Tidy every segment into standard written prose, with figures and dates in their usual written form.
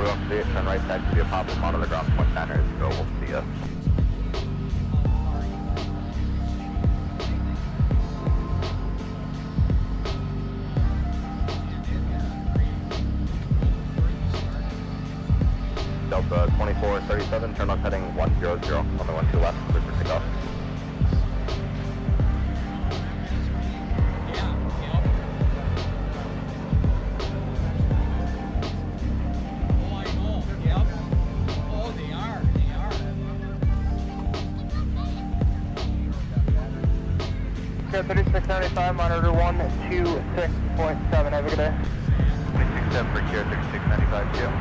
will see it. Turn right side to be a pop-up on the ground point 9 go. We'll see ya. Delta 2437, turn left heading 100, on the 12 left, clear for takeoff. Okay, 3695, monitor 126.7, have a good day. 267 for Kier, 3695, Geo.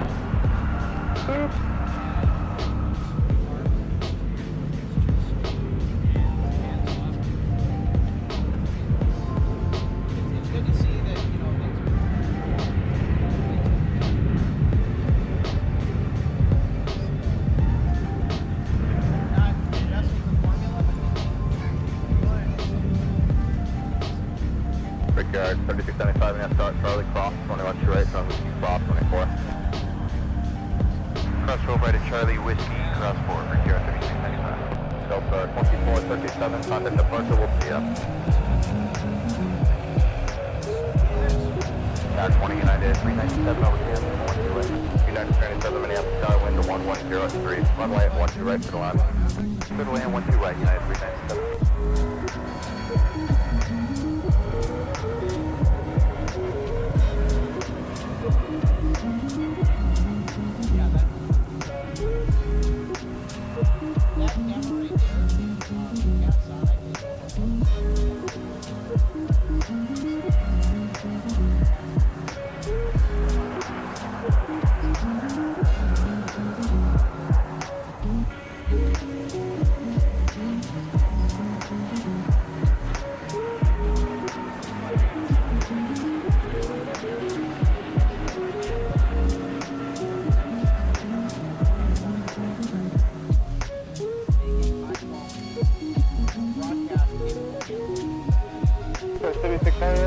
Brickyard 3675, and start Charlie cross 21 to right from cross 24. Crossroad right at Charlie Whiskey, cross 4, Brickyard 3695. Delta 2437, contact departure, we'll see ya. Down 20 United 397 over here, 1 to right. United 397, Minneapolis Sky, wind to 1103, runway at 1 to right for the line. Good way and 1 to right, United 397.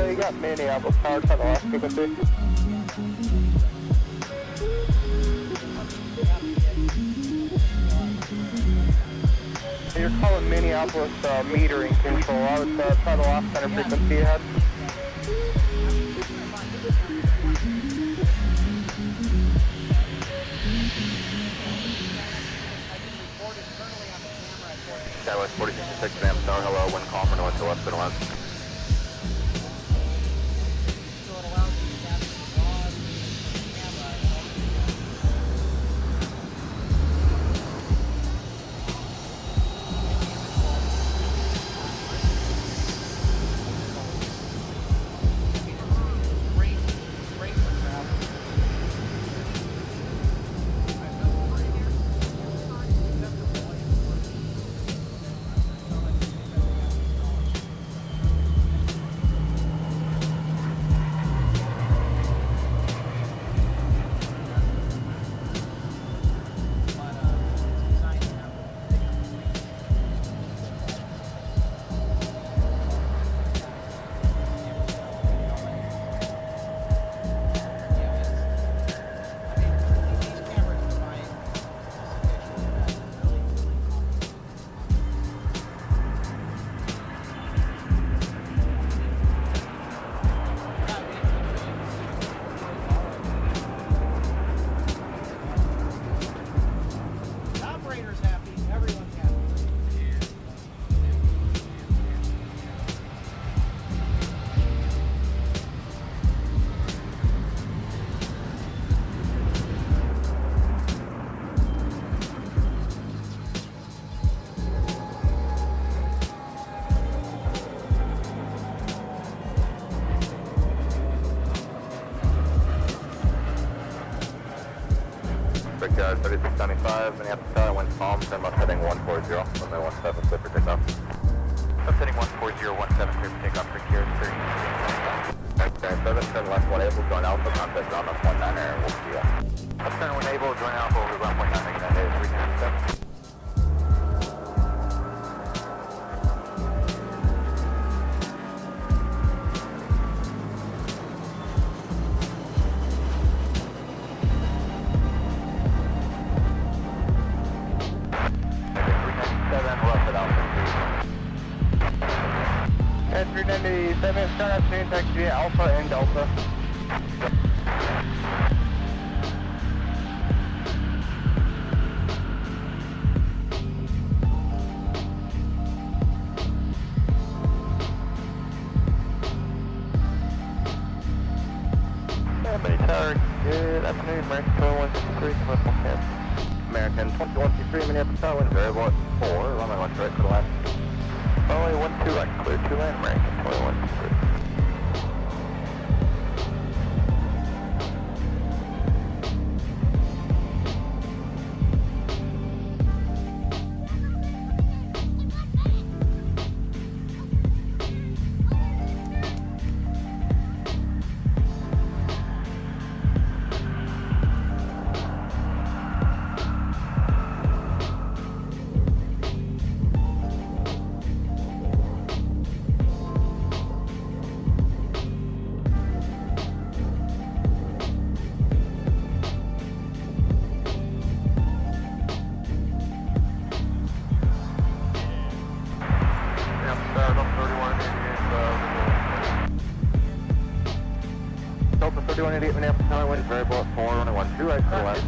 You got Minneapolis power to the left frequency. You're calling Minneapolis metering control. I would try the left center frequency ahead. Skywest 46 Ram Star, hello, wind calm, north to west to the left. Brickyard 3695, Minneapolis Sky, wind calm, turn left heading 140, runway 17, clear for takeoff. Left heading 140, 17, clear for takeoff, Brickyard 3697, turn left 1 able, join Alpha, contact ground up 19 air, we'll see ya. Left turn 1 able, join Alpha over ground 19, United 397. Start afternoon, taxi Alpha and Delta. Good afternoon, American 2153, commercial camp. American 2153, Minneapolis Tower, wind variable at 4, runway 1 right for the left. Runway 12 right, clear to land, American 2153. Delta 3188 Minneapolis Tower, wind variable at 4, runway 12 right for the left.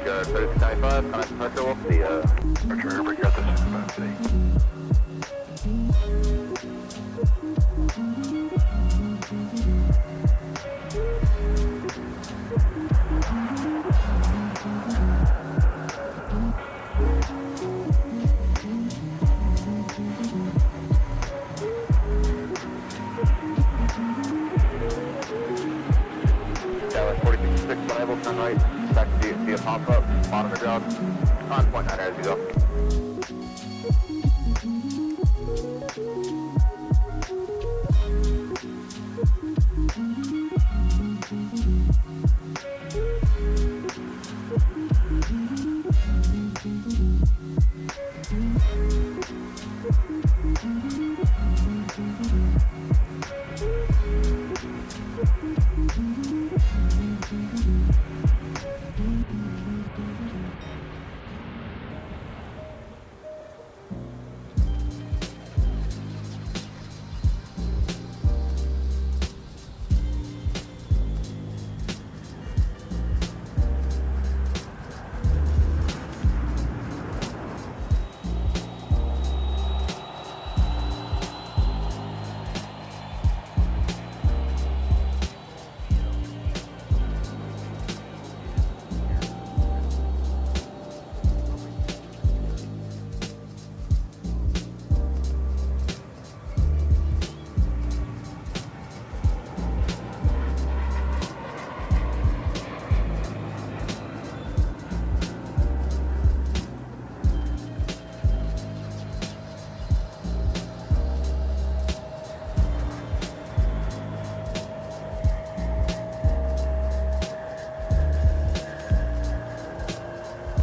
Bridge 3695, contact departure, we'll see Roger, we got this in city. Dallas 46 reliable, turn right, back to see a pop-up, bottom of the job, on point 9 as you go.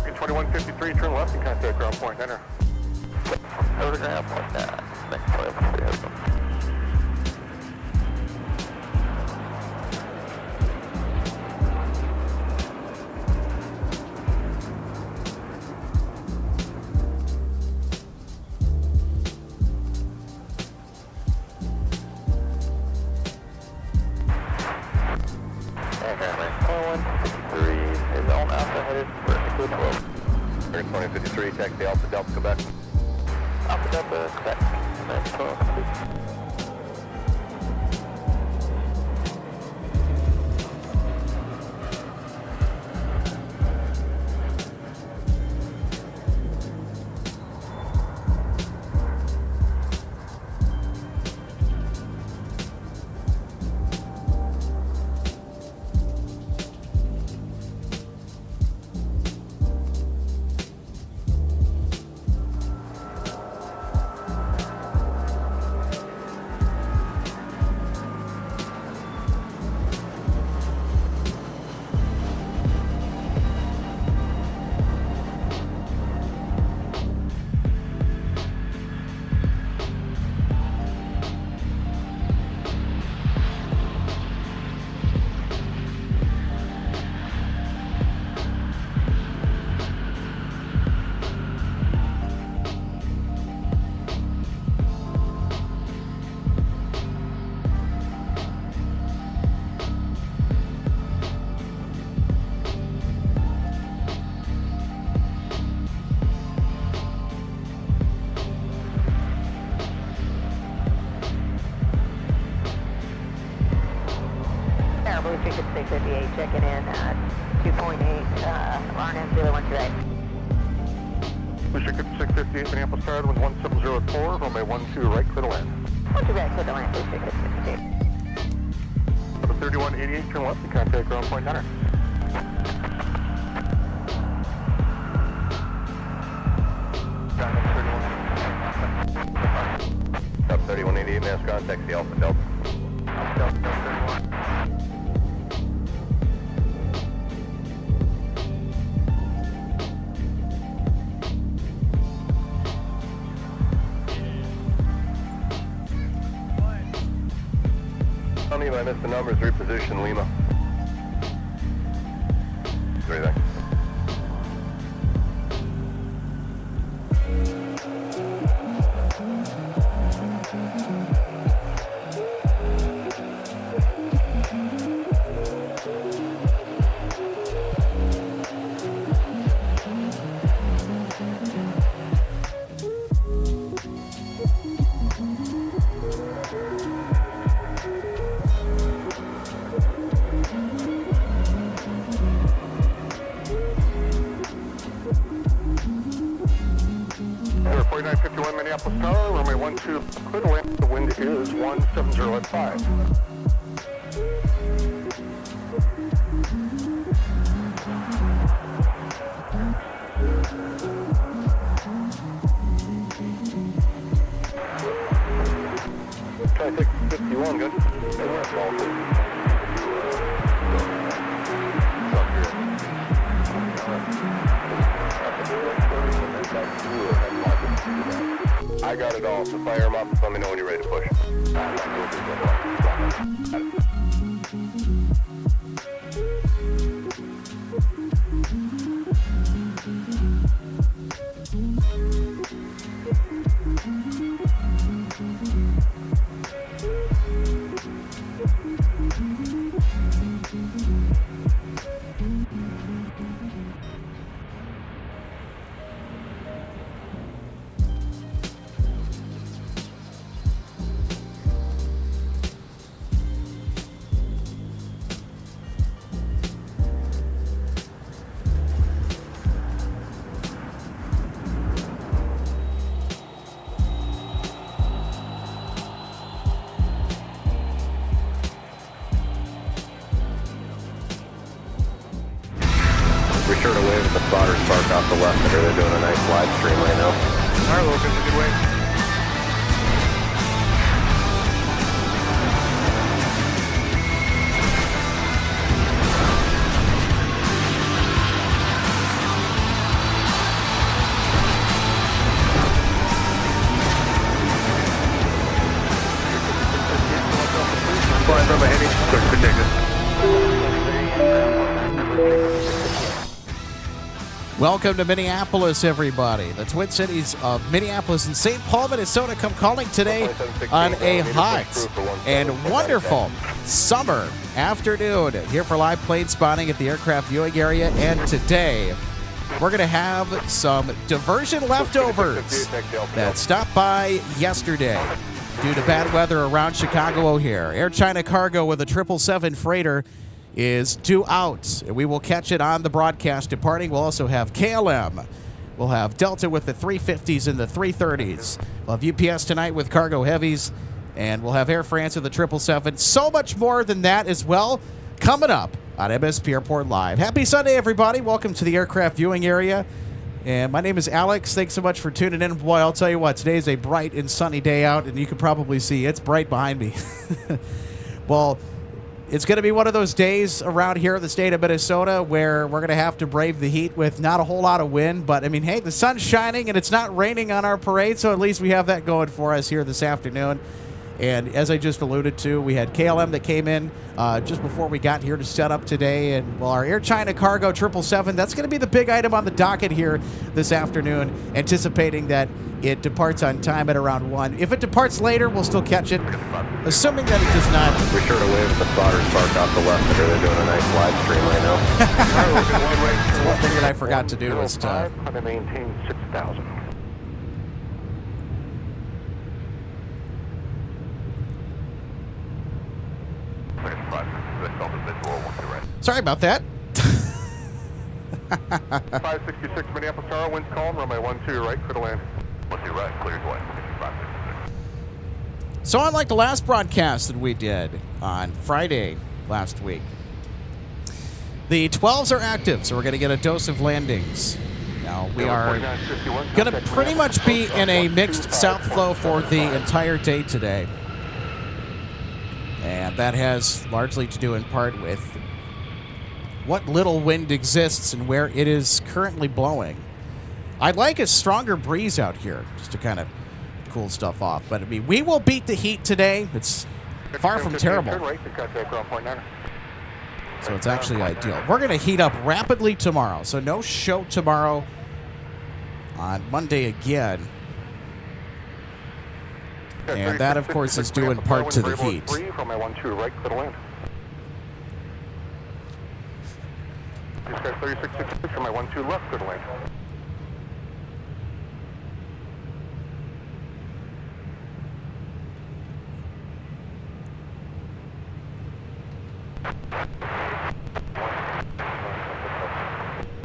American 2153, turn left and contact ground point 9. Over to ground point 9, next level. Is on Alpha headed for Echo 12. 2053, taxi Alpha Delta, Quebec. Alpha Delta, Quebec. Echo 12, complete. checking in at 2.8, RNM 012. Mr. 658 Minneapolis Tower, 1704, runway 12 right, clear to land. 12 right, clear to land, please, 658. Number 3188, turn left and contact ground point center. Up 3188, mass ground, taxi Alpha Delta. Delta 31. I missed the numbers, reposition Lima. Right there. Number 4951 Minneapolis Tower, runway 12, clear to land. The wind is 170 Try to take 51, good. I got it all, so fire them up. Let me know when you're ready to push. Be sure to wave at the spotters parked off the left there. They're doing a nice live stream right now. All right, Logan, good wave. Flying from a heavy, quick protected. Welcome to Minneapolis, everybody. The Twin Cities of Minneapolis and St. Paul, Minnesota come calling today on a hot and wonderful summer afternoon here for live plane spotting at the aircraft viewing area. And today, we're going to have some diversion leftovers that stopped by yesterday due to bad weather around Chicago O'Hare. Air China Cargo with a 777 freighter is due out. We will catch it on the broadcast departing. We'll also have KLM. We'll have Delta with the 350s and the 330s. We'll have UPS tonight with cargo heavies. And we'll have Air France with the 777. So much more than that as well coming up on MSP Airport Live. Happy Sunday, everybody. Welcome to the aircraft viewing area. And my name is Alex. Thanks so much for tuning in. Boy, I'll tell you what, today is a bright and sunny day out, and you can probably see it's bright behind me. Well, it's going to be one of those days around here in the state of Minnesota where we're going to have to brave the heat with not a whole lot of wind. But, I mean, hey, the sun's shining and it's not raining on our parade, so at least we have that going for us here this afternoon. And as I just alluded to, we had KLM that came in just before we got here to set up today. And, well, our Air China Cargo 777, that's going to be the big item on the docket here this afternoon, anticipating that it departs on time at around 1. If it departs later, we'll still catch it, assuming that it does not. Be sure to wave at the spotters parked off the left there. They're doing a nice live stream right now. So one thing that I forgot to do was to maintain 6,000. Sorry about that. 566 Minneapolis Tower, winds calm, runway 12 right, clear to land. 12 right, clear to land. 566. So unlike the last broadcast that we did on Friday last week, the 12s are active, so we're going to get a dose of landings. Now, we are going to pretty much be in a mixed south flow for the entire day today. And that has largely to do in part with what little wind exists and where it is currently blowing. I'd like a stronger breeze out here just to kind of cool stuff off. But, I mean, we will beat the heat today. It's far from terrible. So it's actually ideal. We're going to heat up rapidly tomorrow. So no show tomorrow. On Monday again. And that, of course, is due in part to the heat. Runway 12 right, clear to land. 3666, runway 12 left, clear to land.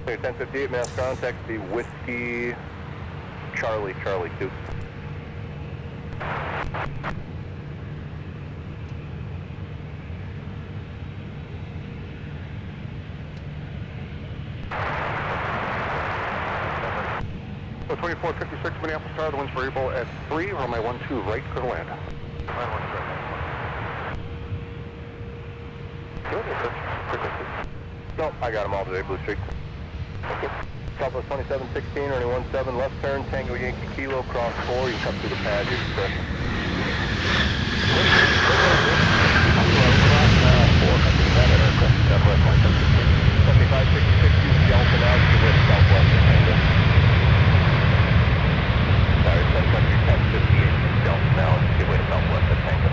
Okay, 1058, mass contact, the Whiskey Charlie 2. So 2456 Minneapolis Tower, the wind's variable at 3, runway 12 right, clear to land. No, I got them all today, Blue Streak. Okay. Southwest 2716, running 17, left turn, Tango Yankee Kilo, cross 4, you come through the pad, your discretion. 7566, use Delta now, to the southwest of Tango. Sorry, Sun Country 1058, Delta now, to the southwest of Tango.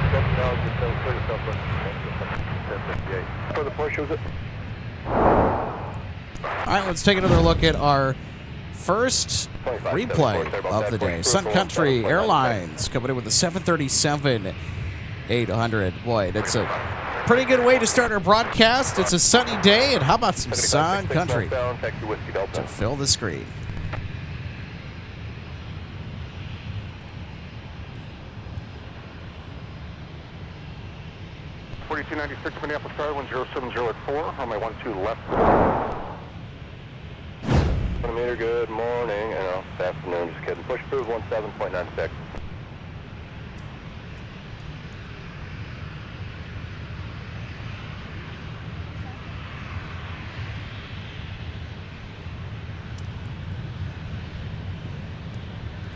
Delta now, just clear to southwest of Tango. 1058. For the Porsche, was it? All right, let's take another look at our first replay of the day. Sun Country Airlines coming in with a 737-800. Boy, that's a pretty good way to start our broadcast. It's a sunny day, and how about some Sun Country to fill the screen? .4296 Minneapolis Tower, 107 at 4, runway 12 left. 1 meter, good morning. No, it's afternoon, just kidding. Push through 17.96.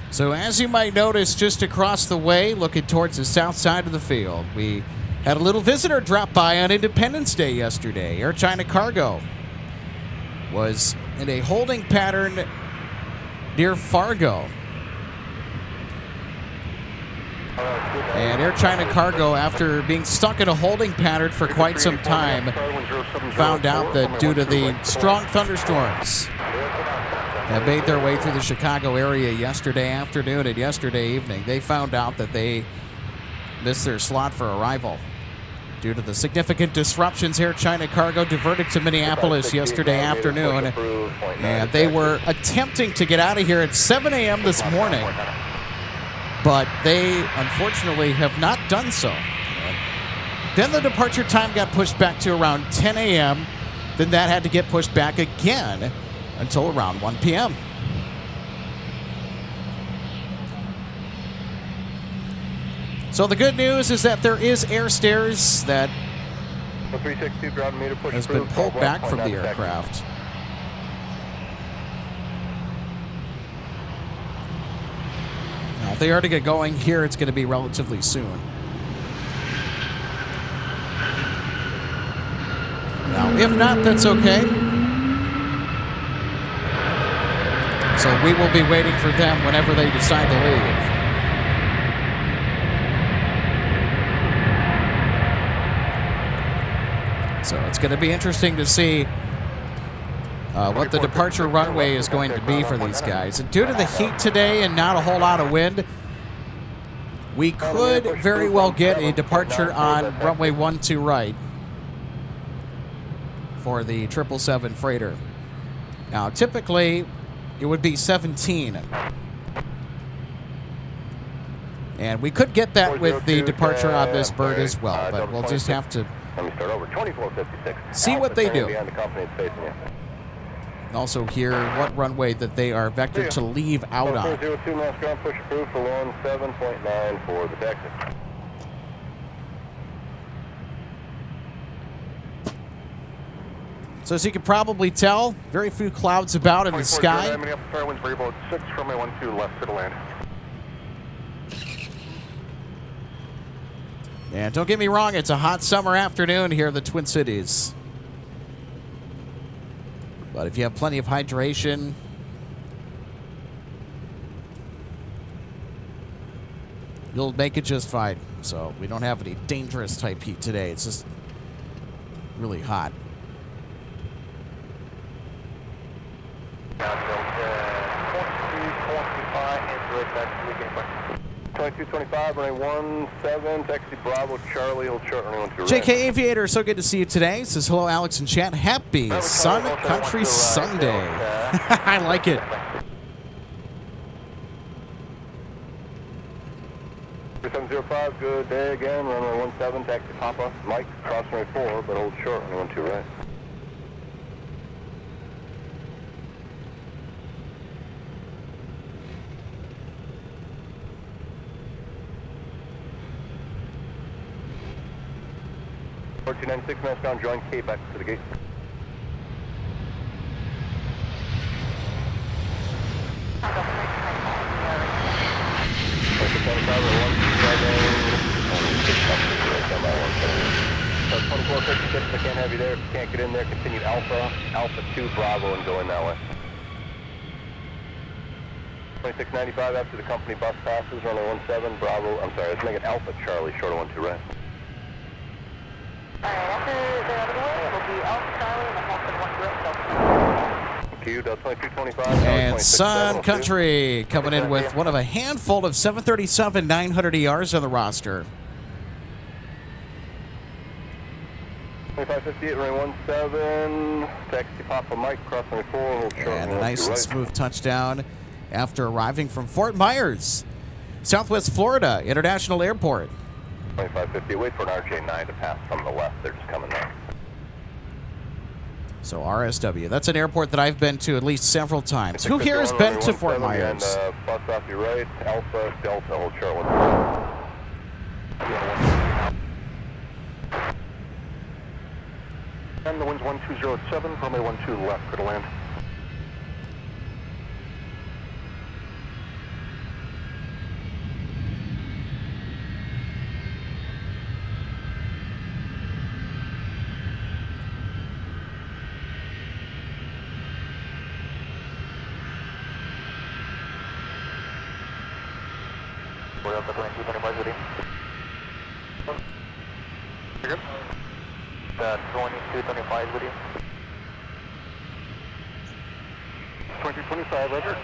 So as you might notice, just across the way, looking towards the south side of the field, we had a little visitor drop by on Independence Day yesterday. Air China Cargo was in a holding pattern near Fargo. And Air China Cargo, after being stuck in a holding pattern for quite some time, found out that due to the strong thunderstorms that made their way through the Chicago area yesterday afternoon and yesterday evening, they found out that they missed their slot for arrival. Due to the significant disruptions, Air China Cargo diverted to Minneapolis yesterday afternoon, and they were attempting to get out of here at 7 a.m. this morning, but they unfortunately have not done so. Then the departure time got pushed back to around 10 a.m., then that had to get pushed back again until around 1 p.m. So the good news is that there is air stairs that has been pulled back from the aircraft. Now, if they are to get going here, it's going to be relatively soon. Now, if not, that's okay. So we will be waiting for them whenever they decide to leave. So it's going to be interesting to see what the departure runway is going to be for these guys. And due to the heat today and not a whole lot of wind, we could very well get a departure on runway 12 right. for the 777 freighter. Now, typically, it would be 17. And we could get that with the departure on this bird as well, but we'll just have to Let me start over. 2456. see what they do. Behind the company, it's facing you. Also hear what runway that they are vectored to leave out on. 402 mass ground push approved for 17.9 for the taxi. So as you can probably tell, very few clouds about in the sky. Minneapolis Airlines, very about 6 from a 12 left to the land. And don't get me wrong, it's a hot summer afternoon here in the Twin Cities. But if you have plenty of hydration, you'll make it just fine. So we don't have any dangerous type heat today. It's just really hot. 2225, runway 17, taxi Bravo, Charlie, hold short, runway 12 right. JK Aviator, so good to see you today. Says hello, Alex and chat. Happy Sun Country Sunday. I like it. 3705, good day again, runway 17, taxi Papa, Mike, cross runway 4, but hold short, runway 12 right. .296 mass ground, join K back to the gate. So 2456, I can't have you there. If you can't get in there, continue Alpha 2 Bravo and go in that way. 2695 after the company bus passes, runway 17 Bravo, I'm sorry, let's make it Alpha Charlie, short of 12 right. After they're out of the way, it'll be Alpha Charlie and then 1 Thank you, Delta 2225. And Sun Country coming in with one of a handful of 737-900 ERs on the roster. 2558, runway 17, taxi Papa Mike, cross runway 4, hold short. And a nice and smooth touchdown after arriving from Fort Myers, Southwest Florida International Airport. 2550, wait for an RJ9 to pass from the left, they're just coming there. So RSW, that's an airport that I've been to at least several times. Who here has been to Fort Myers? And, bus off your right, Alpha, Delta, hold short. And the wind's 1207, runway 12 left, clear to land. We're up at 2225, ready? You're good? 2225, ready? 2225, Roger.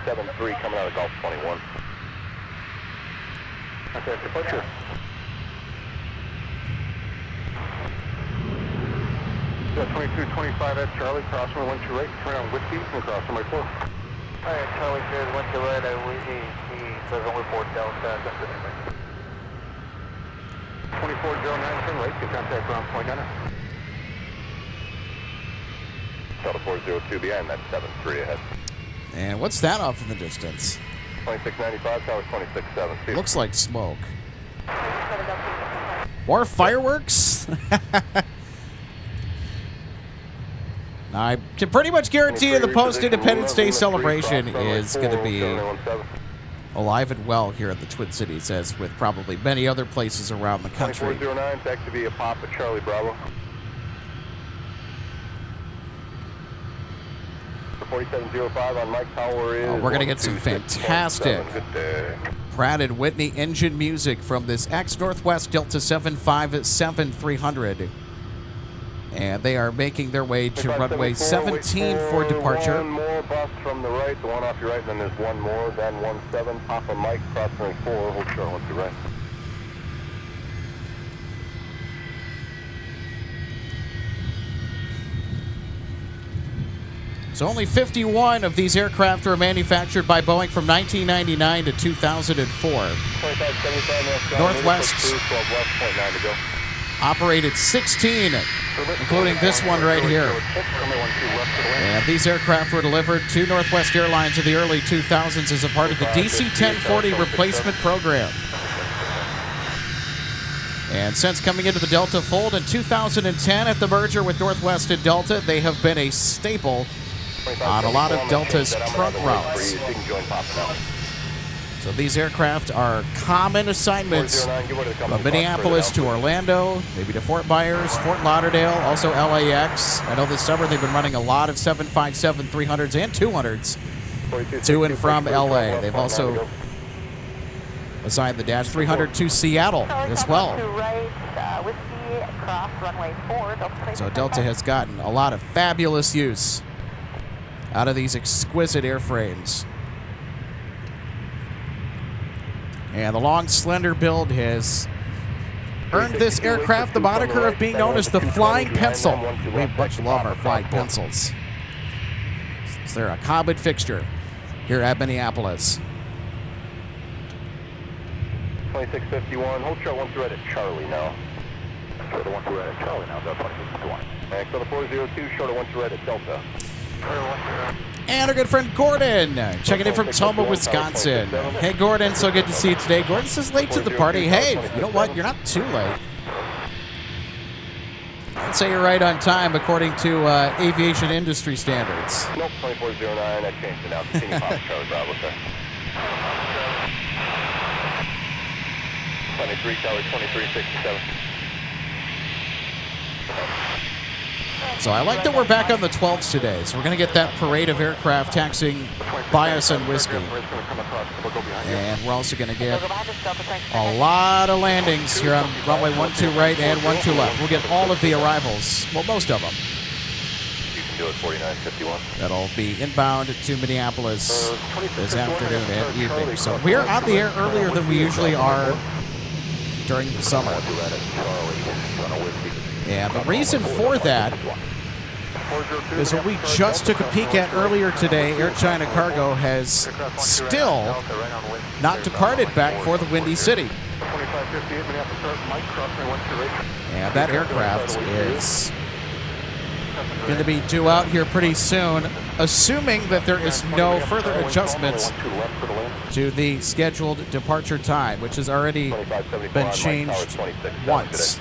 73 coming out of Gulf 21. Okay, departure. Yeah, 2225 at Charlie, cross runway 12 right, turn on Whiskey, and cross runway 4. Alright, Charlie cleared 1 to right, he doesn't report Delta, 2409, turn right, get contact ground point center. Delta 402 behind, that's 73 ahead. And what's that off in the distance? 2695, tower 267. Looks like smoke. More fireworks? Now, I can pretty much guarantee you the post-Independence Day celebration is going to be alive and well here in the Twin Cities, as with probably many other places around the country. 2409, taxi via Papa Charlie Bravo. 4705 on Mike Tower is. Oh, we're going to get some fantastic Pratt & Whitney engine music from this ex-Northwest Delta 757-300. And they are making their way to runway 17 for departure. One more bus from the right, the one off your right, and then there's one more, then 17, Papa Mike, cross runway 4, hold short, 1 to right. So only 51 of these aircraft were manufactured by Boeing from 1999 to 2004. 2575 Northwest 12 left, 0.9 to go. operated 16, including this one right here. And these aircraft were delivered to Northwest Airlines in the early 2000s as a part of the DC-1040 replacement program. And since coming into the Delta fold in 2010 at the merger with Northwest and Delta, they have been a staple on a lot of Delta's trunk routes. So these aircraft are common assignments from Minneapolis to Orlando, maybe to Fort Myers, Fort Lauderdale, also LAX. I know this summer they've been running a lot of 757-300s and 200s to and from LA. They've also assigned the Dash 300 to Seattle as well. So Delta has gotten a lot of fabulous use out of these exquisite airframes. And the long, slender build has earned this aircraft the moniker of being known as the Flying Pencil. We much love our flying pencils. So they're a common fixture here at Minneapolis. 2651, hold short 1 right at Charlie now. Short of 1 right at Charlie now, Delta 2651. Next on the 402, short of 1 right at Delta. And our good friend Gordon, checking in from Toma, Wisconsin. Hey, Gordon, so good to see you today. Gordon says late to the party. Hey, you know what? You're not too late. I'd say you're right on time according to aviation industry standards. Nope, 2409, I changed it now. Continue Papa Charlie Bravo, sir. 23 Tower 2367. So I like that we're back on the 12s today. So we're going to get that parade of aircraft taxiing by us in Whiskey. And we're also going to get a lot of landings here on runway 12 right and 12 left. We'll get all of the arrivals, well, most of them. You can do it 4951. That'll be inbound to Minneapolis this afternoon and evening. So we're on the air earlier than we usually are during the summer. And the reason for that is what we just took a peek at earlier today. Air China Cargo has still not departed back for the Windy City. And that aircraft is going to be due out here pretty soon, assuming that there is no further adjustments to the scheduled departure time, which has already been changed once.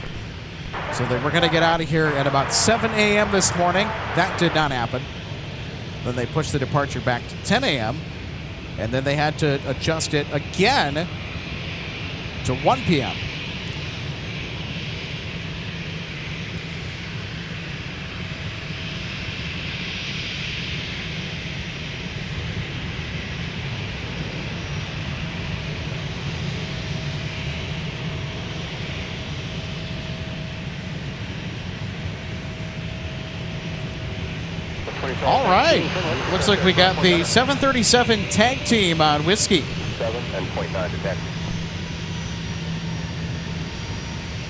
So then we're going to get out of here at about 7 a.m. this morning. That did not happen. Then they pushed the departure back to 10 a.m. And then they had to adjust it again to 1 p.m. All right. Looks like we got the 737 tag team on Whiskey. 7 and 0.9 to taxi.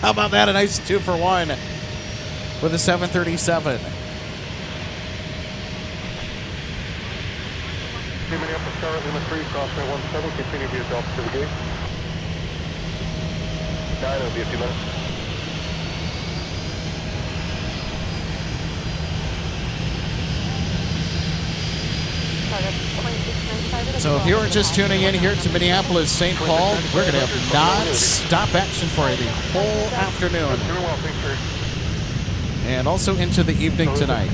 How about that? A nice 2-for-1 with a 737. Minneapolis Tower, Lima 3, crossway 17, continue via Delta to the gate. 9, it'll be a few minutes. So if you're just tuning in here to Minneapolis, St. Paul, we're going to have non-stop action for you the whole afternoon. And also into the evening tonight.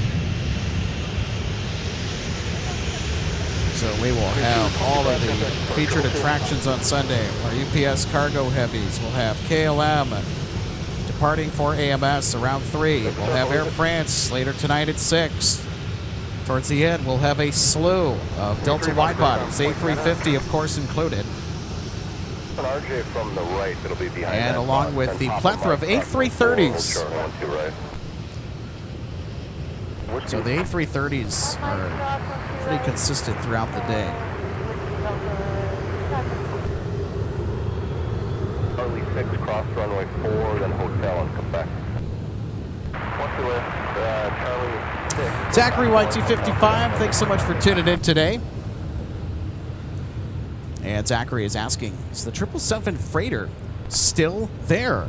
So we will have all of the featured attractions on Sunday. Our UPS cargo heavies. We'll have KLM departing for AMS around 3. We'll have Air France later tonight at 6. Towards the end, we'll have a slew of Delta wide bodies, A350, of course, included. An RJ from the right, it'll be behind and along with the plethora of A330s. So the A330s are pretty consistent throughout the day. Charlie 6, cross runway 4, then hotel and come back. Once we left, Charlie. Zachary Y255, thanks so much for tuning in today. And Zachary is asking, is the 777 freighter still there?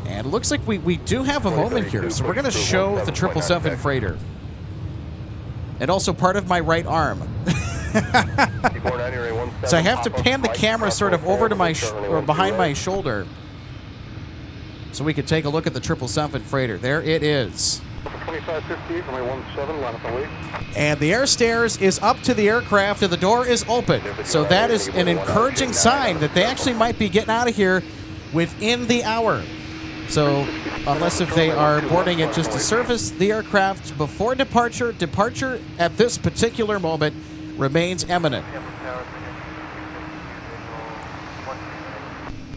And it looks like we do have a moment here, so we're going to show the 777 freighter. And also part of my right arm. So I have to pan the camera sort of over to my or behind my shoulder so we can take a look at the 777 freighter. There it is. 2550, runway 17, line up and wait. And the air stairs is up to the aircraft and the door is open. So that is an encouraging sign that they actually might be getting out of here within the hour. So unless if they are boarding it just to service the aircraft before departure, departure at this particular moment remains imminent.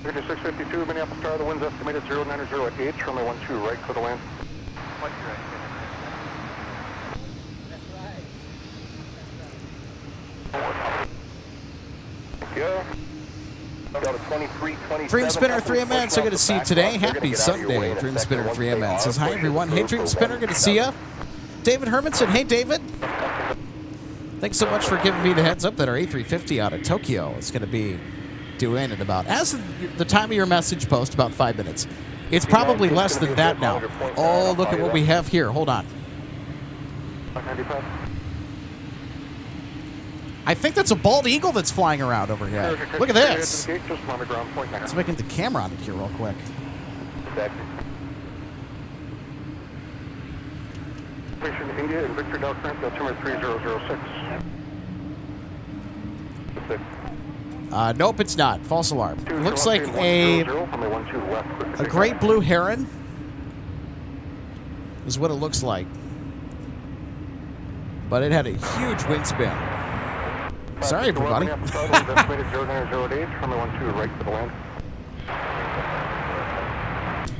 3652, Minneapolis Tower, the wind's estimated 090 at H, runway 12 right for the land. Yeah. Dream Spinner 3MN, so good to see you today. Happy Sunday, Dream Spinner 3MN. Says hi everyone. Hey Dream Spinner, good to see you. David Hermanson, hey David. Thanks so much for giving me the heads up that our A350 out of Tokyo is going to be due in at about, as of the time of your message post, about 5 minutes. It's probably less than that now. Oh, look at what we have here. Hold on. I think that's a bald eagle that's flying around over here. Look at this. Let's see if I can get the camera on it here real quick. India and Victor Del Trent, altimeter 3006. Nope, it's not. False alarm. It looks like a great blue heron is what it looks like. But it had a huge wind spin. Sorry, everybody.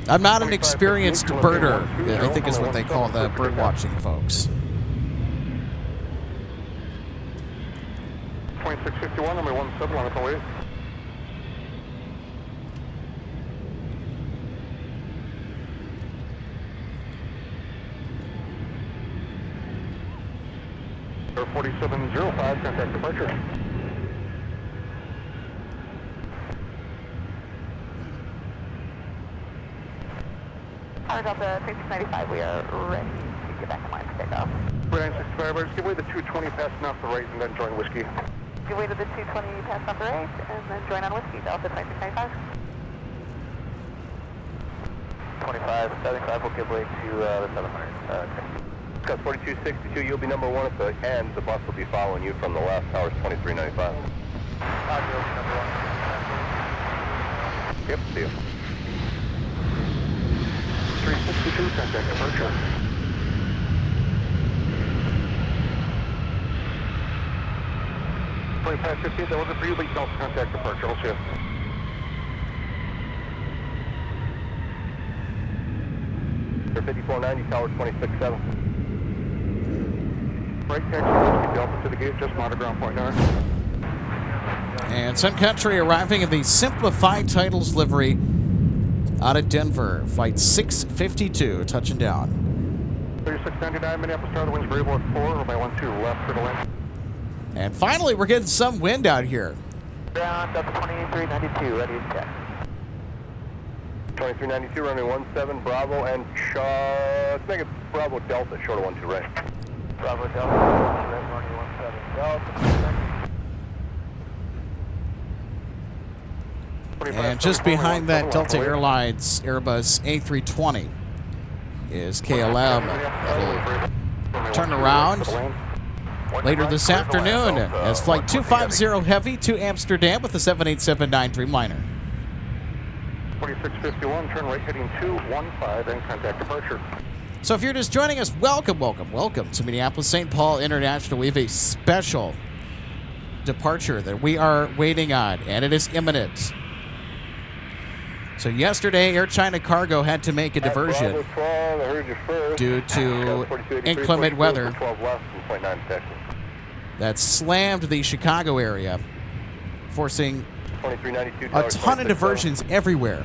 I'm not an experienced birder, I think is what they call the bird watching folks. 2651, number 17, line up and wait. Air 4705, contact departure. Hard up the 3695, we are ready to get back in line for takeoff. 965, give way the 220 passing off the right and then join whiskey. Give way to the 220 pass off the right and then join on whiskey, Delta 2695. 2575 will give way to the 700. Got 4262, you'll be number 1 at the end. The bus will be following you from the left, tower's 2395. Yep, see you. 362, contact departure. 2515, that wasn't for you, but you can also contact departure. I'll see you. Air 5490, tower 267. Right taxi, Delta to the gate, just monitor ground point north. And Sun Country arriving in the simplified titles livery out of Denver. Flight 652, touching down. 3699, Minneapolis Tower, the wind's variable at 4, runway 12 left for the land. And finally, we're getting some wind out here. Ground, Delta 2392, ready to check. 2392, runway 17, Bravo, and let's make it Bravo Delta, short of 12 right. Bravo Delta, runway 17, Delta. And just behind that Delta Airlines Airbus A320 is KLM. It'll turn around later this afternoon as Flight 250 Heavy to Amsterdam with the 7879 Dreamliner. 2651, turn right heading 215 and contact departure. So if you're just joining us, welcome to Minneapolis-St. Paul International. We have a special departure that we are waiting on, and it is imminent. So yesterday, Air China Cargo had to make a diversion due to inclement weather that slammed the Chicago area, forcing 2392. A ton of diversions everywhere.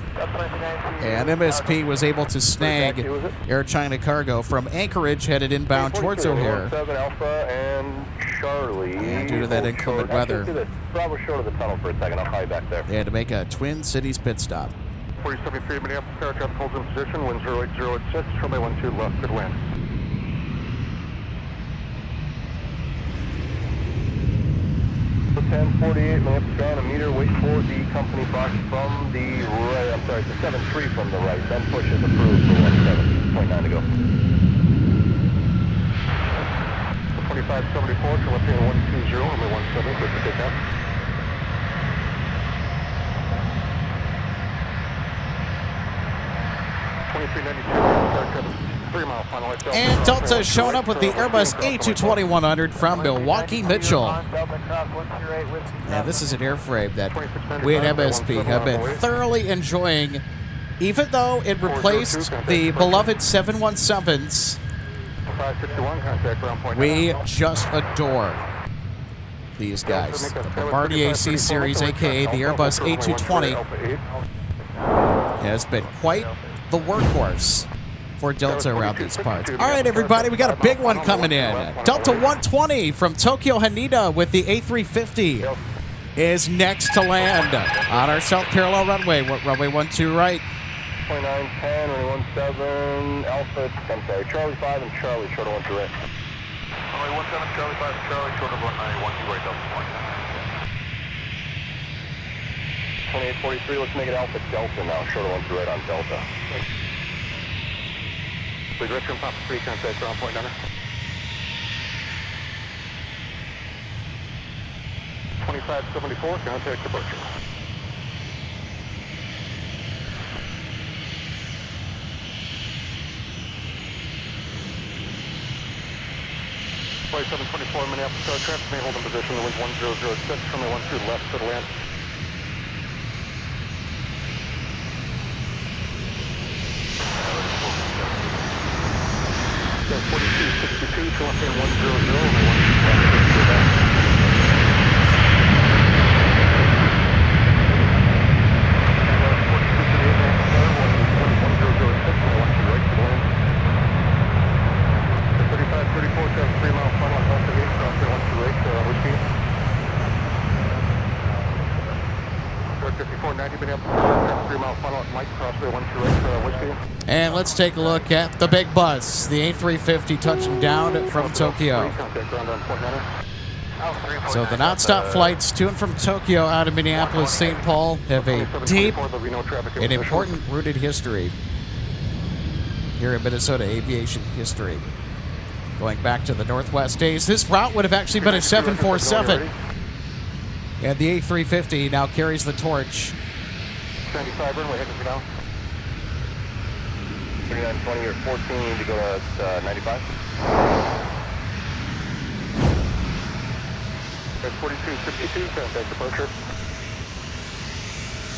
And MSP was able to snag Air China cargo from Anchorage headed inbound towards O'Hare. 7 Alpha and Charlie. And due to that inclement weather, Bravo short of the tunnel for a second. I'll call you back there. they had to make a Twin Cities pit stop. 4073 Minneapolis Air traffic holds in position. Wind 08086. Runway 12 left. Good wind. 1048 Minneapolis ground. A meter. Wait for the company box from the right. I'm sorry, it's a 73 from the right. Then push is approved for 17.9 to go. 2574 to left hand 120. Runway 17. Good to take out. And Delta showing up with the Airbus A220-100 from Milwaukee Mitchell. Now, this is an airframe that we at MSP have been thoroughly enjoying, even though it replaced the beloved 717s. We just adore these guys. The Bombardier C Series, aka the Airbus A220, has been quite the workhorse for Delta around these parts. All right, everybody, we got a big one coming in. Delta 120 from Tokyo Haneda with the A350 is next to land on our south parallel runway. Runway 12 right. 2910, runway 17, Alpha, I'm sorry, Charlie 5 and Charlie, short of 12 right. Runway 17, Charlie 5, Charlie, short of 1912 right, Delta 2843, let's make it Alpha Delta now, short of 12 right on Delta. Big Red Trim, Papa 3, contact ground point number. 2574, contact departure. Flight 724 Minneapolis Star traffic may hold in position. The wind 1006, runway 12 left to the land. That's 4262, to left hand 100, runway 12 left to the back. And let's take a look at the big bus, the A350 touching down from Tokyo. So the nonstop flights to and from Tokyo out of Minneapolis, St. Paul have a deep and important rooted history here in Minnesota aviation history. Going back to the Northwest days, this route would have actually been a 747. And the A350 now carries the torch. 95, runway heading for now. 3920 or 14 to go to 95. That's 4262, contact departure.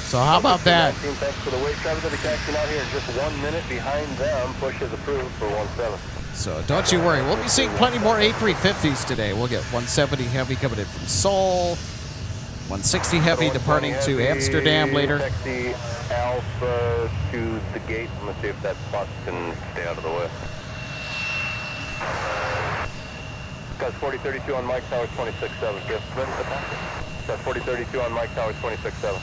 So how about that? Thanks for the wait. Traffic will be taxiing out here in just 1 minute. Behind them, push is approved for 17. So don't you worry. We'll be seeing plenty more A350s today. We'll get 170 Heavy coming in from Seoul, 160 Heavy departing to Amsterdam later. Taxi Alpha to the gate. I'm going to see if that bus can stay out of the way. Gus 4032 on Mike Tower 26.7. Yes, ready for that? Gus 4032 on Mike Tower 26.7.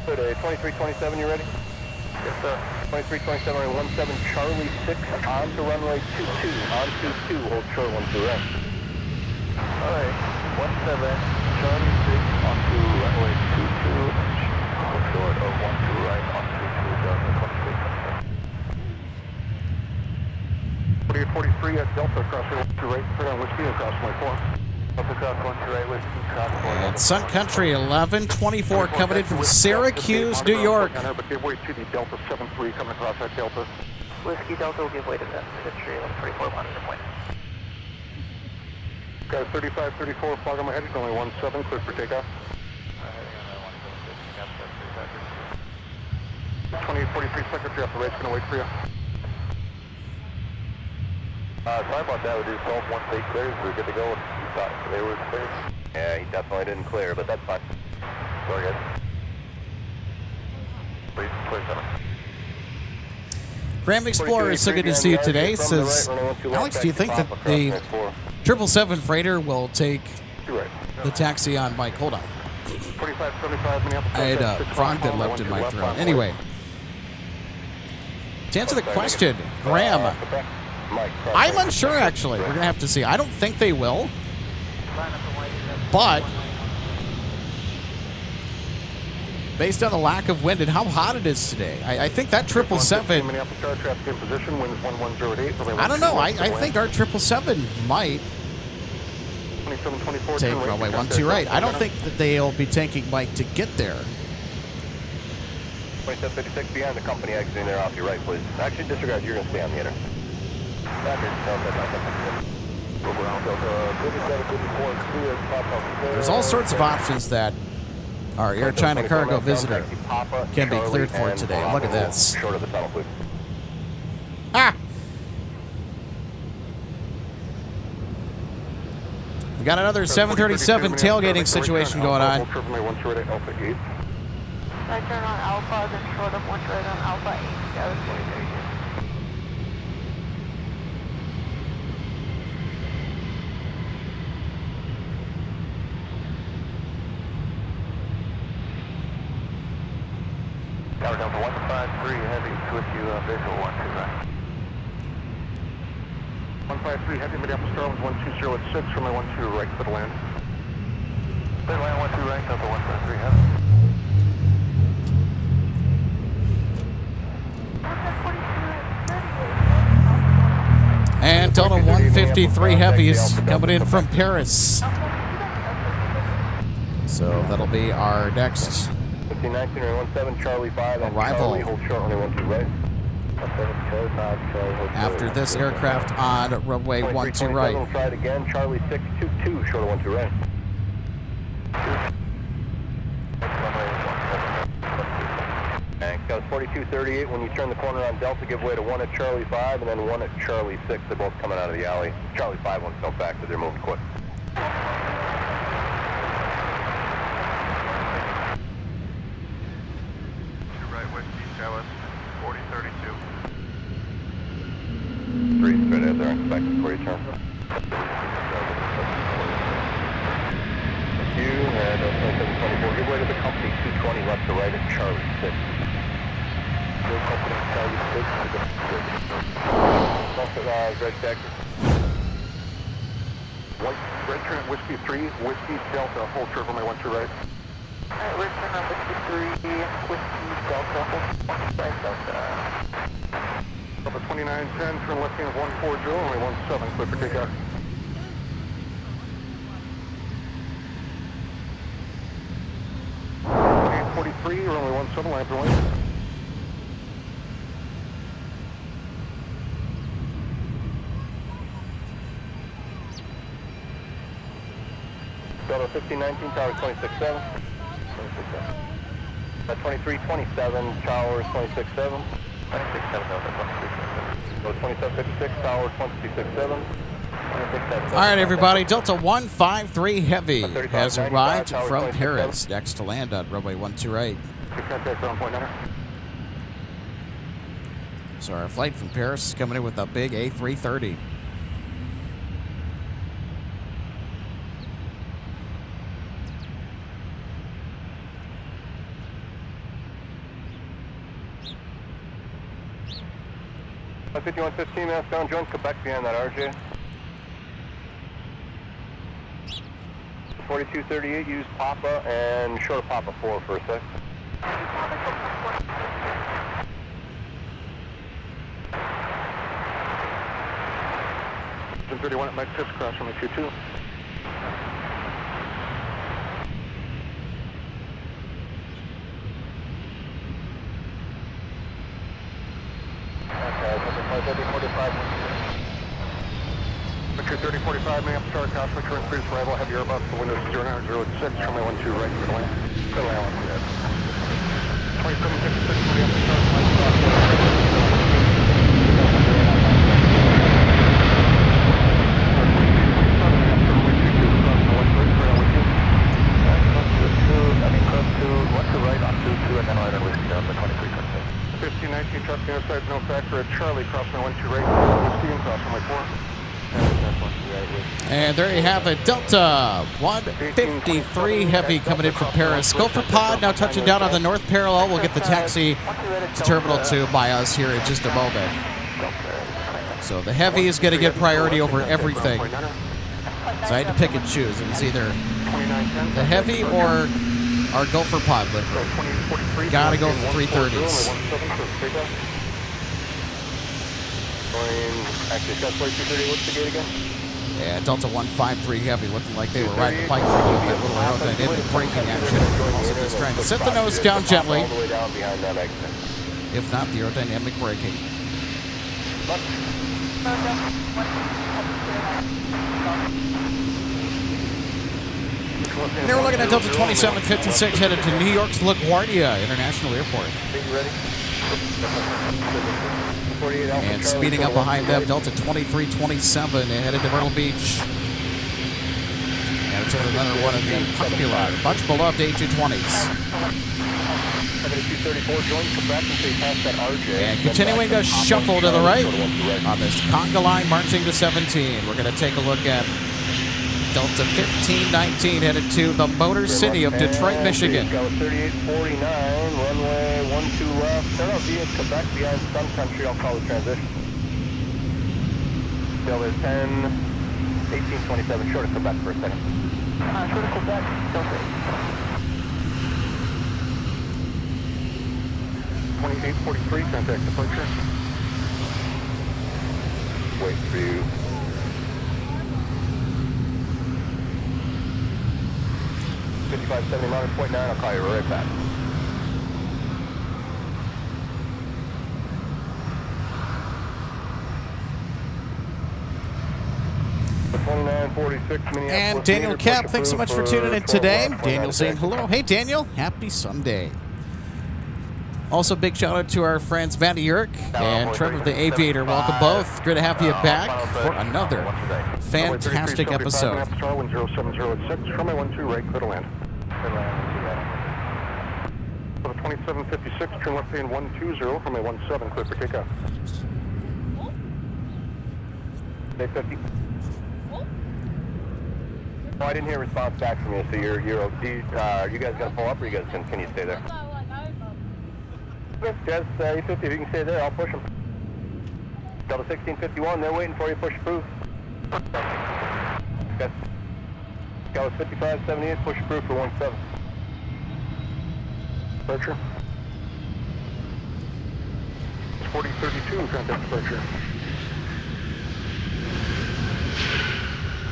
Good day, 2327, you ready? Yes, sir. 2327, runway 17, Charlie 6, on to runway 22, on to 2, hold short 12 right. Alright, 17, Charlie 6, on to runway 22, hold short of 12 right, on to 2, Delta 26. 4843 at Delta, crossing 12 right, turn on whiskey and cross 24. Delta cross 12 right, whiskey, cross 24. And Sun Country 1124 coming in from Syracuse, New York. But give way to the Delta 73 coming across that Delta. Whiskey Delta will give way to the Century 1134 monitor point. Got a 3534, fog on my head, it's only 17, clear for takeoff. 2843 secretary operation, gonna wait for you. Sorry about that, we do 12 once they clears, we're good to go. thought they were clear. Yeah, he definitely didn't clear, but that's fine. We're good. Please, clear center. Graham Explorer, so good to see you today. Says, Alex, do you think that the 777 freighter will take the taxi on Mike? Hold on. 4575 Minneapolis. I had a frog that left in my throat. Anyway, to answer the question, Graham, I'm unsure actually. We're going to have to see. I don't think they will. But based on the lack of wind and how hot it is today, I think that 777. I don't know. I think our 777 might take runway 12 right. I don't think that they'll be taking Mike to get there. 2756 behind the company exiting there off your right, please. Actually, disregard, you're going to stay on the inner. There's all sorts of options that our Air China cargo visitor can be cleared for today. Look at this. Short of the tunnel, please. Ah! We got another 737 tailgating situation going on. I turn on Alpha, then short of 1 right on Alpha 8, that was 43. Tower Delta 153, heavy, with you, visual 12 right. 153, heavy, Minneapolis Starlings 120 at 6, from my 12 right, clear to land. Clear to land, 12 right, Delta 153, heavy. And Delta 153 Heavy is coming in from Paris. So that'll be our next 1519 or 17 Charlie 5 arrival. Charlie, hold short, only 12 right. After this aircraft on runway 12 right. Try it again, Charlie 622, short of 12 right. And goes 4238. When you turn the corner on Delta, give way to 1 at Charlie 5 and then 1 at Charlie 6. They're both coming out of the alley. Charlie 5 wants no factor, they're moving quick. Right, Whiskey, Dallas, 4032. 3 straight ahead there, expected for you, turn. You and 2724, give way to the company 220 left to right at Charlie 6. Good company, Charlie 6. Red Decker. White, Red Trent, Whiskey 3, Whiskey Delta, hold short for my 12 right. Alright, we're turning on Whiskey 3, Whiskey Delta, hold right Delta. Delta 2910, turn left hand 140, only 17, clear for takeoff. You're only 17, line for lane. Delta 1519, tower 267. 2327, tower 267. 267, Delta 267. So 2756, tower 267. All right, everybody. Delta 153 Heavy has arrived from Paris. Next to land on runway 12 right. So our flight from Paris is coming in with a big A330. I 5115, mass down, join Quebec behind that RJ. 4238, use Papa and short of Papa 4 for a sec. 31 at Mike 6, cross from the 22. Victor 3045, Minneapolis Star, Cosmic, current previous arrival, heavy airbus, the windows 0906, from my 12 right, for the land. For the land, 2756, Minneapolis Star, Side no factor at Charlie, crossing 12 right, Whiskey and crossing my 4. And there you have it. Delta 153 Heavy coming in from Paris. Gopher Pod now touching down on the north parallel. We'll get the taxi to Terminal 2 by us here in just a moment. So the Heavy is going to get priority over everything. So I had to pick and choose. It was either the Heavy or our Gopher Pod livery. Gotta go with the 330s. Yeah, Delta 153 Heavy looking like they were riding the bike for a little bit. Little aerodynamic braking action. Also just trying to set the nose down gently. If not, the aerodynamic braking. And we're looking at Delta 2756 headed to New York's LaGuardia International Airport. And speeding up behind them, Delta 2327 headed to Myrtle Beach. And it's another one of the popular, much beloved A220s. And continuing to shuffle to the right on this conga line marching to 17. We're going to take a look at Delta 1519 headed to the Motor City of Detroit, Michigan. 3849, runway 12 left. Start out via Quebec behind Sun Country. I'll call the transition. Delta 10, 1827, short of Quebec for a second. Short of Quebec, Delta 2843, contact departure. Wait for you. 5570 minus 0.9, I'll call you right back. And Daniel Cap, thanks so much for tuning in today. Daniel saying hello. Hey, Daniel. Happy Sunday. Also, big shout out to our friends Matty Yerk and Trevor the Aviator. Welcome both. Great to have you back for another fantastic episode. 0706, runway 12 right, clear to land. 2756, turn left in 120, runway 17, clear for takeoff. Day 50. Oh, I didn't hear a response back from you, so are you guys gonna pull up, or you guys can you stay there? Yes, E50, if you can stay there, I'll push them. Delta 1651, they're waiting for you, push approved. Okay. Delta 5578, push approved for 17. Departure. 4032, contact departure.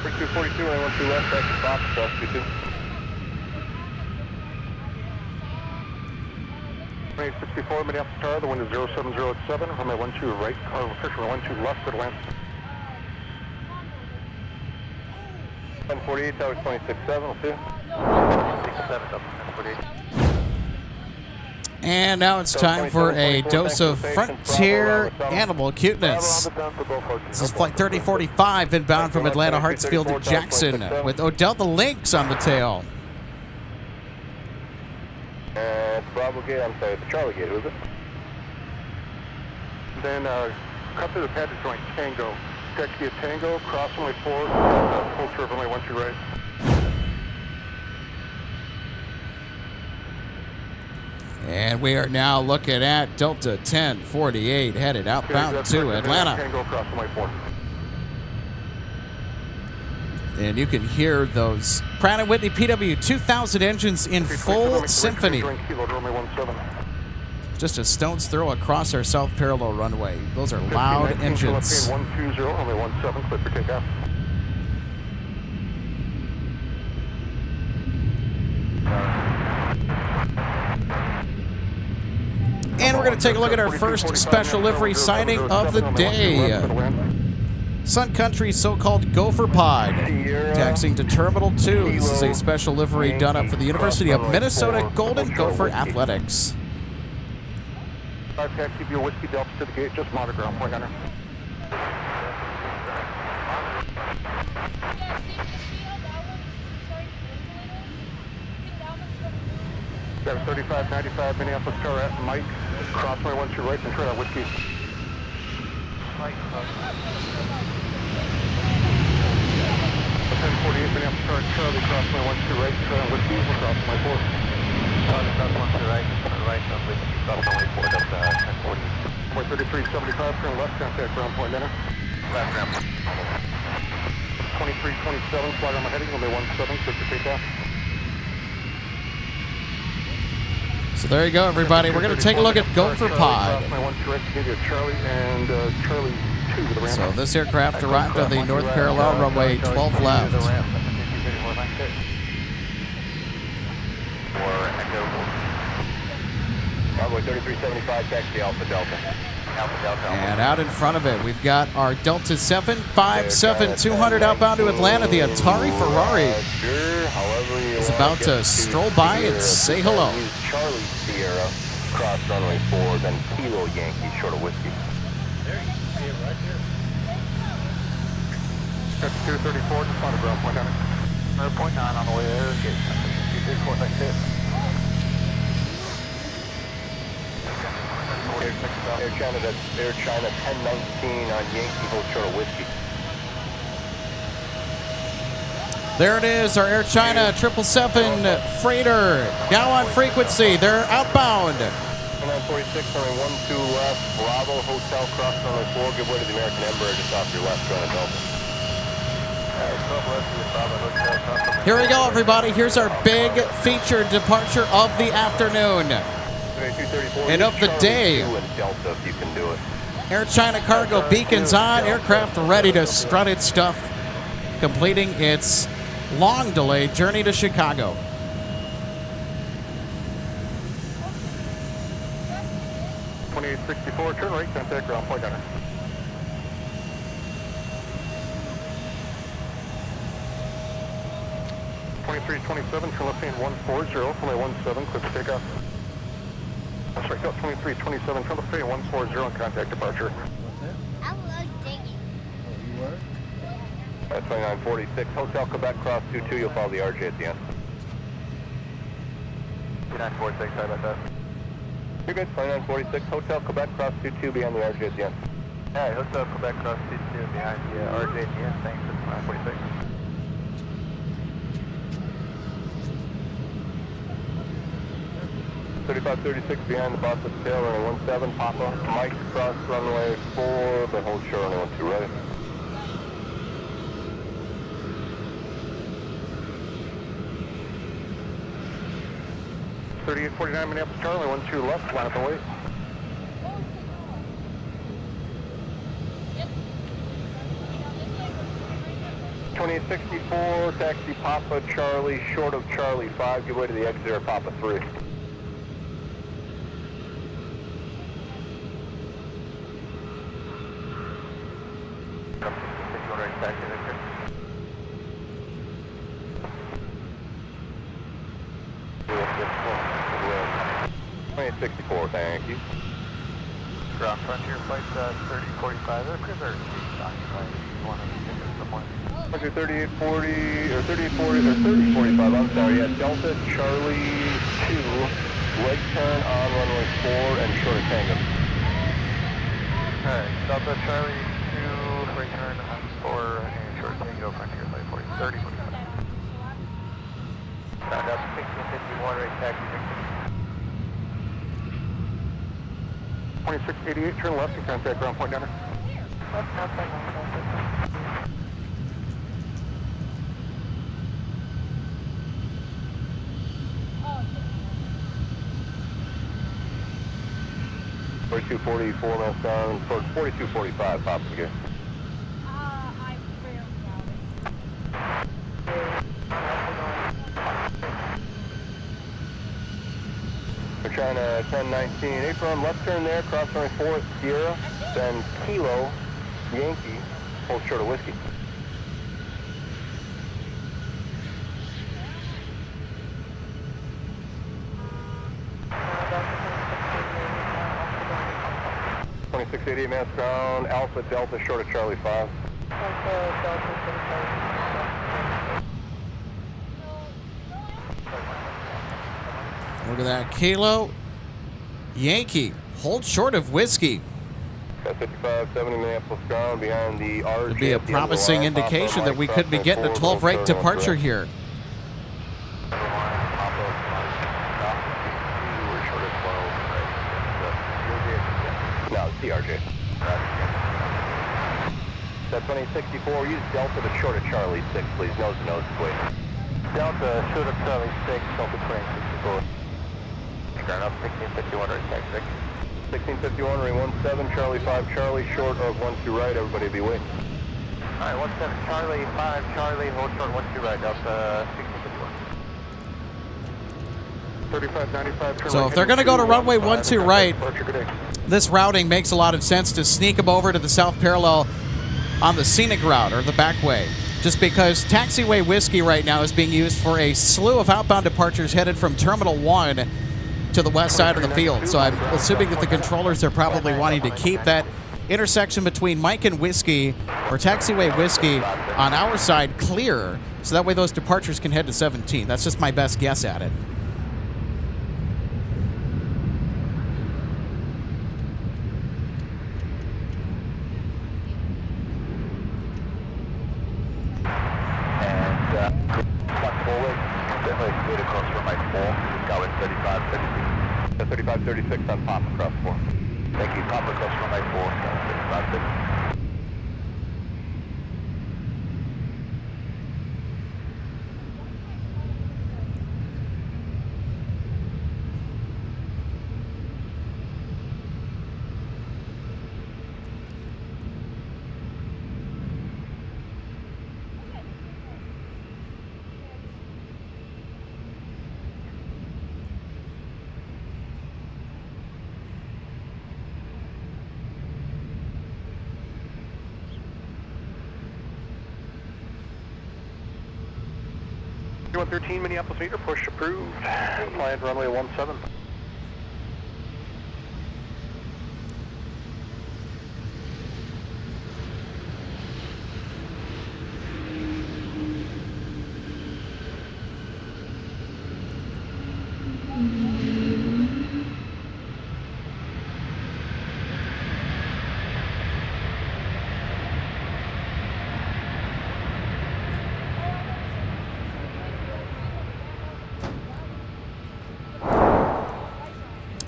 4242, I want to left, back to box, cross 22. 2864, Minneapolis Tower, the wind is 07087, runway 12 right, runway 12 left, clear to land. 1048, tower 267, we'll see you. 1048. And now it's time for a dose of Frontier Animal Cuteness. This is Flight 3045 inbound from Atlanta Hartsfield to Jackson with Odell the Lynx on the tail. Bravo gate, I'm sorry, the Charlie gate, was it? Then cut through the pad to join Tango. Taxi at Tango, cross runway 4, full curve runway 12 right. And we are now looking at Delta 1048 headed outbound to Atlanta. Tango, cross runway 4. And you can hear those Pratt & Whitney PW2000 engines in full symphony. Just a stone's throw across our south parallel runway. Those are loud engines. 120, runway 17, clear for takeoff. And we're going to take a look at our first special livery sighting of the day. Sun Country's so-called Gopher Pod, taxiing to Terminal 2. This is a special livery done up for the University of Minnesota Golden Gopher Athletics. Taxi via Whiskey Delta to the gate, just monogram, point gunner. 3595 Minneapolis Tower at Mike. Cross runway 12 right and turn out whiskey. Mike, 1048 Minneapolis Tower at Charlie, cross runway 12 right and turn out whiskey. We'll cross runway 4. Charlie, cross runway 2 right on whiskey, cross runway 4, that's 1040. Runway 3375, turn left, contact ground point center. Left ramp. 2327, flight on my heading, runway 17, clear for takeoff. So there you go, everybody. We're going to take a look at Gopher Pod. So this aircraft arrived on the North Parallel, runway 12 left. Runway 3375, taxi Alpha Delta. And out in front of it, we've got our Delta 757-200 outbound to Atlanta. The Atari Ferrari is about to stroll by and say hello. Charlie Sierra, cross runway 4, then Kilo Yankee, short of whiskey. There you see it right here. That's 234, just on the ground point 9. 9.9 on the way there. Get 234, that's it. Air China 1019 on Yankee, hold short of whiskey. There it is, our Air China 777 freighter, now on frequency. They're outbound. 946, runway 12 left, Bravo Hotel, cross runway 4, give way to the American Embraer just off your left, runway Delta. Here we go, everybody. Here's our big featured departure of the afternoon and of the day. Air China cargo beacons on, aircraft ready to strut its stuff, completing its long delayed journey to Chicago. .64, turn right, contact ground point center. .2327, turn left hand 140, runway 17, clear for takeoff. That's right, go 2327, turn left hand 140 and contact departure. I love digging. You were? That's 2946, Hotel Quebec, cross 22, you'll follow the RJ at the end. 2946, sorry about that. You're good, 2946, Hotel Quebec, cross 22, behind the RJ at the end. Alright, Hotel Quebec, cross 22, behind the RJ at the end, thanks, that's 2946. .3536 behind the bus at the tail, runway 17, Papa. Mike, cross runway 4, but hold short runway 12, ready. .3849 Minneapolis Charlie, 12 left, line up and wait. Yep. 2864, taxi Papa Charlie, short of Charlie 5, give way to the exit or Papa 3. .64, thank you. Ground Frontier flight 3045, aircraft are occupied. You want to take us somewhere? 3840 or 3840 or 3045, I'm sorry, yeah, Delta Charlie 2, right turn on runway 4 and short of Tango. Alright, Delta Charlie 2, right turn on 4 and short of Tango, Frontier flight 40, 3045. Found out 1651, right taxi Victor. 2688, turn left and contact ground point center. Left, contact ground point center. Oh, 4244 miles down, 4245, Papa again. I'm real proud. We're trying to 1019, apron, left turn there, cross runway 4 Sierra, then Kilo, Yankee, hold short of whiskey. .2688 mass ground, Alpha Delta, short of Charlie 5. Alpha Delta, Look at that. Kilo Yankee. Hold short of whiskey. 5570 Minneapolis ground behind the RJ. Could be a promising indication that we could be getting a 12 right departure here. No, CRJ. That's 2064. Use Delta to short of Charlie 6, please. Nose to nose, please. Delta, short of Charlie 6, Delta 2064. Ground up 1651 right, tag 6. 1651, ring 17, Charlie 5, Charlie, short of 12 right. Everybody be waiting. Alright, 17 Charlie, 5 Charlie, hold short 12 right, Delta 1651. 3595, turn So right, if they're going to go to runway 12 right, departure, good day. this routing makes a lot of sense to sneak them over to the south parallel on the scenic route or the back way. Just because taxiway whiskey right now is being used for a slew of outbound departures headed from Terminal 1 to the west side of the field. So I'm assuming that the controllers are probably wanting to keep that intersection between Mike and Whiskey or taxiway whiskey on our side clear so that way those departures can head to 17. That's just my best guess at it. Definitely across from my 4, going 3536. 3536 on pop across 4. Thank you, pop across from my 4, going 3536. You 113 Minneapolis meter, push approved. Land runway 17.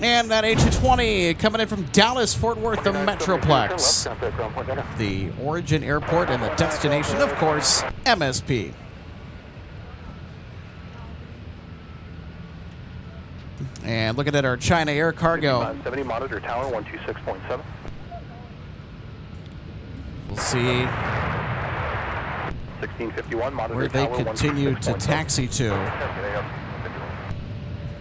And that A220 coming in from Dallas, Fort Worth, the Metroplex. The origin airport and the destination, of course, MSP. And looking at our China Air Cargo. 70 monitor tower 126.7. We'll see 1651 monitor where they tower continue to 126.7. taxi to.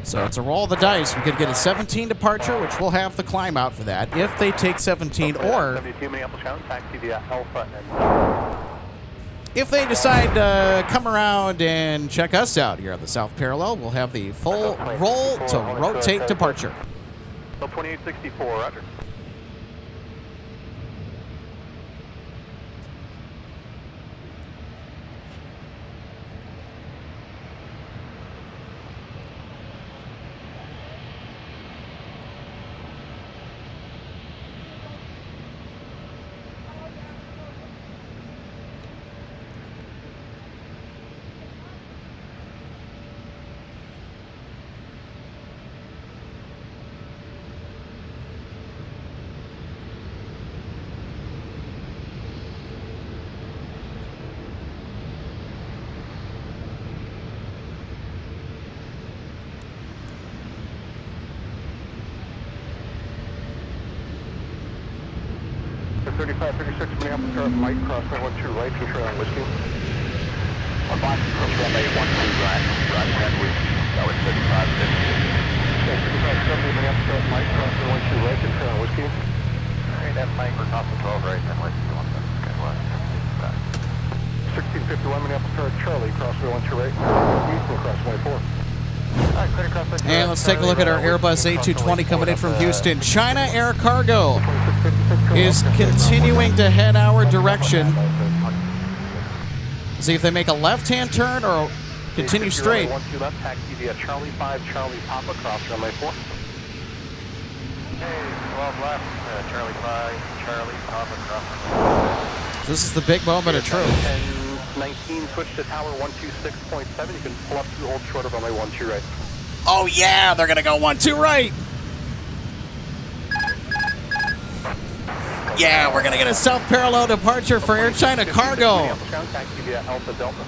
So it's a roll of the dice. We could get a 17 departure, which we'll have the climb out for that, if they take 17, or 72 Minneapolis ground, taxi via Alpha and if they decide to come around and check us out here on the South Parallel, we'll have the full roll to rotate departure. 2864, roger. For 3536 Minneapolis car, Mike, crossway 12 right, control on whiskey. On box, cross runway 12 right, right 10 whiskey, that was 3550. Okay, 3570 Minneapolis car, Mike, crossway 12 right, control on whiskey. Alright, that Mike, we're off the 12 right, 10 whiskey, 17. 1651 Minneapolis car, Charlie, crossway 12 right, east and crossway 4. Alright, clear across the And let's take a look at our Airbus A220 coming in from Houston. China Air Cargo is continuing to head our direction. See if they make a left-hand turn or Continue straight. 12 left, taxi via Charlie 5, Charlie Papa, cross runway 4. Hey, 12 left, Charlie 5, Charlie Papa, cross. This is the big moment of truth. 10-19, switch to tower 126.7. You can pull up to hold short of runway 12 right. Oh yeah, they're gonna go 1-2 right. Yeah, we're gonna get a self-parallel departure for Air China Cargo. Taxi via Alpha Delta.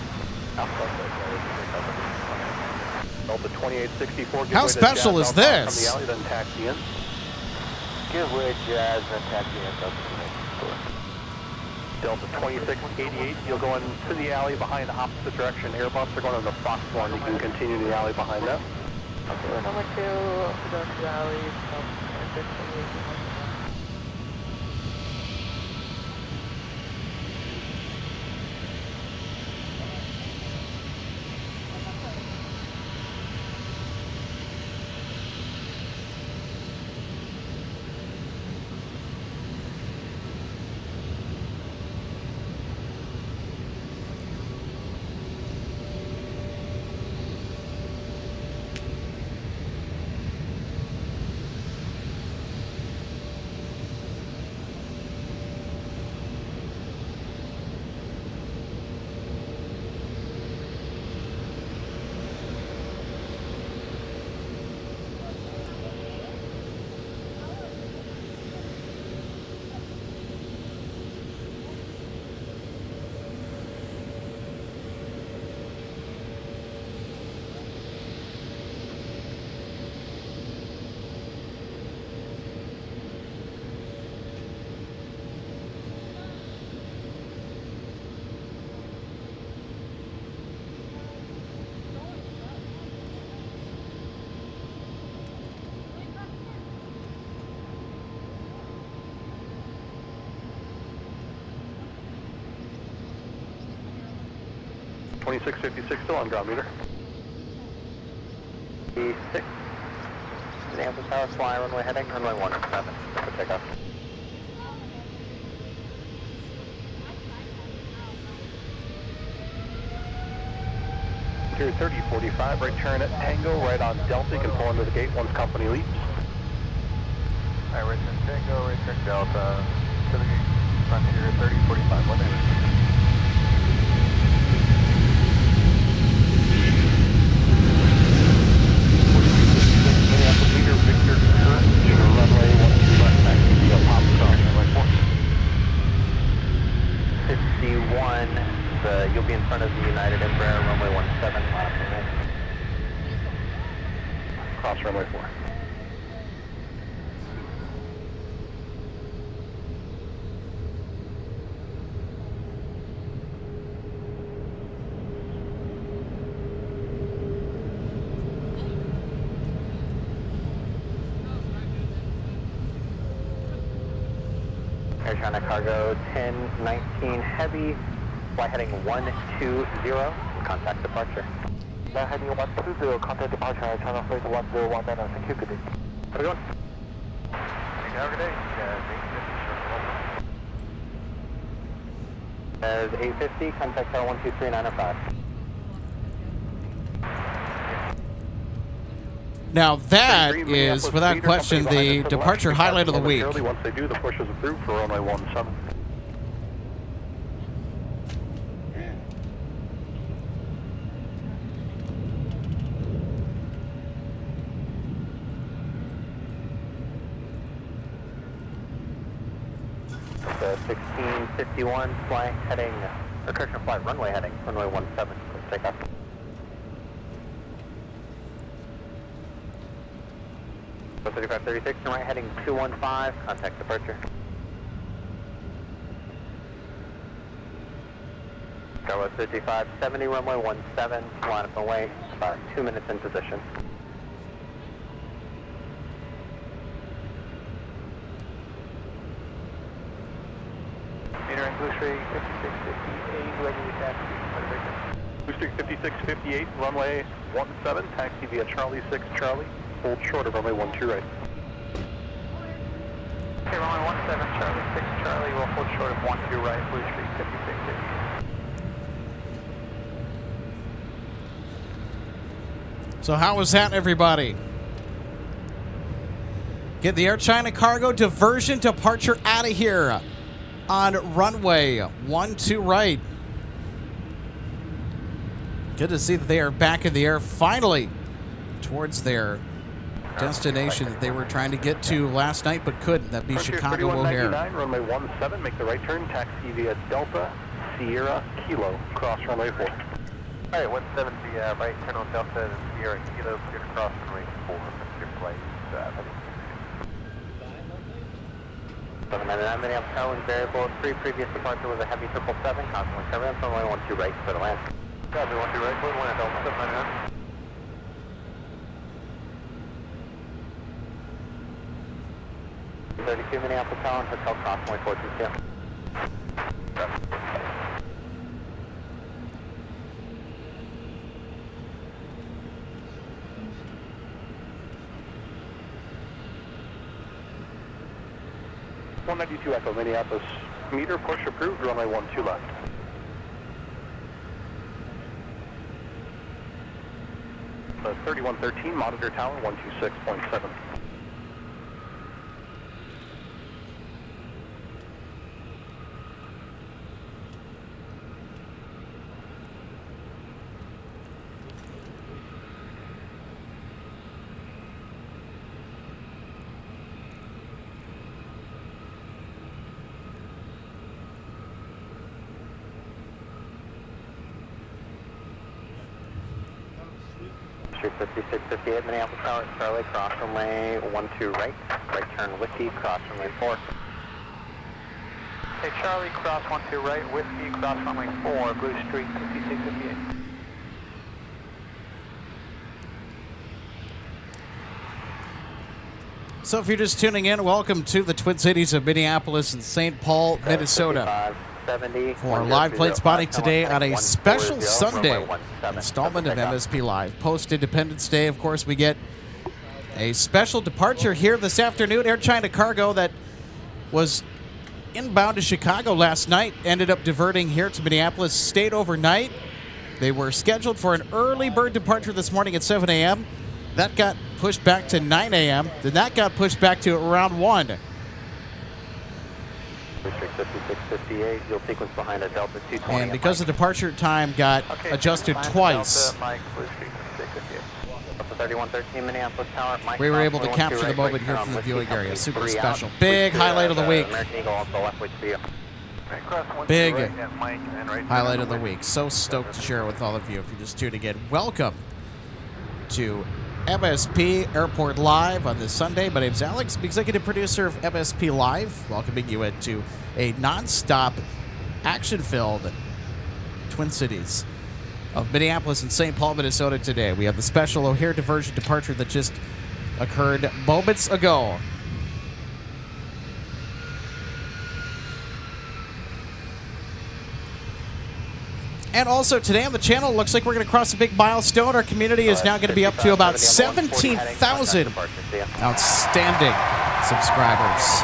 Delta 2864. How special is this? From the alley, then taxi in. Give way Jazz, then taxi in. Delta 2688, you'll go into the alley behind the opposite direction. Airbus are going on the Fox 1. You can continue in the alley behind that. Okay, number 2, go to the alley, .2656 still on ground meter. 6. Minneapolis Tower, fly runway heading, runway 17. For takeoff. Interior 3045, right turn at Tango, right on Delta. You can pull into the gate once company leaves. Alright, right turn Tango, right turn Delta, to the gate. Frontier 3045, what name is it? Victor, runway 12 left, taxi via Pop cross runway 4. 51, you'll be in front of the United Embraer, runway 17, Cross runway 4. Air China Cargo 1019 Heavy, fly heading 120, contact departure. Fly heading 120, contact departure, Air China flight 1019, thank you, good day. Have a good one. Have a good day. As 850, contact tower 123.905. Now that is, without question, the departure highlight of the week. Once they do, the push is approved for runway 17. The 1651, fly heading, or correction, fly runway heading, runway 17, take off. So 3536, and right heading 215, contact departure. Carlos 5570, runway 17, line up and wait, about 2 minutes in position. Meter and Blue Streak 5658, regular taxi. Blue Streak 5658, runway 17, taxi via Charlie 6 Charlie. Hold short of runway 12 right. Okay, runway 17, Charlie 6 Charlie, we'll hold short of 12 right, Blue Streak 5658. So how was that, everybody? Get the Air China cargo diversion departure out of here on runway 12 right. Good to see that they are back in the air finally towards their destination that they were trying to get to last night but couldn't. That'd be Chicago O'Hare. Runway 17, make the right turn, taxi via Delta, Sierra, Kilo, cross runway 4. All right, 170, right turn on Delta, Sierra, Kilo, clear to cross runway 4, your flight, 799 Minneapolis Airlines variable 3, previous departure was a heavy 777, constantly turbulence, runway 12 right, clear to land. Copy, 12 right, clear to land, Delta 799. 32 Minneapolis Tower, Hotel Crossway 422. .192 Echo, Minneapolis. Meter push approved, runway 12 left. The 3113, monitor tower 126.7. Street 5658 Minneapolis Tower, Charlie, cross runway 12 right, right turn Whiskey, cross runway 4. Hey Charlie, cross 12 right, Whiskey, cross runway 4, Blue Street 5658. So if you're just tuning in, welcome to the Twin Cities of Minneapolis and St. Paul, Minnesota. For live plane spotting today on a special Sunday installment of MSP Live. Post-Independence Day, of course, we get a special departure here this afternoon. Air China cargo that was inbound to Chicago last night ended up diverting here to Minneapolis, stayed overnight. They were scheduled for an early bird departure this morning at 7 a.m. That got pushed back to 9 a.m. Then that got pushed back to around 1. District 5658, you'll sequence behind a Delta 220. And because the departure time got adjusted twice, Delta 3113 Minneapolis Tower, Mike, we were able to capture the moment here from the viewing area. Super special. Big highlight of the week. American Eagle also left way to you. Big highlight of the week. So stoked to share it with all of you. If you're just tuning in, welcome to MSP Airport Live on this Sunday. My name's Alex, executive producer of MSP Live, welcoming you into a nonstop, action-filled Twin Cities of Minneapolis and St. Paul, Minnesota today. We have the special O'Hare diversion departure that just occurred moments ago. And also today on the channel, looks like we're going to cross a big milestone. Our community is now going to be up to about 17,000 outstanding subscribers.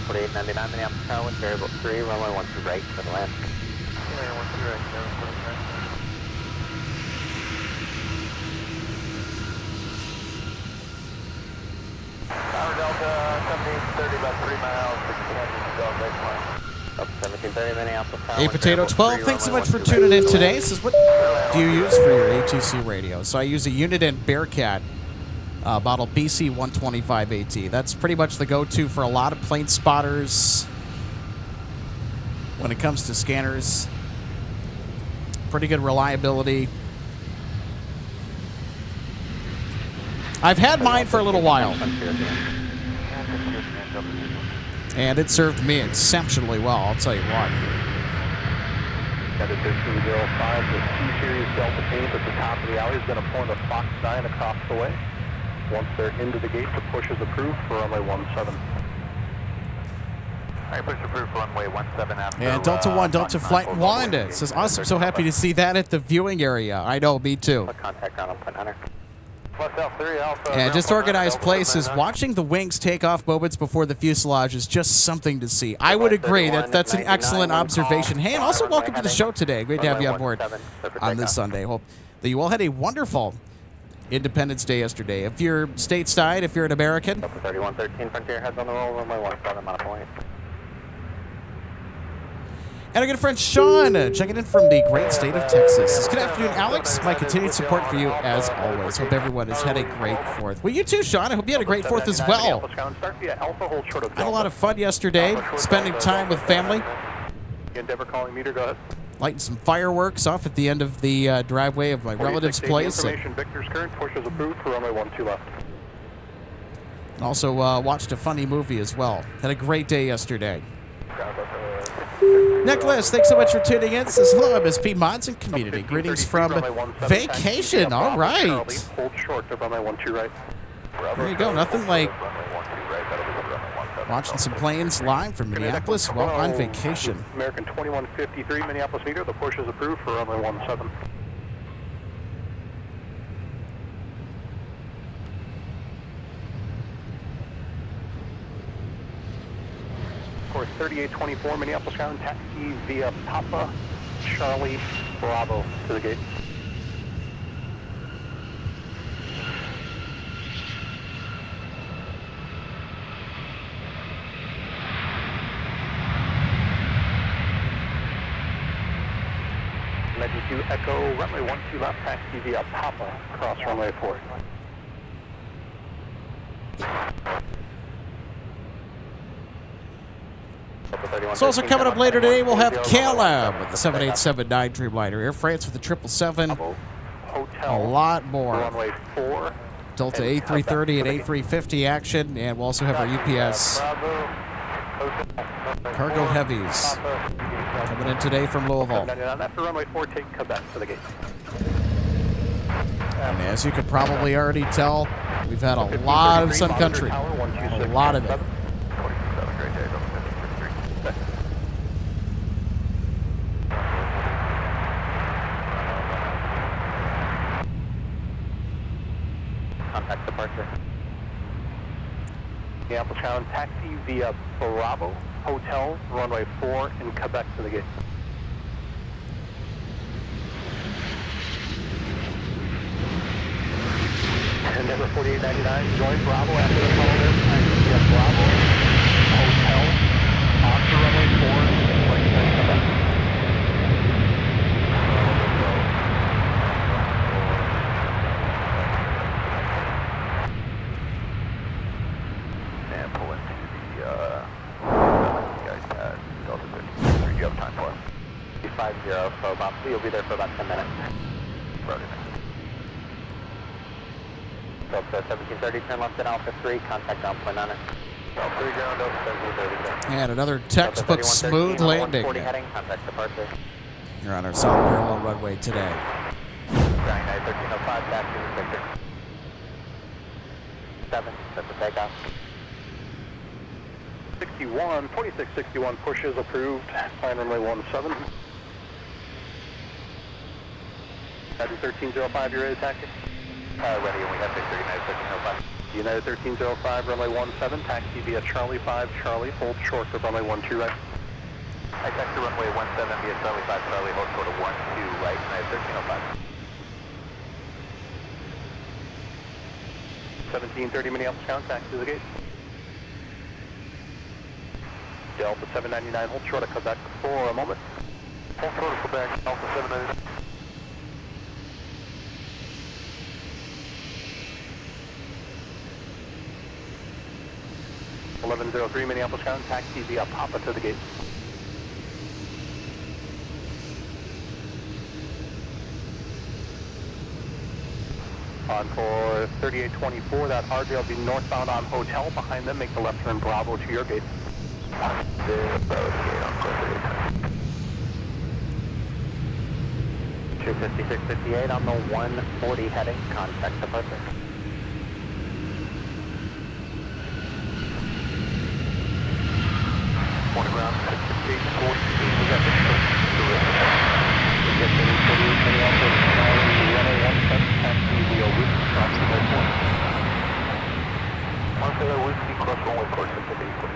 4899 Minneapolis Tower, variable 3, runway 12 right, for the land. Tower Delta 1730, about 3 miles, 1730 Minneapolis Tower. Hey, Potato 12, thanks so much for tuning in today. This is what do you use for your ATC radio? So I use a Uniden Bearcat model BC 125 AT. That's pretty much the go-to for a lot of plane spotters when it comes to scanners. Pretty good reliability. I've had mine for a little while, and it served me exceptionally well, I'll tell you what. Got a 1305, the T-Series Delta paint at the top of the alley is going to point a Fox 9 across the way. Once they're into the gate, the push is approved for runway 17. Alright, push approved for runway 17 after. And Delta 1, Delta Flight 1. It says, awesome, so happy to see that at the viewing area. I know, me too. Contact ground on Point Hunter. And disorganized places, watching the wings take off moments before the fuselage is just something to see. I would agree that that's an excellent observation. Hey, and also welcome to the show today. Great to have you on board on this Sunday. Hope that you all had a wonderful Independence Day yesterday. If you're stateside, if you're an American. 3113 Frontier, heads on the roll, runway 17 on a point. And our good friend Sean, checking in from the great state of Texas. Good afternoon, Alex. My continued support for you as always. Hope everyone has had a great 4th. Well, you too, Sean. I hope you had a great 4th as well. I had a lot of fun yesterday, spending time with family. Endeavor calling meter, go ahead. Lighting some fireworks off at the end of the driveway of my relative's place. Information, Victor's current, pushes approved for runway 12 left. And also watched a funny movie as well. Had a great day yesterday. Nicholas, thanks so much for tuning in. This is hello, MSP Mods and Community. Greetings from vacation. All right. Hold short to runway 12 right. There you go. Nothing like watching some planes live from Minneapolis while on vacation. American 2153 Minneapolis meter. The push is approved for runway 17. Course 3824 Minneapolis ground, taxi via Papa Charlie Bravo to the gate. Legend 2 Echo, runway 12 left, taxi via Papa, cross runway 4. So also coming up later today, we'll have Caleb with the 7879 Dreamliner, Air France with the 777, a lot more. Runway 4. Delta A330 and A350 action, and we'll also have our UPS cargo heavies coming in today from Louisville. After runway 4, take Quebec to the gate. And as you could probably already tell, we've had a lot of Sun Country, a lot of it. Contact departure. Minneapolis ground, taxi via Bravo Hotel, runway 4 in Quebec to the gate. Endeavor 4899, join Bravo after the tunnel there, taxi via Bravo Hotel, onto runway 4, right in Quebec. So you'll be there for about 10 minutes. Delta 1730, turn left at Alpha 3, contact down point on it. Alpha 3 ground, Delta 1730. And another textbook smooth landing. 140 heading, contact departure. You're on our south parallel runway today. Ground 1305, taxi with Victor. 7, set the takeoff. 61, 2661 pushes approved, flying runway 17. United 1305, you ready to taxi? Ready, and we have Victor, United 1305. United 1305, runway 17, taxi via Charlie 5, Charlie, hold short for runway 12 right. I taxi runway 17 via Charlie 5, Charlie, hold short of 12 right, United 1305. 1730 Minneapolis ground, taxi to the gate. Delta 799, hold short of Quebec for a moment. Hold short of Quebec, Delta 799. 1103 Minneapolis ground, taxi via Papa to the gate. On for 3824, that RJ will be northbound on Hotel. Behind them, make the left turn Bravo to your gate. Bravo to gate on course 25658 on the 140 heading, contact departure. Morning ground, 668, 14, we got this first. We get 38, Minneapolis, runway 17, taxi via Route, crossing the whiskey, cross runway 46 at 848.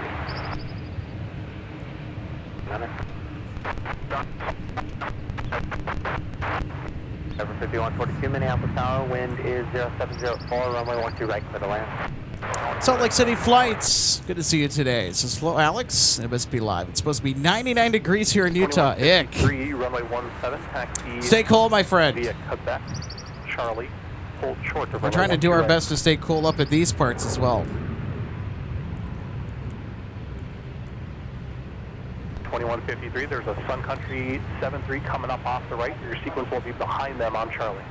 Number 5142, Minneapolis Tower, wind is 0704, runway 12 right, clear to land. Salt Lake City flights. Good to see you today. This is Flo Alex, MSP Live. It's supposed to be 99 degrees here in Utah. Ick. 3, runway 17, taxi. Stay cool, my friend. Via Quebec, Charlie, hold short to We're trying to do our best to stay cool up at these parts as well. 2153, there's a Sun Country 73 coming up off the right. Your sequence will be behind them on Charlie.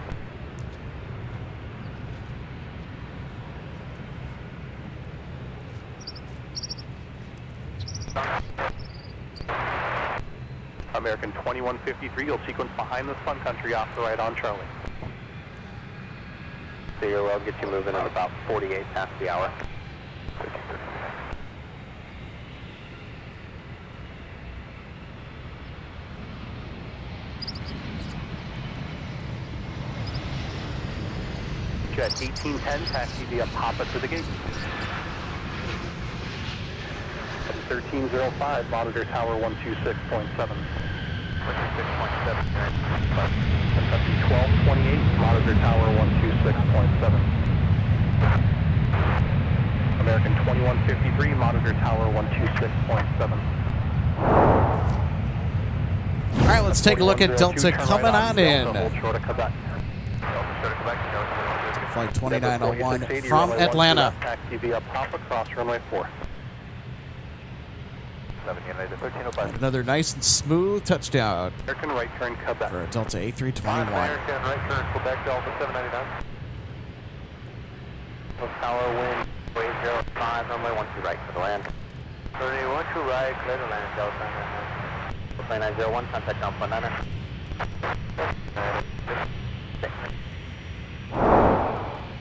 American 2153, you'll sequence behind the Sun Country off the right on Charlie. So you'll get you moving at about 48 past the hour. Jet 1810, taxi via Papa to the gate. 1305, monitor tower 126.7. 126.7. 1228, monitor tower 126.7. American 2153, monitor tower 126.7. All right, let's take a look at Delta coming on in. Hold short of Quebec. Flight 2901 from Atlanta. Taxi via Papa, cross runway 4. Another nice and smooth touchdown American right turn Quebec. for a Delta A321. American right turn Quebec, Delta 799. Tower wind 805, runway 12 right, clear to land. 12 right, clear to land, Delta 901, contact down for 99.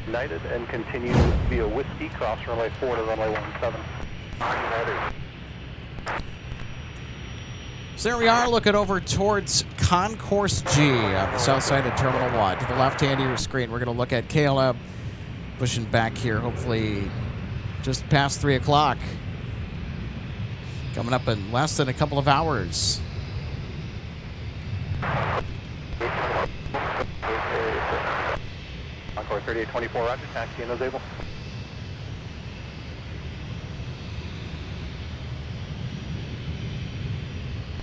United and continue via Whiskey, cross runway 4 to runway 17. United. So there we are, looking over towards Concourse G on the south side of Terminal 1. To the left hand of your screen, we're going to look at KLM pushing back here, hopefully just past 3 o'clock. Coming up in less than a couple of hours. Encore 3824, roger, taxi and able.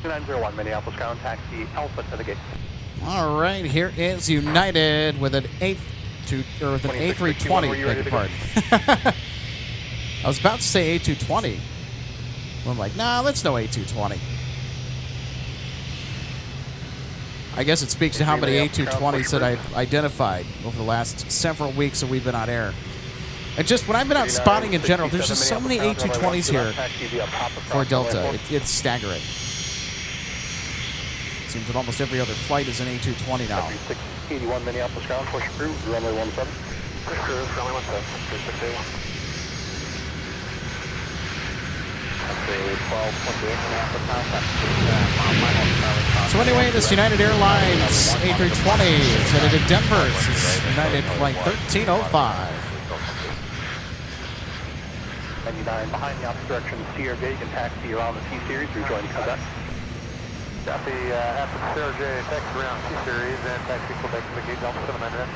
2901, Minneapolis ground, taxi Alpha to the gate. All right, here is United with an A320. Beg your pardon. I was about to say A220. I'm like, nah, that's no A220. I guess it speaks to how many A220s that I've identified over the last several weeks that we've been on air. And just when I've been out spotting in general, there's just so many A220s here for Delta. It's staggering. Seems that almost every other flight is an A220 now. 81 Minneapolis ground, push through, runway 17. Push through, runway 17, 3681. So anyway, this United Airlines A320 is headed to Denver. This is United Flight 1305. 99 behind the opposite direction, CRJ, you can taxi around the T-Series, rejoin Quebec. Copy, after the CRJ, taxi around T-Series and taxi Quebec to the gate, Delta 799.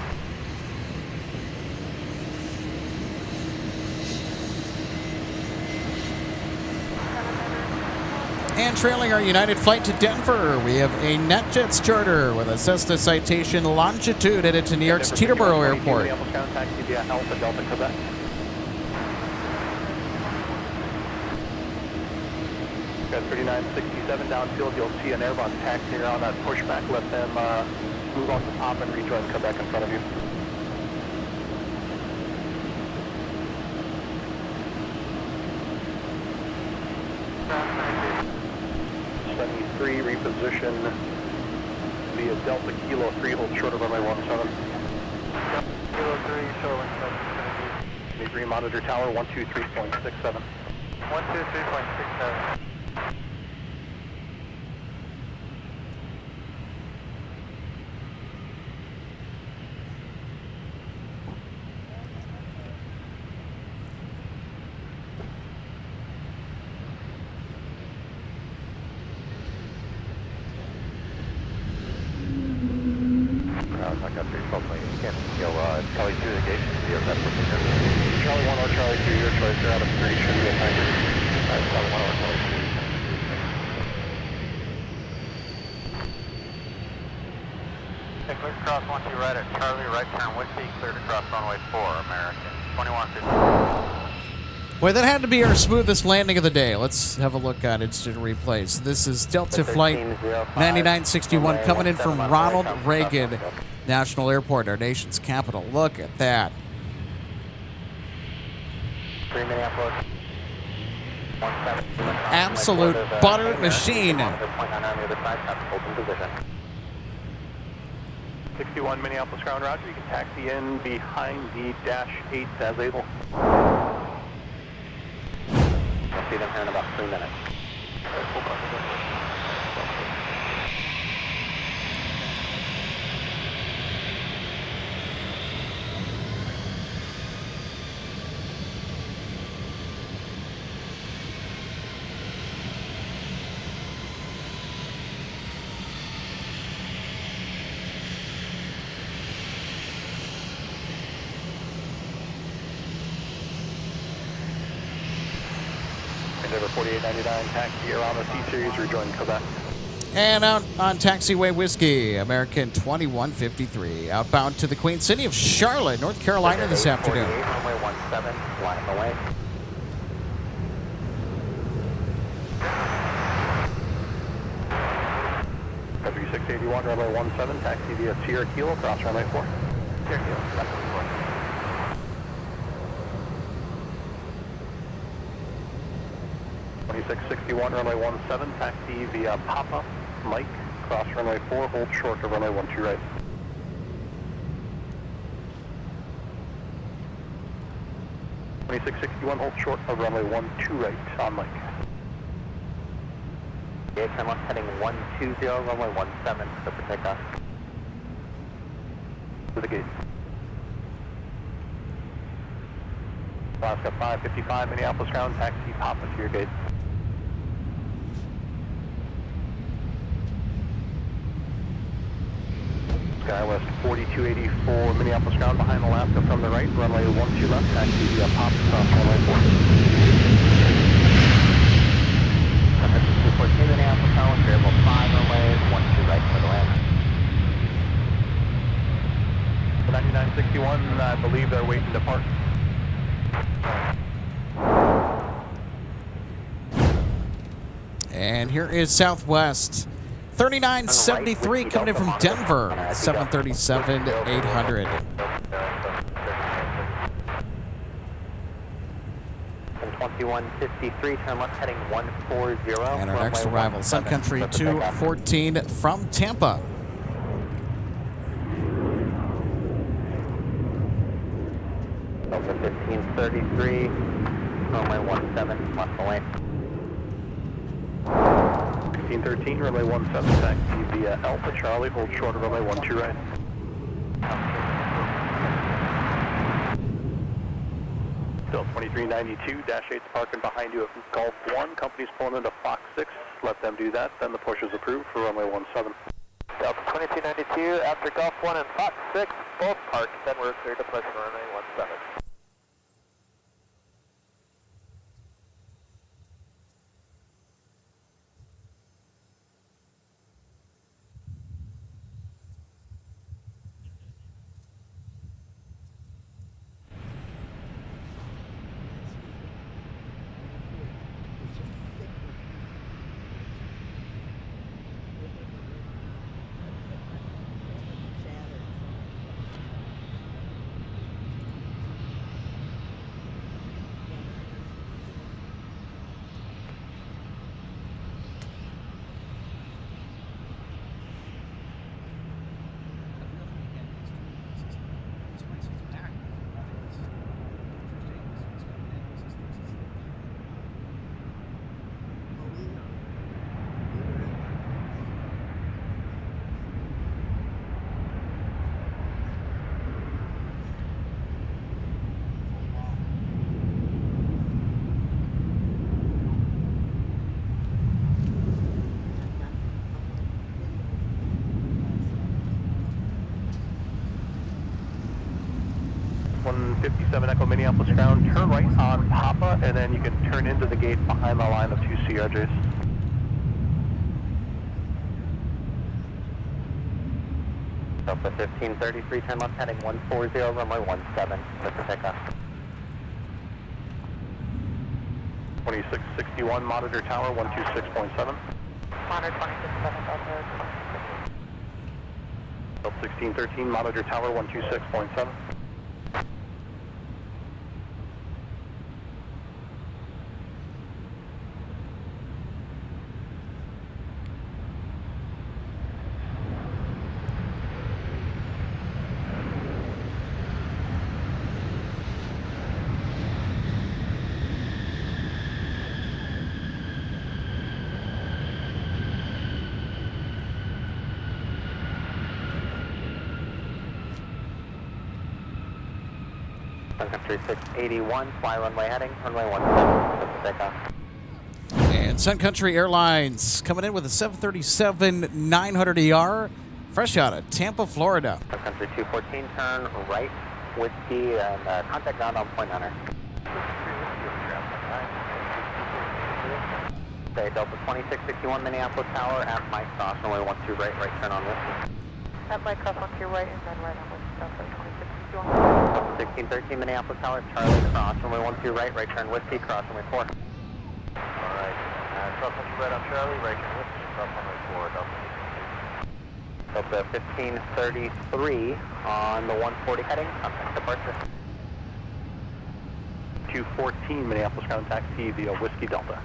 And trailing our United flight to Denver, we have a NetJets charter with a Cessna Citation Longitude headed to New York's Teterboro Airport. Taxi via Alpha Delta Quebec. Got 3967 downfield, you'll see an Airbus taxi around that pushback. Let them move off the top and rejoin Quebec in front of you. 73, reposition via Delta Kilo 3, hold short of runway 17. Kilo 3, show 17. Degree monitor tower 123.67. 123.67. Charlie 1 or Charlie 2, your choice. You're out of 3, should be a timer. Charlie 1 or Charlie 2. Okay, clear to cross 12 right at Charlie, right turn Whiskey, clear to cross runway 4, American 2150. Boy, that had to be our smoothest landing of the day. Let's have a look at instant replay. So this is Delta Flight 9961 coming in from Ronald Reagan National Airport, our nation's capital. Look at that. Minneapolis. Absolute butter machine. 61 Minneapolis ground, roger. You can taxi in behind the dash 8 as able. I'll see them here in about 3 minutes. Endeavor 4899, taxi around the C-Series, rejoin Quebec. And out on taxiway Whiskey, American 2153, outbound to the Queen City of Charlotte, North Carolina this afternoon. Runway 17, line away. W681, runway 17, taxi via Sierra Kilo, cross runway 4. Sierra Kilo, left 4. 2661, runway 17, taxi via Papa, Mike, cross runway 4, hold short of runway 12 right. (2661) hold short of runway 12 right on Mike. AXM left heading 120, runway 17, clear for takeoff. To the gate. Alaska 555, Minneapolis ground, taxi Papa to your gate. SkyWest 4284, Minneapolis ground behind Alaska from the right, runway 12 left, taxi via Papa, cross runway 4. 214 Minneapolis, Tower, variable 5 runway, 12 right for the land. 9961, I believe they're waiting to park. And here is Southwest 3973 coming in from Denver, 737-800. 2153, turn left heading 140. And our next arrival, Sun Country 214 from Tampa. Delta 1533, runway 17, left the lane. 1613, runway 17, taxi via Alpha Charlie, hold short of runway 12 right. Still 2392, dash 8's parking behind you at Gulf 1, company's pulling into Fox 6, let them do that, then the push is approved for runway 17. Delta 2292, after Gulf 1 and Fox 6, both parked, then we're clear to push runway 17. 57 Echo Minneapolis ground, turn right on Papa, and then you can turn into the gate behind the line of 2 CRJs. Delta 1533, turn left heading 140, runway 17, set for takeoff. 2661, monitor tower 126.7. Monitor 267, Delta Delta 1613, monitor tower 126.7. Sun Country 681, fly runway heading, runway 17, set for takeoff. And Sun Country Airlines coming in with a 737-900ER, fresh out of Tampa, Florida. Sun Country 214, turn right, whiskey, and contact ground on Point Hunter. Okay, Delta 2661, Minneapolis Tower, at Mike Cross, runway 12 right, right turn on whiskey. At Mike Cross, 1 to your right, and then right on with Delta 2661. Delta 1613, Minneapolis Tower, Charlie Cross, runway 12 right, right turn whiskey, cross runway 4. Alright, cross country right on Charlie, right turn whiskey, cross runway 4, Delta. Delta 1533 on the 140 heading, contact departure. 214, Minneapolis ground taxi via Whiskey Delta.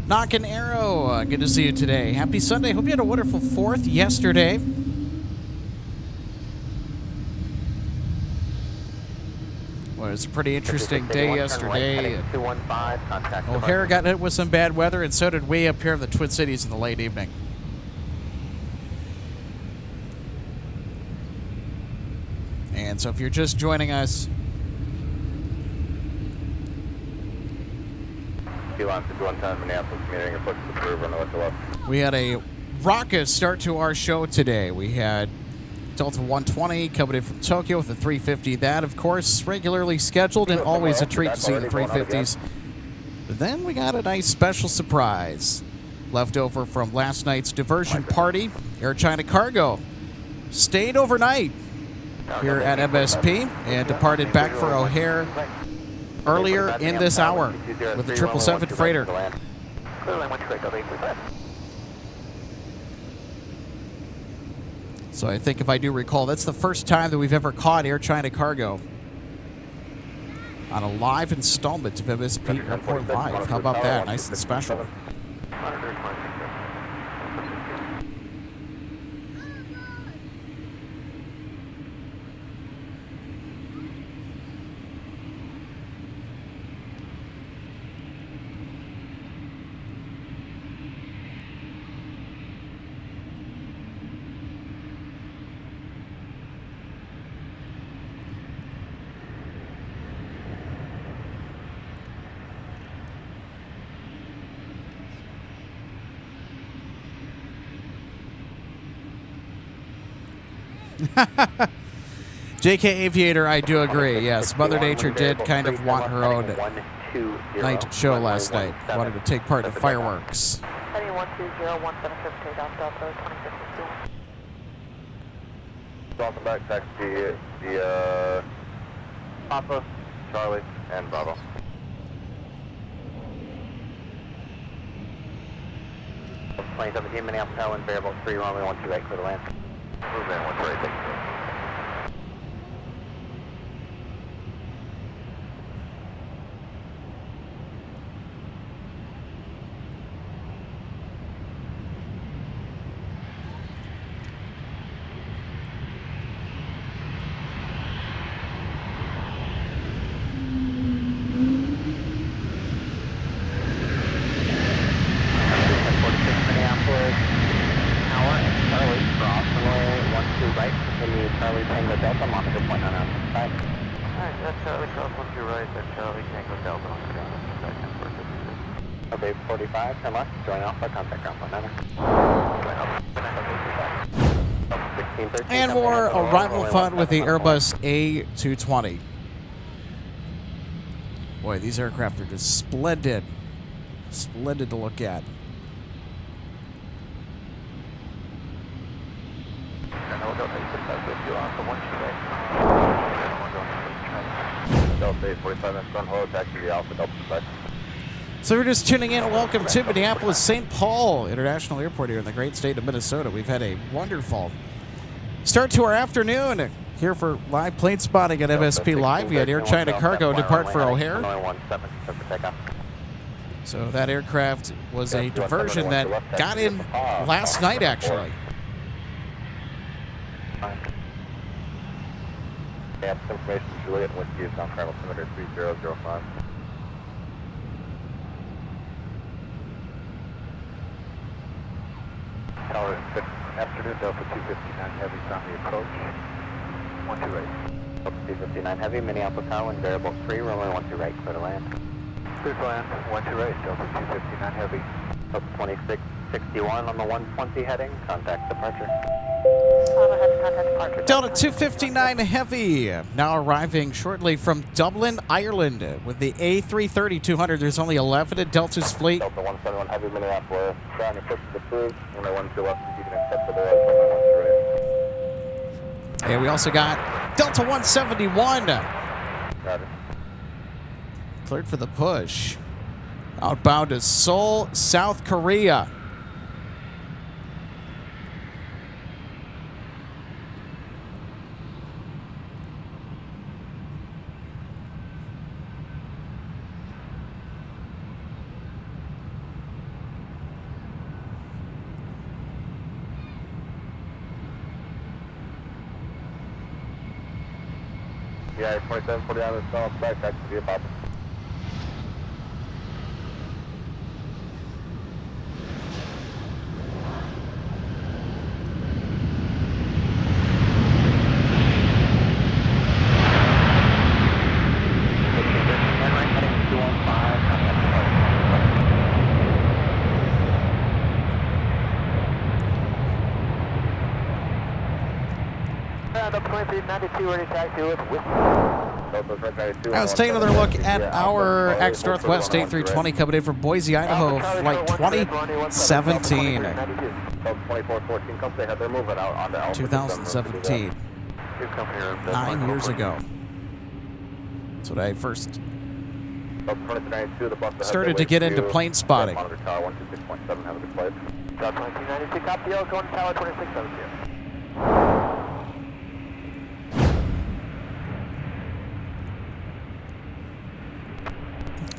Knock and Arrow, good to see you today. Happy Sunday. Hope you had a wonderful 4th yesterday. Well, it was a pretty interesting day yesterday. O'Hare got hit with some bad weather, and so did we up here in the Twin Cities in the late evening. And so if you're just joining us, we had a raucous start to our show today. We had Delta 120 coming in from Tokyo with the 350. That, of course, regularly scheduled and always a treat to see the 350s. But then we got a nice special surprise left over from last night's diversion party. Air China Cargo stayed overnight here at MSP and departed back for O'Hare earlier in this hour with the 777 freighter. So I think if I do recall, that's the first time that we've ever caught Air China Cargo on a live installment of MSP Airport Live. How about that? Nice and special. JK Aviator, I do agree. Yes, Mother Nature did kind of want her own night show last night. Wanted to take part in fireworks. Heading 120-176, takeoff, Delta 2661. Delta back taxi the Papa, Charlie, and Bravo. Delta 2017, Minneapolis Airlines, variable 3, runway 128, clear to land. Move in, 128, thank you. Okay, 45, turn left, join Alpha, contact ground 19. And more arrival fun with the Airbus A220. Boy, these aircraft are just splendid. Splendid to look at. So we're just tuning in. Welcome to Minneapolis St. Paul International Airport here in the great state of Minnesota. We've had a wonderful start to our afternoon here for live plane spotting at MSP Live. We had Air China Cargo depart for O'Hare. So that aircraft was a diversion that got in last night, actually. Yeah, information Juliet, Whiskey is on final altimeter 3005. Tower, good afternoon, Delta 259 Heavy on the approach. 128. Delta 259 Heavy, Minneapolis Tower, variable 3, runway 12 right, clear to land. Clear to land, 128, Delta 259 Heavy. Delta 2661 on the 120 heading, contact departure. Delta 259 Heavy now arriving shortly from Dublin, Ireland with the A330-200. There's only 11 in Delta's fleet. Delta 171 Heavy, Minneapolis, trying to push the approved, runway 12 left, you can accept the runway 12 right. And we also got Delta 171. Got it. Cleared for the push. Outbound to Seoul, South Korea. Yeah, 2740 on the south side, back to the Papa. Let's take another look at our ex-Northwest A320 coming in from Boise, Idaho, flight 2017. 2017. 9 years ago. That's when I first started to get into plane spotting.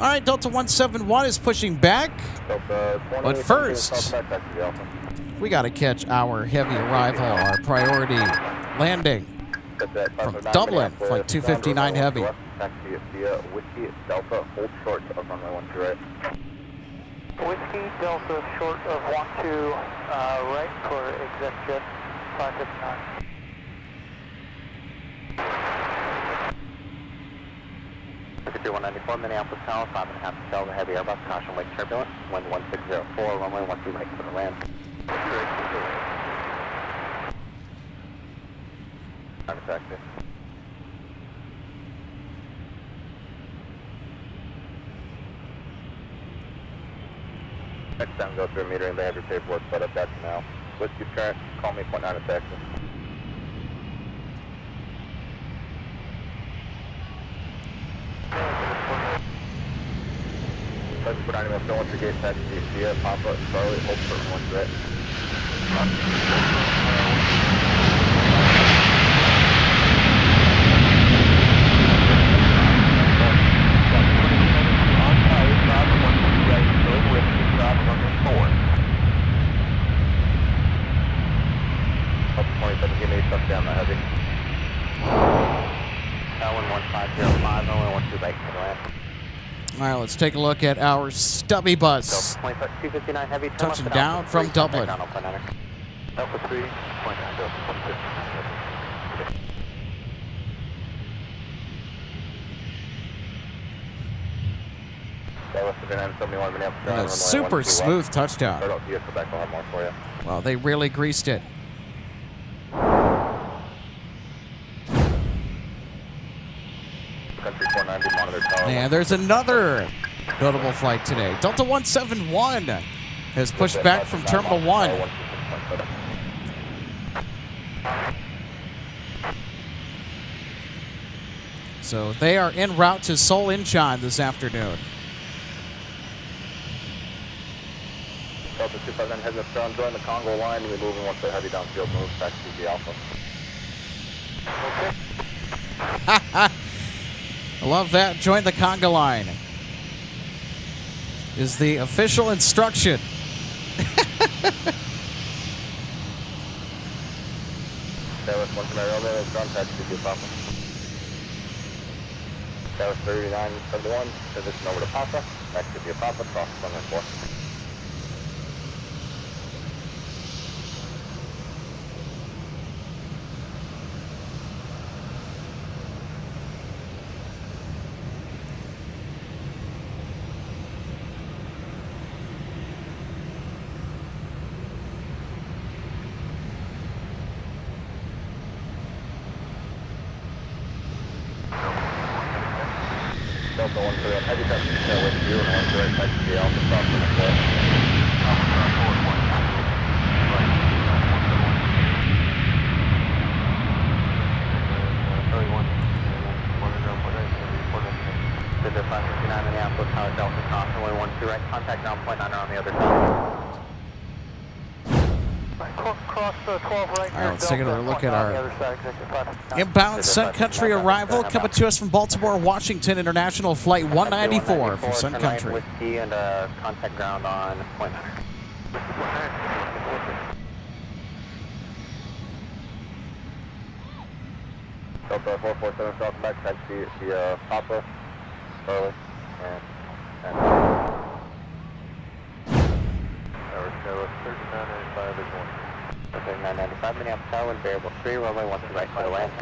All right, Delta 171 is pushing back. But first, we got to catch our heavy arrival, our priority landing from Dublin, flight 259 Heavy. Whiskey Delta, hold short of runway 12 right. Whiskey Delta, short of 12 right for exec jet 559. 194 Minneapolis Tower, 5.5 Delta Heavy Airbus, caution wake turbulent, wind 1604, runway 12 right for the land. Taxi. Next time go through a meter and they have your paperwork, but I've got you now. Whiskey current, call me point 9 at taxi. Let's put on still once your gate taxi, via Papa, Charlie, hold for 1 right. Down the heavy. Allen 1505, only 12 right for the land. All right, let's take a look at our stubby bus. 259 heavy. Touching down from Dublin. Alpha 3, point 9 Delta 159. And a super smooth touchdown. Start out via Quebec, I'll have more for you. Well, they really greased it. Country 490, monitor tower. And there's another notable flight today. Delta 171 has pushed back from Terminal 1. So they are en route to Seoul Incheon this afternoon. Delta 259 heads up down, join the Congo line. We're moving once the heavy downfield moves back to the Alpha. I love that. Join the conga line is the official instruction. Dallas 1 ground taxi to the Papa. Dallas 3971, transition over to Papa. Back to the Papa, cross runway 4. Delta 131, heavy taxi to with you and 1 direct taxi to the Alpha, cross runway 4. Visit 559 Minneapolis, Tower Delta, cross runway 1 direct, contact ground point 9 on the other side. Cross 12 right. All right, let's take another look at our inbound Sun Country arrival coming to us from Baltimore, Washington International Flight 194 for Sun Country. Whiskey and contact ground on point 9. Delta 447 south back, taxi via Papa, Charlie, and Dallas 3995 is 1. okay, 995 Minneapolis Tower, variable 3, runway 1 to right for the land.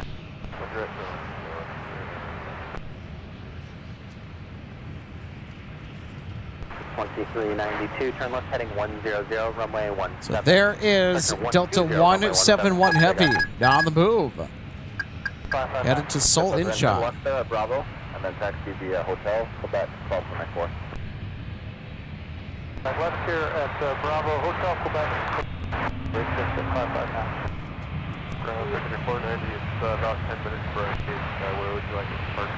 2392, turn left heading 100, runway 1. So there is Delta 171 Heavy on the move. Headed to Seoul Incheon. Left there at Bravo, and then taxi via Hotel, Quebec, cross runway 4. Left here at Bravo, Hotel Quebec. It's 559. Report 90, it's about 10 minutes for a case. Where would you like it to park?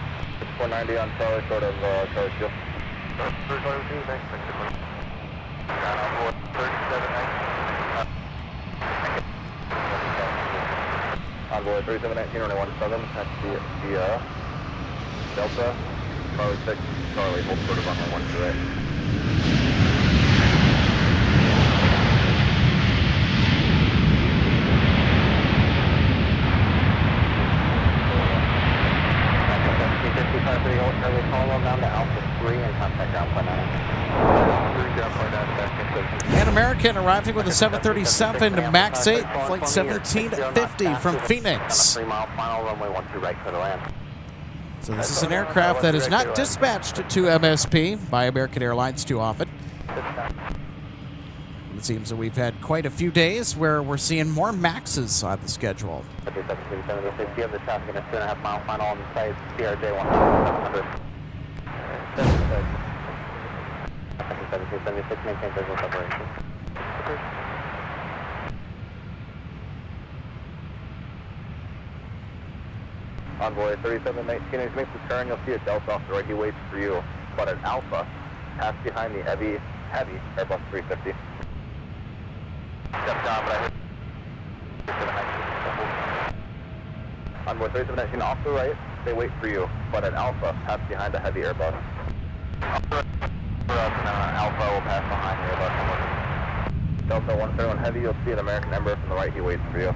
490 on Charlie, sort of Charlie Shield. First order to you, thanks, thanks, everybody. Down on board 3790. Envoy 3719, runway 17, taxi via Delta, Charlie 6, Charlie, hold sort of runway 1 to right. Down to Alpha 3 and contact ground point 9. And American arriving with a 737 MAX 8, flight 1750 from Phoenix. 3 mile final, runway 1 to right for the land. So this is an aircraft that is not dispatched to MSP by American Airlines too often. It seems that we've had quite a few days where we're seeing more MAXs on the schedule. 1776, you have the traffic in a 2.5 mile final on the site, CRJ 1700. 1776, maintain visual separation. Envoy 3719, as you make the turn, you'll see a Delta off the right. He waits for you, but at Alpha, pass behind the heavy Airbus 350. Step down, but Envoy 3719, off the right, they wait for you, but at Alpha, pass behind a heavy Airbus. Alpha will pass behind the Airbus. Delta 131 heavy, you'll see an American Embraer from the right. He waits for you.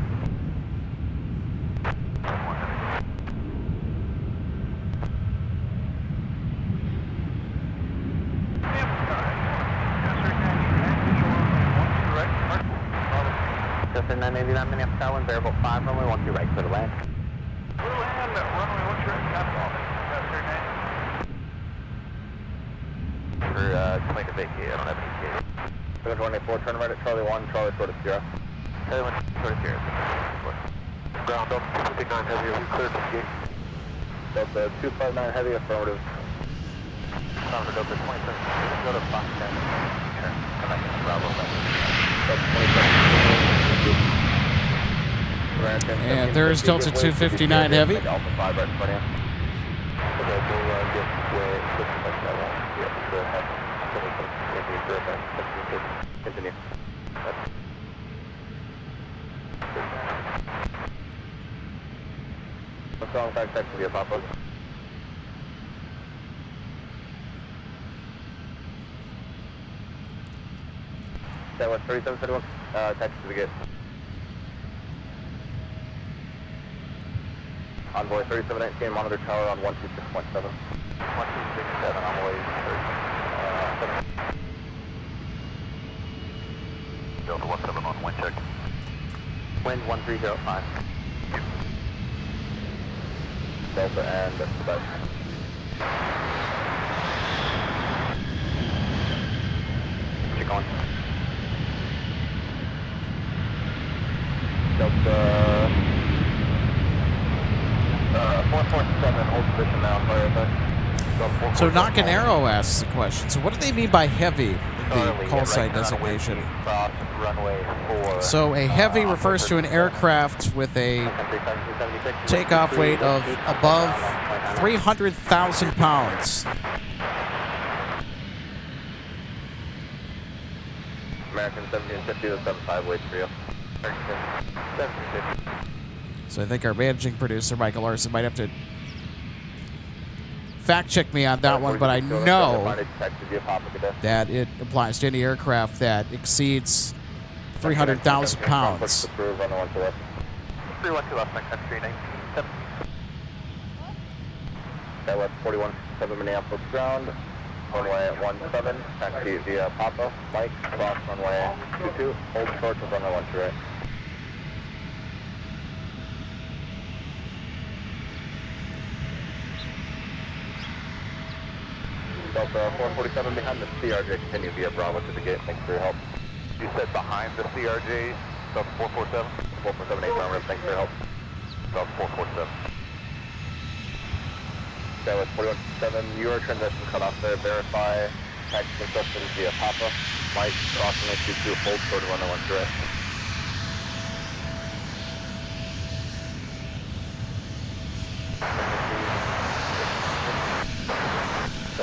Just in 989 Minneapolis Tower, variable 5, runway 1 to right for the land. We'll land at runway 1 to right, that's all. That's your name. plane to vacate. I don't have any ETA. 724, turn right at Charlie 1, Charlie short of 0. Charlie 1, short of 0. Ground up, 259 heavy, are we cleared to gate? Delta 259 heavy, affirmative. Affirmative, Delta 27, go to Fox 10. Turn, come back in, Bravo, Delta 27. And there's Delta 259 heavy. Alpha 5 right in front of you. Continue. What's wrong with text to you, Papa? That was 3771, text to the gate. Envoy 3719, monitor tower on 126.7. 126.7, on the way. Delta 17 on wind check. Wind 1305. Delta and Quebec. Keep going. Delta 447, hold position now, fire effect. So Knock and Arrow asks the question. So what do they mean by heavy in the call sign designation? So a heavy refers to an aircraft with a takeoff weight of above 300,000 pounds. American 1750 to 75 waits for you. 1750. So I think our managing producer, Michael Larson, might have to fact check me on that one, but I know that it applies to any aircraft that exceeds 300,000 pounds. 312 left, Sun Country 19. That was 41-7 Minneapolis ground, runway 17, taxi via Papa, Mike, cross runway 22, hold short of runway 12 right. Delta 447 behind the CRJ, continue via Bravo to the gate. Thanks for your help. You said behind the CRJ, Delta 447? 447 affirmative, thanks for your help. Delta 447. That was 417, your transition cut off there, verify taxi instructions via Papa, Mike, crossing 22, hold short of runway 13 right.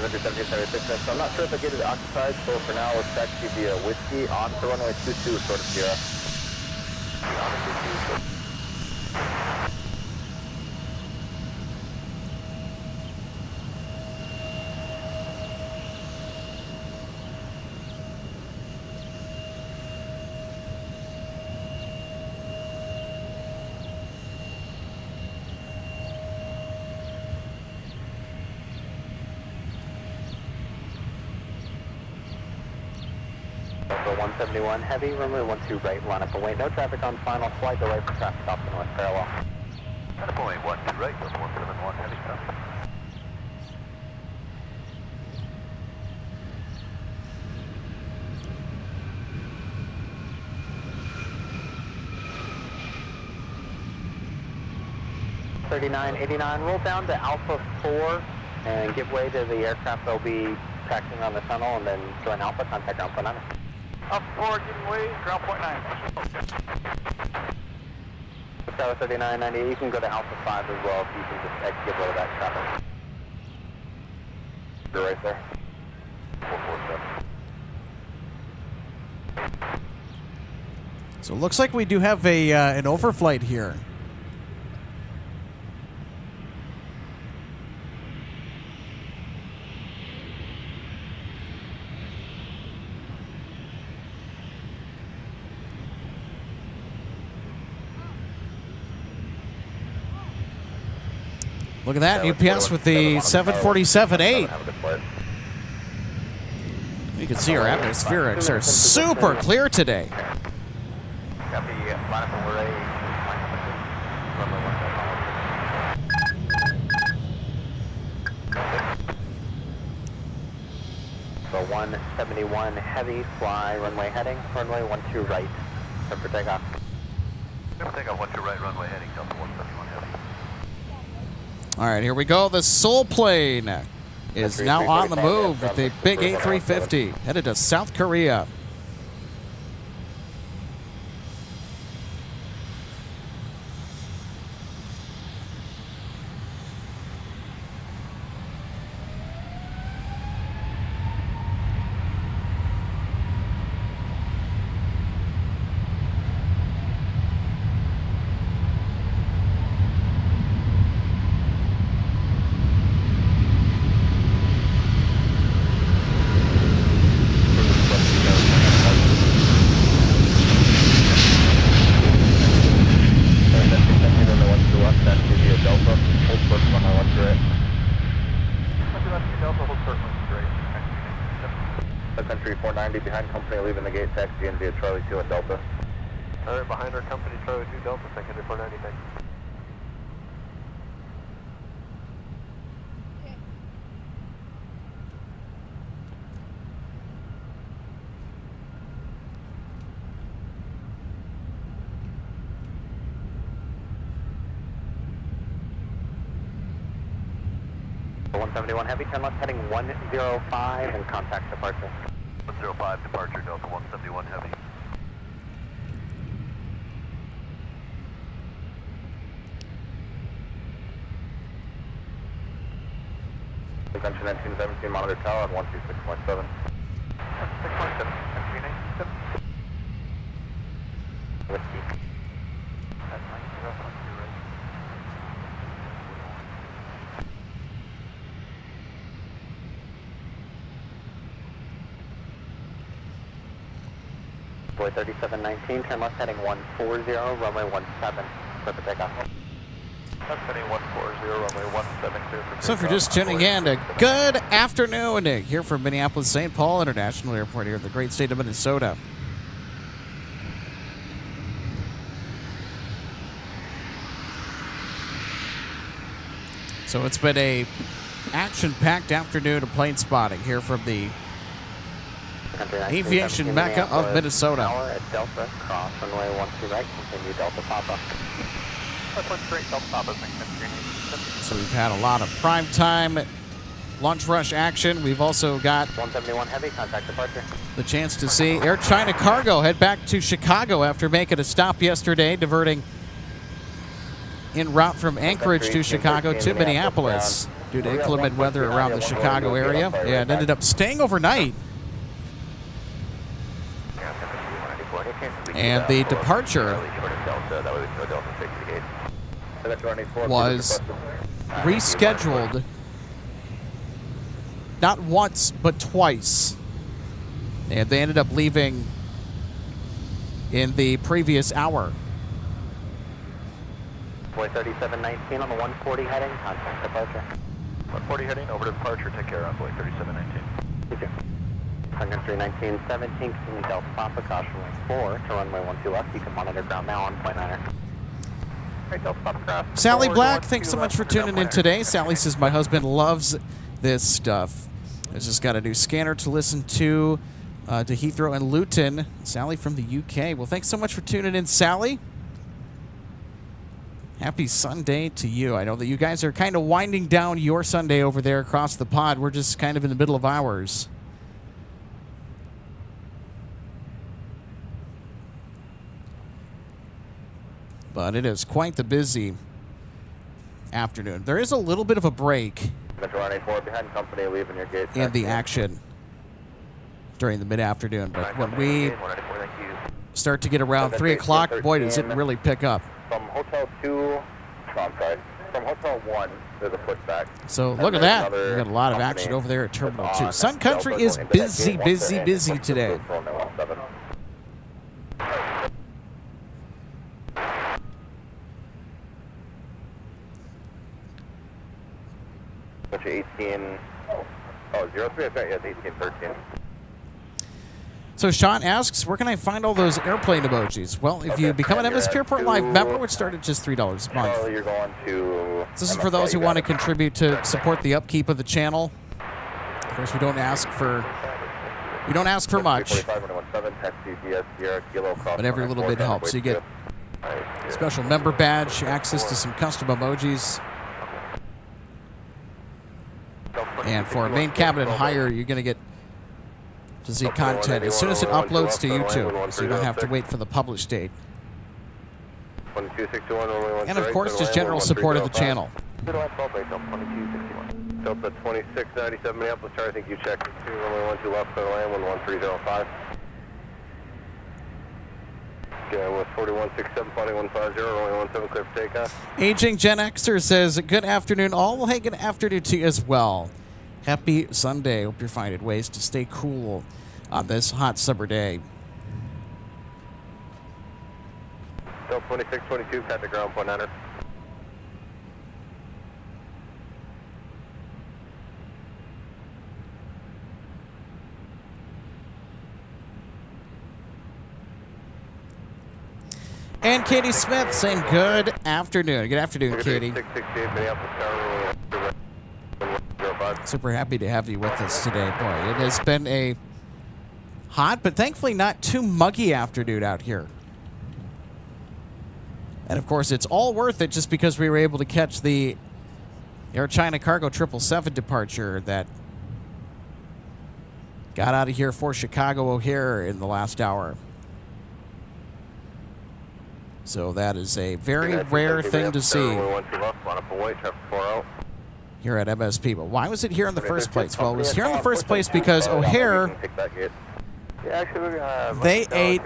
1776, so I'm not sure if the gate is occupied, so for now let's taxi via Whiskey on to runway 22, short of Sierra. Delta 171 heavy, runway 12 right, line up and wait. No traffic on final, slight delay for traffic off the north parallel. Line up and wait, 12 right, Delta 171 heavy, copy. $39.89, roll down to Alpha 4 and give way to the aircraft that'll be taxiing on the tunnel and then join Alpha, contact ground point 9. Alpha 4, giving way, ground point 9. Tower 3990, you can go to Alpha 5 as well if you can just give way to that traffic. You're right there. 447. So it looks like we do have a an overflight here. Look at that, UPS with the 747-8. You can see our atmospherics are super clear today. So 171 heavy, fly runway heading, runway 12 right, set for takeoff. Takeoff 12 right, runway heading, Delta 171 heavy. All right, here we go. The Soul plane is now on the move with the big A350 headed to South Korea. Sun Country 490 behind company leaving the gate, taxi in via Charlie 2 and Delta. Alright, behind our company, Charlie 2 Delta, Sun Country 490, thanks. For 171 heavy, turn left heading 105 and contact departure. 105 departure, Delta 171 heavy. Sun Country 1917 monitor tower on 126.7. 6.7, entry 97. Whiskey. At 90, Boy 3719, turn left heading 140, runway 17, set for takeoff. That's heading 140, runway 17, clear for So if you're just tuning in, a good afternoon here from Minneapolis St. Paul International Airport here in the great state of Minnesota. So it's been a action-packed afternoon of plane spotting here from the Aviation Mecca of Minnesota. Tower at Delta, cross runway 12 right, continue Delta Papa. That's one straight, Delta Papa, Sun Country 97. So we've had a lot of primetime lunch rush action. We've also got 171 heavy, contact departure. the chance to see Air China Cargo head back to Chicago after making a stop yesterday, diverting en route from Anchorage to Chicago to Minneapolis due to inclement weather around the Chicago area, and ended up staying overnight. And the departure was rescheduled not once but twice, and they ended up leaving in the previous hour. Boy 3719 on the 140 heading, contact departure. 140 heading, over to departure, take care, Boy 3719. You too. Sun Country 1917, continue Delta Papa, caution 4 to runway 12 left. You can monitor ground now on point 9er. Hey, Delta Papa, cross. Sally Black, thanks so much for tuning in today. Sally says, my husband loves this stuff. I just got a new scanner to listen to Heathrow and Luton. Sally from the UK. Well, thanks so much for tuning in, Sally. Happy Sunday to you. I know that you guys are kind of winding down your Sunday over there across the pod. We're just kind of in the middle of ours. But it is quite the busy afternoon. There is a little bit of a break behind company, leaving your gate. in the action during the mid-afternoon. But when we start to get around 3 o'clock, boy, does it really pick up. From Hotel 2, I'm sorry, from Hotel 1, there's a pushback. So look at that. We got a lot of action over there at Terminal 2. Sun Country is busy, busy, busy today. Country 18, 03, yeah, it's 1813. So Sean asks, where can I find all those airplane emojis? Well, if you become an MSP Airport Live member, which start at just $3 a month. You're going to This is for those who want to contribute to support the upkeep of the channel. Of course, we don't ask for You don't ask for much, but every little bit helps. You get a special member badge, access to some custom emojis. And for a main cabin and higher, you're going to get to see content as soon as it uploads to YouTube, so you don't have to wait for the publish date. And of course, just general support of the channel. Delta 2697 Minneapolis, I think you checked 2112 left for the land, 11305. Yeah, with 4167, 150, runway 17 clear for takeoff. Aging Gen Xer says, good afternoon all. Well, hey, good afternoon to you as well. Happy Sunday. Hope you're finding ways to stay cool on this hot summer day. Delta 2622, contact ground point 900. And Katie Smith saying good afternoon. Good afternoon, Katie. Super happy to have you with us today. Boy, it has been a hot, but thankfully not too muggy afternoon out here. And of course, it's all worth it just because we were able to catch the Air China Cargo 777 departure that got out of here for Chicago O'Hare in the last hour. So that is a very rare thing to see here at MSP. But why was it here in the first place? Well, it was here in the first place because O'Hare, they ate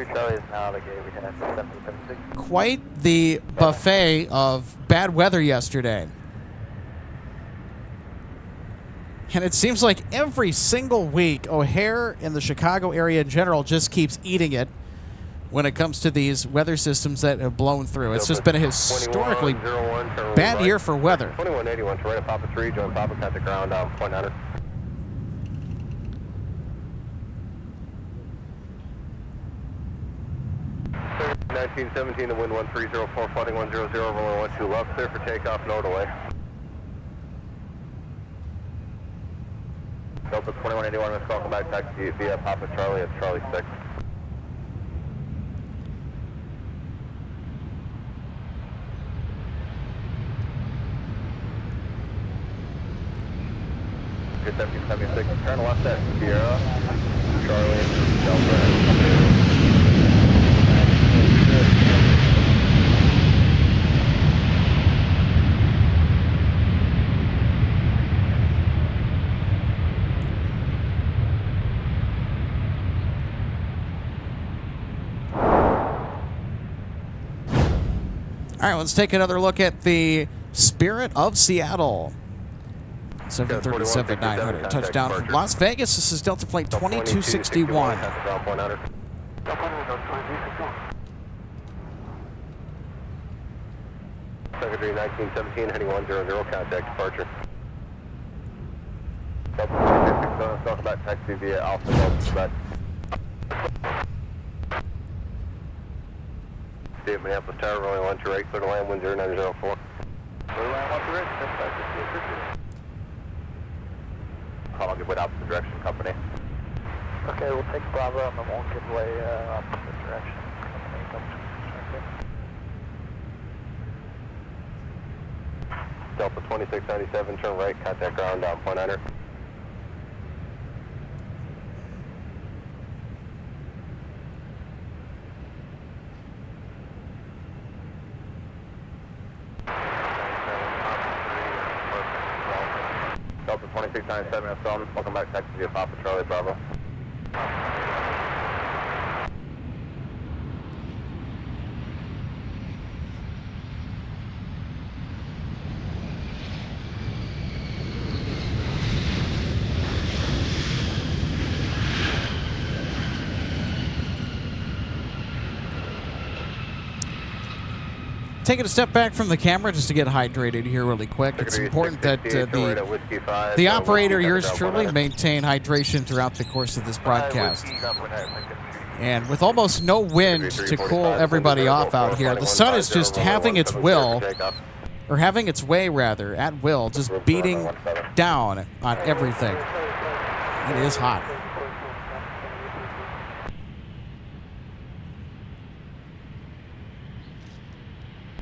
quite the buffet of bad weather yesterday. And it seems like every single week, O'Hare in the Chicago area in general just keeps eating it when it comes to these weather systems that have blown through. It's just been a historically bad year for weather. 2181 to right of Papa 3, join Papa, contact ground, point 900. Sir, 1917, the wind 1304, flooding 100, rolling 12 left, clear for takeoff, no delay. Delta 2181, let's welcome back taxi via Papa Charlie at Charlie 6. Good 1776, turn left at Sierra, Charlie, Delta. All right, let's take another look at the Spirit of Seattle. 737-900 touchdown from Las Vegas. This is Delta Flight 2261. Secretary 1917 heading 100, contact departure. Delta 2661, talk about taxi via Alpha Delta Quebec. State Minneapolis Tower, rolling 1 to right, clear to land 10904. Clear to land 1 to right, dispatch is call, I'll give way opposite direction, company. Okay, we'll take Bravo and then we'll give way opposite direction. Delta 2697, turn right, contact ground, point 900. Delta 2697, FM, welcome back, taxi via Papa Charlie, Bravo. Taking a step back from the camera just to get hydrated here really quick. It's important that the operator, yours truly, maintain hydration throughout the course of this broadcast. And with almost no wind to cool everybody off out here, the sun is just having its will, or having its way rather, at will, just beating down on everything. It is hot.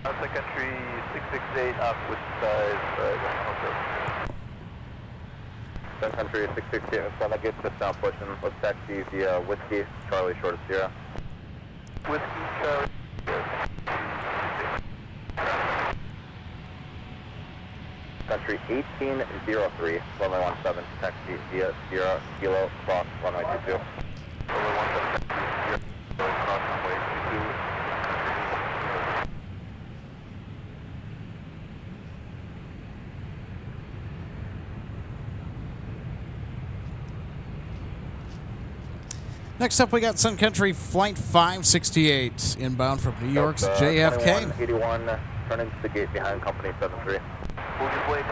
Sun Country 668 up with size, Sun Country 668, it's gonna get this down pushing. Let's taxi via Whiskey, Charlie, short of Sierra. Whiskey, Charlie. Country 1803, runway 17, taxi via Sierra, Kilo, cross, runway 22. Runway 17, cross runway 22. Next up, we got Sun Country Flight 568 inbound from New York's JFK. 81, turn into the gate behind company 73. We'll just wait.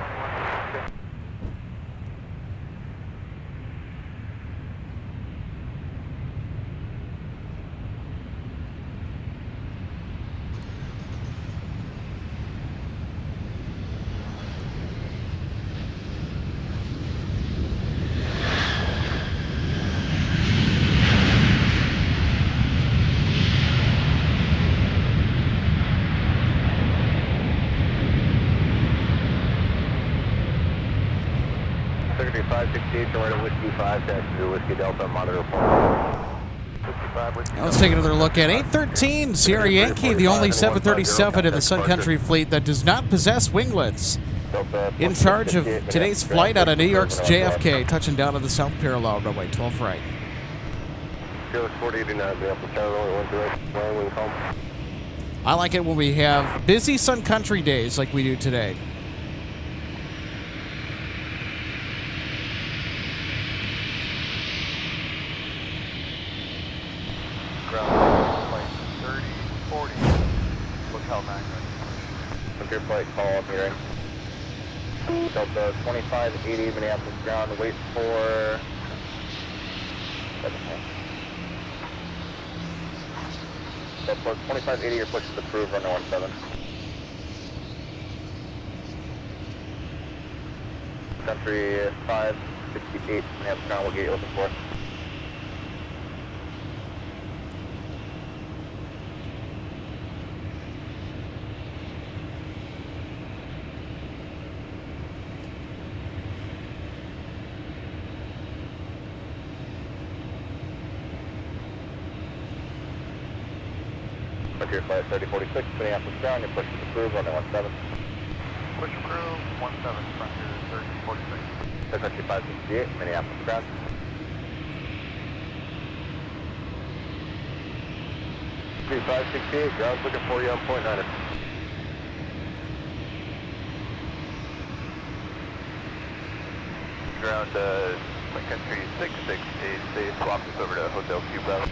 Secretary 568, turn right at Whiskey 5, taxi to Whiskey Delta, monitor report. 55 Whiskey. Now let's take another look at 813 Sierra Yankee, the only 737 in the Sun Country fleet that does not possess winglets. In charge of today's flight out of New York's JFK, touching down on the south parallel runway 12 right. I like it when we have busy Sun Country days like we do today. Ground flight 3040. Locale 9 right. Frontier flight call up hearing. Delta 2580 Minneapolis ground, wait for... Delta 2580, your push is approved, runway 17. Country 568 Minneapolis ground, what gate you looking for? Frontier flight 3046, Minneapolis ground, your push is approved, runway 17. Push approved, 17 Frontier 3046. Country 568, Minneapolis ground. Country 568, ground's looking for you on point 9. Ground Sun Country 668, they swapped us over to Hotel Q Bravo.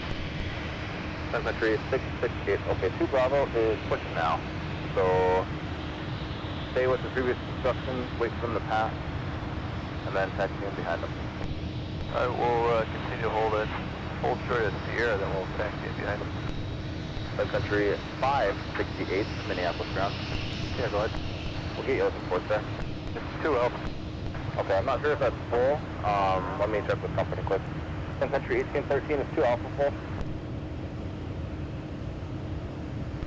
Sun Country 668, okay, 2 Bravo is pushing now. So, stay with the previous instructions, wait for them to pass, and then taxi in behind them. Alright, we'll continue to hold short of Sierra, then we'll taxi in behind them. Sun Country 568, Minneapolis ground. Yeah, go ahead. We'll get you looking for, sir. It's 2 L. Okay, I'm not sure if that's full. Let me check with company quick. Sun Country 1813 is 2 Alpha full.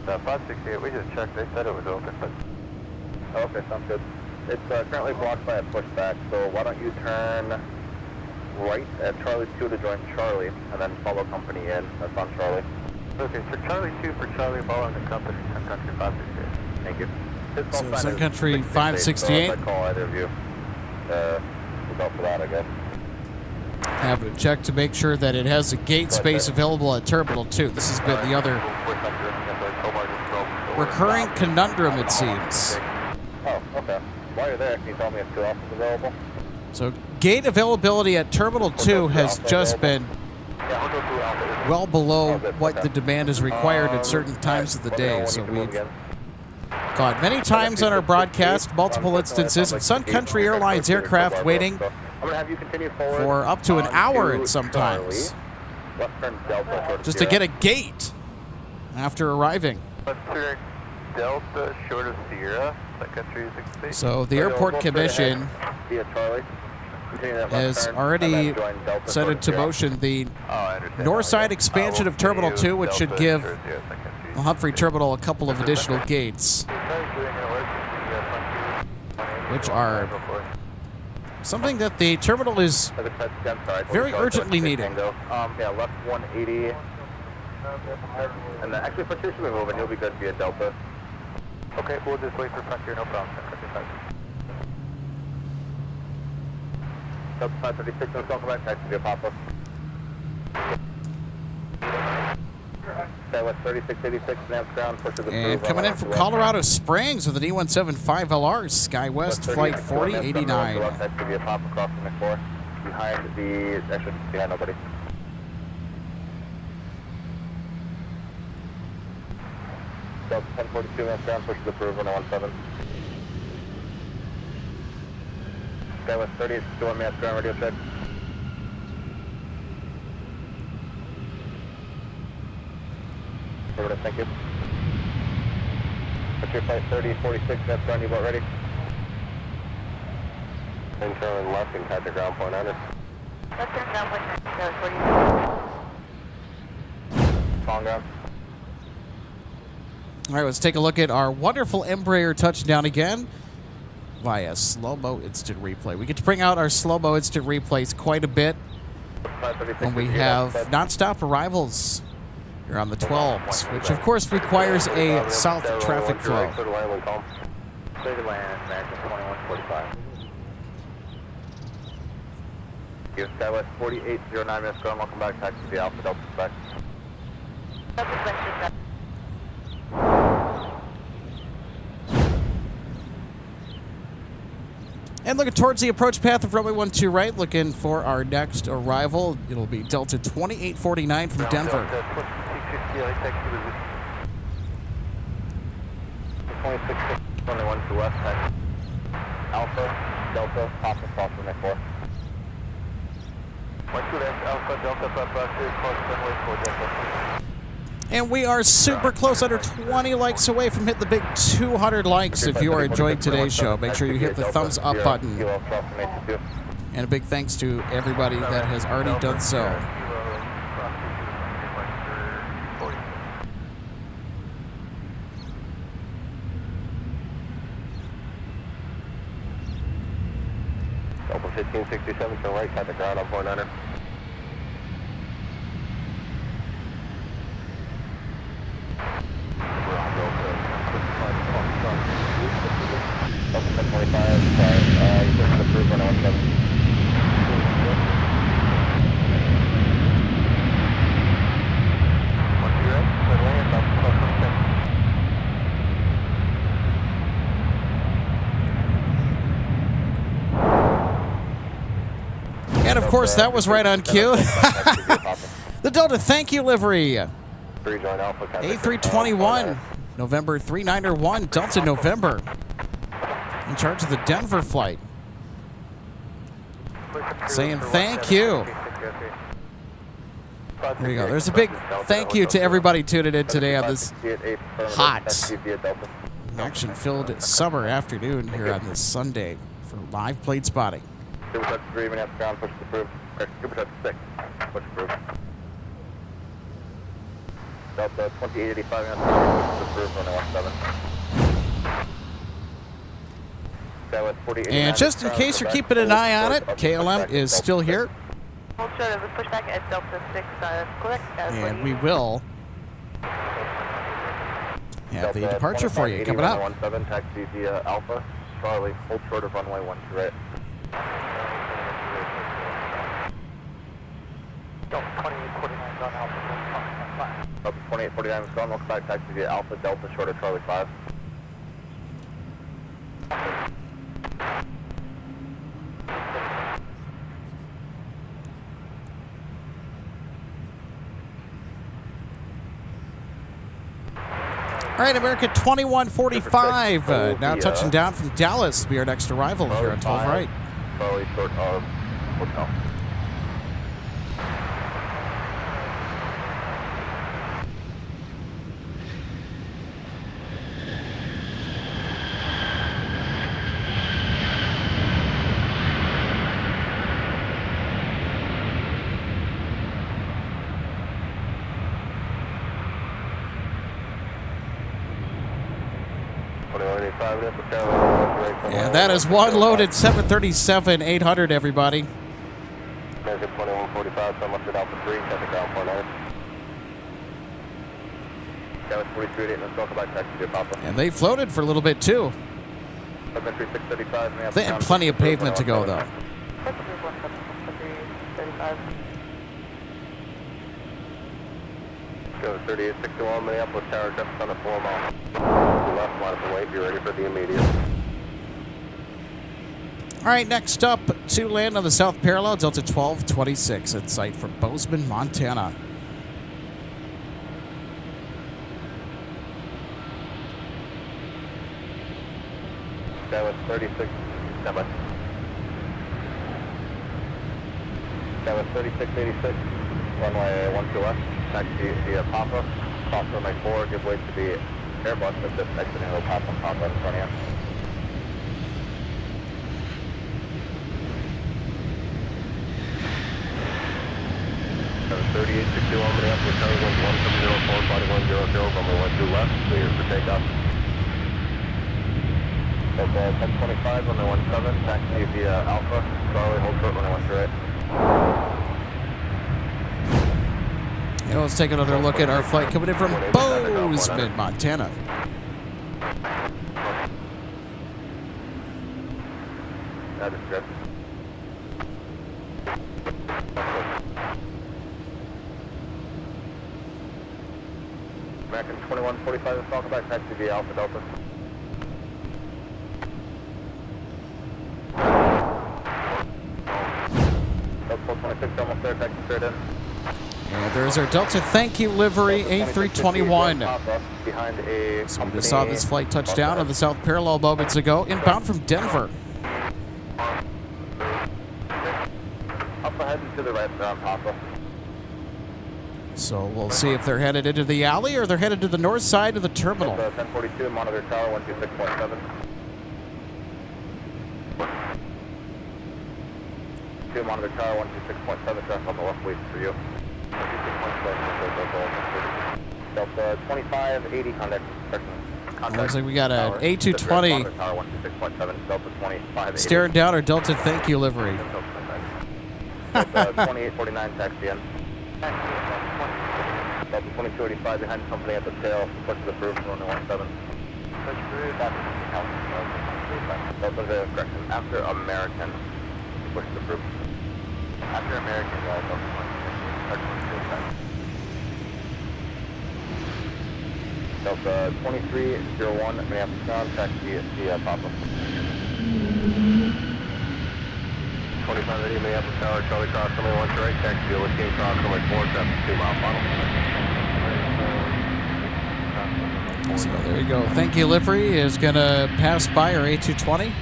568, we just checked, they said it was open, but... Okay, sounds good. It's currently blocked by a pushback, so why don't you turn right at Charlie 2 to join Charlie, and then follow company in. That's on Charlie. Okay, so Charlie 2 for Charlie, following the company, Sun Country 568. Thank you. So Sun Country 568. So if I call either of you, look out for that, I guess. Have to check to make sure that it has a gate space available at Terminal 2. This has been the other recurring conundrum, it seems. Oh, okay. While you're there, can you tell me if 2 Alpha is available? So gate availability at Terminal 2 has just been well below what the demand is required at certain times of the day. So we've got many times on our broadcast, multiple instances of Sun Country Airlines aircraft waiting for up to an hour at some times just to get a gate after arriving. Western Delta short of Sierra, Sun Country 68. So the Airport Commission has already set into motion the north side expansion of Terminal 2, which should give the Humphrey Terminal a couple of additional gates, which are something that the terminal is very urgently needing. Yeah, left 180. And then actually, Frontier should be moving. You'll be good via Delta. Okay, we'll just wait for Frontier, no problem. Delta 536, let's welcome back. Taxi via Papa. West 3686, Nance ground, push to the And coming in from Colorado Springs with an E175 LR, SkyWest Flight 4089. Taxi via Papa, crossing the floor. Behind the, actually, behind nobody. Delta 1042, Nance ground, push to the approve, 117. SkyWest 30, doing Nance ground, radio check. Thank you. What's your flight 3046, that's ground, you about ready? And turn left and catch the ground point on it. Let's turn ground point 40. Long ground. All right, let's take a look at our wonderful Embraer touchdown again via slow-mo instant replay. We get to bring out our slow-mo instant replays quite a bit when we have nonstop arrivals here on the 12s, which of course requires a south traffic flow. Clear to land, American 2145. SkyWest 4809, minutes ground, welcome back, taxi to the Alpha Delta spec. And looking towards the approach path of runway 12 right, looking for our next arrival. It'll be Delta 2849 from Denver. 26, only 1 to west, taxi. Alpha, Delta, Papa, cross runway 4. 1 to left, Alpha, Delta, Papa, cross runway 4, Delta. And we are super close, under 20 likes away from hitting the big 200 likes. If you are enjoying today's show, make sure you hit the thumbs up button. And a big thanks to everybody that has already done so. Delta 1567 to the right, cut the ground on point under. Delta 1025, sorry, you're going to approve 117. And of course, that was right on cue. The Delta thank you livery. A321, November 3901, Delta November. In charge of the Denver flight. Saying thank you. There you go. There's a big thank you to everybody tuning in today on this hot, action-filled summer afternoon here on this Sunday for live plate spotting. Supertouch 3, Minneapolis ground, push approved. Supertouch 6, push approved. Delta 2885, Minneapolis ground, push approved, 117. And just in case you're keeping an eye on it, KLM is still here. Hold short of the pushback at Delta 6, correct. And we will have the departure for you coming up. 17, taxi via Alpha, Charlie, hold short of runway 12 right. Delta 2849 on Alpha, Delta 2849 is gone, welcome back, taxi via Alpha, Delta, short of Charlie 5. All right, American 2145, now touching down from Dallas. Be our next arrival here on 12 right. Charlie, short of hotel. And that is one loaded 737-800, everybody. American 2145, so much at Alpha 3, traffic ground point nine. Dallas 43, let's talk about taxi to Papa. And they floated for a little bit, too. Sun Country 635, They had plenty of pavement to go, though. Go 3861, Minneapolis Tower, traffic on the 4 mile. To left, line up and wait, be ready for the immediate. All right, next up, to land on the south parallel, Delta 1226 at site from Bozeman, Montana. That was 36, number. That was 3686, runway 12 left, taxi via Papa, cross runway 4, give way to the Airbus that's just exiting the Papa in front of you. That was 3861, Minneapolis Tower, 1704, body 100, runway 12 left, clear for takeoff. That's 1025, runway 17, taxi via Alpha, Charlie, hold short, runway 13 right. And let's take another look at our flight coming in from Bozeman, Montana. That is good. American 2145, let's talk about taxi via Alpha Delta. Delta 26, almost there, taxi straight in. And there's our Delta thank you livery, A321. Behind a So we just saw this flight touch down on the south parallel moments ago, inbound from Denver. Up ahead and to the right, they're on Papa. So we'll see if they're headed into the alley or they're headed to the north side of the terminal. 1042, monitor tower 126.7. 2 monitor tower 126.7, traffic on the left wait for you. 126.7, Delta 2580, contact. Looks like we got an A220 Tower 126.7, Delta 2580. staring down our Delta thank you livery. Delta 2849, taxi in. Delta 2285 behind the company at the tail, push to the proof, runway 17. Push through, that's Delta the correction, after American, push to the proof. After American, Delta 2285. Delta 2301, Minneapolis ground, taxi via Papa. 2580 Minneapolis Tower, Charlie Cross, runway 1 right, taxi via Whiskey Cross, runway 4, traffic 2 mile final. So there you go. Thank you livery is going to pass by our A220.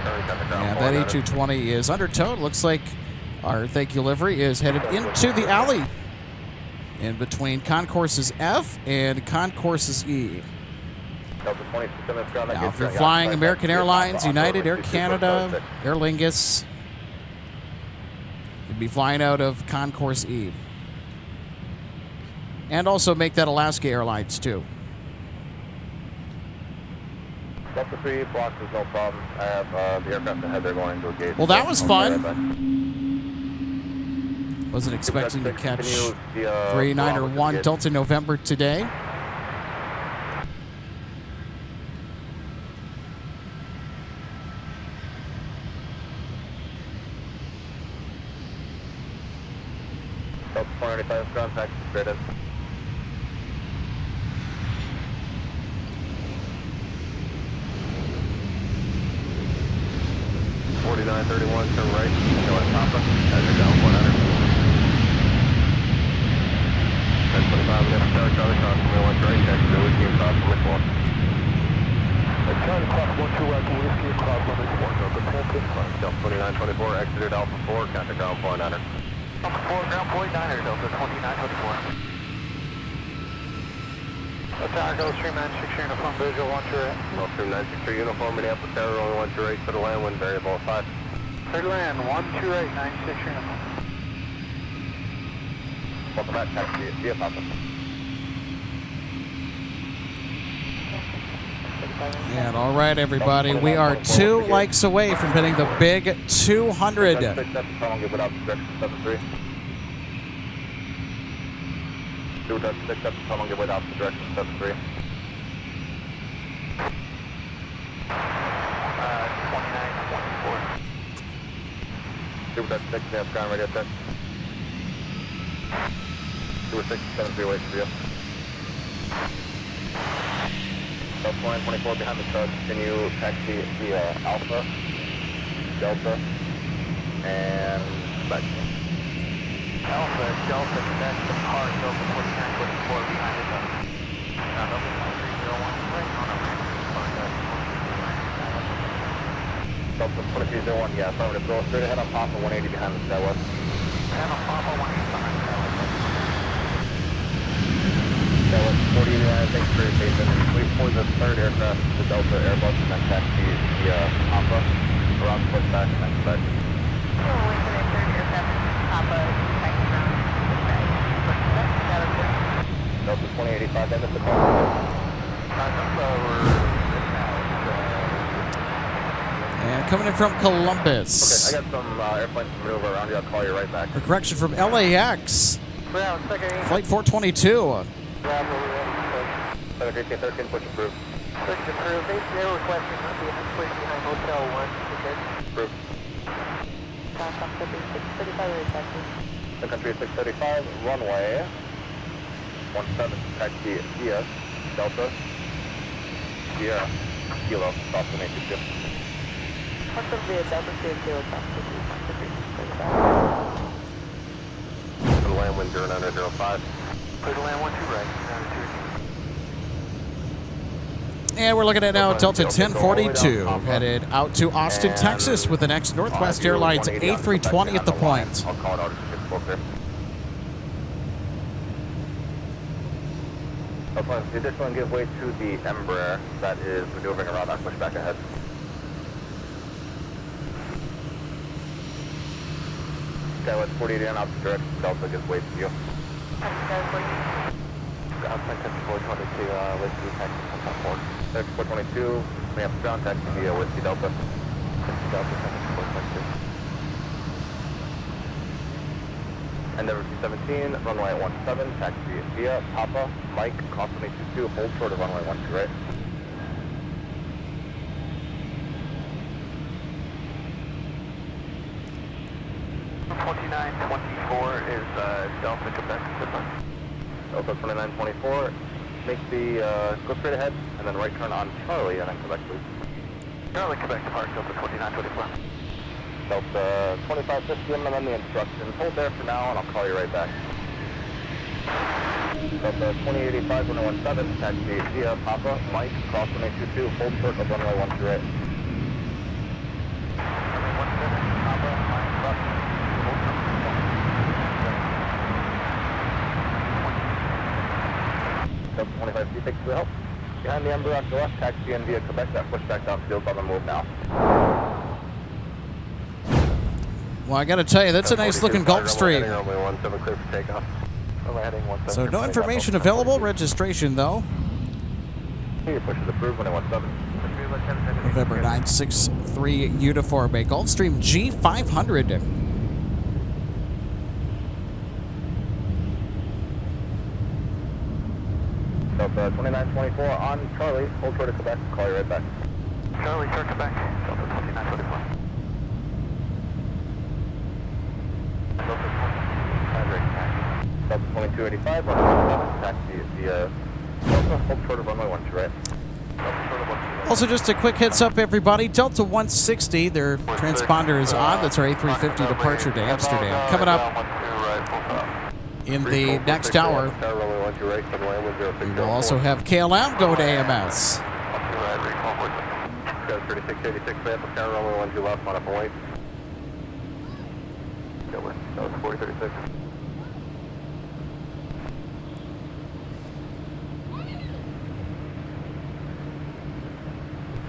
And that A220 is under towed. Looks like our thank you livery is headed into the alley in between concourses F and concourses E. Now, if you're flying American Airlines, United, Air Canada, Aer Lingus, you'd be flying out of Concourse E. And also make that Alaska Airlines, too. Delta 3 blocks is no problem. I have the aircraft ahead, they're going to a gate. Well, that was fun. Wasn't expecting to catch 391 Delta November today. Delta 495 ground, taxi straight in. Turn right, go at Papa, as you're down 100. 1025, left tower, Charlie Cross, runway 1 right, taxi to Whiskey and Cross, runway 4. Charlie Cross, 1 right, Whiskey and Cross, runway 4, Delta 2924, exited Alpha 4, contact ground point 900. Alpha 4, ground point 900, Delta 2924. Tower goes 396 uniform, visual 1 right. No, 396 uniform, Minneapolis Tower, only 1 right, to the land, wind variable 5. Clear to land, 1 right, 96 uniform. Welcome back, taxi, via Papa. And all right, everybody, we are 2 likes away from hitting the big 200. Give it out to direction 73. Do that 6 up, someone give it out to direction 73. 2924. Do that 6, yeah, ground radio check. 6, 73, wait for you. Delta 924 behind the truck, continue taxi via Alpha, Delta, and back. Alpha, Delta, connect the park over 4924 behind the truck. Ground over 2301, right on a Delta 2301, yeah, affirmative. Go straight ahead on Papa 180 behind the Skywest. And on Papa 180 behind the Skywest. Skywest 4089, thanks for your patience. Wait for the third aircraft, the Delta Airbus, and then taxi via Papa, around pushback, and then back. Wait for the third aircraft, Papa, taxi ground, Delta 2085, then it's the call. And coming in from Columbus. Okay, I got some airplanes to maneuver around you. I'll call you right back. A correction from LAX. Ground, second. Flight 422. 13, push approved. Push approved. ACO requesting push behind Hotel 1. Okay. Approved. Sun Country 635 requesting. Sun Country 635, runway 17, taxi via Delta, Sierra, Kilo, Boston 822. What's the via Delta 30 Sun Country 635? For the land wind 0905. Clear to land 12 right. And we're looking at now Delta 1042, headed out to Austin, Texas, with the next Northwest Airlines A320 at the point. I'll call it out as it gets closer. The additional give way to the Embraer that is maneuvering around that pushback ahead. Skywest 48 in opposite direction, Delta gives way to you. Outside Country 422, Whiskey taxi comes on board. Country 422, we have ground taxi via Whiskey Delta. Whiskey Delta, Country 422. Endeavor 217, runway 17, taxi via Papa, Mike, crossing 822, hold short of runway 12, right? is Delta Quebec Pacific. Delta 2924, make the, go straight ahead, and then right turn on Charlie, and then Quebec, please. Charlie, Quebec, Park, Delta 2924. Delta 2550, and then the instructions. Hold there for now, and I'll call you right back. Delta 2085, runway 17, taxi via Papa, Mike, cross 1822, hold short of runway 13. Runway 17, Papa, Mike, cross, hold short. Delta 2550, thanks for the help. Behind the Embraer off the left, taxi in via Quebec, that pushback downfield on the move now. Well, I got to tell you, that's a nice looking Gulfstream. Runway 17, clear for takeoff. Heading 17. So no information available, registration though. Your push is approved, runway 17. November 963 uniform, a Gulfstream G500. Delta 2924 on Charlie, hold short of Quebec, call you right back. Charlie, turn Quebec, Delta 2924. Delta 2285, runway 17, taxi via Delta, hold short of runway 12, right? Also, just a quick heads up, everybody. Delta 160, their transponder is on. That's our A350 departure to Amsterdam. Coming up in the next hour, we will also have KLM go to AMS. 3686, runway 12 left, on up and wait. That was 4036.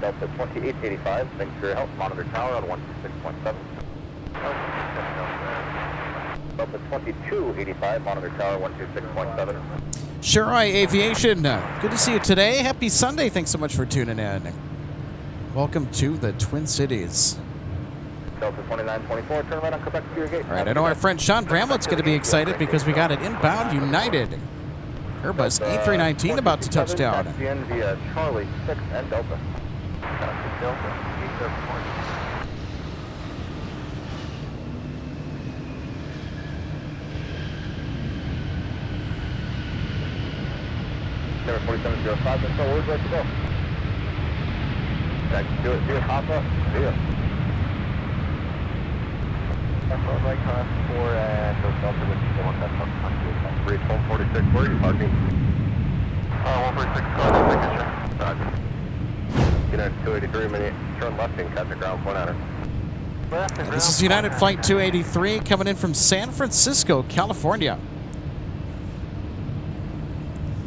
Delta 2885, thanks for your help. Monitor tower on 126.7. Delta 2285, monitor tower 126.7. Sure, Aviation. Good to see you today. Happy Sunday. Thanks so much for tuning in. Welcome to the Twin Cities. Delta 2924, turn right on Quebec to your gate. All right, I know our friend Sean Bramlett's going to be excited because we got an inbound United Airbus A319 about to touch down. Taxi in via Charlie 6 and Delta. Delta 874. Number 4705, that's all we're ready to go. Taxi, do it, Papa, see ya. Right class 4 and those Delta with you want that Sun Country Airlines. Reach 146, where are you parking? 146, go ahead, signature. Roger. United 283, minute, turn left and catch the ground 49er. This is United Flight 283 coming in from San Francisco, California.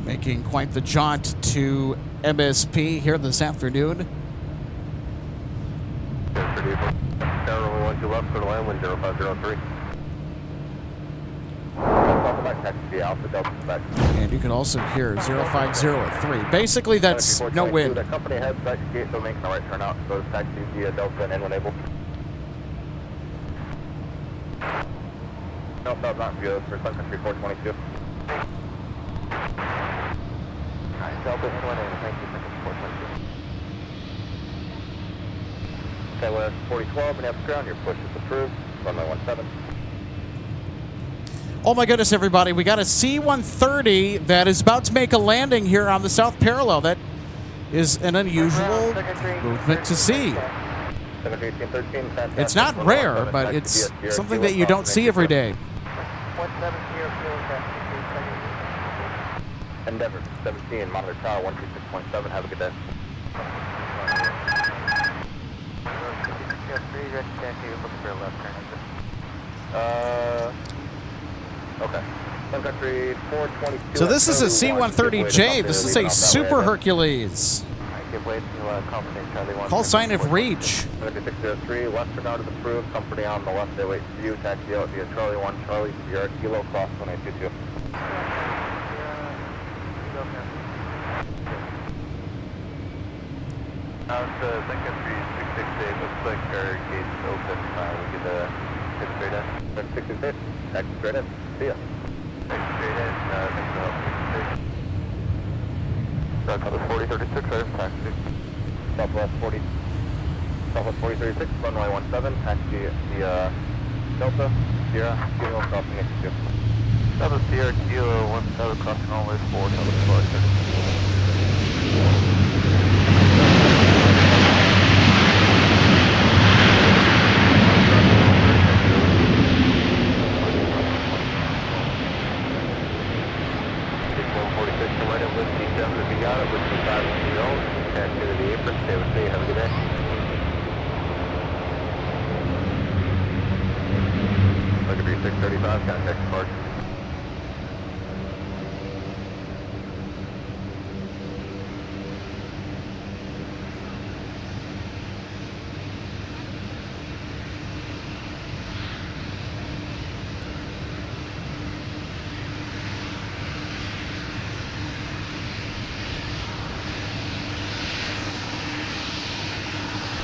Making quite the jaunt to MSP here this afternoon. Tower 112 left, clear to land, wind 0503. Back, taxi Alpha Delta back. And you can also hear 0503. Basically, that's no wind. The company heads back to gate, so making a right turn out. Goes taxi via Delta and when able. No, that was not via for Sun Country 422. Delta N1A, thank you for support. Okay, West 4012, Minneapolis ground, your push is approved. Runway 17. Oh my goodness, everybody. We got a C-130 that is about to make a landing here on the south parallel. That is an unusual movement to see. It's not rare, but it's something that you don't see every day. Endeavor 17, monitor tower 126.7. Have a good day. Okay. Sun Country 422. So this is a C-130J. This is a Super Hercules. Call sign if reach. 603, western out is approved. Company on the left, they wait for you. Taxi out via Charlie 1, Charlie, Sierra, Kilo, cross 1822. Sun Country 668, looks like our gate's open. We get a hit straight in. 666, taxi straight in. See ya. Take straight in, thanks for helping. Southwest 4036, right, taxi. Southwest 4036, runway 17, taxi via Delta, Sierra, Kilo, crossing 82. Delta Sierra, Kilo, 17, crossing runway 4, Southwest 4036. Contact card.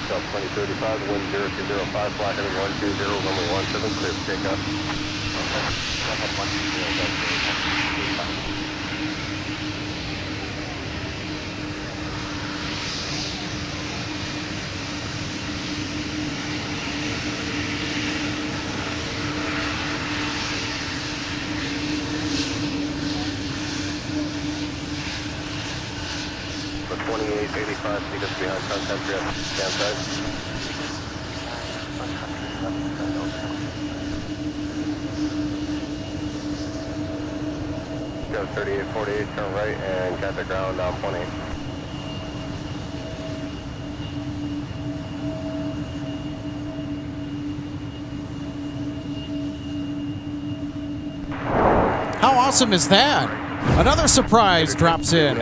South 2035, wind 0205, flight heading 120, runway 17, clear for takeoff. The 2885, take us behind Sun Country up stand side. Go 3848, turn right and catch the ground on 20. How awesome is that? Another surprise drops in.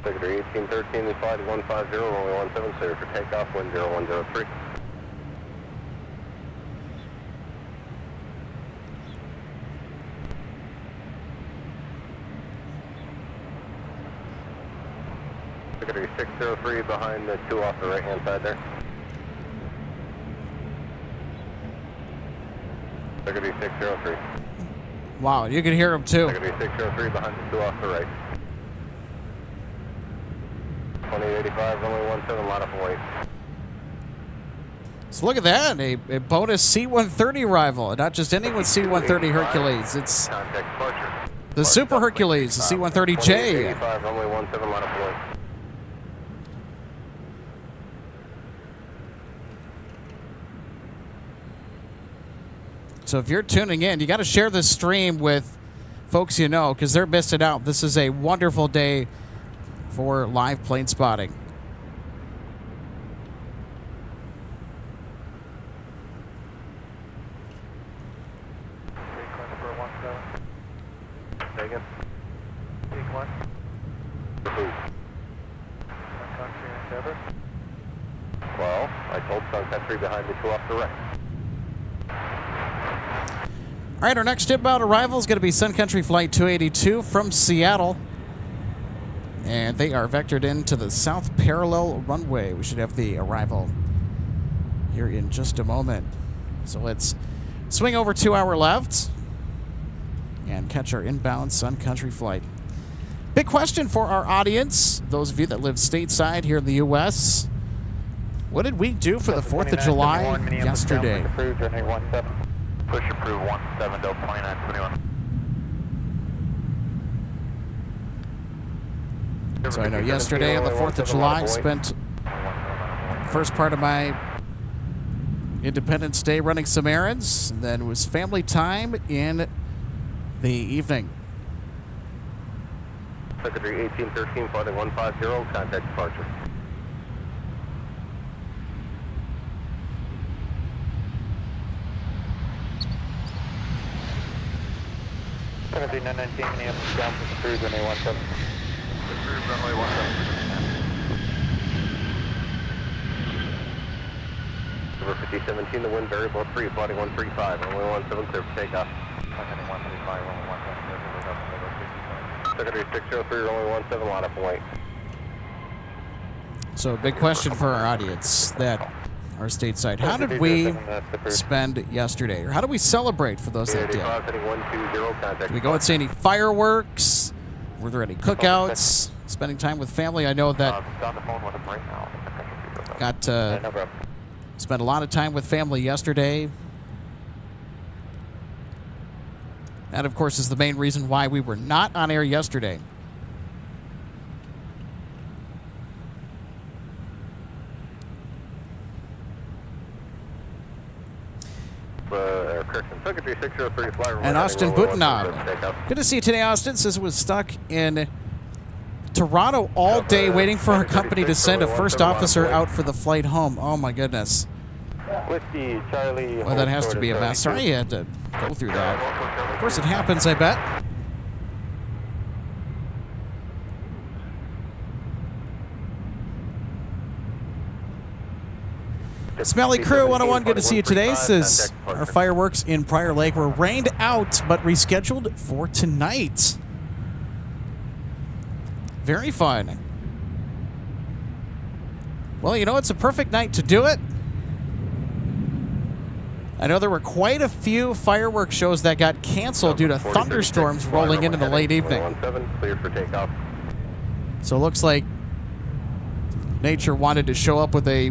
Secretary 1813, the flight 150, runway 17, clear for takeoff, wind 0103. Secretary 603 behind the 2 off the right hand side there. Secretary 603. Wow, you can hear him too. Secretary 603 behind the 2 off the right. 2085, runway 17, line up and wait. So look at that, a bonus C-130 arrival. Not just any with C-130 Hercules. It's Contact departure. the Super Hercules, the C-130J. 2085, runway 17, line up and wait. So if you're tuning in, you got to share this stream with folks you know because they're missing out. This is a wonderful day for live plane spotting. Sequence for 17. Megan? Sequence. For who? Sun Country Endeavor. Well, I told Sun Country behind the 2 off the right. All right, our next inbound arrival is going to be Sun Country Flight 282 from Seattle. And they are vectored into the south parallel runway. We should have the arrival here in just a moment. So let's swing over to our left and catch our inbound Sun Country flight. Big question for our audience, those of you that live stateside here in the U.S. What did we do for the 4th of July yesterday? Approved, runway 17. Push approved 17, Delta 2921. So I know yesterday on the 4th of July, I spent the first part of my Independence Day running some errands, and then it was family time in the evening. Secretary 1813, flight 150, contact departure. Secretary 919, Minneapolis, down for approved, runway 17. Approved, runway 17. Over 5017, the wind variable 3, flight 135, runway 17, clear for takeoff. 135, runway 17, Secretary 603, runway 17, line up and wait. So a big question for our audience that are stateside. How did we spend yesterday? Or how did we celebrate for those that did? 120, contact. Did we go and see any fireworks? Were there any cookouts? Spending time with family? I know that on the phone with him right now. got No problem. spent a lot of time with family yesterday. That, of course, is the main reason why we were not on air yesterday. Secretary 603, flight And Austin Butenab. Good to see you today, Austin. Says was stuck in Toronto all day waiting for her company to send a first officer out for the flight home. Oh, my goodness. Whiskey, Charlie. Well, that has to be a mess. Sorry you had to go through that. Of course, it happens, I bet. Smelly Crew 101, good to see you today. Says our fireworks in Prior Lake were rained out but rescheduled for tonight. Very fun. Well, you know, it's a perfect night to do it. I know there were quite a few fireworks shows that got canceled due to thunderstorms rolling into the late evening. Cleared for takeoff. So it looks like nature wanted to show up with a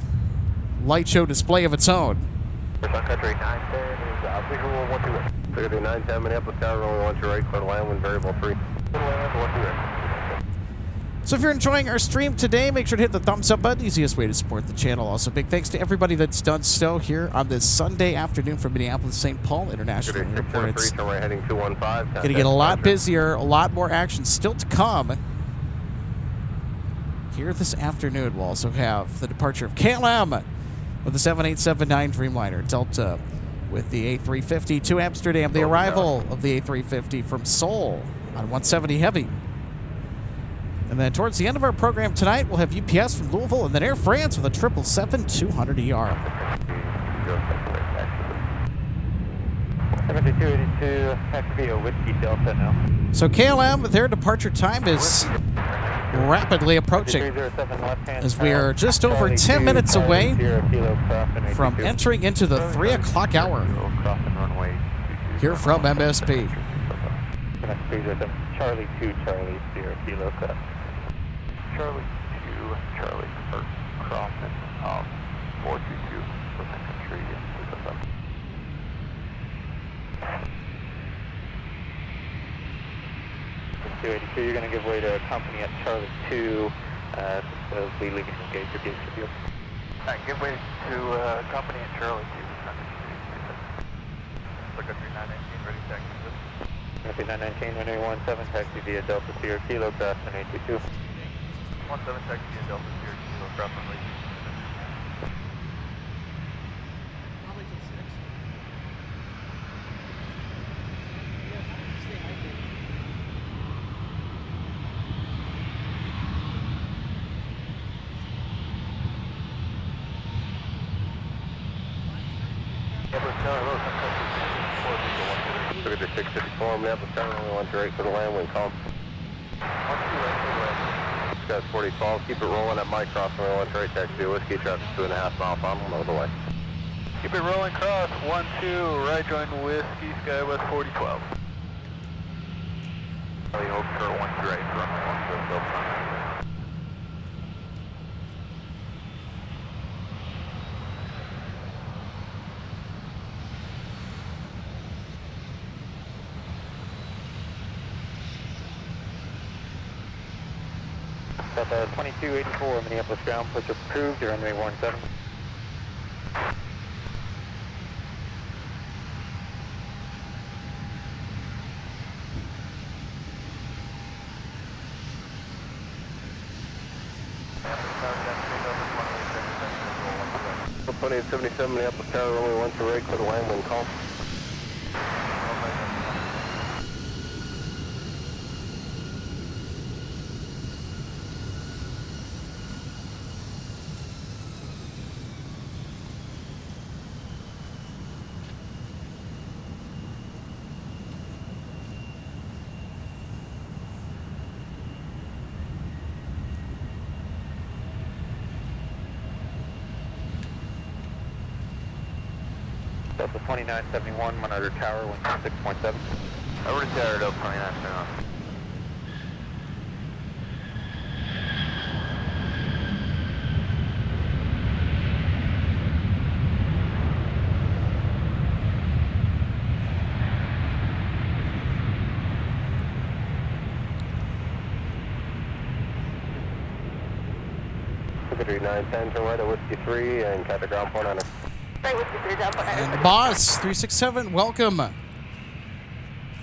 light show display of its own. Sun Country 910 is visual 128. Secretary 910, Minneapolis Tower, runway 12 right, clear to land, wind variable 3. Clear to land, 128. So if you're enjoying our stream today, make sure to hit the thumbs up button. Easiest way to support the channel. Also, big thanks to everybody that's done so here on this Sunday afternoon from Minneapolis-St. Paul International Airport. It's turn heading 215. going to get a lot busier, a lot more action still to come. Here this afternoon, we'll also have the departure of KLM with the 7879 Dreamliner Delta with the A350 to Amsterdam. The arrival of the A350 from Seoul on 170 Heavy. And then towards the end of our program tonight, we'll have UPS from Louisville and then Air France with a 777-200ER. 7282, has to be a Whiskey Delta now. So KLM, their departure time is rapidly approaching as we are just over 10 minutes away from entering into the 3 o'clock hour here from MSP. Charlie 2, Charlie 0, Kilo Cross. Charlie 2, Charlie, first crossing, 422 for Sun Country. You're going to give way to a company at Charlie 2, so be leaving the gate for gate field. Alright, give way to a company at Charlie 2. Sun Country 919, ready to taxi. Country 919, runway 17, taxi via Delta Sierra Kilo, cross on 822. 17, taxi via Delta Sierra Kilo, cross on 822. Secretary 654, Minneapolis Terminal, 128 for the land, wind calm. 128, Scott 4012, keep it rolling at Mike Cross, 128, taxi Whiskey, traffic 2.5 miles on, over the way. Keep it rolling, cross, 12, right join Whiskey, Skywest 4012. Charlie Oak, Kurt 1 right, runway 17, That's 2284 Minneapolis ground, push approved, you're runway 17. Plenty of 77 Minneapolis Tower, runway 1 to right, clear the land, wind calm. Delta 2971, monitor tower, wind 6.7. Over to tower, Delta 2971. Secretary 910, turn right at Whiskey 3 and catch the ground point on it. And the boss, 367, welcome.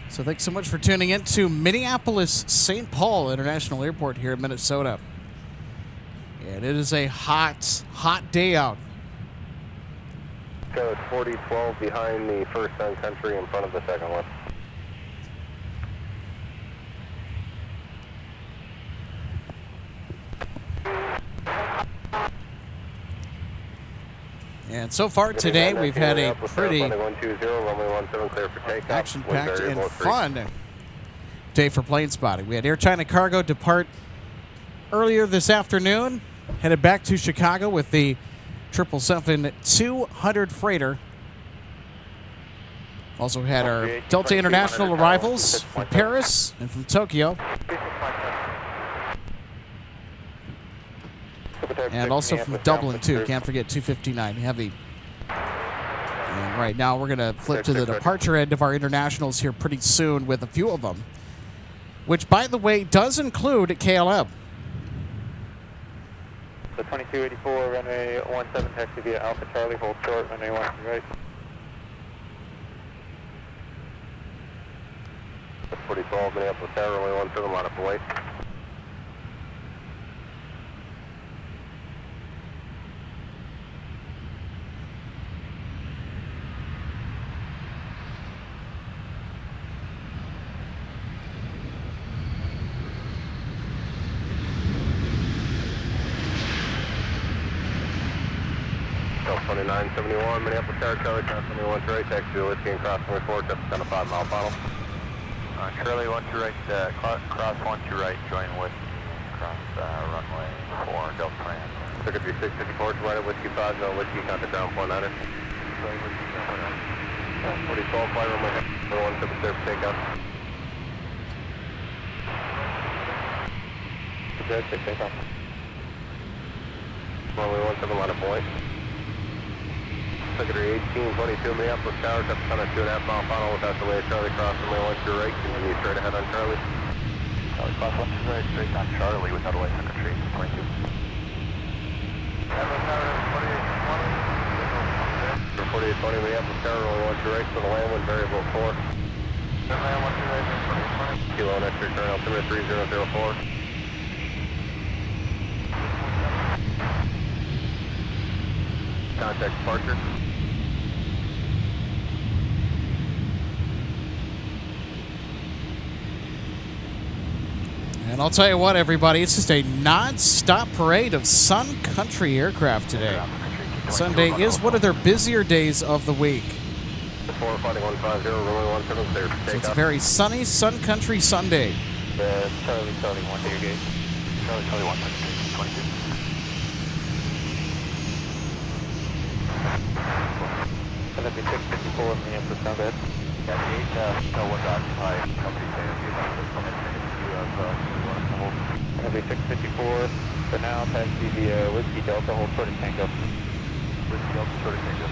So thanks so much for tuning in to Minneapolis St. Paul International Airport here in Minnesota. And it is a hot, hot day out. So it's 4012 behind the first Sun Country, in front of the second one. And so far today, we've had a pretty action-packed and fun day for plane spotting. We had Air China Cargo depart earlier this afternoon, headed back to Chicago with the 777-200 freighter. Also had our Delta International arrivals from Paris and from Tokyo. And also from Dublin, too. Can't forget 259 Heavy. And right now, we're going to flip to the departure end of our internationals here pretty soon with a few of them, which, by the way, does include KLM. So 2284, runway 17, taxi via Alpha Charlie, hold short, runway 1 right. 4012, Minneapolis Tower, runway 17, line up away. 2971, Minneapolis Tower, Charlie, cross runway 1 to right, taxi to Whiskey and cross runway 4, just on a 5 mile final. Charlie 1 to right, cross 1 to right, join with cross runway 4, Delta Plan. Took it to 654, right at Whiskey 5, no Whiskey, contact ground 49er. 4012, fly runway 17 for takeoff. Good, takeoff. Runway 17, line of point. Secretary 1822, Minneapolis Tower, touch on a 2.5 mile final without delay. Charlie, cross runway 1 to right, continue straight ahead on Charlie. Charlie, cross 1 to right, straight on Charlie without delay, Secretary 22. For 4820, Minneapolis Tower, runway 1 to right, for the land wind, variable 4. Runway 1 to right, 4820. Kilo next return, altimeter 3004. Contact departure. And I'll tell you what, everybody, it's just a non-stop parade of Sun Country aircraft today. Sunday is one of their busier days of the week. 4 fighting 150, runway 17 clear for So it's a takeoff. very sunny Sun Country Sunday. Charlie 1 to your gate. Charlie 1 to 22. That'd be 654, Minneapolis, sound bad. Yeah, the 8, no one's occupied. Company saying you have to come in That'd be 654. For now, pass the Whiskey Delta, hold short of tango. Whiskey Delta, short of tango.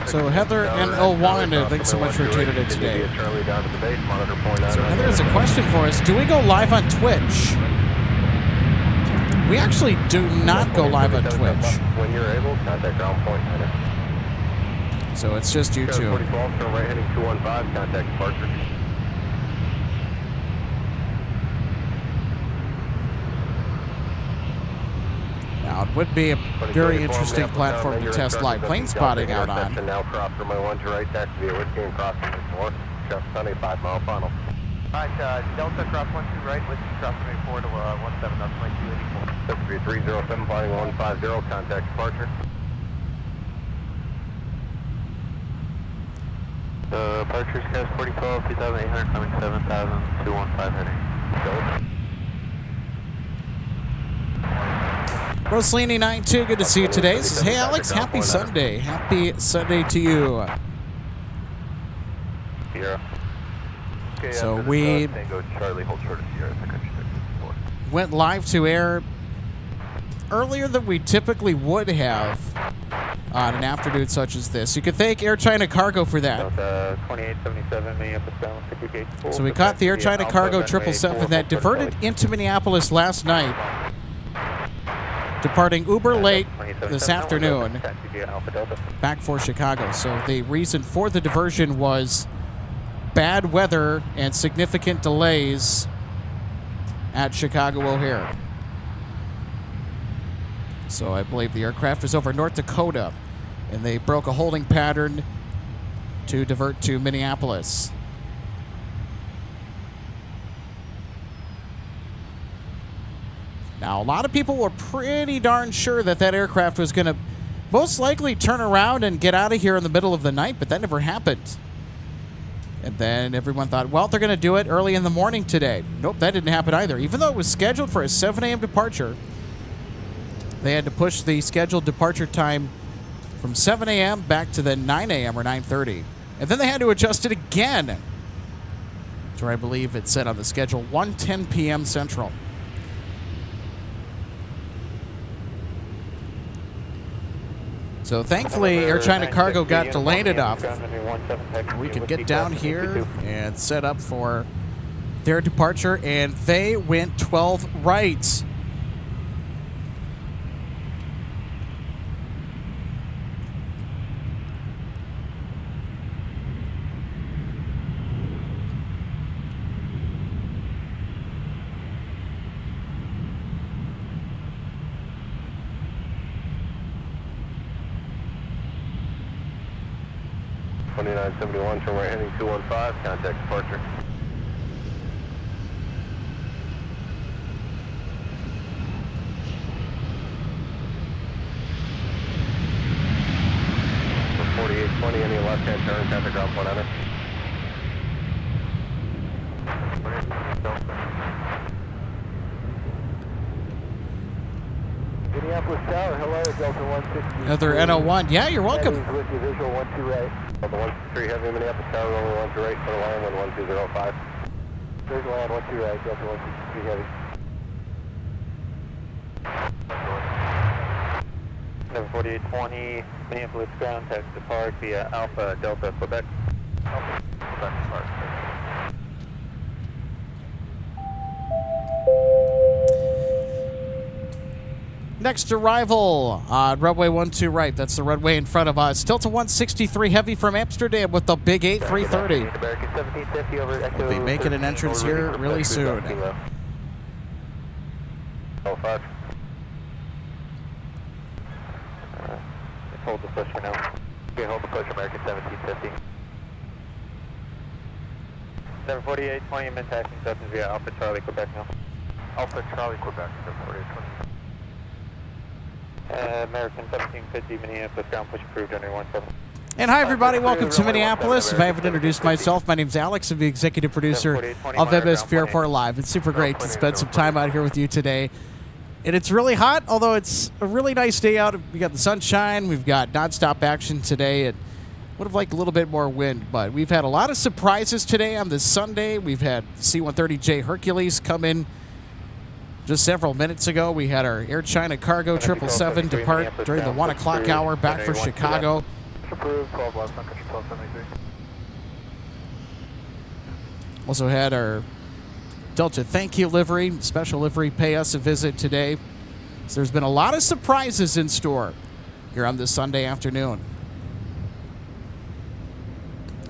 So Heather and Elwanda, thanks so much for tuning in today. Charlie down to the base, monitor point So Heather has a question for us. Do we go live on Twitch? We actually do not go live on Twitch. When you're able, contact ground point. So it's just YouTube. 4012, turn right heading 215, contact departure. Now, it would be a very interesting platform to test live plane spotting out on. Now cross runway 1 to right, taxi via Whiskey and cross runway 4. Just Sunny, 5 mile final. Alright, Delta cross 1 to right, Whiskey cross runway 4 to 17, that's my 284. 307, flying 150, contact departure. Departure Scast 4012, 2800, coming 7000, 215 heading. Rosalini 92, good to see you today. This is, hey Alex, happy Sunday. Happy Sunday to you. Sierra. Okay, So we Tango Charlie, hold short of Sierra, Secretary 64. went live to air earlier than we typically would have on an afternoon such as this. You could thank Air China Cargo for that. 2877, Minneapolis down, gate full. So we caught the Air China Cargo 777 that diverted into Minneapolis last night, departing uber late this afternoon back for Chicago. So the reason for the diversion was bad weather and significant delays at Chicago O'Hare. So I believe the aircraft is over North Dakota, and they broke a holding pattern to divert to Minneapolis. Now, a lot of people were pretty darn sure that that aircraft was going to most likely turn around and get out of here in the middle of the night, but that never happened. And then everyone thought, well, they're going to do it early in the morning today. Nope, that didn't happen either. Even though it was scheduled for a 7 a.m. departure, they had to push the scheduled departure time from 7 a.m. back to then 9 a.m. or 9:30. And then they had to adjust it again. So I believe it said on the schedule 1:10 p.m. Central. So thankfully, Air China Cargo got delayed enough. We could get down here and set up for their departure, and they went 12 right. #2971, turn right heading 215, contact departure. left-hand turn, traffic ground 100. Minneapolis Tower, hello, Delta 160. Another NO1. Yeah, you're welcome. With you, visual 12 right. Delta 163 heavy, Minneapolis Tower, only 1 to right, for the line 11205. There's land 1 2 right, Delta 163 heavy. Number 4820, Minneapolis ground, taxi depart via Alpha Delta Quebec. Alpha Quebec depart. Next arrival on runway 12 right. That's the runway in front of us. Delta 163 heavy from Amsterdam with the big 8330. American 1750 over Echo. We'll be making an entrance here really soon. Oh, 5. Hold the push for now. Okay, hold the push, American 1750. Number 4820, men taxing acceptance via Alpha Charlie Quebec now. Alpha Charlie, Quebec, number 4820. American 1750, Minneapolis ground push approved under 17. And hi, everybody. Welcome to Minneapolis. If I haven't introduced myself, my name's Alex. I'm the executive producer of MSP Airport Live. It's super great to spend some time out here with you today. And it's really hot, although it's a really nice day out. We got the sunshine. We've got nonstop action today. It would have liked a little bit more wind, but we've had a lot of surprises today on this Sunday. We've had C-130J Hercules come in just several minutes ago. We had our Air China Cargo 777 depart during the 1 o'clock hour back for Chicago. Approved, 12 left, Sun Country 1273. Also had our Delta Thank You livery, special livery, pay us a visit today. So there's been a lot of surprises in store here on this Sunday afternoon.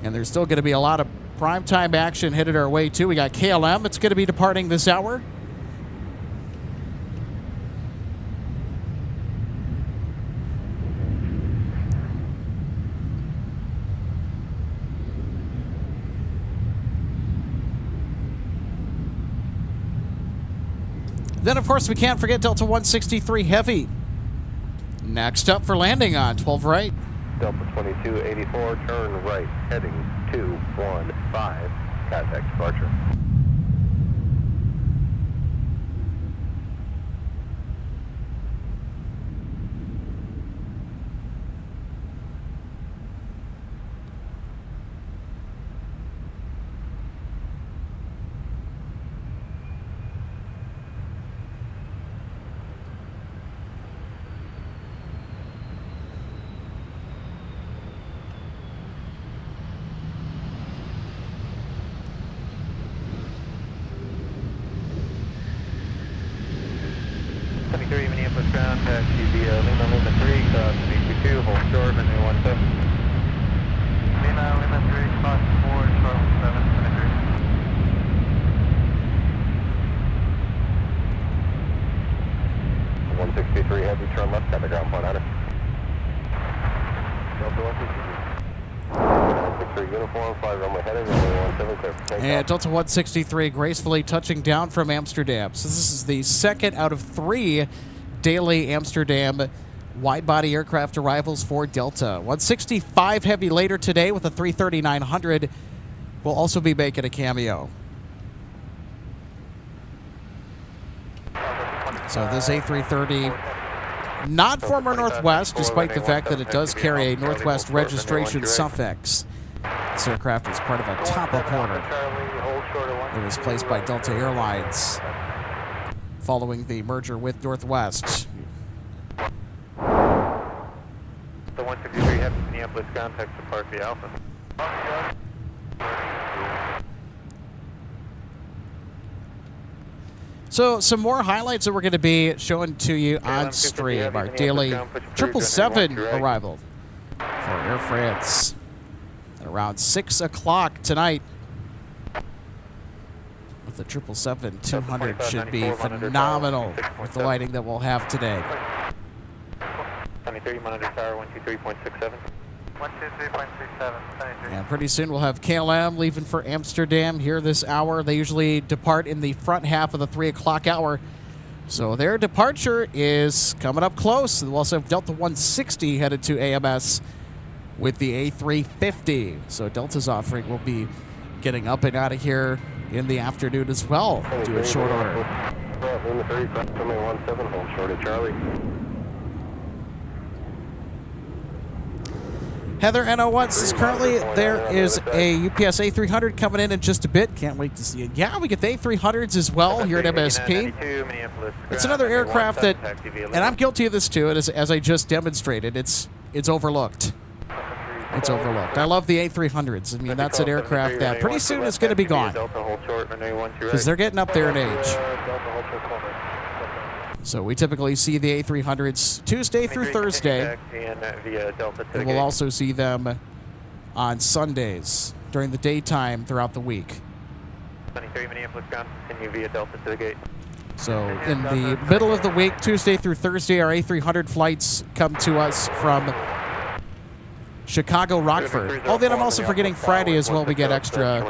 And there's still going to be a lot of primetime action headed our way, too. We got KLM. It's going to be departing this hour. Then, of course, we can't forget Delta 163 Heavy. Next up for landing on 12 right. Delta 2284, turn right, heading 215, contact departure. Minneapolis ground, taxi via Lima 3, cross 322, hold short, runway 17. Lima 3, cross 4, short 17, 163 heavy, turn left, got the ground point on it. Delta 163 uniform, fly runway headed, runway 17, clear for takeoff. And Delta 163 gracefully touching down from Amsterdam. So this is the second out of 3 daily Amsterdam wide-body aircraft arrivals for Delta. 165 Heavy later today with a 330-900 will also be making a cameo. So this A330, not former Northwest, despite the fact that it does carry a Northwest registration suffix. This aircraft is part of a top-up order. It was placed by Delta Airlines following the merger with Northwest. The 163 heavy, Minneapolis ground, taxi depart via Alpha. So some more highlights that we're going to be showing to you on stream. Our daily 777 arrival for Air France at around 6 o'clock tonight. With the 777-200 should be phenomenal with the lighting that we'll have today. 23, monitor tower 123.67. 123.67, And pretty soon we'll have KLM leaving for Amsterdam here this hour. They usually depart in the front half of the 3 o'clock hour. So their departure is coming up close. We'll also have Delta 160 headed to AMS with the A350. So Delta's offering will be getting up and out of here in the afternoon as well, due in short order. Lima 3, coming 17, hold short of Charlie. Heather NO1 says currently there is a UPS A300 coming in just a bit. Can't wait to see it. Yeah, we get the A300s as well here at MSP. It's another aircraft that, and I'm guilty of this too, as I just demonstrated, it's overlooked. It's overlooked. I love the A300s. I mean, that's an aircraft that pretty soon is going to be gone because they're getting up there in age. So we typically see the A300s Tuesday through Thursday, and we'll also see them on Sundays during the daytime throughout the week. 23 Minneapolis ground, continue via Delta to the gate. So in the middle of the week, Tuesday through Thursday, our A300 flights come to us from Chicago, Rockford. Oh, then I'm also forgetting Friday as well. We get extra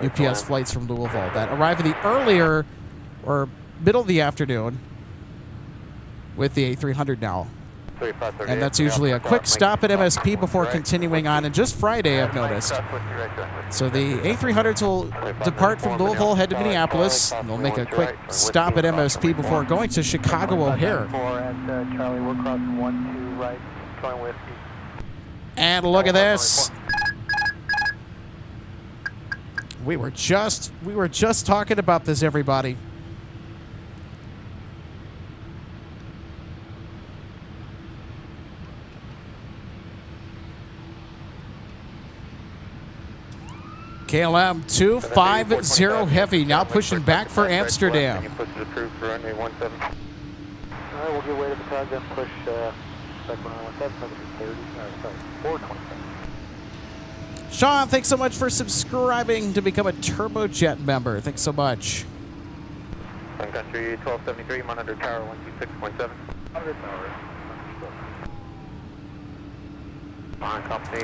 UPS flights from Louisville that arrive in the earlier or middle of the afternoon with the A300 now. And that's usually a quick stop at MSP before continuing on. And just Friday, I've noticed. So the A300s will depart from Louisville, head to Minneapolis. And they'll make a quick stop at MSP before going to Chicago O'Hare. Charlie, we're crossing 1-2 right, going with you. And look at this. We were just talking about this, everybody. KLM 250 Heavy now pushing back for Amsterdam. All right, we'll get way to the tag, then push back 117, 427. Sean, thanks so much for subscribing to become a Turbojet member. Thanks so much. Sun Country 1273, 100 tower 126.7. 100 tower.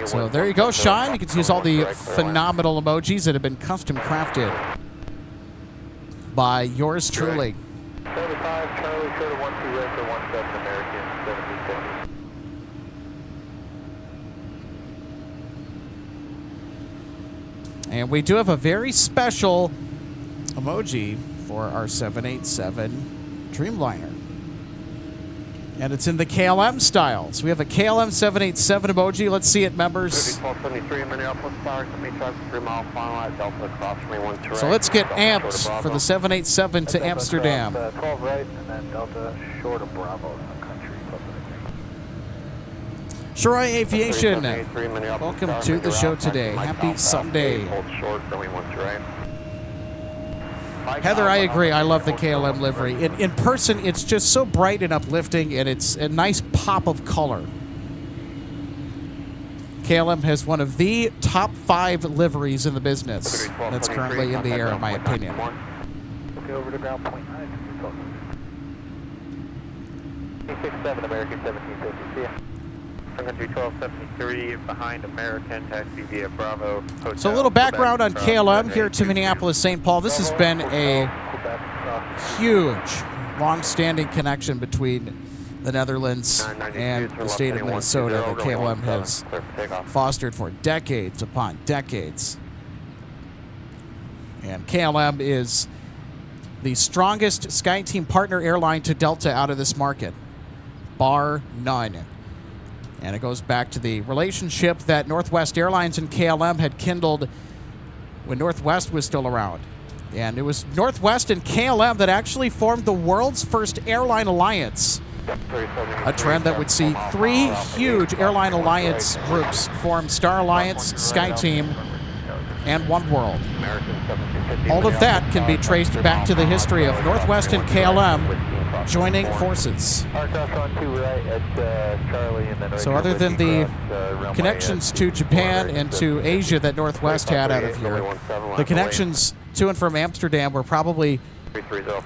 So there you go, Sean. You can use all the phenomenal emojis that have been custom crafted by yours truly. 75, Charlie, short of 12 red for 17 American, 72. And we do have a very special emoji for our 787 Dreamliner. And it's in the KLM style. So we have a KLM 787 emoji. Let's see it, members. 1273 Minneapolis Tower, 3 mile final at Delta, cross me 1 to right. So let's get amped for the 787 to Amsterdam. 12 right, and then Delta short of Bravo, Sun Country. Shirai Aviation, welcome to the show today. Happy Sunday. Hold short, going 1 to right. Heather, I agree. I love the KLM livery. In person, it's just so bright and uplifting, and it's a nice pop of color. KLM has one of the top 5 liveries in the business that's currently in the air, in my opinion. Okay, over to ground point 9. 867 American 1750. See ya. Sun Country 1273 behind American, taxi via Bravo. Hotel, So a little background on Quebec, KLM here to Minneapolis, St. Paul. This has been a huge, long-standing connection between the Netherlands and the state of Minnesota that KLM has fostered for decades upon decades. And KLM is the strongest SkyTeam partner airline to Delta out of this market, bar none. And it goes back to the relationship that Northwest Airlines and KLM had kindled when Northwest was still around. And it was Northwest and KLM that actually formed the world's first airline alliance, a trend that would see 3 huge airline alliance groups form: Star Alliance, SkyTeam, and Oneworld. All of that can be traced back to the history of Northwest and KLM joining forces. So other than the connections to Japan and to Asia that Northwest had out of here, the connections to and from Amsterdam were probably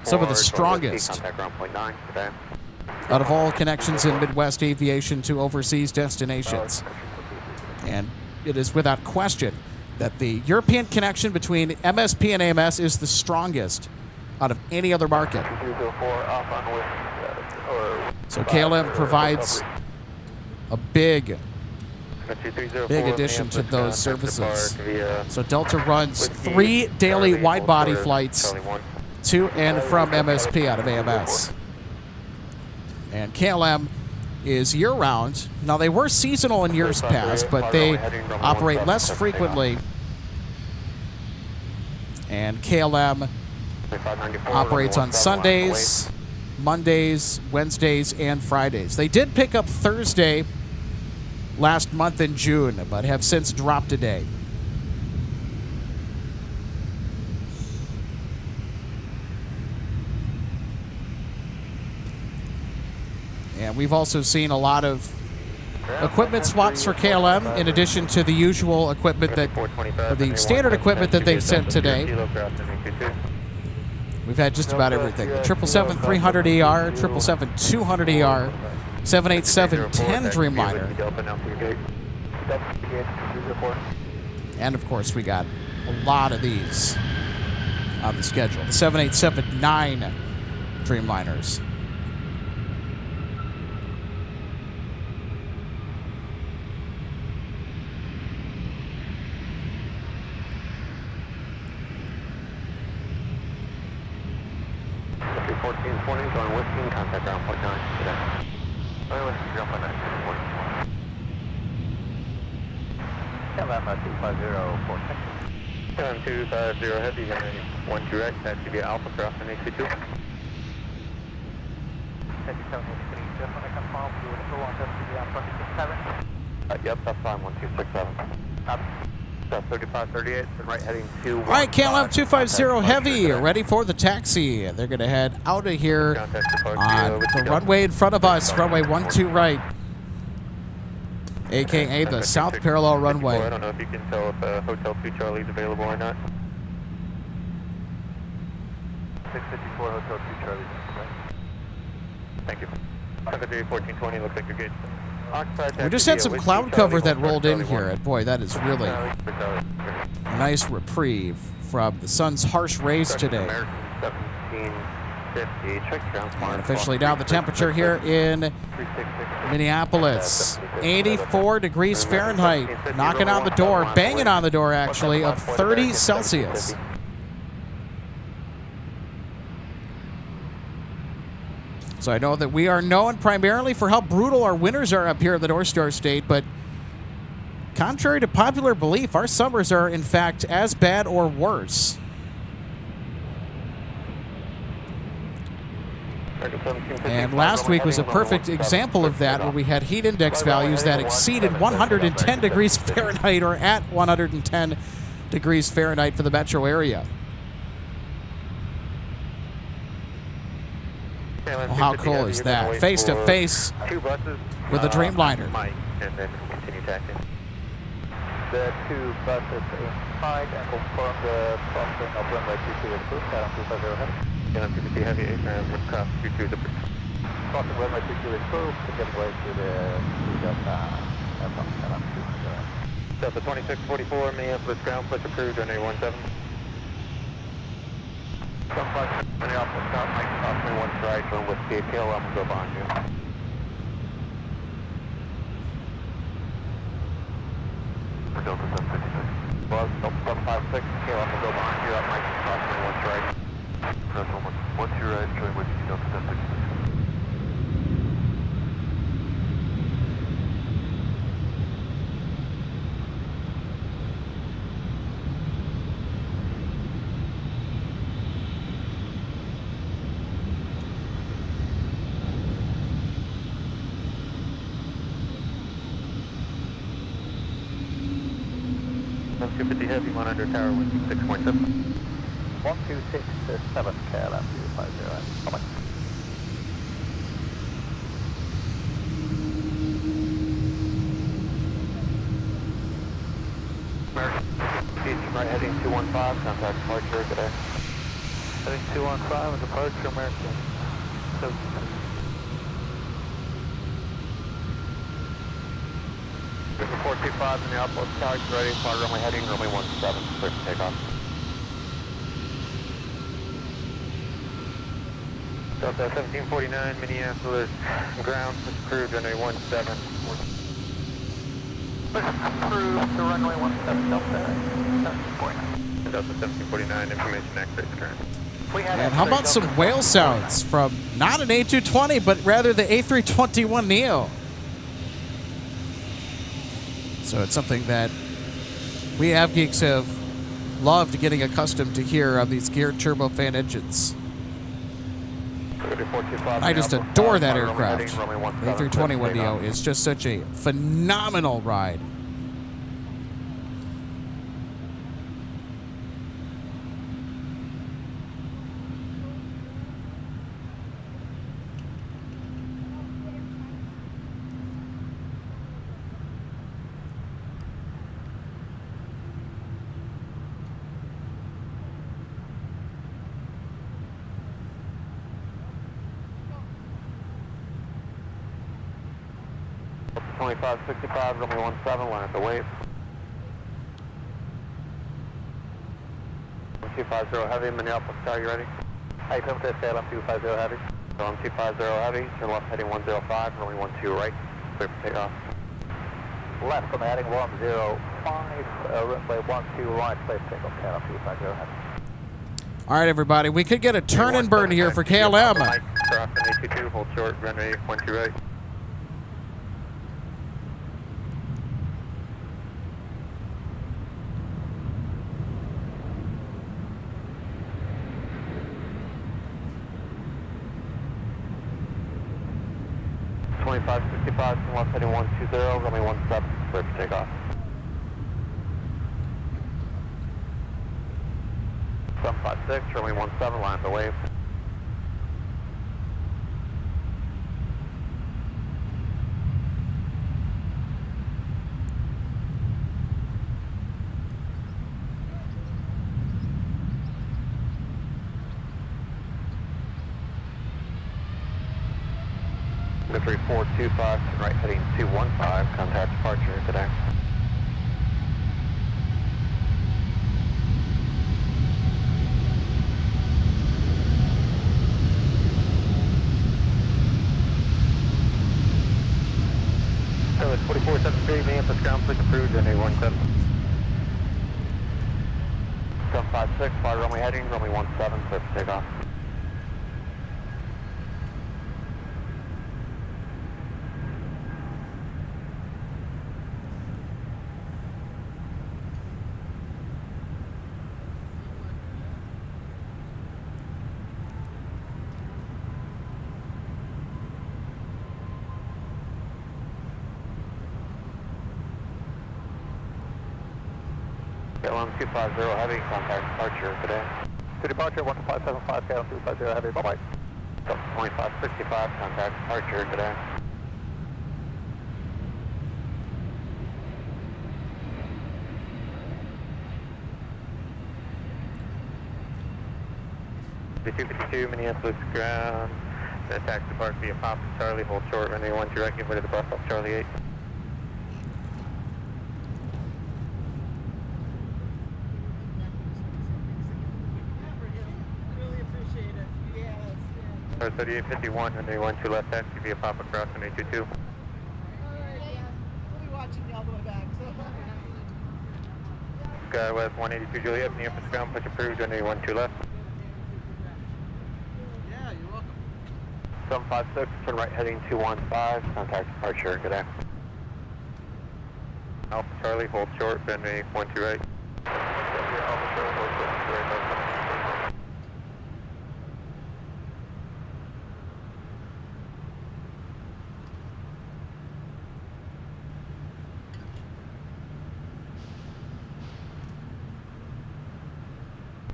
some of the strongest out of all connections in Midwest aviation to overseas destinations. And it is without question that the European connection between MSP and AMS is the strongest out of any other market. So KLM provides a big Big addition to those services. So Delta runs 3 daily wide-body flights to and from MSP out of AMS. And KLM is year-round. Now, they were seasonal in years past, but they operate less frequently. And KLM operates on Sundays, Mondays, Wednesdays, and Fridays. They did pick up Thursday last month in June, but have since dropped a day. And we've also seen a lot of equipment swaps for KLM, in addition to the usual equipment that, or the standard equipment that they've sent today. We've had just about everything. The 777-300ER, 777-200ER, 787-10 Dreamliner. And of course, we got a lot of these on the schedule. The 787-9 Dreamliners. On Whiskey, contact ground point 9 today. Whiskey, ground point 9, 250 heavy, 1 direct, that should be Alpha crossing AC2. Yep, that's fine, 1267. 3538, and right heading to... All right, KLM 250 Heavy, ready for the taxi. They're going to head out of here on the runway in front of us, runway 12 right, a.k.a. the South Parallel Runway. I don't know if you can tell if Hotel 2 Charlie's available or not. 654 Hotel 2 Charlie. Thank you. 1420, looks like you're good. We just had some cloud cover that rolled in here, and boy, that is really a nice reprieve from the sun's harsh rays today. And officially down the temperature here in Minneapolis, 84 degrees Fahrenheit, knocking on the door, banging on the door actually, of 30 Celsius. So I know that we are known primarily for how brutal our winters are up here in the North Star State, but contrary to popular belief, our summers are in fact as bad or worse. And last week was a perfect example of that, where we had heat index values that exceeded 110 degrees Fahrenheit, or at 110 degrees Fahrenheit for the metro area. Well, how cool is that? Face to face with a Dreamliner. And then continue taxing. The 2 buses inside and confirm the crossing of runway 22 is approved. KLM 250 Heavy, AirNav cross 22 is approved. Crossing runway 22 is approved. To get away to the Delta airport. Delta 2644, Minneapolis ground push approved, runway 17. Minneapolis ground, Mike crossing 1 strike, going with the KLM will go behind you. For Delta 756. Well, Delta 756, KLM will go behind you, that Mike crossing 1 strike. That's almost 1 2 right, join with you, Delta 756. KLM 250 Heavy, 100 tower, 126.7. 1267 KLM 250. Bye-bye. American, right heading 215, contact departure, good day. Heading 215 and departure American. 425 Minneapolis tower, ready, fly runway heading, runway 17, clear for takeoff. Delta 1749, Minneapolis ground, approved, runway 17. Approved to runway 17 Delta 1749. Delta 1749, information X-ray current. And how about some whale sounds from not an A220, but rather the A321neo? So it's something that we av geeks have loved getting accustomed to hear on these geared turbofan engines. I just adore that aircraft. The A321neo is just such a phenomenal ride. Delta 2565, runway 17, line at the wave. 250 heavy, Minneapolis, are you ready? Hi, come to KLM 250 heavy. KLM 250 heavy, turn left heading 105, runway 12 right, clear for takeoff. Left from heading 105, runway 12 right, clear for takeoff, KLM 250 heavy. All right, everybody, we could get a turn and burn here for KLM. Crossing A22, hold short, runway 12 right. Twenty-five 65, from left heading 120, runway 17, clear for takeoff. 756, runway 17, line at the wave. The 3425, turn right heading 215, contact departure today. So it's 4473, Minneapolis ground, please approved, and A17. 756, fly runway heading, runway 17, clear for takeoff. KLM 250 heavy, contact departure today. To departure 1575, KLM 250 heavy, bye-bye. 2565, contact departure today. The 252, Minneapolis ground, taxi depart via Papa Charlie, hold short, runway 12 right, get rid of the bus off Charlie 8. Or 3851, runway 12 left, taxi via Papa crossing 822. Alright, yeah. We'll be watching you all the way back, so. SkyWest 182 Juliet, Minneapolis ground, push approved, runway 12 left. Yeah, you're welcome. 756, turn right heading 215, contact departure, good day. Alpha Charlie, hold short, runway 12 right. Alpha Charlie, hold short, 12 right.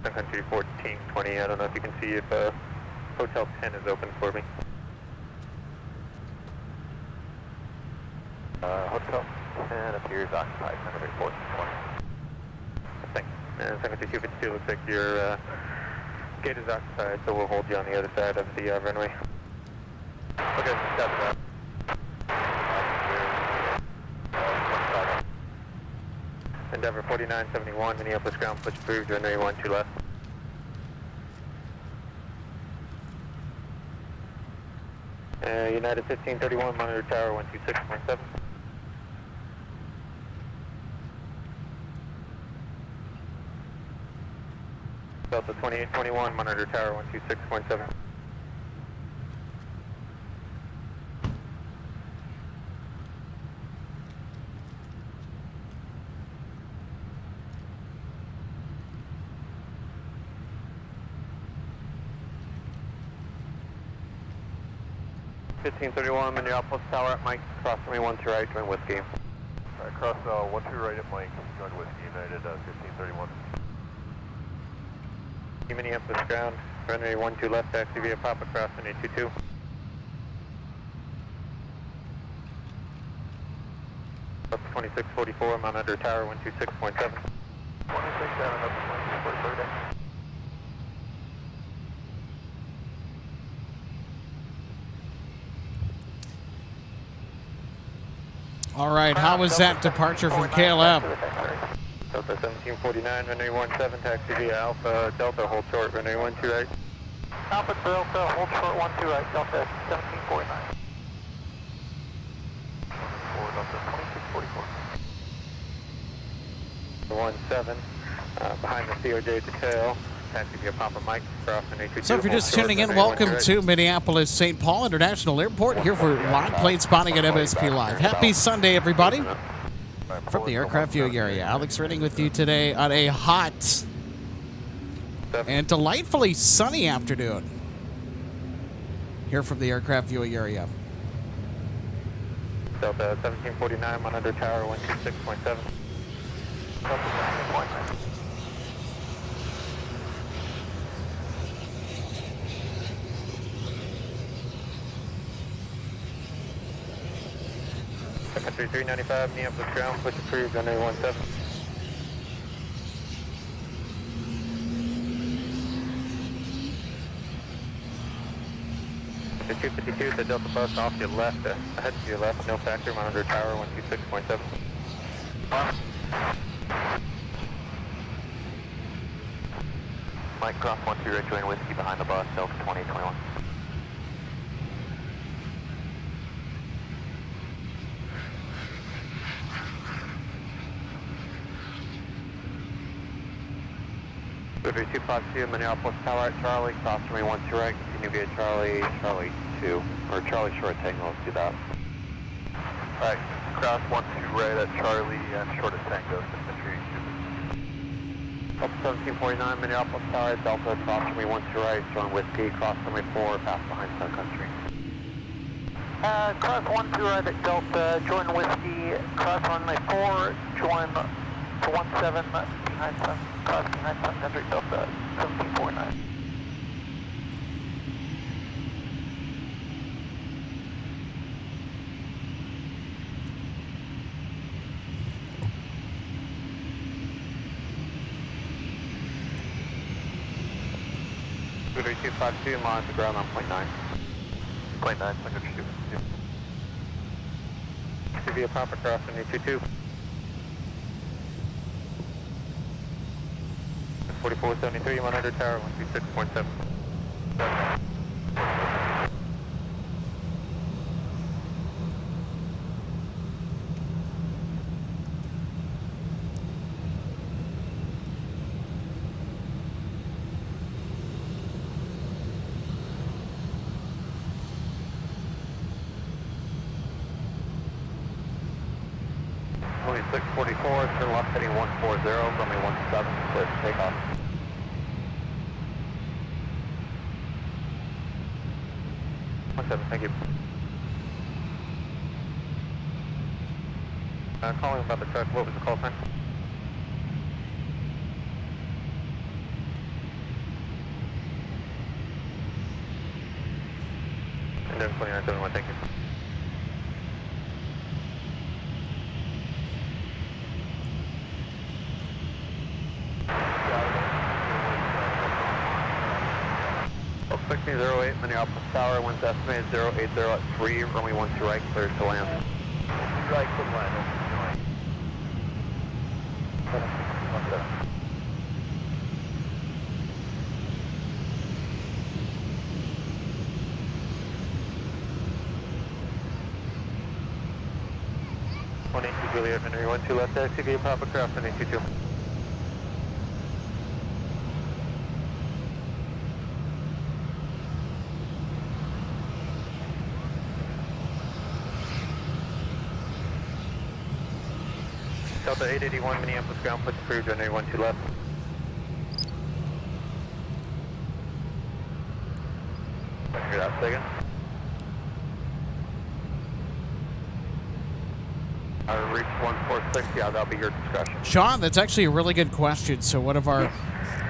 Sun Country 1420, I don't know if you can see if Hotel 10 is open for me. Hotel 10 appears occupied, Sun Country 1420. Thanks. Sun Country 252 looks like your gate is occupied, so we'll hold you on the other side of the runway. Okay, stop that. Endeavor 4971, Minneapolis ground, push approved, runway 12 left. United 1531, monitor tower 126.7. Delta 2821, monitor tower 126.7. Minneapolis Tower at Mike, cross me 1 to right, join whiskey. Cross 1 to right at Mike, join whiskey, United 1531. Minneapolis ground, runway 12 left, taxi via Papa, crossing 822. Up 2644, monitor tower 126.7. 26 down up to 2644. All right, how was that departure from KLM? Delta 1749, runway 17, taxi via Alpha Delta, hold short, runway 12 right. Alpha Delta, hold short 1 2 right, Delta 1749. Forward up to 2644. 17, behind the COJ detail, taxi via Papa Mike, crossing 822. So if you're just tuning in, welcome to Minneapolis St. Paul International Airport, here for live plane spotting at MSP Live. Happy Sunday, everybody. From the aircraft viewing area, Alex Redding with you today on a hot and delightfully sunny afternoon. Here from the aircraft viewing area. Delta 1749, monitor tower 126.7. Delta 17.9. Country 395, Minneapolis ground, push approved, runway 17. The 252, the Delta bus off to your left, ahead to your left, no factor, monitor tower 126.7. Mike, cross 1 2 right, join whiskey behind the bus, Delta 2021. Delivery 252, Minneapolis Tower at Charlie, cross runway 1 2 right, continue via Charlie 2, or Charlie short tango, let's do that. Alright, cross 1 2 right at Charlie and short of Tango, infantry. Delta 1749, Minneapolis Tower, Delta, cross runway 1 2 right, join whiskey, cross runway 4, pass behind Sun Country. Cross 1 2 right at Delta, join whiskey, cross runway 4, join to 17 behind Sun, cross behind Sun Country, Delta 1749. Delivery 252, monitor ground on point 9. Point 9, Sun Country 2. Via Papa, cross runway 22. 4473, monitor tower 126.7. Only 644, turn left heading 140, runway 17, clear for takeoff. Thank you. Calling about the truck, what was the call sign? And then 2971, thank you. Well, 1608, Minneapolis Tower, winds estimated 080 at 3, runway 1 2 right, clear to land. Right to land, join. Juliet, runway 1 2 left, taxi via Papa, craft 182. Delta 881 Minneapolis ground, push approved, runway 12 left. Hear that second. Reach 146, yeah, that'll be your discussion. Sean, that's actually a really good question. So one of our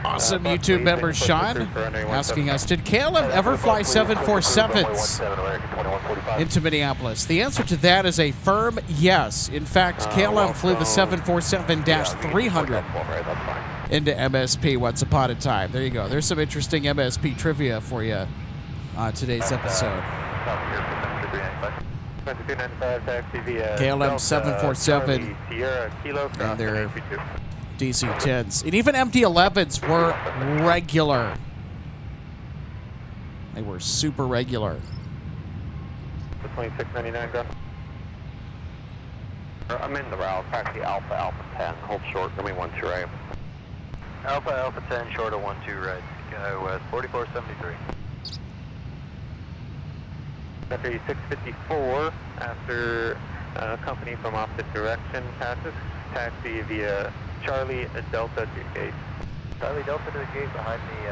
awesome YouTube members, Sean, asking us, did KLM ever fly 747s into Minneapolis? The answer to that is a firm yes. In fact, KLM flew the 747-300 into MSP once upon a time. There you go. There's some interesting MSP trivia for you on today's episode. KLM 747 and their DC-10s. And even MD-11s were regular. They were super regular. 2699, go. I'm in the route, taxi Alpha 10, hold short, give me 12 right. Alpha 10, short of 12 right. Sky West 4473. After 654, after company from opposite direction passes, taxi via Charlie Delta to gate. Charlie Delta to the gate behind the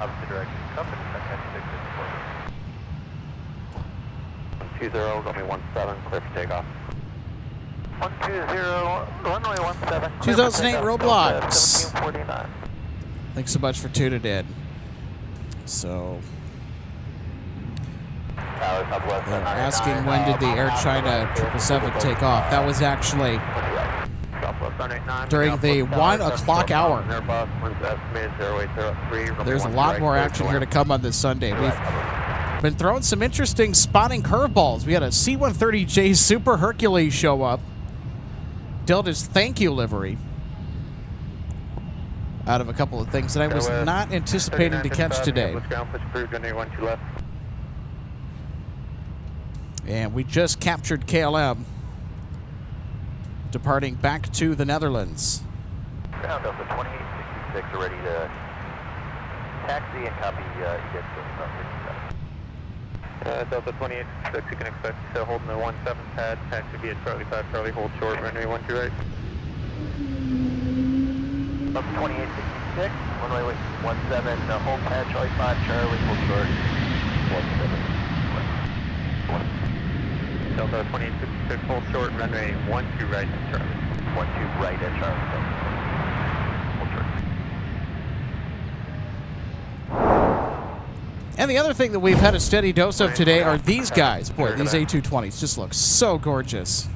opposite direction. Company at 654. 120, got me 17, clear for takeoff. 120, runway 17. 2008 Roblox. 1749. Thanks so much for tuning in. So, they're asking when did the Air China 777 take off. That was actually during the 1 o'clock hour. There's a lot more action here to come on this Sunday. We've been throwing some interesting spotting curveballs. We had a C-130J Super Hercules show up. Delta's thank you livery. Out of a couple of things that I was not anticipating to catch today. And we just captured KLM, departing back to the Netherlands. Ground Delta 2866 are ready to taxi and copy EDIT system. Delta 2866, you can expect holding the 17 pad, taxi via Charlie 5, Charlie, hold short, runway 12 right. Delta 2866, runway 17, hold pad, Charlie 5, Charlie, hold short, 17. Delta 2866, hold short, runway 12 right at Charlie. 12 right at Charlie. Hold short. And the other thing that we've had a steady dose of today are these guys. Boy, these A220s just look so gorgeous.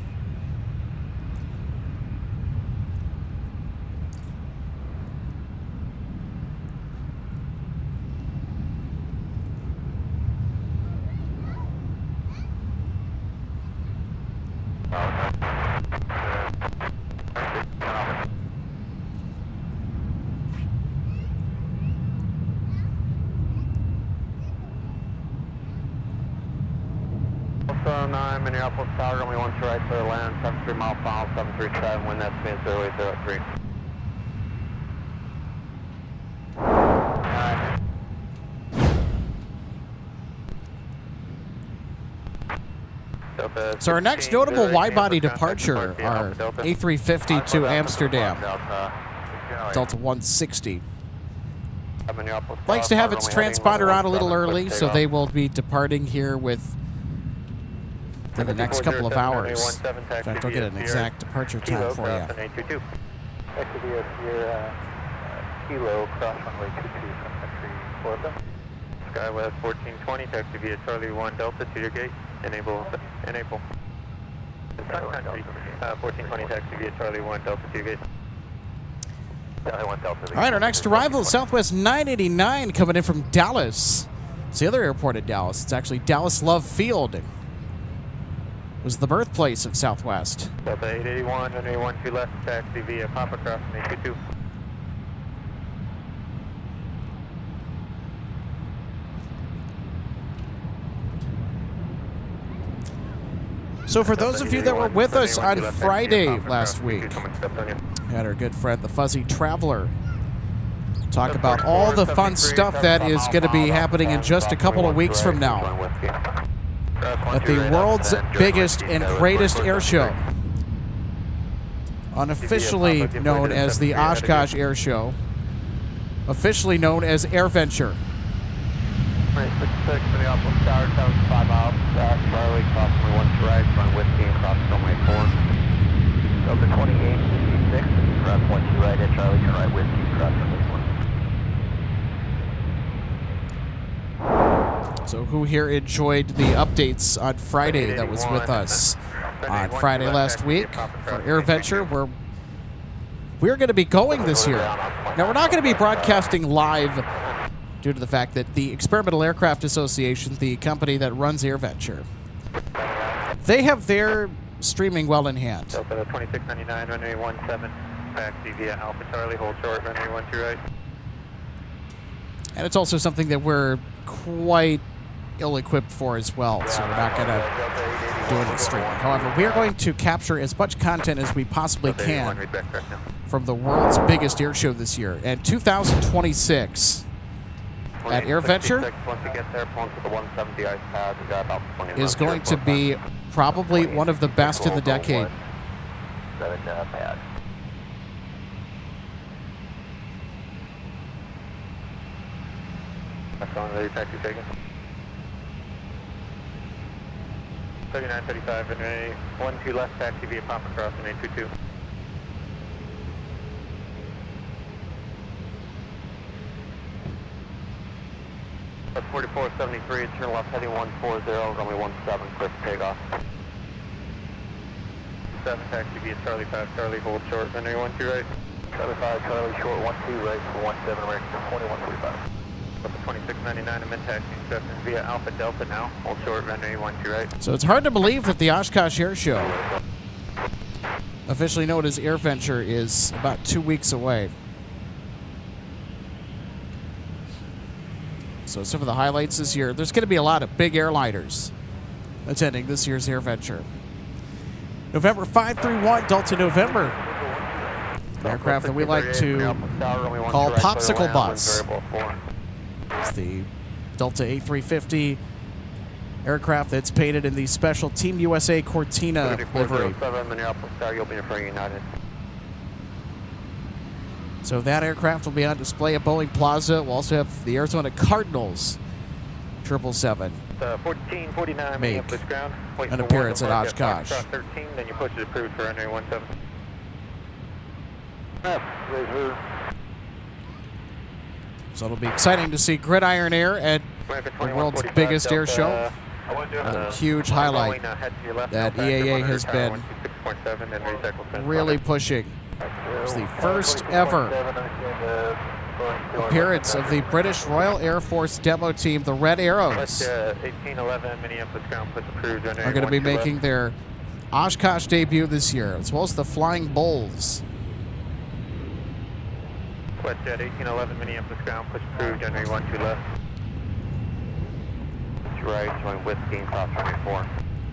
Minneapolis Tower, runway 12 right to the land, 73 mile final, 737, wind estimates 0803. So our next notable wide-body departure, our A350 to Amsterdam, Delta 160. Likes to have its transponder out a little early, so they will be departing here with in the next couple of hours. In fact, I'll get an exact departure time for you. Exit Sierra Kilo, cross runway 22, Sun Country, Florida. Sky West 1420, taxi via Charlie 1 Delta to your gate. Enable. Sun Country 1420, taxi via Charlie 1 Delta to your gate. All right, our next arrival is Southwest 989 coming in from Dallas. It's the other airport at Dallas. It's actually Dallas Love Field. It was the birthplace of Southwest. Delta 881, runway 12 left, taxi via Papa Cross 822. So for those of you that were with us on Friday last week, we had our good friend, the Fuzzy Traveler, talk about all the fun stuff that is going to be happening in just a couple of weeks from now at the world's biggest and greatest air show. unofficially known as the Oshkosh Air Show, officially known as AirVenture. 26 Minneapolis Tower, 5 miles, Charlie, cross runway 1 to right, front whiskey, and cross runway 4. Delta 2866, cross 1 to right at Charlie, turn right whiskey, cross runway 4. So who here enjoyed the updates on Friday that was with us on Friday last week for AirVenture? We're going to be going this year. Now, we're not going to be broadcasting live due to the fact that the Experimental Aircraft Association, the company that runs AirVenture, they have their streaming well in hand. Delta 2699, runway 17, taxi via Alpha Charlie, hold short, runway 1 to right. And it's also something that we're quite ill-equipped for as well, so we're not going to do any streaming. However, we are going to capture as much content as we possibly can from the world's biggest air show this year. And 2026 at AirVenture is going to be probably one of the best in the decade. That's on the taxi taken. 3935, runway 12 left, taxi via Papa Cross, runway 22. That's 4473, turn left heading 140, runway 17, quick takeoff. 7 taxi via Charlie 5, Charlie, hold short, runway 12 right. Charlie 5, Charlie, short 12 right for 17, American 2145. Delta 2699, I'm in taxi instructions via Alpha Delta now, hold short, runway 12 right. So it's hard to believe that the Oshkosh Air Show, officially known as AirVenture, is about 2 weeks away. So some of the highlights this year, there's going to be a lot of big airliners attending this year's AirVenture. November 531, Delta November. An aircraft that we like to call Popsicle Bus. It's the Delta A350 aircraft that's painted in the special Team USA Cortina livery. Minneapolis Tower, you'll be referring United. So that aircraft will be on display at Bowling Plaza. We'll also have the Arizona Cardinals 777 1449 make Minneapolis ground. Wait an for appearance at one, Oshkosh. Cross 13, then you push it approved for runway 17. So it'll be exciting to see Gridiron Air at the world's biggest air show. A huge highlight that EAA has been really pushing. It's the first ever appearance of the British Royal Air Force demo team, the Red Arrows, 1811 Minneapolis ground, push approved runway are going to be making their Oshkosh debut this year, as well as the Flying Bulls. WestJet 1811 Minneapolis ground, push approved, runway 12 left. Right, join whiskey and cross runway 4.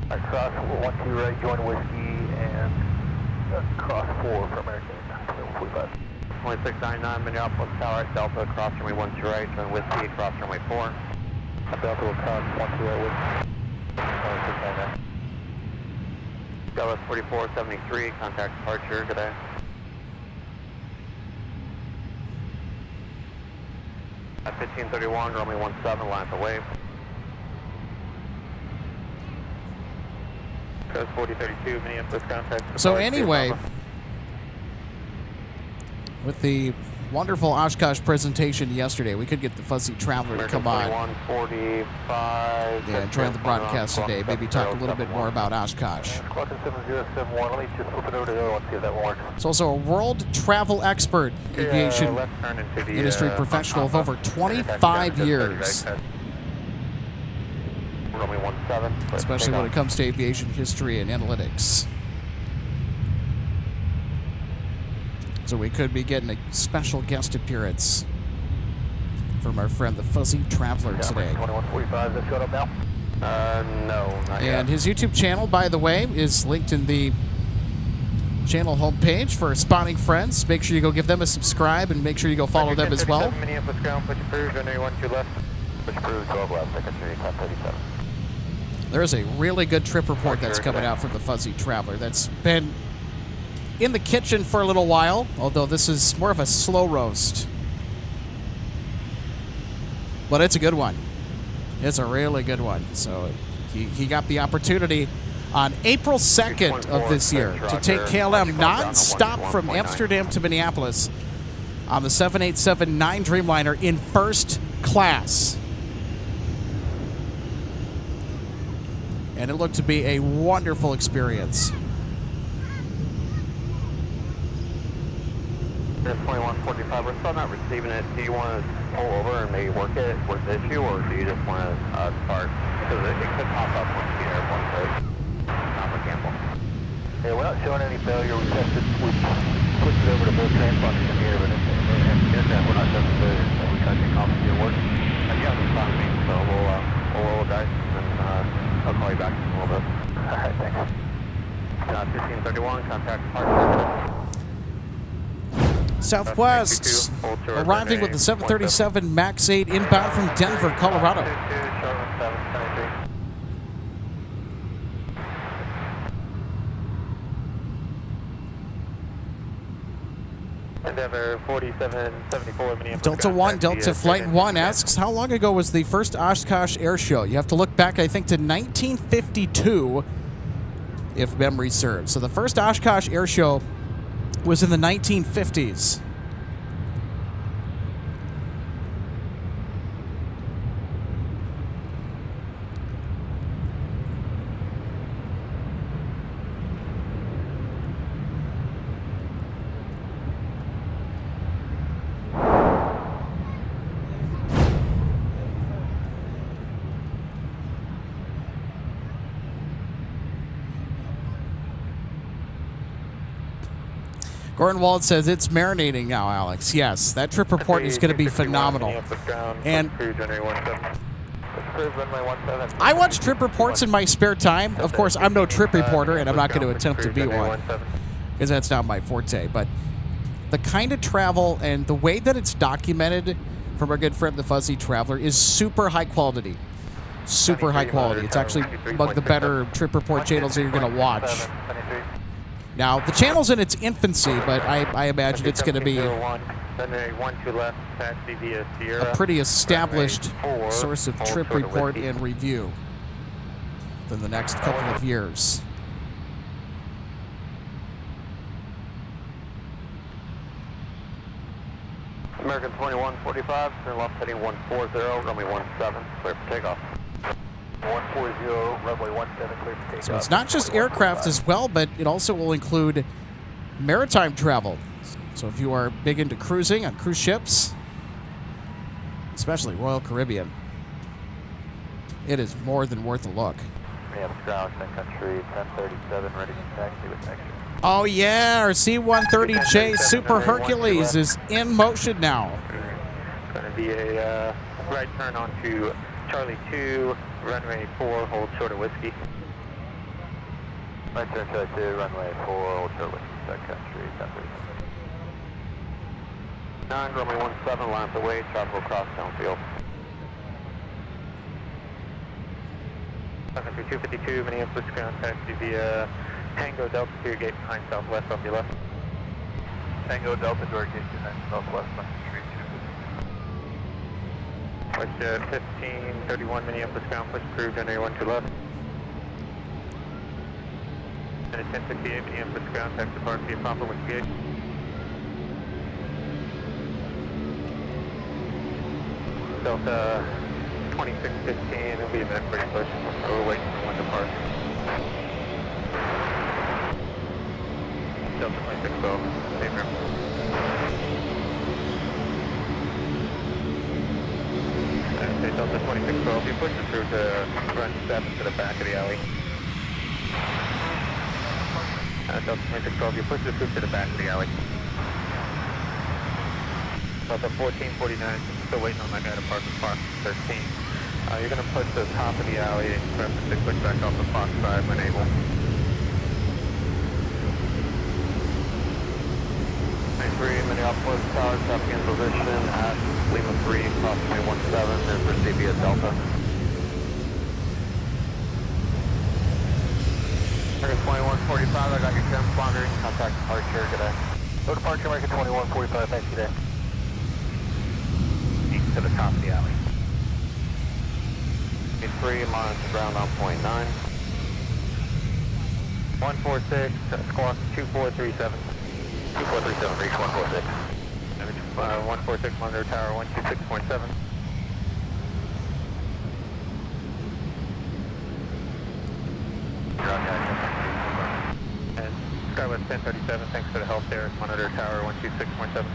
Cross 12 right, join whiskey and cross 4 for American 45. 2699 Minneapolis Tower, Delta, cross runway 12 right, join whiskey, cross runway 4. Delta will cross 12 right whiskey. 2699. Dallas 4473, contact departure, good day. At 1531, runway 17, line for wave. Coast 4032, Minneapolis contact. So anyway, with the wonderful Oshkosh presentation yesterday, we could get the Fuzzy Traveler to come on. 145. Yeah, join the broadcast today. Maybe talk a little bit more about Oshkosh. It's also a world travel expert, aviation industry professional of over 25 years. Especially when it comes to aviation history and analytics. So we could be getting a special guest appearance from our friend the Fuzzy Traveler today. 2145, that's got up now? No, not yet. And his YouTube channel, by the way, is linked in the channel homepage for spotting friends. Make sure you go give them a subscribe and make sure you go follow them as well. Minneapolis ground, push approved, runway 12 left. Push approved, 12 left, secondary, top 37. There's a really good trip report that's coming out from the Fuzzy Traveler that's been in the kitchen for a little while, although this is more of a slow roast. But it's a good one. It's a really good one. So he got the opportunity on April 2nd of this year to take KLM nonstop from Amsterdam to Minneapolis on the 787-9 Dreamliner in first class. And it looked to be a wonderful experience. It's 2145. We're still not receiving it. Do you want to pull over and maybe work the issue, or do you just want to start? Because it could pop up once the airport goes. Not for Campbell. Yeah, we're not showing any failure. We tested, we switched it over to both transponders in here, but in aircraft we're not showing failure. So we tried to accomplish your work. Yeah, that's fine with me. So we'll roll guys, and I'll call you back in a little bit. All right, thanks. 1531, contact departure. Southwest arriving with the 737 MAX 8 inbound from Denver, Colorado. Endeavor 4774 Minneapolis. Delta 1, Delta Flight 1 asks, how long ago was the first Oshkosh Air Show? You have to look back, I think, to 1952, if memory serves. So the first Oshkosh Air Show was in the 1950s. Gordon Wald says it's marinating now, Alex. Yes, that trip report is going to be phenomenal. And I watch trip reports in my spare time. Of course, I'm no trip reporter, and I'm not going to attempt to be one because that's not my forte. But the kind of travel and the way that it's documented from our good friend, the Fuzzy Traveler, is super high quality. Super high quality. It's actually among the better trip report channels that you're going to watch. Now, the channel's in its infancy, but I imagine it's going to be a pretty established source of trip report and review within the next couple of years. American 2145, turn left heading 140, runway 17, clear for takeoff. 140, runway 17, clear for takeoff. So it's not just aircraft as well, but it also will include maritime travel. So if you are big into cruising on cruise ships, especially Royal Caribbean, it is more than worth a look. Minneapolis ground, Sun Country, 1037, ready to taxi with action. Oh yeah, our C-130J Super Hercules is in motion now. It's going to be a right turn onto Charlie 2, runway 4, hold short of whiskey. Right turn Charlie 2, runway 4, hold short of whiskey, Sun Country, 1037. 9, runway 17, line the way, travel across downfield. Sun Country 252, Minneapolis ground taxi via Tango Delta to your gate behind southwest off your left. Tango Delta to our gate behind southwest on Street 2. West 1531 Minneapolis ground, push crew, generate 1 to left. And it's 1068 Minneapolis ground, taxi park via Papa with gate. Delta 2615, it'll be a minute for your push. We're waiting for one to park. Delta 2612, same room. Okay, Delta 2612, you push it through to run 7 to the back of the alley. Delta 2612, you push it through to the back of the alley. Delta 1449, still waiting on that guy to park with Fox 13. You're going to push the top of the alley and press the push back off the Fox side when able. 93 Minneapolis Tower, traffic in position at Lima 3, approximately 17, and proceed via Delta. American 2145, I got your trim responder. Contact departure, good day. No departure, American 2145, thanks, good day. East to the top of the alley. 3, monitor ground on point 9. 146, squawk 2437. 2437, reach 146. 146, monitor tower 126.7. And Skywest 1037, thanks for the help there. Monitor tower 126.7.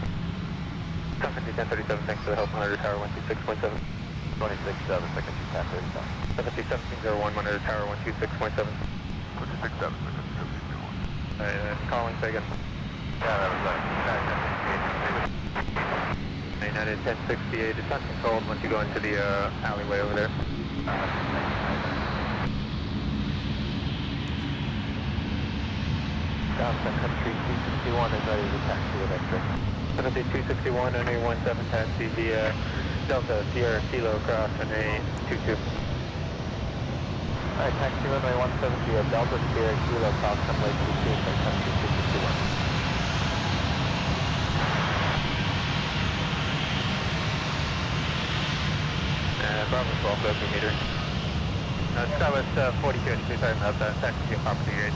Sun Country 1037, thanks for the help. Monitor tower 126.7. 267, second 210, 7701, monitor tower 126.7. 267, Calling, say again. Yeah, that was United 1068, it's not controlled once you go into the alleyway over there. Down Sun Country 261 is ready to taxi with extra. Sun Country 261, runway 17, taxi via Delta Sierra Kilo cross runway 22. Alright, taxi runway 17 via Delta Sierra Kilo cross runway 22, Sun Country 261. Bravo 12, local meter. Skywest 42, sorry about that, taxi to property gate.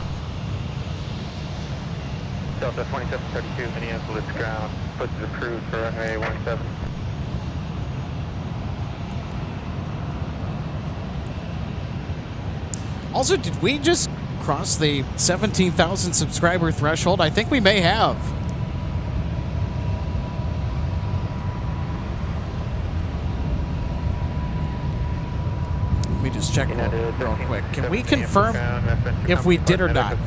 Delta 2732, Minneapolis ground, puts it approved for runway 17. Also, did we just cross the 17,000 subscriber threshold? I think we may have. Let me just check real quick. Can we confirm if we did or not?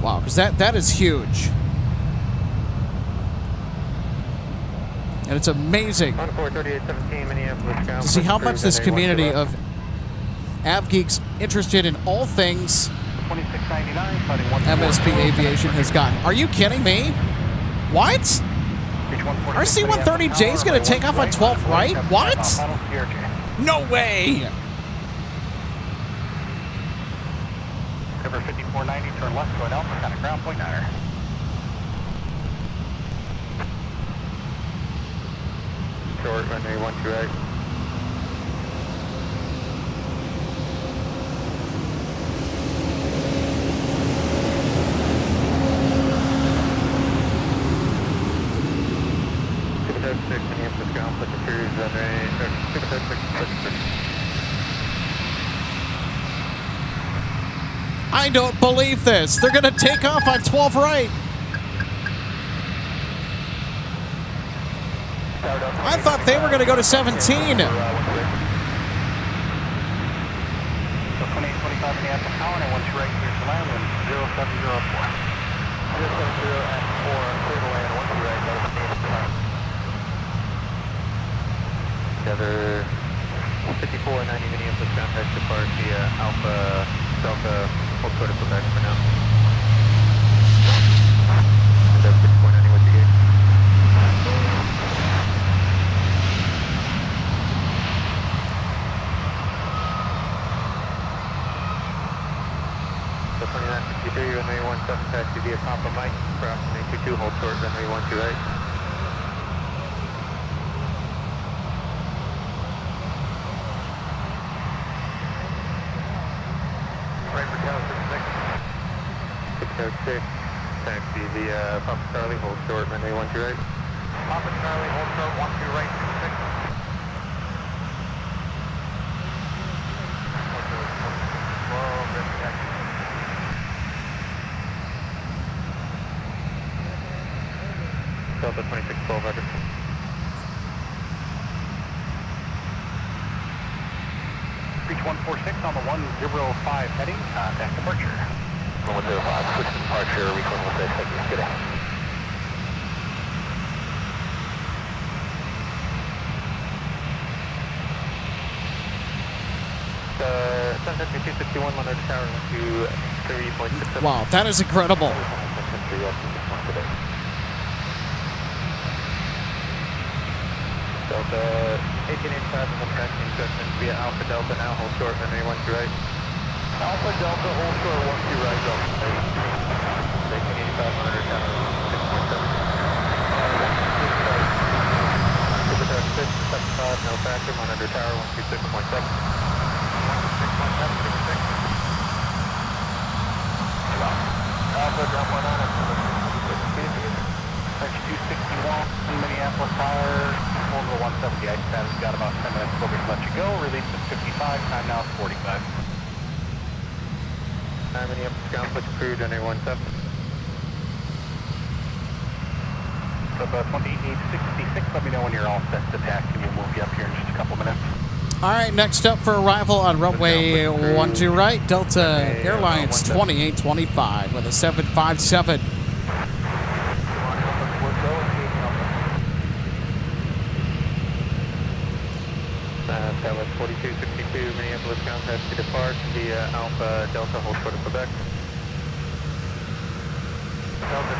Wow, because that is huge. And it's amazing to see how much this community of AvGeeks interested in all things MSP Aviation has gotten. Are you kidding me? What? RC-130J is going to take off on 12th right? What? No way! Cover 5490, turn left going Alpha, kind of ground point 9er. Short, runway 12 right. Minneapolis ground, push the cruise runway, 606. I don't believe this. They're going to take off on 12 right. I thought they were going to go to 17. 2825 Minneapolis Tower, and 12 right here to land, and 0704. 070 and 4, clear to land, 12 right, go to Together 5490 Minneapolis ground, head depart via Alpha Delta, hold short of Quebec for now. And that's 6.90 with the gate. So 2963, runway 17, taxi via Papa Mike, cross runway 22, hold short, runway 12 right. Right for Tower 606, taxi via Papa Charlie, hold short, runway 12 right. Papa Charlie, hold short, 12 right, 26. Delta 2612 record. Reach 146 on the 105 heading, contact departure. 105, switch to departure, reach 116, thank you, good day. Sun Country 261, monitor tower 123.67. Wow, that is incredible. Delta 1885 will taxi instructions via Alpha Delta now, hold short, runway 12 right. Alpha Delta, hold short, 12 right, Delta. 1885 monitor tower, 6.7. Superstar 675, no factor, monitor tower, 126.7. 126.7, 66. Alpha, jump 1 on it. Section 261, Minneapolis Tower, over 170. Ice pad has got about 10 minutes before we let you go. Release at 55, time now is 45. Minneapolis ground, put crew, runway 17. So about 2866, let me know when you're all set to taxi. We'll move you up here in just a couple minutes. All right, next up for arrival on runway 12 right, Delta Airlines 2825 with a 757. That was 4262, Minneapolis ground, has to depart via Alpha Delta, hold short of Quebec. Delta,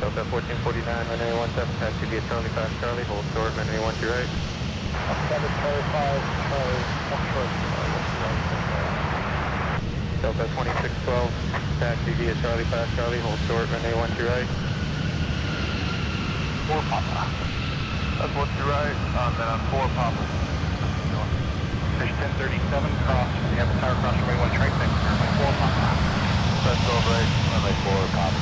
Delta 1449, runway 17, taxi via Charlie 5 Charlie, hold short, runway 12 right. 7 Charlie 5, Charlie, hold short. Delta 2612, taxi via Charlie 5 Charlie, hold short, runway 12 right. 4 Papa. That's 12 right, then on 4 Papa. Fish 1037, cross, you have a tower cross runway 1 straight, next runway 4 Papa. Press 12 right, runway 4 Papa.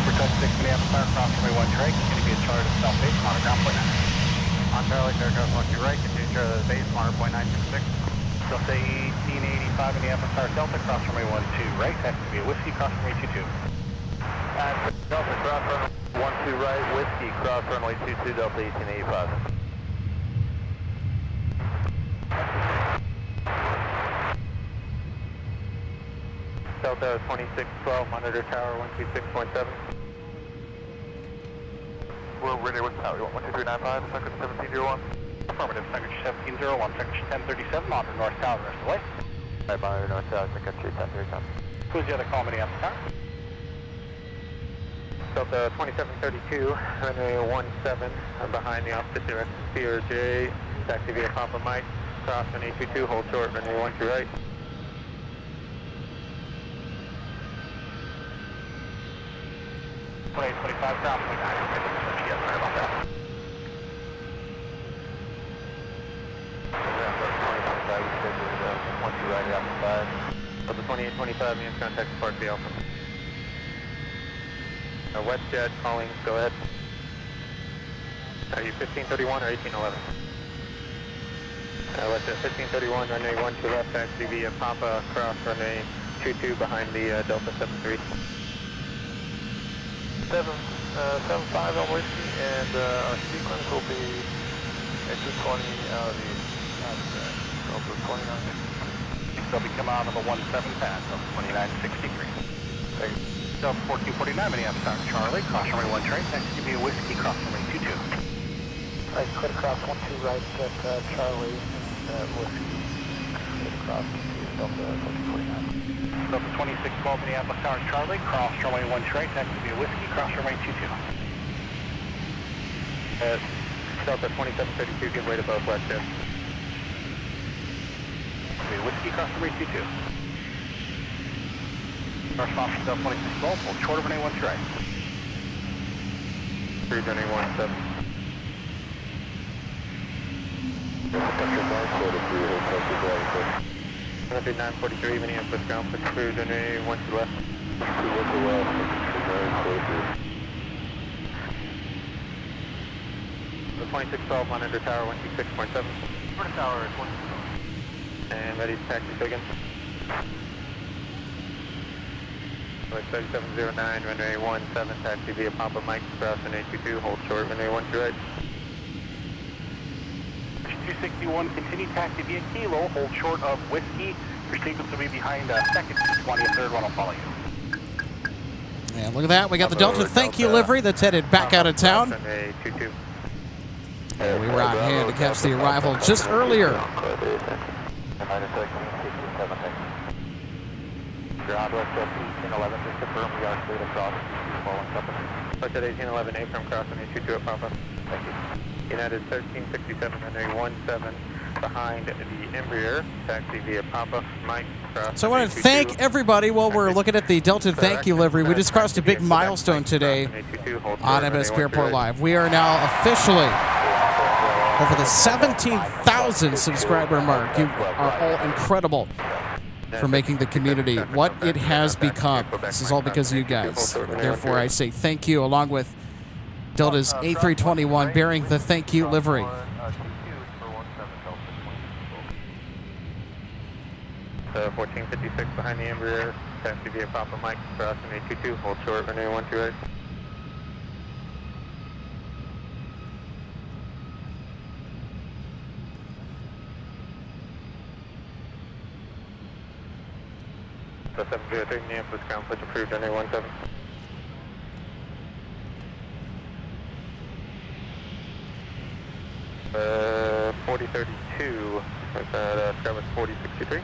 For touch 6 Minneapolis tower cross runway 1 straight, going to be a charge of south base, monitor ground point 9. On Charlie, aircraft 12 right, continue to the base, monitor point 966. Delta 1885 Minneapolis tower Delta, cross runway 12 right, that's going to be a whiskey, cross runway 22. Delta, cross runway 12 right, whiskey, cross runway 22, Delta 1885. Delta 2612, monitor tower 126.7. We're ready with tower 12395, second 1701. Affirmative, second 1701, second 1037, monitor north tower, rest of the way. Right, monitor north tower, Sun Country 1037. Who's the other call Minneapolis tower? Delta 2732, runway 17, behind the opposite direction, CRJ, taxi via Papa Mike, cross runway 22, hold short, runway 12 right. 2825 south, yes, sorry about that. Delta 2825, means contact Park B Alpha. WestJet calling, go ahead. Are you 1531 or 1811? WestJet 1531, runway 12 left, taxi via Papa, cross runway 22 behind the Delta 73. 775 on whiskey, and our sequence will be at 220 out of the Delta 29. They'll be coming out of the 17 pad, Delta 2963. Thank you. Delta 1449, Minneapolis tower Charlie, cross runway 1 train, next to be a whiskey, cross runway 22. Right, clear across 12 right at Charlie, and whiskey, clear across to Delta 1449. Delta 2612 Minneapolis tower Charlie, cross runway 1 straight, next to be a whiskey, cross runway 22. Delta 2732, give way to both WestJet. Be a whiskey, cross runway 22. Our response from Delta 2612, hold short of runway 1 straight. Cruise runway 17. Country 943, Minneapolis ground, put cruise runway 1 to left. 2 to left, very close. The 2612, monitor tower 126.7. First tower is 1. And ready to taxi again. 3709, runway 17, taxi via Papa Mike, cross runway 22, hold short, runway 1 to right. 261, continue taxi via Kilo, hold short of whiskey. Your sequence will be behind second 220, third one will follow you. And look at that, we got the Delta thank you livery that's headed back out of town. Runway 22. And we were on hand to catch the arrival just earlier. Ground Southwest 1811, just confirm we are straight across following company. Southwest 1811, A-frame crossing 822 at Papa. Thank you. United 1367, runway 17, behind the Embraer, taxi via Papa, Mike, cross. So I want to thank everybody while we're looking at the Delta thank you livery. We just crossed a big milestone today on MSP Airport Live. We are now officially over the 17,000 subscriber mark. You are all incredible for making the community what it has become. This is all because of you guys. Therefore, I say thank you, along with Delta's A321 bearing the thank you livery. 1456 behind the Embraer, taxi via Papa Mike, crossing 822, hold short, runway 12 right. So 703 Minneapolis, ground push approved, runway 17. Uh, 4032, with Skywest 4063.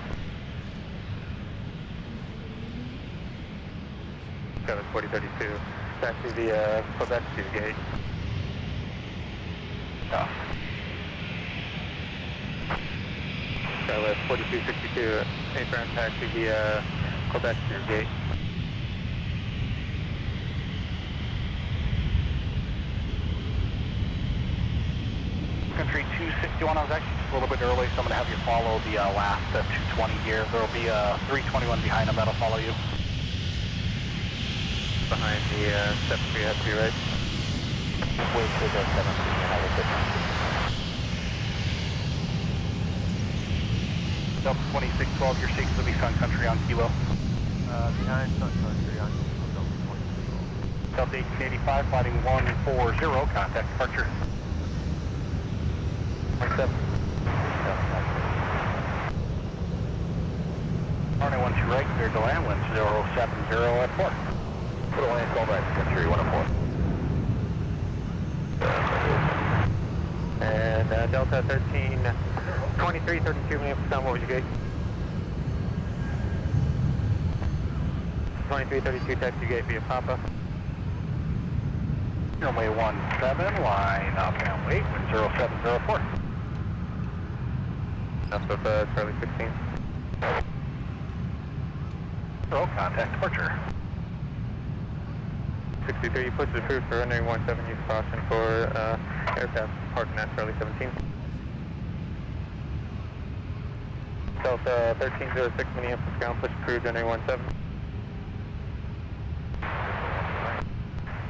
Skywest 4032, taxi via Quebec to the gate. Skywest 4262, A-frame taxi via Quebec to your gate. Country 261, I was actually a little bit early, so I'm going to have you follow the last 220 here. There will be a 321 behind them that'll follow you. Behind the 73 has to be right. Wait for the 73 and I will put Delta 2612, your seats will be Sun Country on Kilo. Behind Sun Country on Delta 1885, flighting 140, contact departure. 17. RNA 12 right, clear to land, wind 070 at 4. Put a land call right, Country 104. And Delta 13, 2332 Minneapolis, what was your gate? 2332 taxi gate via Papa. Runway 17, line up and wait, wind 0704. That's with Charlie 16. Contact departure. 63, you push approved for runway 17, use caution for aircraft parking at Charlie 17. Delta 1306 Minneapolis, ground push approved, runway 17.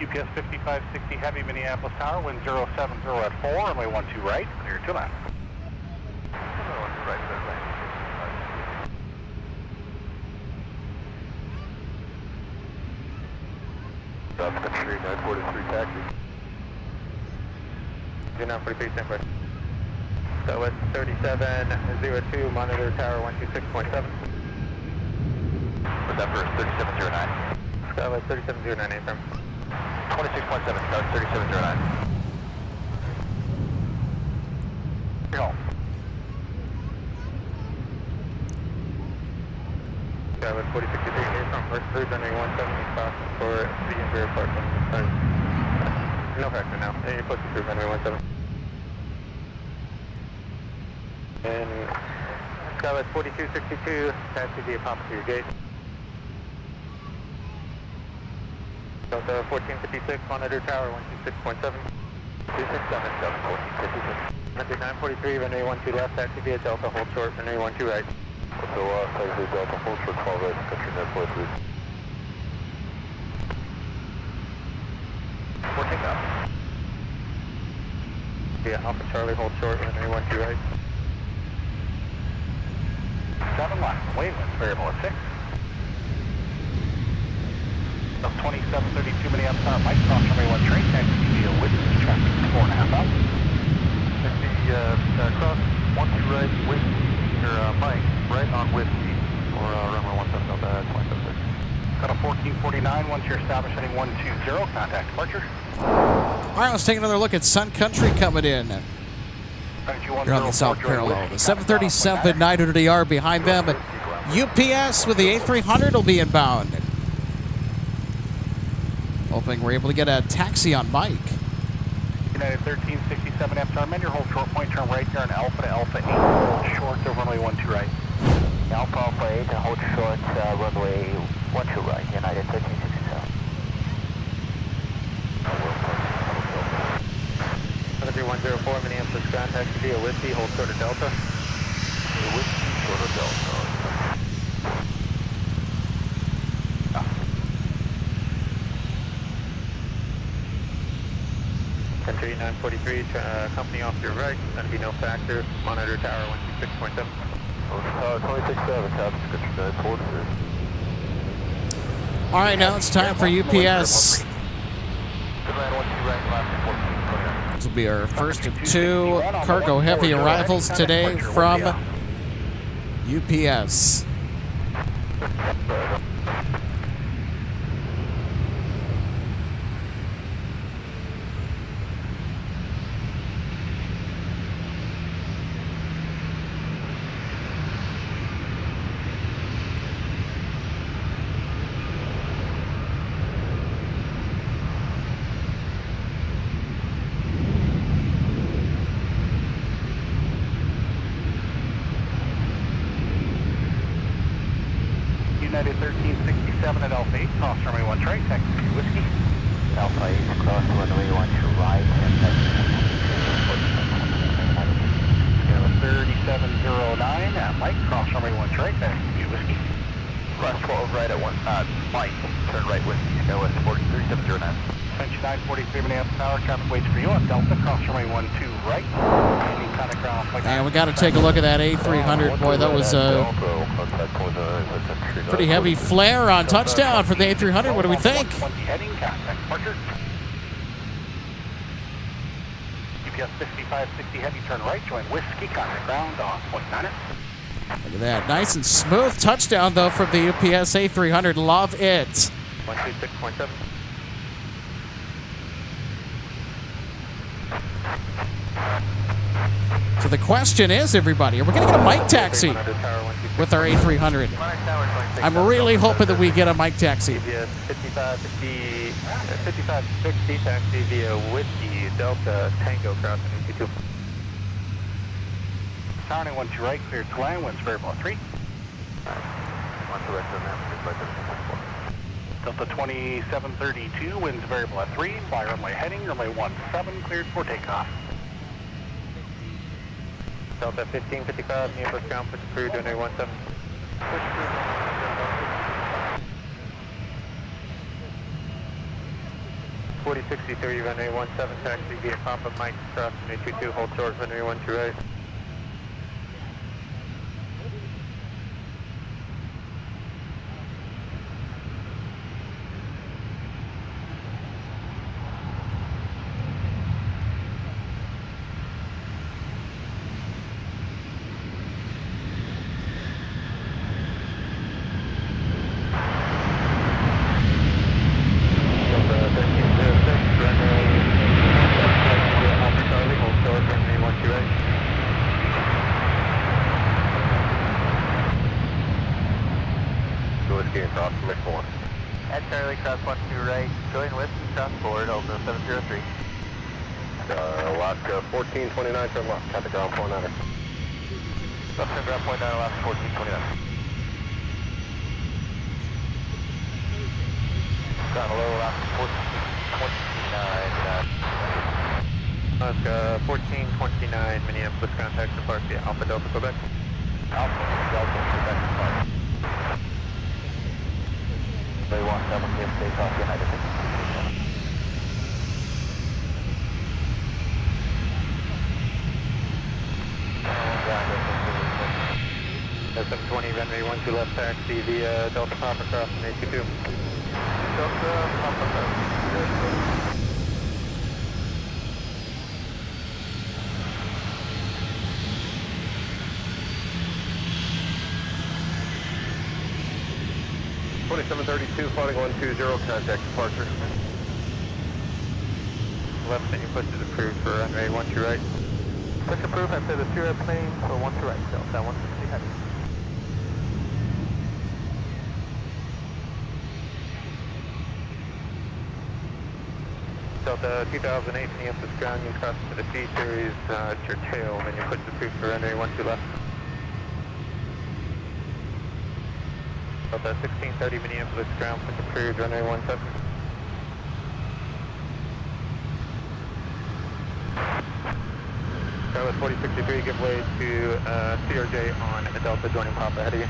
UPS 5560 heavy Minneapolis Tower, wind 070 at 4, runway 12 right, clear to land. South Country 943 taxi. 943, stand by. Southwest 3702, monitor tower 126.7. Was that for 3709? Southwest 3709, A-frame. 26.7, South 3709. You're home. Southwest 4063, A-frame, first through runway 17, caution for the Embraer parking. No factor now, you're push approved, runway 17. And Southwest 4262, taxi via Papa to your gate. Delta 1456, monitor tower 126.7. 267, 1456. 943, runway 12 left, taxi via Delta, hold short, runway 12 right. So, taxi Delta, hold short, 12 right, Country 943. 14 now. Yeah, Alpha Charlie, hold short, runway 12 right. 7 left, wait, wind variable at 6. 2732 Minneapolis Tower, Mike, cross runway 1 train, taxi via Whitney, traffic 4.5 out. Cross 12 right, Whiskey, or Mike, right on Whiskey, or runway 17 Delta 276. Got a 1449, once you're established, heading 120, contact departure. All right, let's take another look at Sun Country coming in. You're on the south parallel. The 737-900ER behind them. UPS with the A300 will be inbound. Hoping we're able to get a taxi on Mike. United 1367 F turn, mend your hold short point, turn right here on Alpha to Alpha 8, hold short to runway 12 right. Alpha Alpha 8 and hold short, runway 12 right, United 1367. 104 Minneapolis ground taxi via Whiskey, hold short of Delta. Whiskey, short of Delta. Country 943, company off your right, going to be no factor, monitor tower 126.7. 267, Captain, good to report. All right, now it's time for UPS. This will be our first of two cargo heavy arrivals today from UPS. United 1367 at Alpha 8, cross runway 1 right, taxi to Whiskey. Alpha 8, cross runway 12 right, and taxi. 3709 at Mike, cross runway 1 right, taxi to Whiskey. Cross 12 right at 1, Mike, turn right Whiskey, Skywest 3709. Ascension 943 Minneapolis Tower, traffic waits for you on Delta, cross runway 12 right. Any kind of ground flight. And we got to take a look at that A300. Boy, that was a pretty heavy flare on touchdown for the A300. What do we think? 120 heading, contact departure. UPS 5560 heavy, turn right, join Whiskey, contact ground on 0.9. Look at that. Nice and smooth touchdown, though, from the UPS A300. Love it. 126.7. So the question is, everybody, are we going to get a mic taxi with our A300? I'm really hoping that we get a mic taxi. 5560 taxi via Whiskey, Delta, Tango, crossing 82. Tower 12 right, clear to land, winds variable 3. Delta 2732, winds variable at 3, by runway heading, runway 17, cleared for takeoff. Delta 1555, Minneapolis ground, push through, runway 17. 4063, runway 17, taxi via Papa Mike, crossing 22, hold short, runway 12 right. At Charlie, cross 12 right, join Whiskey, cross forward, over 703. Alaska 1429, turn left, contact ground 49er. Left turn ground 49, Alaska 1429. Ground low, Alaska 1429. Alaska 1429, Minneapolis contact depart via Alpha Delta, Quebec. Alpha Delta, Quebec, depart. They want 7 clear takeoff, United 1567. SM20, runway 12 left taxi via Delta Papa crossing 82. Delta Papa crossing 2732, flighting 120, contact departure. Left and you push is approved for runway 12 right. Push approved, I say the 2 airplane for 1 to right, Delta 160 heavy. Delta 2008 Minneapolis ground, you cross to the C series, it's your tail, then you push the approved for runway 12 left. Delta 1630 Minneapolis ground, push approved, runway 17. Charlotte 4063, give way to CRJ on Delta joining Papa ahead of you.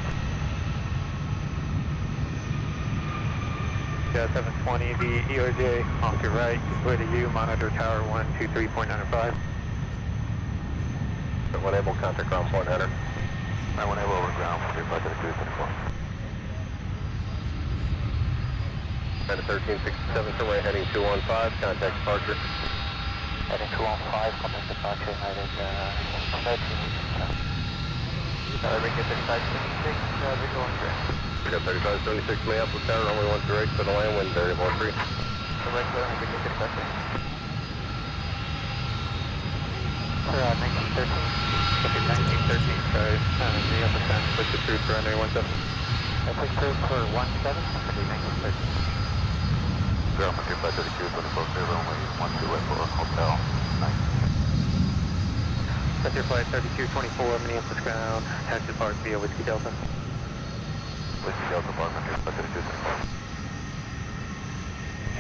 Yeah, 720, the EOJ off your right, give way to you, monitor tower 123.95. 1 able, contact ground point header. 1 able over ground, 35 to the cruise uniform. At 1367, runway heading 215, contact departure. Heading 215, contact departure, United 13. Ring get 3576, visual on track. We got 3576 Minneapolis Tower, runway 13 right, for the land, wind variable 3. Correct, ring get 3576. For 1913. Okay, 1913, sorry, Minneapolis ground, push approved for runway 17. Push approved for 17, okay, 1913. Ground for 35 to the cruise uniform, runway 12 right for hotel 9. Center flight 3224, Minneapolis ground, taxi depart via Whiskey Delta. Whiskey Delta bar, 35 to the cruise uniform.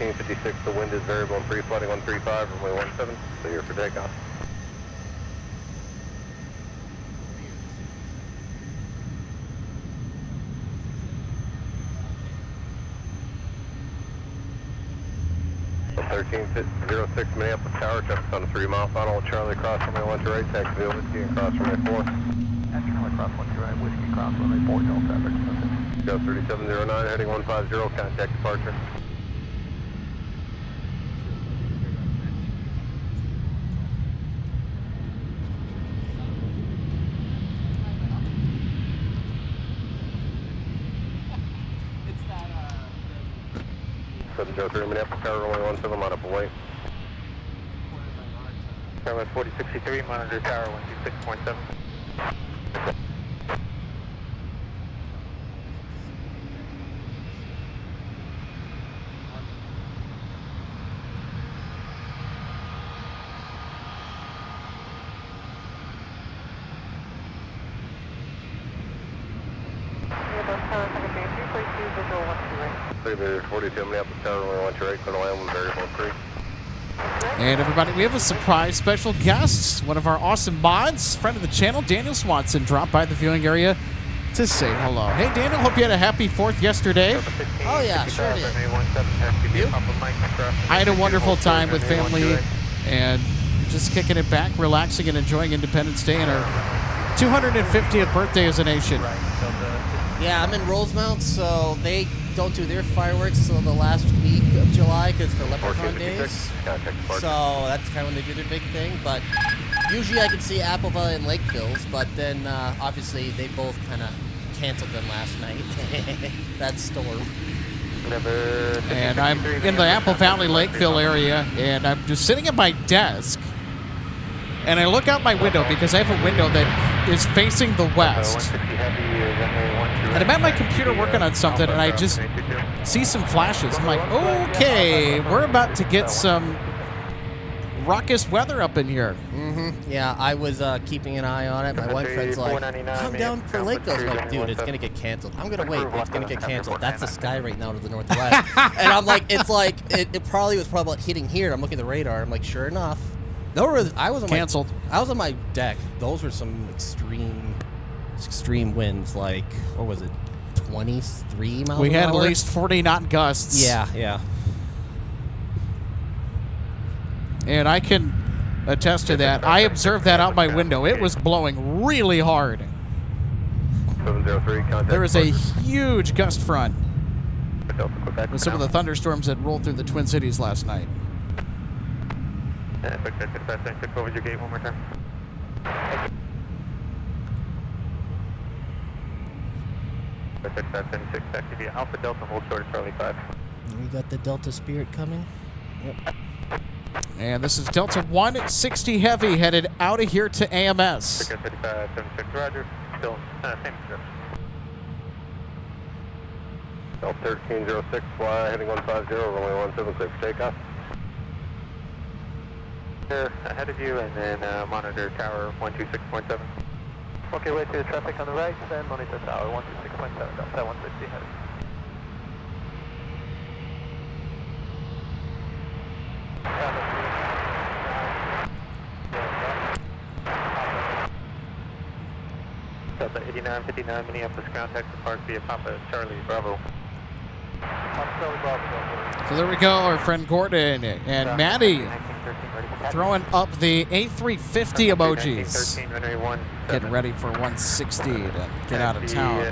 1856, the wind is variable and free flooding 135, runway 17, so you're for takeoff. So 1306 Minneapolis Tower, traffic on a 3-mile final, Charlie cross runway 1 to right, taxi via Whiskey and cross runway 4. After runway cross 1 to right, Whiskey cross runway 4, no traffic. Go 3709, heading 150, contact departure. It's that, 703 Minneapolis Tower, runway 17, line up away. Charlotte 4063, monitor tower 126.7. Clear 42 Minneapolis Tower, runway 1 to right, for the land, wind variable 3. And everybody, we have a surprise special guest. One of our awesome mods, friend of the channel, Daniel Swanson, dropped by the viewing area to say hello. Hey, Daniel, hope you had a happy 4th yesterday. Oh, yeah, sure did. You? I had a wonderful time with family and just kicking it back, relaxing, and enjoying Independence Day and our 250th birthday as a nation. Yeah, I'm in Rosemount, so they don't do their fireworks till the last week of July because for Leprechaun Days. So that's kind of when they do their big thing. But usually I can see Apple Valley and Lakeville's, but then obviously they both kind of canceled them last night. That storm. And I'm in the Apple Valley Lakeville area, and I'm just sitting at my desk, and I look out my window because I have a window that is facing the west. And I'm at my computer working on something, and I just see some flashes. I'm like, okay, we're about to get some raucous weather up in here. Yeah, I was keeping an eye on it. My one friend's like, come down for Lakeville. I'm like, dude, it's going to get canceled. I'm going to wait. It's going to get canceled. That's the sky right now to the northwest. And I'm like, it probably was about hitting here. I'm looking at the radar. I'm like, sure enough. I was on Canceled. I was on my deck. Those were some extreme winds. Like, what was it, 23 miles We an had hour? at least 40 knot gusts. Yeah. And I can attest to that. I observed that out my window. It was blowing really hard. 703, contact There was a departure. huge gust front with some of the thunderstorms that rolled through the Twin Cities last night. Took over your gate one more time. Taxi via Alpha Delta, hold short of Charlie 5. We got the Delta Spirit coming. Yep. And this is Delta 160 Heavy headed out of here to AMS. 3576, Roger. Still, same script. Delta 1306, fly heading 150, runway 17, clear for takeoff. ahead of you, and then monitor tower 126.7. Okay, wait to the traffic on the right, then monitor tower 126.7, Delta 160 ahead. Delta 8959, Minneapolis ground taxi park via Papa Charlie Bravo. So there we go, our friend Gordon and Maddie throwing up the A350 emojis. Getting ready for 160 to get out of town.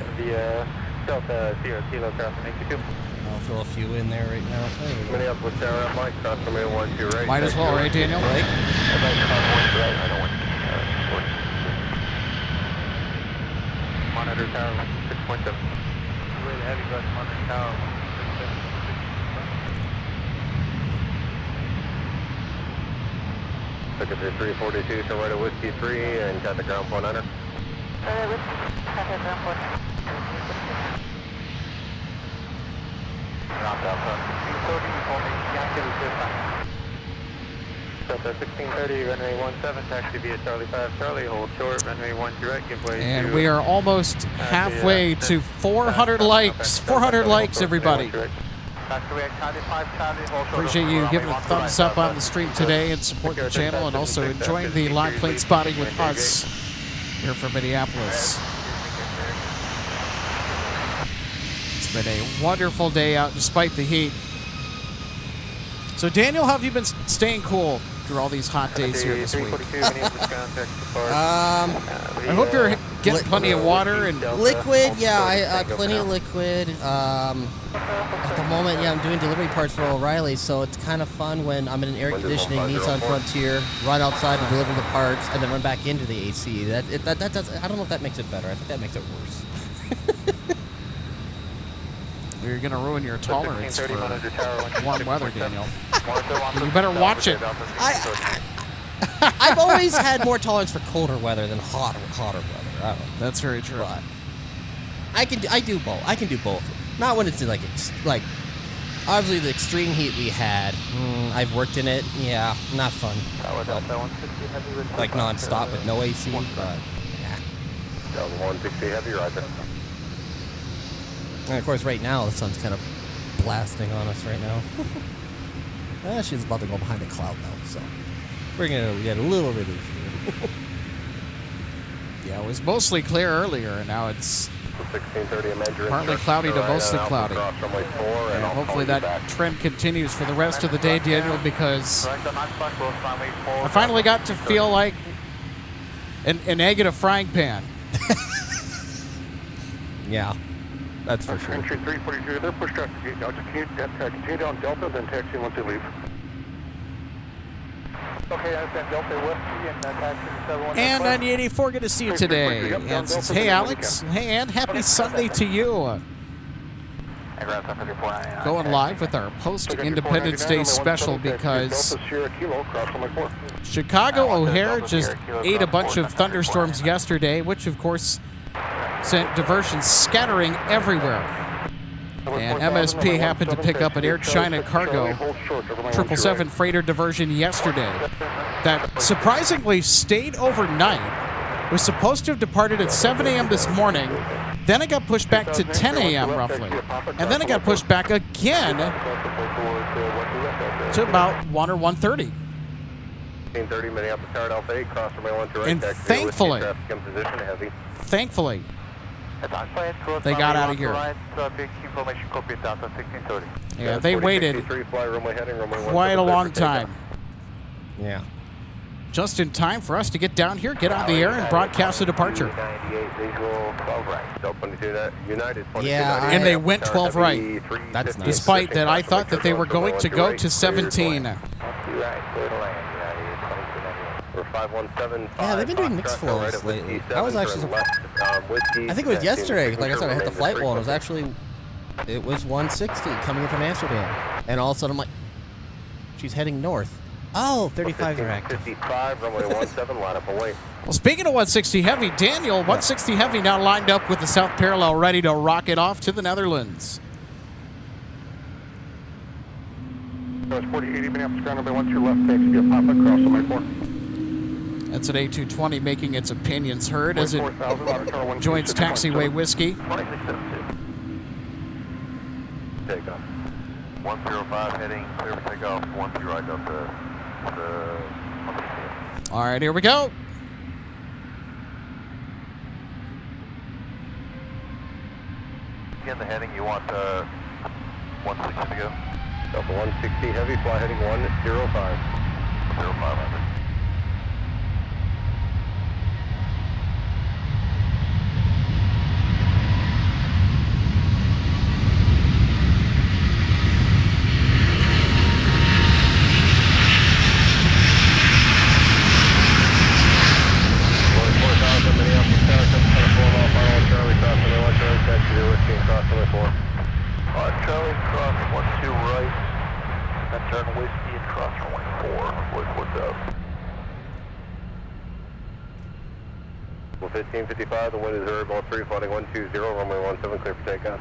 Delta 0 Kilo crossing 82. I'll throw a few in there right now. Minneapolis Tower at Mike, cross from 12 right. Might as well, right, Daniel? Right? Monitor tower 6.7. Really heavy bus monitor tower 167. Took it to 342 to right of Whiskey 3 and got the ground point under. Delta 1630, runway 17, taxi via Charlie 5 Charlie, hold short, runway 10 right, give way And to, we are almost halfway to 400 likes. 400 likes, everybody. Appreciate you giving a thumbs up on the stream today and supporting the channel, and also enjoying the live plane spotting with us here from Minneapolis. It's been a wonderful day out despite the heat. So Daniel, how have you been staying cool through all these hot days here this week? I hope you're getting plenty of water and liquid. Yeah, I plenty of liquid. At the moment, yeah, I'm doing delivery parts for O'Reilly, so it's kind of fun when I'm in an air conditioning Nissan Frontier, run outside to deliver the parts, and then run back into the AC. That does, I don't know if that makes it better. I think that makes it worse. You're going to ruin your tolerance for warm weather, Daniel. You better watch it. I've always had more tolerance for colder weather than hotter weather. I don't know. That's very true. But I do both. I can do both. Not when it's like obviously the extreme heat we had. I've worked in it. Yeah, not fun. Like nonstop with no AC. But yeah. Delta 160 heavy, roger. And of course, right now the sun's kind of blasting on us right now. She's about to go behind a cloud now, so we're gonna get a little relief here. Yeah, it was mostly clear earlier, and now it's 1630 partly cloudy to mostly cloudy. And hopefully that trend continues for the rest of the day, Daniel, because I finally got to feel like an egg in a frying pan. Yeah. That's for sure. Entry 342, they're pushed out the gate now. Just continue down Delta, then taxi once they leave. Okay, I understand Delta Whiskey and taxi 71. And 984, good to see you today. And says, hey, Alex. Hey, Ann, happy Sunday to you. Going live with our post-Independence Day special because Chicago O'Hare just ate a bunch of thunderstorms yesterday, which, of course, sent diversions scattering everywhere. And MSP happened to pick up an Air China cargo 777 freighter diversion yesterday that surprisingly stayed overnight. It was supposed to have departed at 7 a.m. this morning. Then it got pushed back to 10 a.m. roughly. And then it got pushed back again to about 1 or 1:30. And thankfully, they got out of here. Yeah, they waited quite a long time. Yeah. Just in time for us to get down here, get on the air, and broadcast the departure. Yeah, and they went 12 right. That's nice. Despite that, I thought that they were going to go to 17. Yeah, they've been doing mixed flows lately. I was actually surprised. I think it was yesterday. Like I said, I hit the flight wall, and it was 160 coming in from Amsterdam. And all of a sudden, I'm like, she's heading north. Oh, 35 are active. 55, runway 17, line up away. Well, speaking of 160 Heavy, Daniel, 160 Heavy now lined up with the South Parallel, ready to rocket off to the Netherlands. That was 4080 Minneapolis ground runway 12 left, taxi via pop-up cross runway 4. That's an A220 making its opinions heard as it joins taxiway whiskey. 2672. Takeoff. 105 heading, clear for takeoff, 10 right up to All right, here we go. Again, the heading, you want 160 to go? Delta 160 heavy, fly heading 105. 0500. Charlie, cross 12 right, then turn whiskey and cross runway 4, avoid 4000. 1555, the wind is variable 3, flying 120, runway 17, clear for takeoff.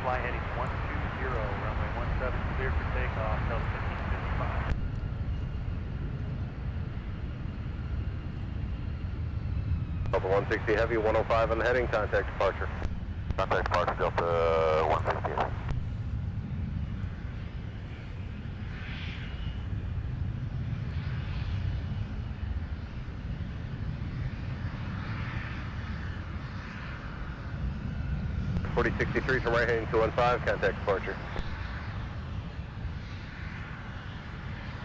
Fly heading 120, runway 17, clear for takeoff, Delta 1555. Delta 160 heavy, 105 on the heading, contact departure. Contact departure, Delta 160. .4063 from right heading 215, contact departure.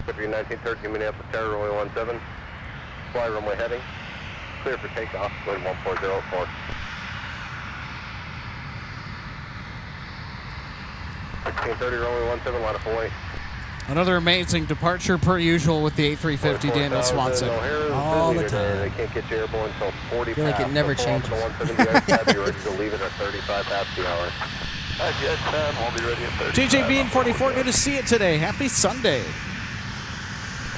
W 1913 Minneapolis Tower, runway 17, fly runway heading, clear for takeoff, wind 1404. 1630 runway 17, line of away. Another amazing departure per usual with the A350 Daniel Swanson. All the time. They can't get you airborne until 40 I feel like it never changes. 170 you're ready to leave it at 35 past the hour. Jet 10, we'll be ready at 35. JJ Bean 44, good to see you today. Happy Sunday.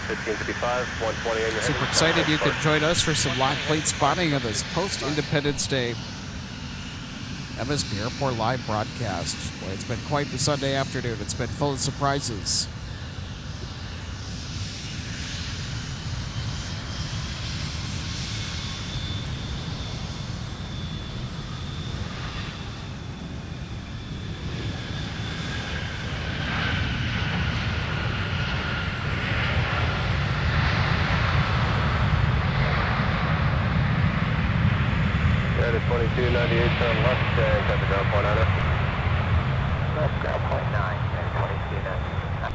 1555, 120 on your Super excited you could join us for some live plate spotting of this post-Independence Day MSP Airport live broadcast. Boy, it's been quite the Sunday afternoon. It's been full of surprises. At 2298, turn left, and cut the ground point on it. Left ground point 9, and 2298.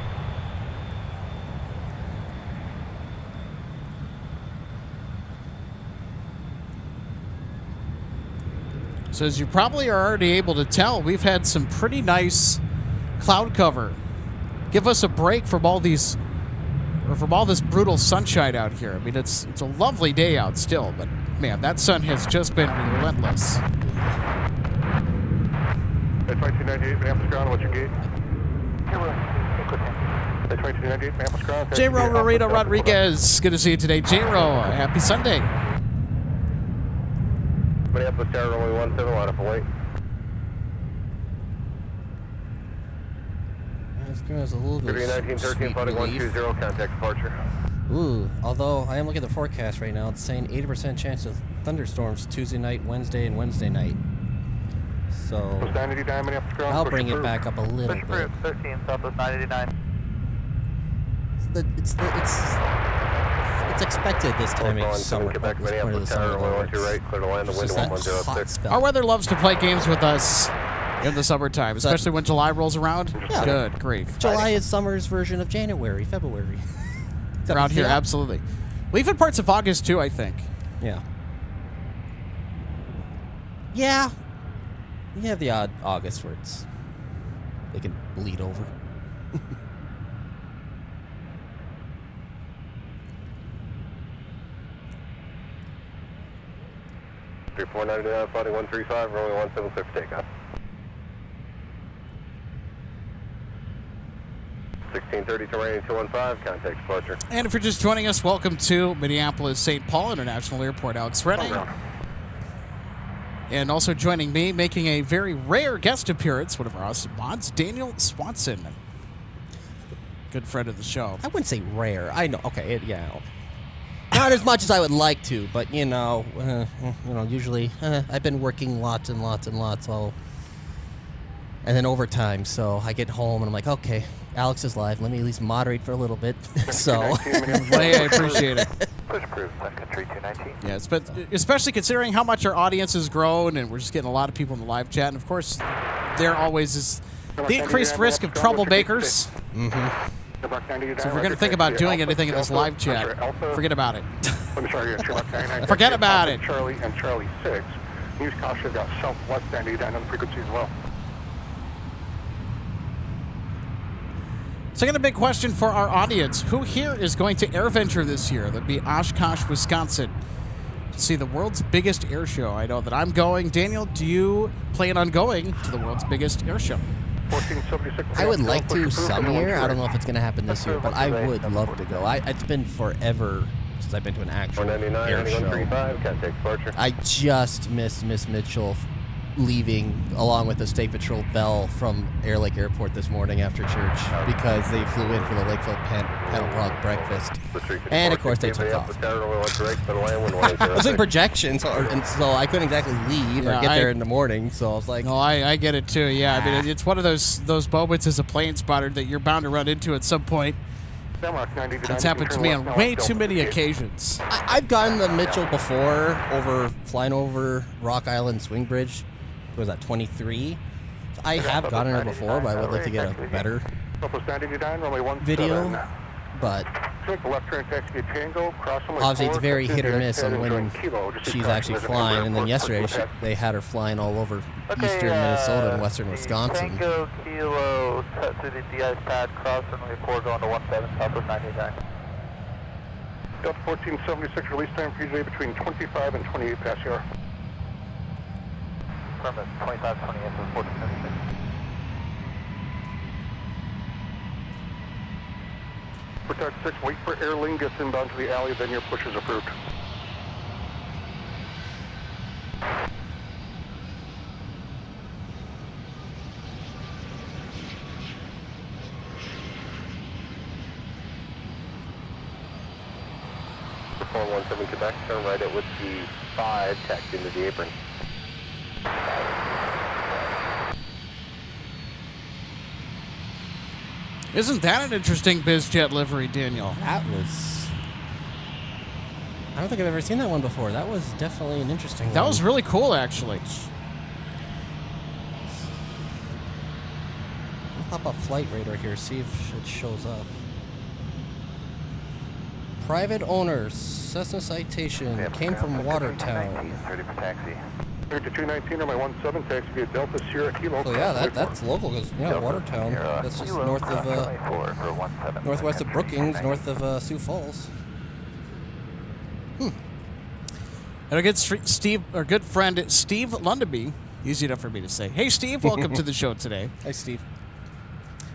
So as you probably are already able to tell, we've had some pretty nice cloud cover. Give us a break from all these, or from all this brutal sunshine out here. I mean, it's a lovely day out still, but man, that sun has just been relentless. At 2298, Minneapolis ground, what's your gate? At 2298, Minneapolis ground. J-Ro Rorita Rodriguez, good to see you today. J-Ro, happy Sunday. Minneapolis Tower, runway 17, line up away. It's a little bit 1913, flight 120, contact departure. Ooh, although I am looking at the forecast right now, it's saying 80% chance of thunderstorms Tuesday night, Wednesday, and Wednesday night. So I'll bring it back up a little bit. 13, Southwest 989. It's expected this time of summer. This point of the summer, though, it's just that hot spell. Our weather loves to play games with us in the summertime, especially when July rolls around. Yeah. Good grief. July is summer's version of January, February. Around here, absolutely. Well, even parts of August, too, I think. Yeah. Yeah. You have the odd August where they can bleed over. 3499, flight 135, runway 17, clear for takeoff. 1630 to runway 215, contact departure. And if you're just joining us, welcome to Minneapolis St. Paul International Airport. Alex Renning. And also joining me, making a very rare guest appearance, one of our awesome mods, Daniel Swanson. good friend of the show. I wouldn't say rare. I know. Okay, yeah. Okay. Not as much as I would like to, but usually I've been working lots and lots and lots, and then overtime. So I get home and I'm like, okay, Alex is live. Let me at least moderate for a little bit. So Hey, I appreciate it. Push approved, Sun Country 219. Yes, but especially considering how much our audience has grown, and we're just getting a lot of people in the live chat. And of course, there always is the increased risk of troublemakers. Mm-hmm. So if we're going to think about doing anything in this live chat, forget about it. Forget about it. Charlie and Charlie 6. Use caution about southwest 99 on the frequency as well. So I got a big question for our audience. Who here is going to AirVenture this year? That'd be Oshkosh, Wisconsin, to see the world's biggest air show. I know that I'm going. Daniel, do you plan on going to the world's biggest air show? I would like to some year. I don't know if it's going to happen this year, but I would love to go. It's been forever since I've been to an actual air show. I just missed Miss Mitchell leaving along with the State Patrol Bell from Air Lake Airport this morning after church because they flew in for the Lakeville Paddle Prog breakfast. And, of course, they took off. I was in projections, and so I couldn't exactly leave or get there in the morning, so I was like... No, I get it, too, yeah. I mean, it's one of those moments as a plane spotter that you're bound to run into at some point. It's happened to me on way too many occasions. I've gotten the Mitchell before, flying over Rock Island Swing Bridge. Was that 23? I have gotten her before, but I would like to get a better video. But obviously it's very hit or miss on when she's actually flying. And then yesterday they had her flying all over eastern Minnesota and western Wisconsin. Tango Kilo set to the de-ice pad, cross runway 4 going to 17 south of 99. Delta 1476 release time for usually between 25 and 28 past the hour. Permit 25, 28 to 1476. Protect 6, wait for airlane, gets inbound to the alley, then your push is approved. For 417 Quebec, turn right at Whiskey 5, taxi into the apron. Isn't that an interesting BizJet livery, Daniel? That was... I don't think I've ever seen that one before. That was definitely an interesting one. That was really cool, actually. I'll pop up flight radar here, see if it shows up. Private owners, Cessna Citation, came from Watertown. 30 for taxi. 219 on my 17 taxi via Delta Sierra Kilo. So yeah, that's local because Watertown. That's just north of northwest of Brookings, north of Sioux Falls. And our good good friend Steve Lundaby, easy enough for me to say. Hey Steve, welcome to the show today. Hi Steve.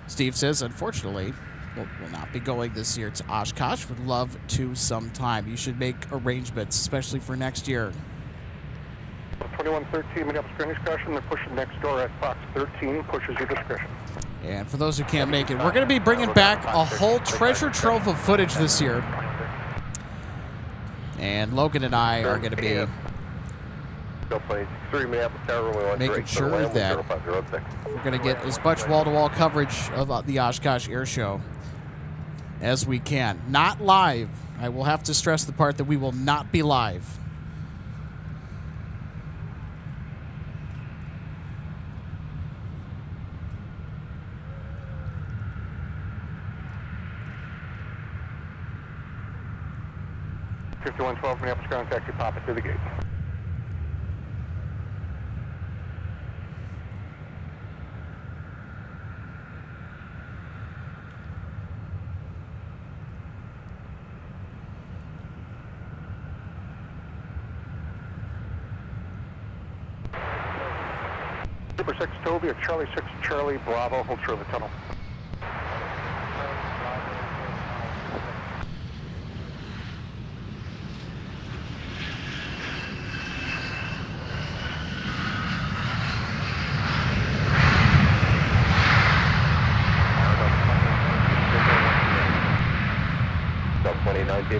Steve says, unfortunately, will not be going this year to Oshkosh. Would love to sometime. You should make arrangements, especially for next year. 2113 Minneapolis Greenwich caution. They're pushing next door at Fox 13. Pushes your discretion. And for those who can't make it, we're going to be bringing back a whole treasure trove of footage this year. And Logan and I are going to be making sure that we're going to get as much wall-to-wall coverage of the Oshkosh Air Show as we can. Not live. I will have to stress the part that we will not be live. $5112 Minneapolis ground taxi, pop it through the gate. Super 6 Toby at Charlie 6 Charlie Bravo, hold short of the tunnel.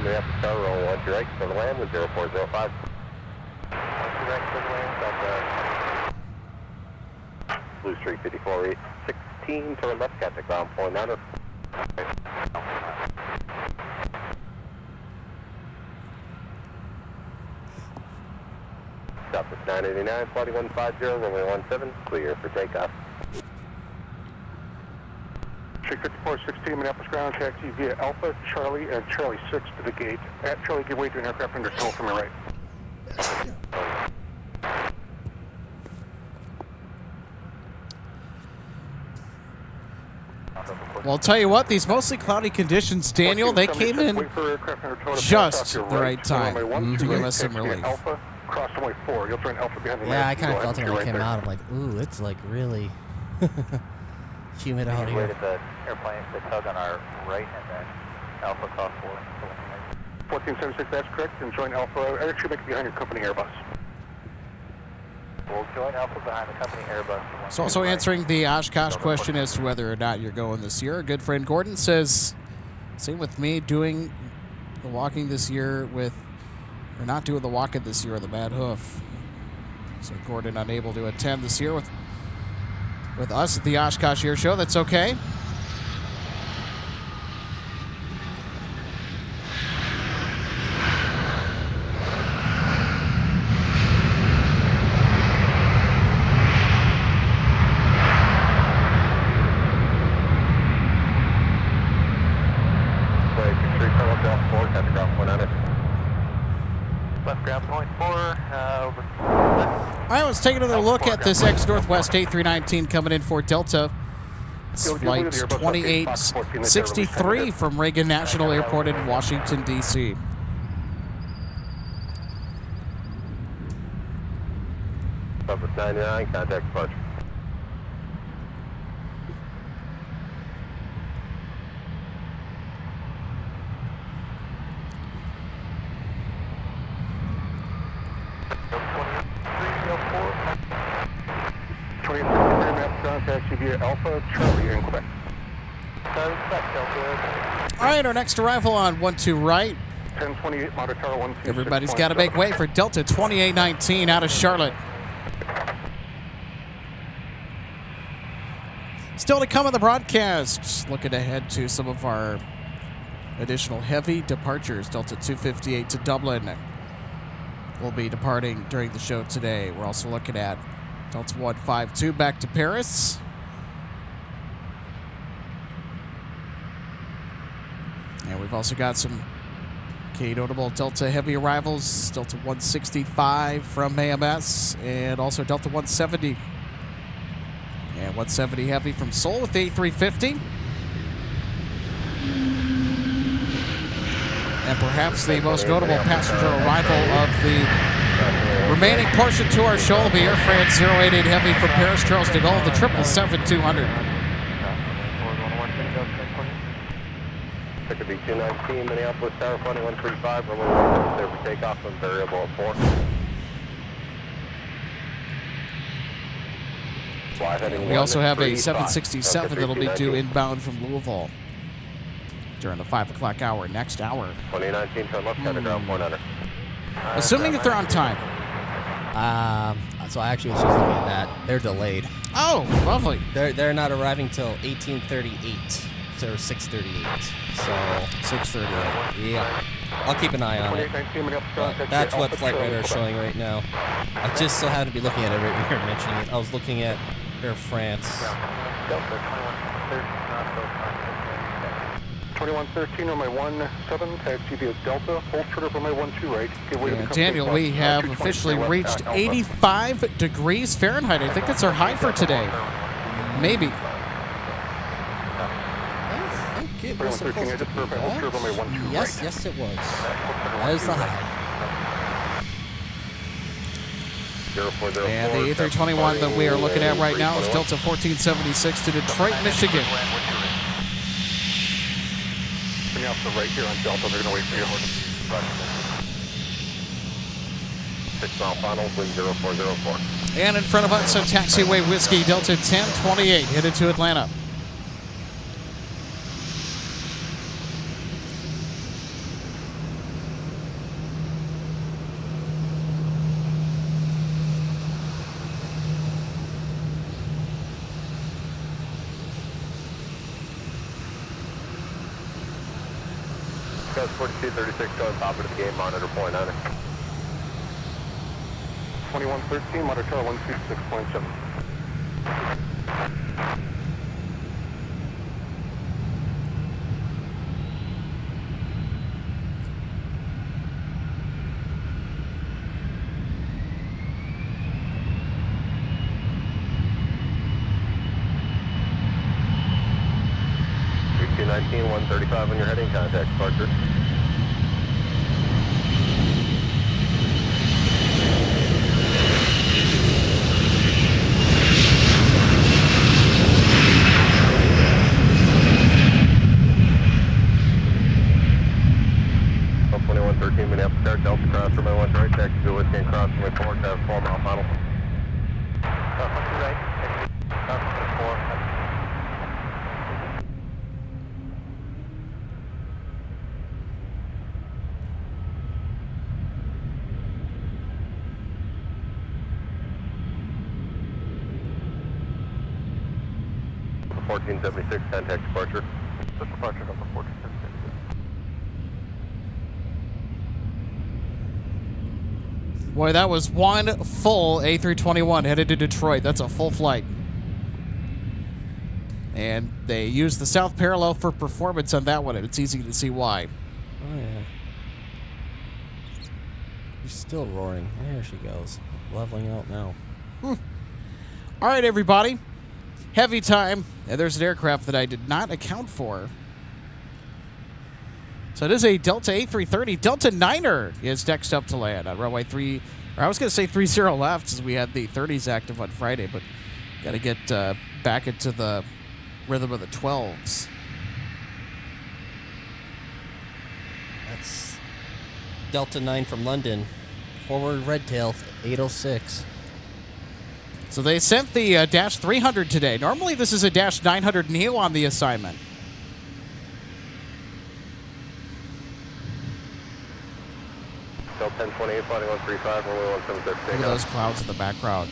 Minneapolis Tower, roll 1 to right, for the land with 0405. 1 to right, for the land, Blue Street 54-816, turn left, contact ground 49er. Southwest 989, flight 150, runway 17, clear for takeoff. Street 5416, Minneapolis ground taxi via Alpha, Charlie, and Charlie 6 to the gate. At Charlie, give way to an aircraft under control from your right. Well, I'll tell you what, these mostly cloudy conditions, Daniel, they came in just the right time to give us some relief. Alpha, cross runway 4. You'll turn Alpha behind the Yeah, land. I kind of felt it when I right came there. out. I'm like, ooh, it's like really humid out here. The airplane, the tug on our right, and then Alpha cross 4. 1476, that's correct, and join Alpha. Actually, make it behind your company Airbus. We'll join Alpha behind the company Airbus. So also answering the Oshkosh question as to whether or not you're going this year. A good friend Gordon says, same with me, doing the walking this year or not doing the walking this year with a bad hoof. So Gordon unable to attend this year with us at the Oshkosh Air Show. That's okay. Left ground point 4, over. All right, let's take another look at this ex-Northwest A319 coming in for Delta. It's flight 2863 from Reagan National Airport in Washington, D.C. Southwest 99, contact departure. Taxi via Alpha, Charlie, and Quebec. All right, our next arrival on 12 right. 1028, Mount Tower 1. Everybody's got to make way for Delta 2819 out of Charlotte. Still to come on the broadcast. Looking ahead to some of our additional heavy departures. Delta 258 to Dublin will be departing during the show today. We're also looking at Delta 152 back to Paris. And we've also got some notable Delta heavy arrivals. Delta 165 from AMS and also Delta 170. And 170 heavy from Seoul with the A350. And perhaps the most notable passenger arrival of the remaining portion to our show will be Air France 088 Heavy from Paris, Charles de Gaulle, the 777-200. Ticket B219, Minneapolis Tower, flight 135, runway 17, there for takeoff and variable at 4. We also have a 767 that'll be due inbound from Louisville during the 5 o'clock hour, next hour. 2019, turn left, contact ground 100. Assuming that they're on time. So I actually was just looking at that. They're delayed. Oh, lovely. They're not arriving till 1838. So 6:38. So 6:38. Yeah. I'll keep an eye on it. But that's what Flight Radar is showing right now. I just so happened to be looking at it right when you were mentioning it. I was looking at Air France. 2113 on my 17, taxi via Delta, hold short of on my 12 right. Yeah, Daniel, we have officially reached 85 degrees Fahrenheit. I think that's our high for today. Maybe. It was supposed to be that. Yes, yes, it was. That is the high. And the A321 that we are looking at right now is Delta 1476 to Detroit, Michigan. Coming off the right here on Delta, they're going to wait for you. 6 mile final, wind 0404. And in front of us, so taxiway whiskey, Delta 1028, headed to Atlanta. Ghost 4236 going top of the game, monitor point 9. 2113, monitor 126.7. Nineteen 135 on your heading, contact departure. Well, 2113 Minneapolis Airport, Delta cross from my one right, taxi to Whiskey and cross from my 4 to have 4 mile final. Cross 1 to right, cross 1 to 4. 1476, contact departure. Just departure number 1476. Boy, that was one full A321 headed to Detroit. That's a full flight. And they used the south parallel for performance on that one, and it's easy to see why. Oh, yeah. She's still roaring. There she goes. Leveling out now. All right, everybody. Heavy time. And there's an aircraft that I did not account for. So it is a Delta A330. Delta 9er is next up to land on runway 3. Or I was going to say 30 left, as we had the 30s active on Friday, but got to get back into the rhythm of the 12s. That's Delta 9 from London. Forward red tail, 806. So they sent the Dash 300 today. Normally this is a Dash 900 Neo on the assignment. Del 1028, flighting 135, runway 176. Look at those clouds in the background.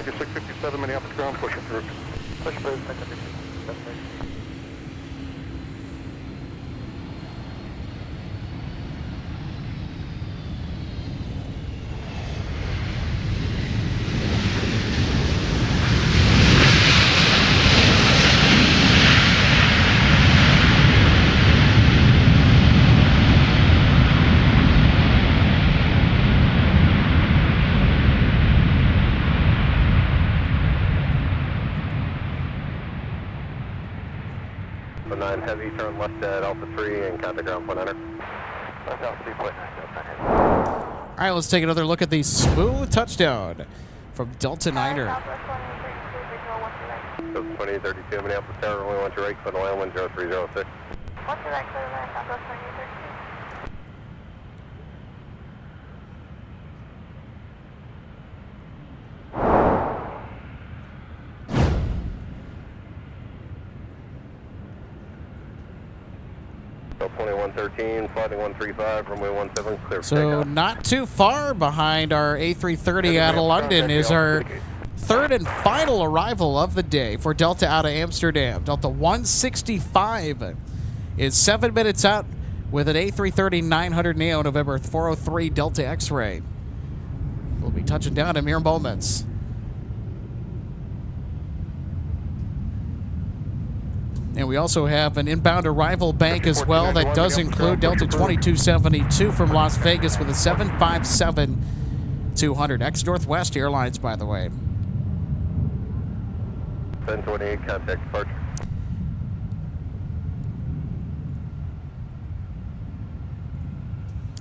Your 657 Minneapolis ground, push approved. Push approved, 656. So 9 heavy, turn left at Alpha 3 and contact ground point enter. Left out 3.9, All right, let's take another look at the smooth touchdown from Delta 9er. So 2032 Minneapolis Tower, runway 1 to right, clear to land 10306. What's the right clear land, Southwest 2032? So 2113, flighting 135, runway 17, clear for So takeoff. not too far behind our A330 out of London is our third and final arrival of the day for Delta out of Amsterdam. Delta 165 is 7 minutes out with an A330 900 Neo November 403 Delta X-Ray. We'll be touching down in mere moments. And we also have an inbound arrival bank as well that does include Delta 2272 from Las Vegas with a 757-200. Ex-Northwest Airlines, by the way. 1028, contact departure.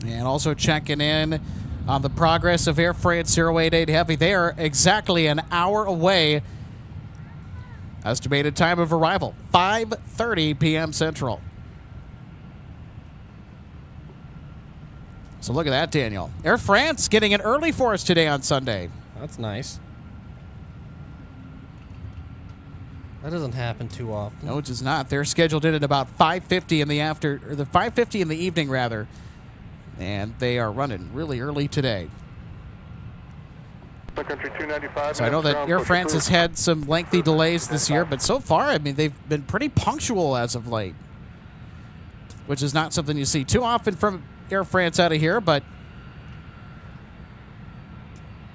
And also checking in on the progress of Air France 088 Heavy. They are exactly an hour away. Estimated time of arrival, 5:30 p.m. Central. So look at that, Daniel. Air France getting it early for us today on Sunday. That's nice. That doesn't happen too often. No, it does not. They're scheduled in at about 5:50 in the 5:50 in the evening rather, and they are running really early today. Sun Country 295. So I know that Air France has had some lengthy delays this year, but so far, I mean, they've been pretty punctual as of late, which is not something you see too often from Air France out of here, but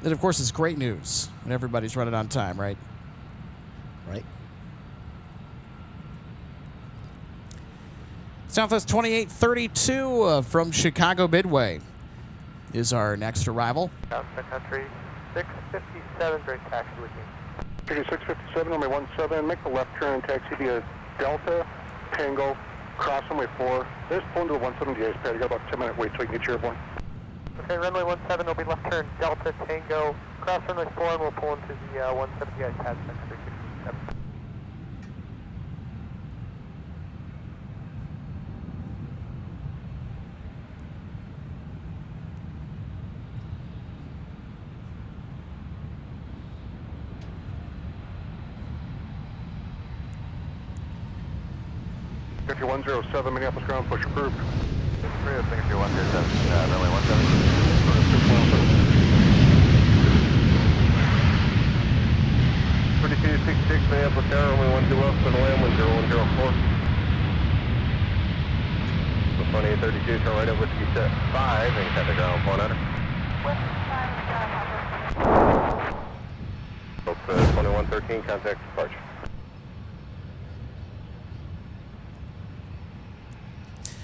it, of course, is great news when everybody's running on time, right? Right. Southwest 2832 from Chicago Midway is our next arrival. Sun Country 657, direct taxi with you. Figure 657, runway 17, make the left turn, taxi via Delta, Tango, cross runway 4. There's pulling to the 170 pad. You got about a 10-minute wait till you can get your airborne. Okay, runway 17 will be left turn, Delta, Tango, cross runway 4, and we'll pull into the 170 pad, Sun Country 657. Country 107, Minneapolis ground, push approved. Country 107, runway 17. 3266, Minneapolis tower, runway 12 left, and land 10104. So 2832, turn right at whiskey set 5, and cut the ground 400. Hope 2113, contact departure.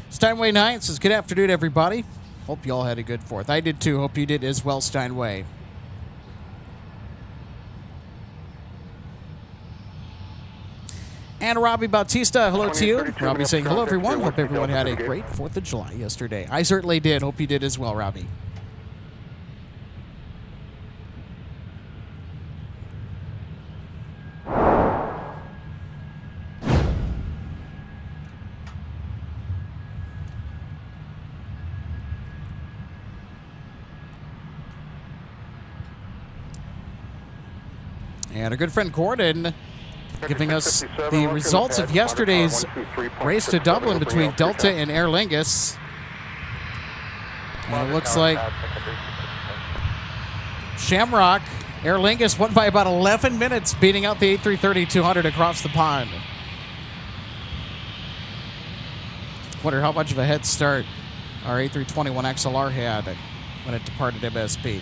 Steinway 9 says, good afternoon, everybody. Hope you all had a good 4th. I did too. Hope you did as well, Steinway. And Robbie Bautista, hello to you. Robbie saying, hello, everyone. Hope everyone had a great 4th of July yesterday. I certainly did. Hope you did as well, Robbie. And our good friend Gordon giving us the results of yesterday's race to Dublin between Delta and Aer Lingus. And it looks like Shamrock, Aer Lingus won by about 11 minutes, beating out the A330-200 across the pond. Wonder how much of a head start our A321XLR had when it departed MSP.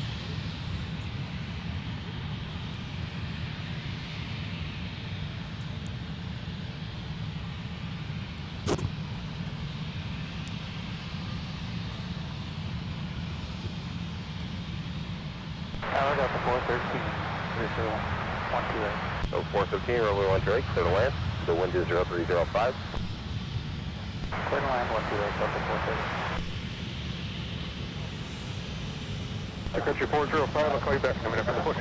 I got the 413, 30128. So 415, runway 13, clear to land. The wind is 0305. Clear to land 128, Delta 430. Country 405, I'll call you back in a minute for the push.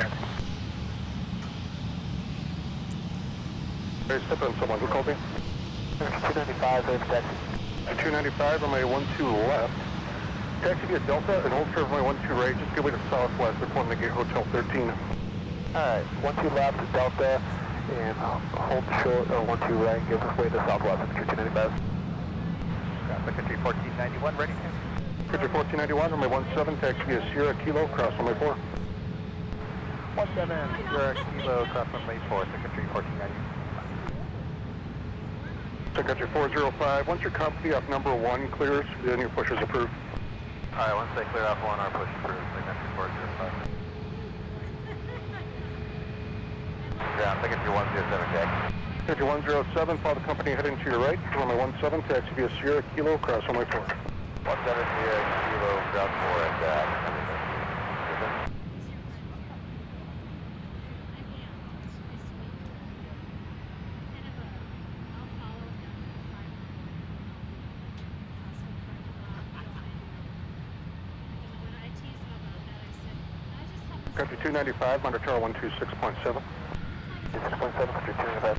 Hey, step on someone. Who called me? 295, there's taxi. 295, runway 12 left. Taxi via Delta and hold for runway 12 right. Just give way to southwest. They're pulling to gate Hotel 13. Alright, 12 left to Delta, and hold short, or 12 right, give us way to southwest, Country 295. Country 1491, ready to? Country 1491, runway 17, taxi via Sierra Kilo, cross runway 4. 17, Sierra Kilo, cross runway 4, Country 1491. Country 405, once your company off number 1 clears, then your push is approved. Alright, once they clear off 1, our push approved, Country 405. Ground, Country 107, Jack. Country 107, follow the company heading to your right, runway 17, taxi via Sierra Kilo, cross runway 4. 17, Sierra Kilo, ground 4 at Country 295, Monte Carlo 126.7. 6.7, Country 295.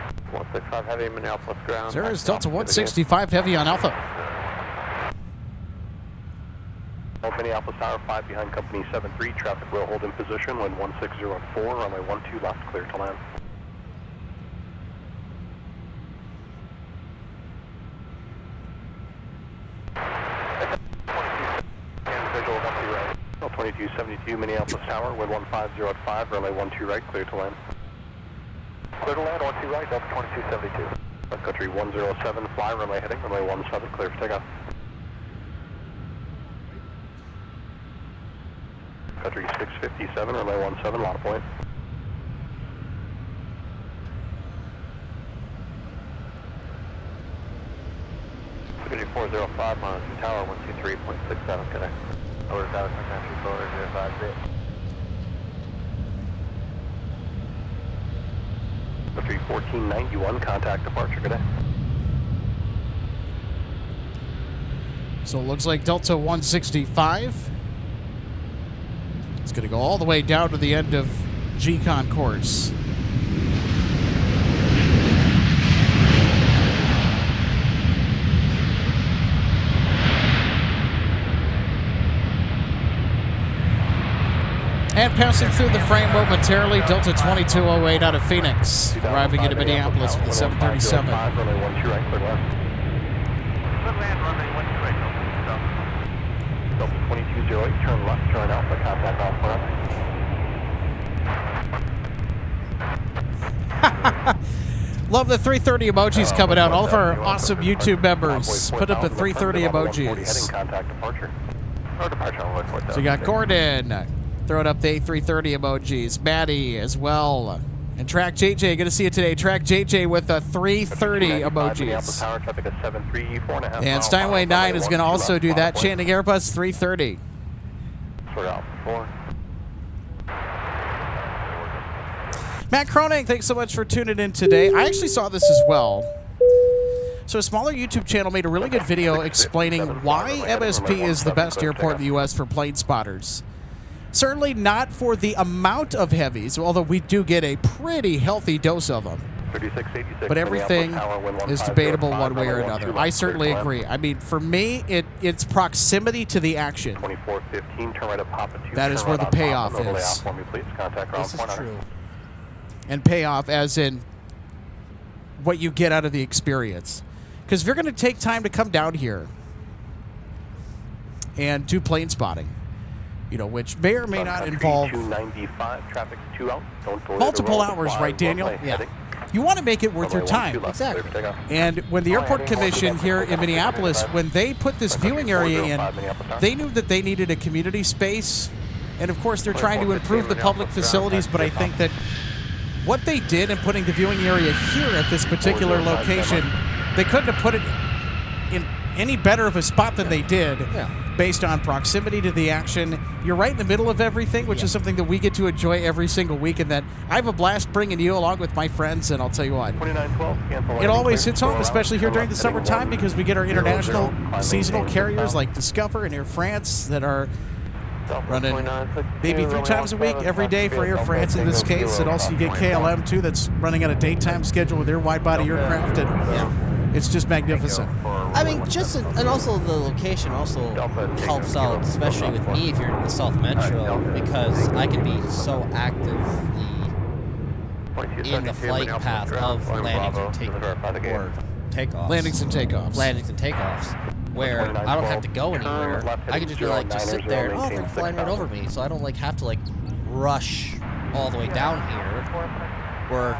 65 heavy, Minneapolis ground. There is Delta 165 heavy on Alpha. Minneapolis Tower 5 behind company 73. Traffic will hold in position when 1604, runway 12 left, clear to land. Visual 12 right. 2272 Minneapolis Tower, wind 15 at 5, runway 12 right, clear to land. Clear to land, 12 right, Delta 2272. Sun Country 107, fly, runway heading, runway 17, clear for takeoff. Country 657, runway 17, lot of point. Country 405, monitoring tower 123.67, connect. Over to Sun Country 405. Country 1491, contact departure, connect. So it looks like Delta 165 is going to go all the way down to the end of GCON course. And passing through the frame momentarily, Delta 2208 out of Phoenix, arriving into Minneapolis with the 737. Delta 2208, turn left, turn Alpha, contact Alpha. Love the 330 emojis coming out. All of our awesome YouTube members put up the 330 emojis. Contact departure. So you got Gordon throwing up the 330 emojis. Maddie as well. And Track JJ, going to see it today. Track JJ with the 330 emojis. And Steinway 9 is going to also do that, chanting Airbus 330. Matt Croning, thanks so much for tuning in today. I actually saw this as well. So a smaller YouTube channel made a really good video explaining why MSP is the best airport in the U.S. for plane spotters. Certainly not for the amount of heavies, although we do get a pretty healthy dose of them. But everything is debatable one way or another. I certainly agree. I mean, for me, it's proximity to the action. That is where the payoff is. This is true. And payoff as in what you get out of the experience. Because if you're going to take time to come down here and do plane spotting, you know, which may or may not involve multiple hours, right, Daniel? Yeah. You want to make it worth your time. Exactly. And when the Airport Commission here in Minneapolis, when they put this viewing area in, they knew that they needed a community space. And, of course, they're trying to improve the public facilities, but I think that what they did in putting the viewing area here at this particular location, they couldn't have put it in any better of a spot than they did. Yeah. Based on proximity to the action. You're right in the middle of everything, which is something that we get to enjoy every single week, and that I have a blast bringing you along with my friends, and I'll tell you what, it always hits home, especially here during the summertime, because we get our international seasonal carriers like Discover and Air France that are running maybe 3 times a week, every day for Air France in this case, and also you get KLM too that's running on a daytime schedule with their wide-body aircraft, and it's just magnificent. I mean, and also the location also helps out, especially with me if you're in the South Metro, because I can be so actively in the flight path of landings and takeoffs. Landings and takeoffs. Where I don't have to go anywhere. I can just be like, just sit there, and they're flying right over me, so I don't like have to like rush all the way down here. Where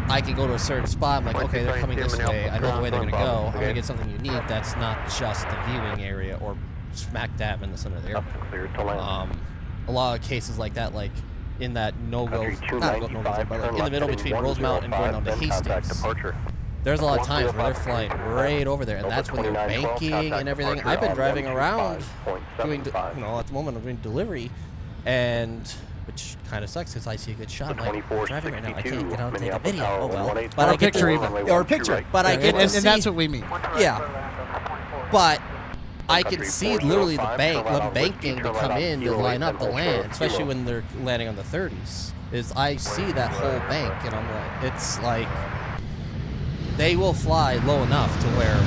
I can go to a certain spot. I'm like, okay, they're coming this way. I know the way they're going to go. I'm going to get something unique that's not just the viewing area or smack dab in the center of the airport. A lot of cases like that, like in that no-go, not no-go, but like in the middle between Rosemount and going down to Hastings. There's a lot of times where they're flying right over there, and that's when they're banking and everything. I've been driving around doing, at the moment I'm doing delivery, and which kind of sucks because I see a good shot. I'm like, I'm driving right now. I can't get out and take a video. Oh well. But I picture even. Or a picture. But I get to see. And that's what we mean. Yeah. But I can see literally the banking to come in to line up the land, especially when they're landing on the 30s. I see that whole bank, and I'm like, it's like they will fly low enough to where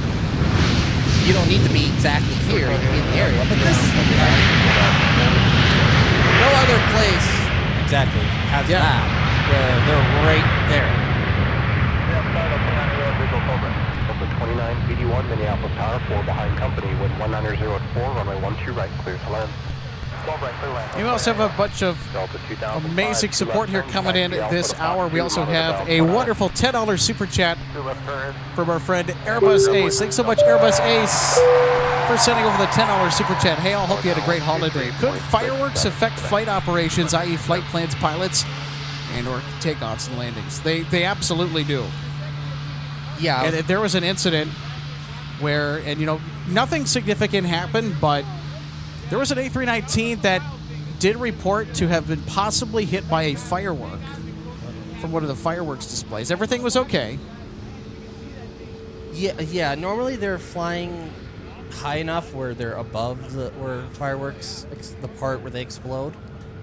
you don't need to be exactly here. You can be in the area. But this, no other place exactly has that where they're right there. Over 2981 Minneapolis Tower, 4 behind company, wind 1904, runway 12 right, clear to land. You also have a bunch of amazing support here coming in this hour. We also have a wonderful $10 super chat from our friend Airbus Ace. Thanks so much, Airbus Ace, for sending over the $10 super chat. Hey, I hope you had a great holiday. Could fireworks affect flight operations, i.e. flight plans, pilots, and or takeoffs and landings? They absolutely do. Yeah. And there was an incident where, and nothing significant happened, but there was an A319 that did report to have been possibly hit by a firework from one of the fireworks displays. Everything was okay. Yeah. Normally they're flying high enough where they're above where fireworks, the part where they explode.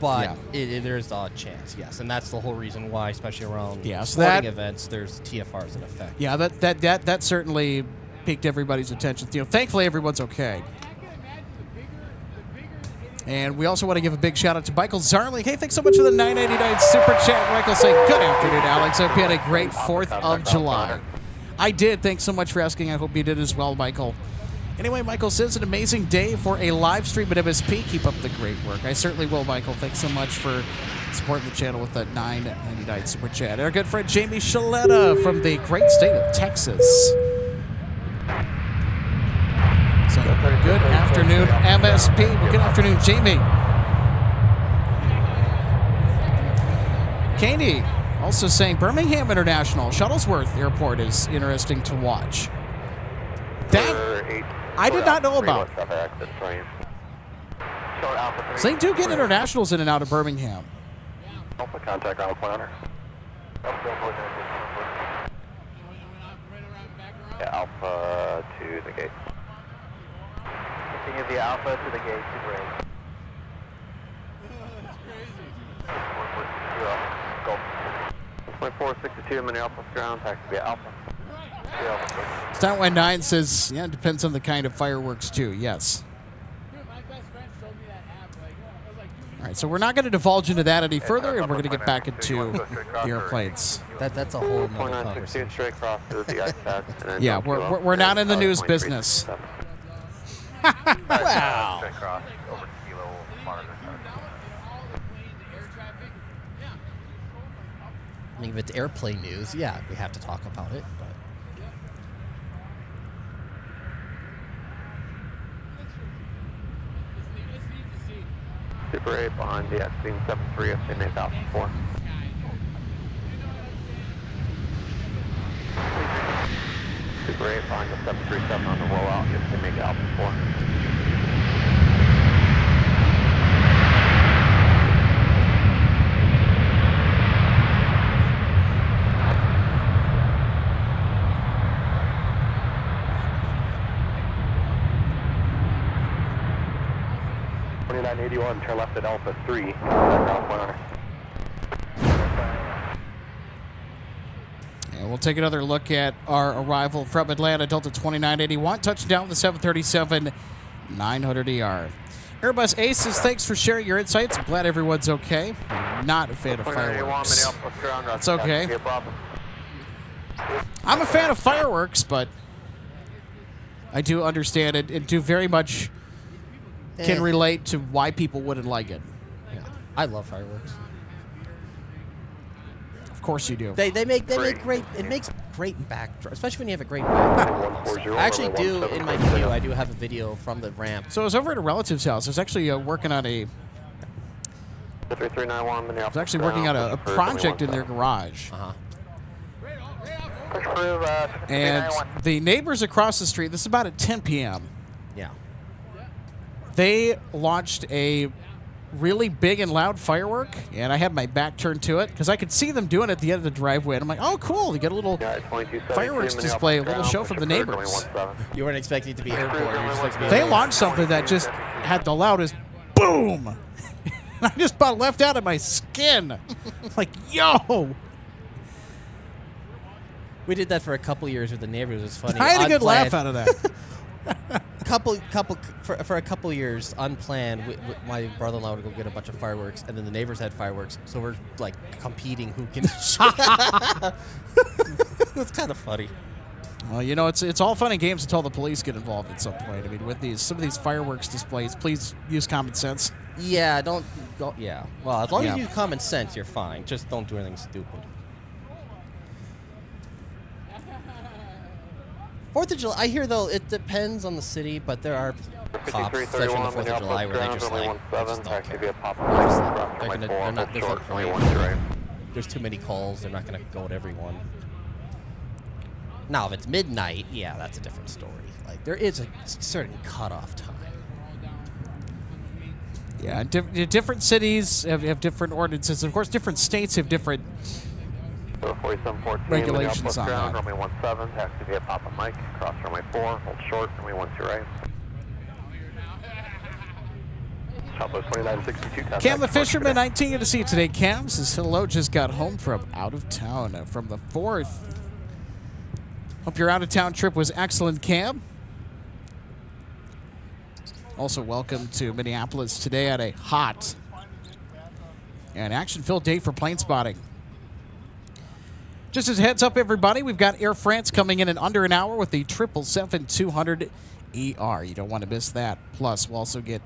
But there's a chance, yes, and that's the whole reason why, especially around sporting events, there's TFRs in effect. Yeah, that certainly piqued everybody's attention. Thankfully everyone's okay. And we also want to give a big shout out to Michael Zarling. Hey, thanks so much for the $9.99 super chat. Michael saying, good afternoon, Alex. I hope you had a great 4th of July. I did. Thanks so much for asking. I hope you did as well, Michael. Anyway, Michael says, an amazing day for a live stream at MSP. Keep up the great work. I certainly will, Michael. Thanks so much for supporting the channel with that $9.99 super chat. And our good friend Jamie Shaletta from the great state of Texas. So, good afternoon, MSP. Well, good afternoon, Jamie. Katie also saying Birmingham International Shuttlesworth Airport is interesting to watch. That I did not know about. So they do get internationals in and out of Birmingham. Alpha contact ground planner. Yeah, Alpha to the gate. Continue the Alpha to the gate to break. Go. 2462 Minneapolis ground, taxi via Alpha. Stuntway9 says, yeah, it depends on the kind of fireworks too. Yes. All right, so we're not going to divulge into that any further, and we're going to get back into the airplanes. That's a whole nother conversation. Straight across to the ice pack. Yeah, we're not in the news business. Wow. I mean, if it's airplane news, yeah, we have to talk about it. But Super 8 behind the exiting 73 estimate 1004. Super 8 behind the 737 on the rollout, estimate Alpha 4. Turn left at Alpha 3. And we'll take another look at our arrival from Atlanta, Delta 2981, touchdown the 737-900ER. Airbus Aces, thanks for sharing your insights. I'm glad everyone's okay. I'm not a fan of fireworks. It's okay. I'm a fan of fireworks, but I do understand it and do very much can relate to why people wouldn't like it. Yeah, I love fireworks. Of course you do. They make great. It makes great backdrop, especially when you have a great backdrop. I actually do in my video. I do have a video from the ramp. So I was over at a relative's house. I was actually working on a. I was actually working on a project in their garage. And the neighbors across the street. This is about at 10 p.m. Yeah. They launched a really big and loud firework, and I had my back turned to it because I could see them doing it at the end of the driveway. And I'm like, oh, cool. You get a little fireworks display, a little show from the neighbors. You weren't expecting it to be airport. They launched something that just had the loudest boom. And I just about left out of my skin. Like, yo. We did that for a couple years with the neighbors. It was funny. I had a good Unplanned. laugh out of that. For a couple years, unplanned, my brother-in-law would go get a bunch of fireworks, and then the neighbors had fireworks, so we're like competing who can. It's kind of funny. Well, you know, it's all fun and games until the police get involved at some point. I mean, with some of these fireworks displays, please use common sense. Yeah, don't go. Yeah, well, as long as you use common sense, you're fine. Just don't do anything stupid. 4th of July, I hear, though, it depends on the city, but there are cops, especially on the 4th of July, where they just like, they just don't care. They're not, there's no point. There's too many calls, they're not going to go at everyone. Now, if it's midnight, yeah, that's a different story. Like, there is a certain cutoff time. Yeah, different cities have different ordinances. Of course, different states have different regulations on that. Runway 17, taxi via Papa Mike, cross runway 4, hold short, runway 12 right. Southwest 2962. Cam the Fisherman, 19, good to see you today. Cam says hello, just got home from out of town from the 4th. Hope your out of town trip was excellent, Cam. Also, welcome to Minneapolis today at a hot and action-filled day for plane spotting. Just as a heads up, everybody, we've got Air France coming in under an hour with the 777-200ER. You don't want to miss that. Plus, we'll also get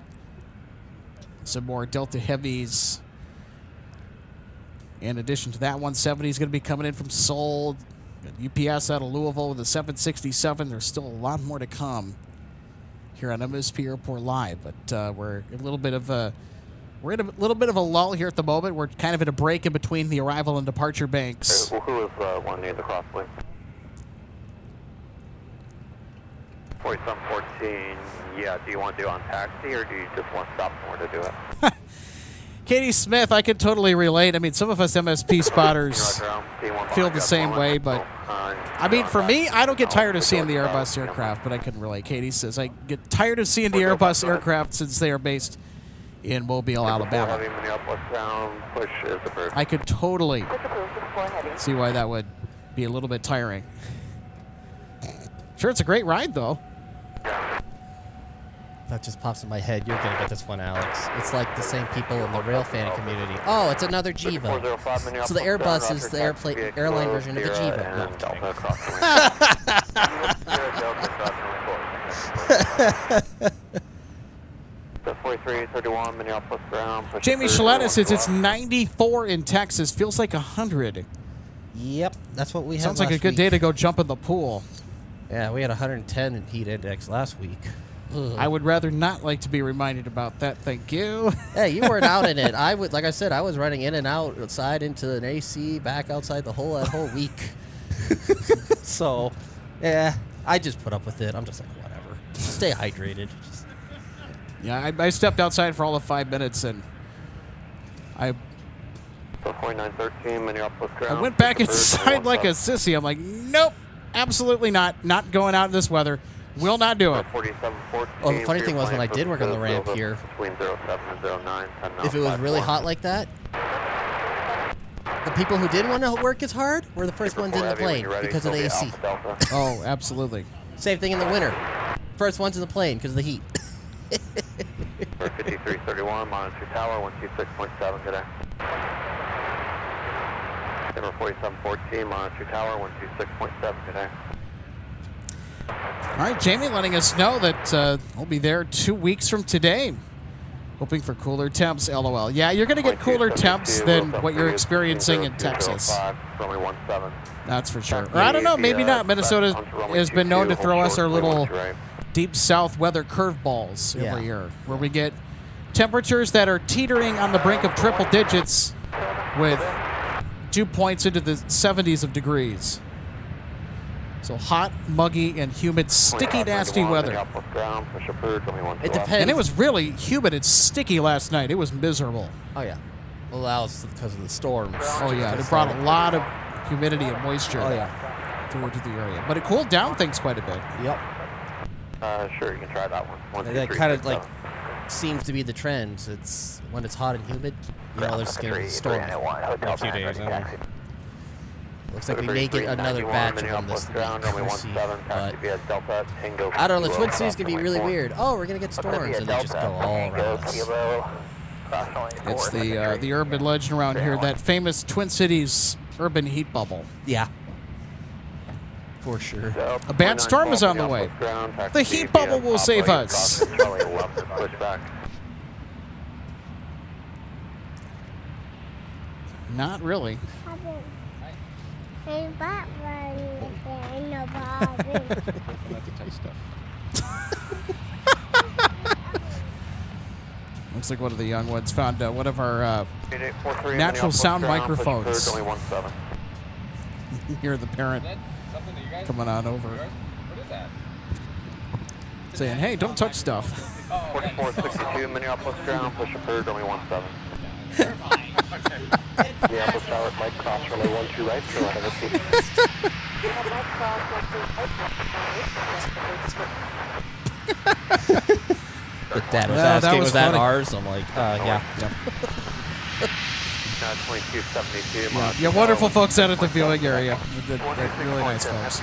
some more Delta Heavies. In addition to that, 170 is going to be coming in from Seoul. UPS out of Louisville with a 767. There's still a lot more to come here on MSP Airport Live, but we're in a little bit of a lull here at the moment. We're kind of in a break in between the arrival and departure banks. Who is one near the crossway? 4714. Yeah. Do you want to do on taxi, or do you just want to stop somewhere to do it? Katie Smith, I could totally relate. I mean, some of us MSP spotters feel the same way, but I mean, for me, I don't get tired of seeing the Airbus aircraft, but I couldn't relate. Katie says, I get tired of seeing the Airbus aircraft since they are based in Mobile, Alabama. I could totally see why that would be a little bit tiring. Sure, it's a great ride, though. That just pops in my head. You're going to get this one, Alex. It's like the same people in the rail fan community. Oh, it's another Jiva. So the Airbus is the airline version of the Jiva. No, 4331 Minneapolis ground. Jamie Shaletta says it's 94 in Texas. Feels like 100. Yep, that's what we had. Sounds like a good day to go jump in the pool. Yeah, we had 110 in heat index last week. I would rather not like to be reminded about that. Thank you. Hey, you weren't out in it. Like I said, I was running in and out outside into an AC, back outside that whole week. So, yeah, I just put up with it. I'm just like, whatever. Stay hydrated. Yeah, I stepped outside for all of 5 minutes, and I 4913 Minneapolis ground. I went back inside like a sissy. I'm like, nope, absolutely not. Not going out in this weather. Will not do it. Oh, the funny thing was when I did work on the ramp here, if it was really hot like that, the people who didn't want to work as hard were the first ones in the plane because of the AC. Oh, absolutely. Same thing in the winter. First ones in the plane because of the heat. 5331, monitor tower, 126.7 today. Number 4714, monitor tower, 126.7 today. All right, Jamie letting us know that we'll be there 2 weeks from today. Hoping for cooler temps, LOL. Yeah, you're going to get cooler temps than what you're experiencing in Texas. That's for sure. Or I don't know, maybe not. Minnesota has been known to throw us our little deep south weather curveballs every year, where we get temperatures that are teetering on the brink of triple digits with dew points into the 70s of degrees. So hot, muggy, and humid, sticky, nasty weather. It depends. And it was really humid and sticky last night. It was miserable. Oh, yeah. Well, that was because of the storms. Oh, yeah. It brought a lot of humidity and moisture through to the area. But it cooled down things quite a bit. Yep. Sure, you can try that one. That kind of like seems to be the trend. It's when it's hot and humid, you know, there's going to be a storm in a few days. Looks like we may get another batch on this ground, runway week. We'll see, 17, but via Delta, Tango, I don't know. The Kilo, Twin Cities can be really runway weird. Oh, we're gonna get storms, and they just go all around us. It's the urban legend around here, that famous Twin Cities urban heat bubble. Yeah. For sure. A bad storm is on the way. The heat bubble will save us. Not really. Looks like one of the young ones found one of our natural sound microphones. You hear the parent coming on over, saying, "Hey, don't touch stuff." 4462 Minneapolis ground, push approved, only 17. Minneapolis Tower, Mike Cross, runway 12 right, turn ahead of the But Dad was asking, was that funny. ours? I'm like, yeah. 2272. Yeah, wonderful folks out at the viewing area. They're really nice folks.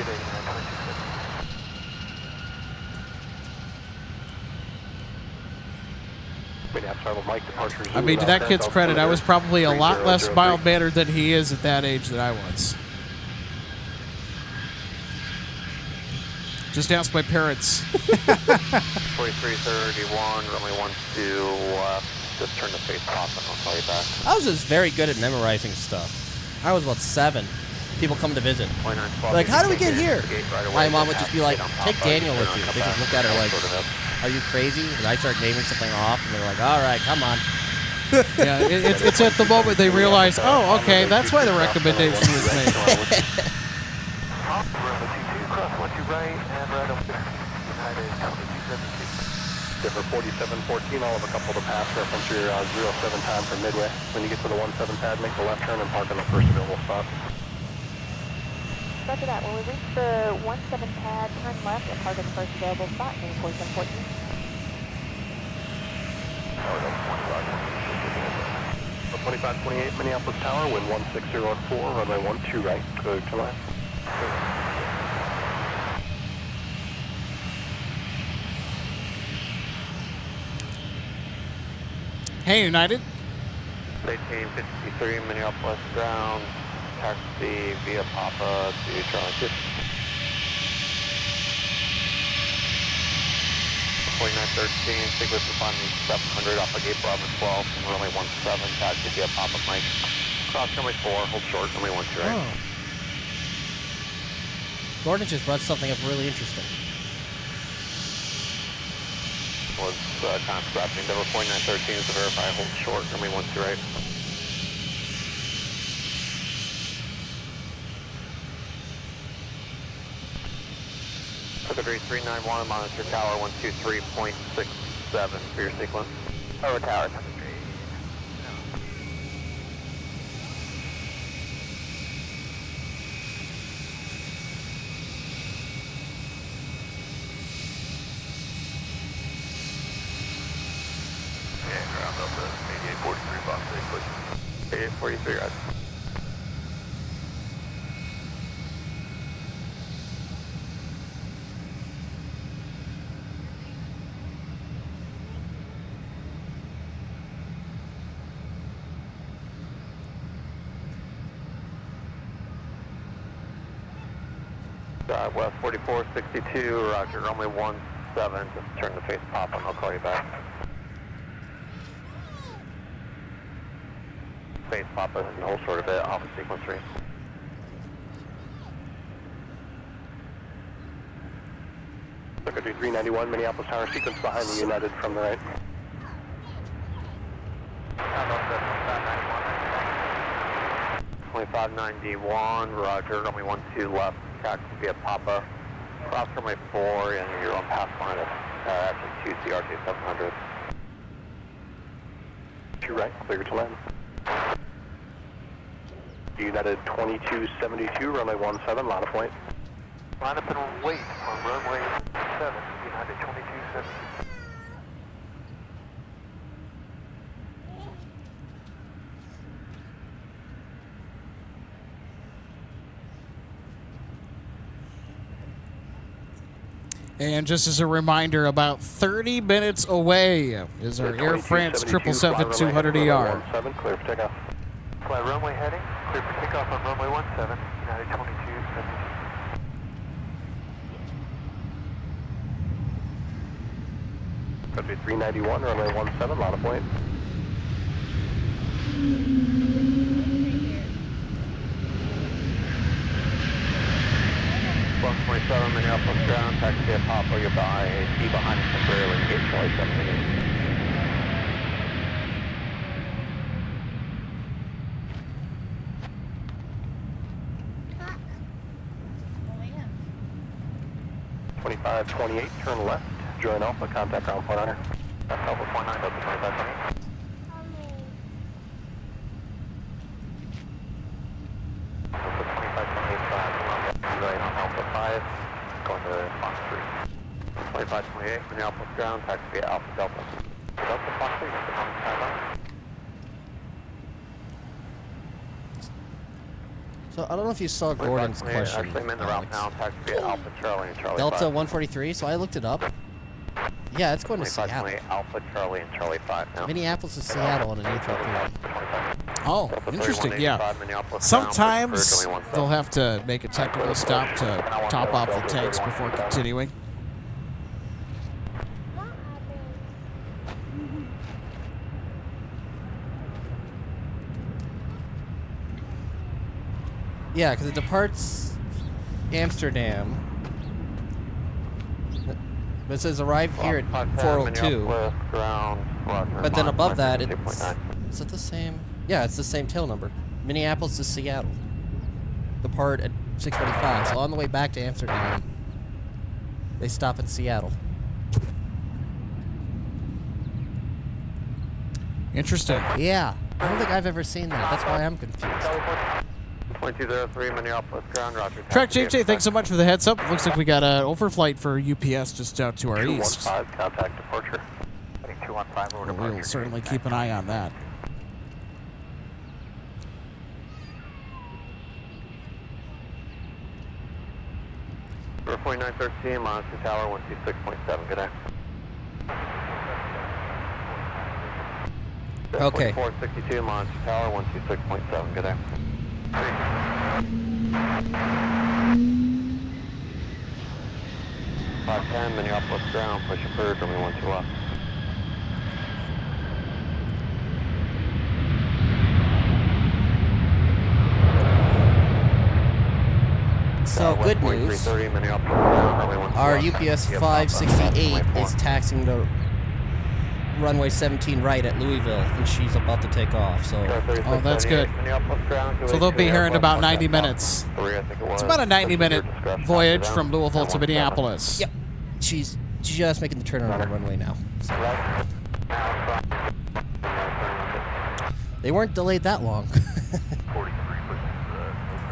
I mean, to that kid's credit, I was probably a lot less mild-mannered than he is at that age than I was. Just ask my parents. 4331, runway 12 left. Just turn the face off and I'll call you back. I was just very good at memorizing stuff. I was about 7. People come to visit. Like, how do we get here? My mom would just be like, take Daniel with you. They just look at her like, are you crazy? And I start naming something off, and they're like, all right, come on. Yeah, it's at the moment they realize, oh, okay, that's why the recommendation was made. Denver 4714, I'll have a couple to pass reference your 07 time for Midway. When you get to the 17 pad, make the left turn and park on the first available spot. After that, when we reach the 17 pad, turn left and park at the first available spot, name 4714. 2528 Minneapolis Tower, wind 1604, runway 12 right, clear to line. Hey, United. 1853 Minneapolis ground, taxi via Papa to Charlie 2. 4913, sequence to find 700 off of gate Bravo 12, and runway 17, taxi via Papa Mike. Cross runway 4, hold short, runway 12 right. Oh. Gordon just brought something up really interesting. Was kind of scrapping. Denver 4913 is to verify, hold short, runway 12 right. Secretary 391, monitor tower 123.67 for your sequence. Over tower, Secretary. Yeah, ground up to 8843, box 8, push. 8843, right. West 4462, roger, runway 17, just turn the face pop and I'll call you back. Face pop and hold short of it, off of sequence 3. Secretary 391, Minneapolis Tower, sequence behind the United from the right. 2591, roger, runway 12 left, taxi via Papa, cross runway 4, and you're on pass line of actually 2 CRJ 700. 2 right, clear to land. United 2272, runway 17, line of point. Line up and wait on runway 7, United 2272. And just as a reminder, about 30 minutes away is our Air France 777-200ER. 17, clear for takeoff. Fly runway heading, clear for takeoff on runway 17, United 2272. Could be 391, runway 17, lot of point. 127 Minneapolis ground, taxi at Papa, you're by C behind us temporarily, gate Charlie 78. Oh, 2528, turn left, join Alpha, contact ground point honor. That's Alpha 49, Delta 2528. Alpha 2528, right on Alpha 5, going to Fox 3. 2528, Minneapolis ground, taxi at Alpha Delta. Delta Fox 3, Delta Fox 5. So I don't know if you saw Gordon's question. Actually, I'm in the route now, taxi at Alpha Charlie and Charlie Delta 5. 143, so I looked it up. Yeah, it's going to Seattle. Alpha Charlie and Charlie 5 now. Minneapolis to Seattle on an A330. Oh, interesting, yeah. Sometimes they'll have to make a technical stop to top off the tanks before continuing. Yeah, because it departs Amsterdam. But it says arrive here at 4:02. But then above that, is it the same? Yeah, it's the same tail number. Minneapolis to Seattle. Depart at 6:45. So on the way back to Amsterdam, they stop in Seattle. Interesting. Yeah, I don't think I've ever seen that. That's why I'm confused. 2203 Minneapolis ground, roger. Track JJ, thanks so much for the heads up. Looks like we got an overflight for UPS just out to our east. 215, contact departure. 215 over We'll certainly keep an eye on that. Number 4913, Monster Tower, 126.7, good day. Okay. 462, Monster Tower, 126.7, good day. 510, Minneapolis ground, push approved, runway 12 left. So good news. Our UPS 568 is taxiing to runway 17 right at Louisville, and she's about to take off. So, Oh, that's good. So they'll be here in about 90 minutes. It's about a 90-minute voyage from Louisville to Minneapolis. yep, she's just making the turn on the runway now. So. They weren't delayed that long.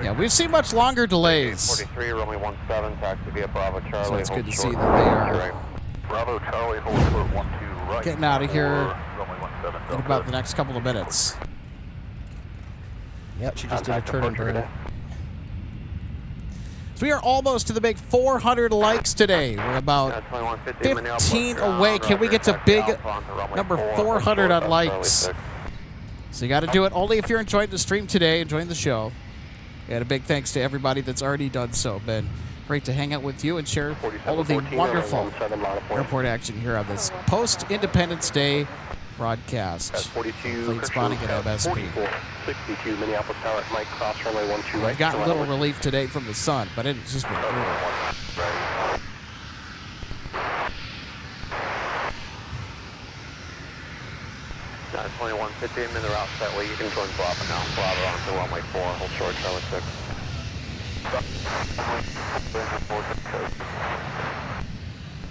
Yeah, we've seen much longer delays. 43, runway 17, taxi via Bravo Charlie. So it's good to see that they are Bravo Charlie, hold short 12 right. getting out of here Runway 17, in about the next couple of minutes. Yep, she just did a turn and burn. So we are almost to the big 400 likes today. We're about 15 away. Can we get to big number 400 on likes? So you got to do it only if you're enjoying the stream today, enjoying the show. And a big thanks to everybody that's already done so. Been great to hang out with you and share all of the wonderful airport action here on this post-Independence Day broadcast. Fleet spawning at MSP. 62 Minneapolis Tower at Mike Cross, runway 12 right. We've gotten little relief today from the sun, but it's just been brutal. 2150, I'm in the route that way. You can join Bravo now. Bravo on to runway 4, hold short, Charlie 6.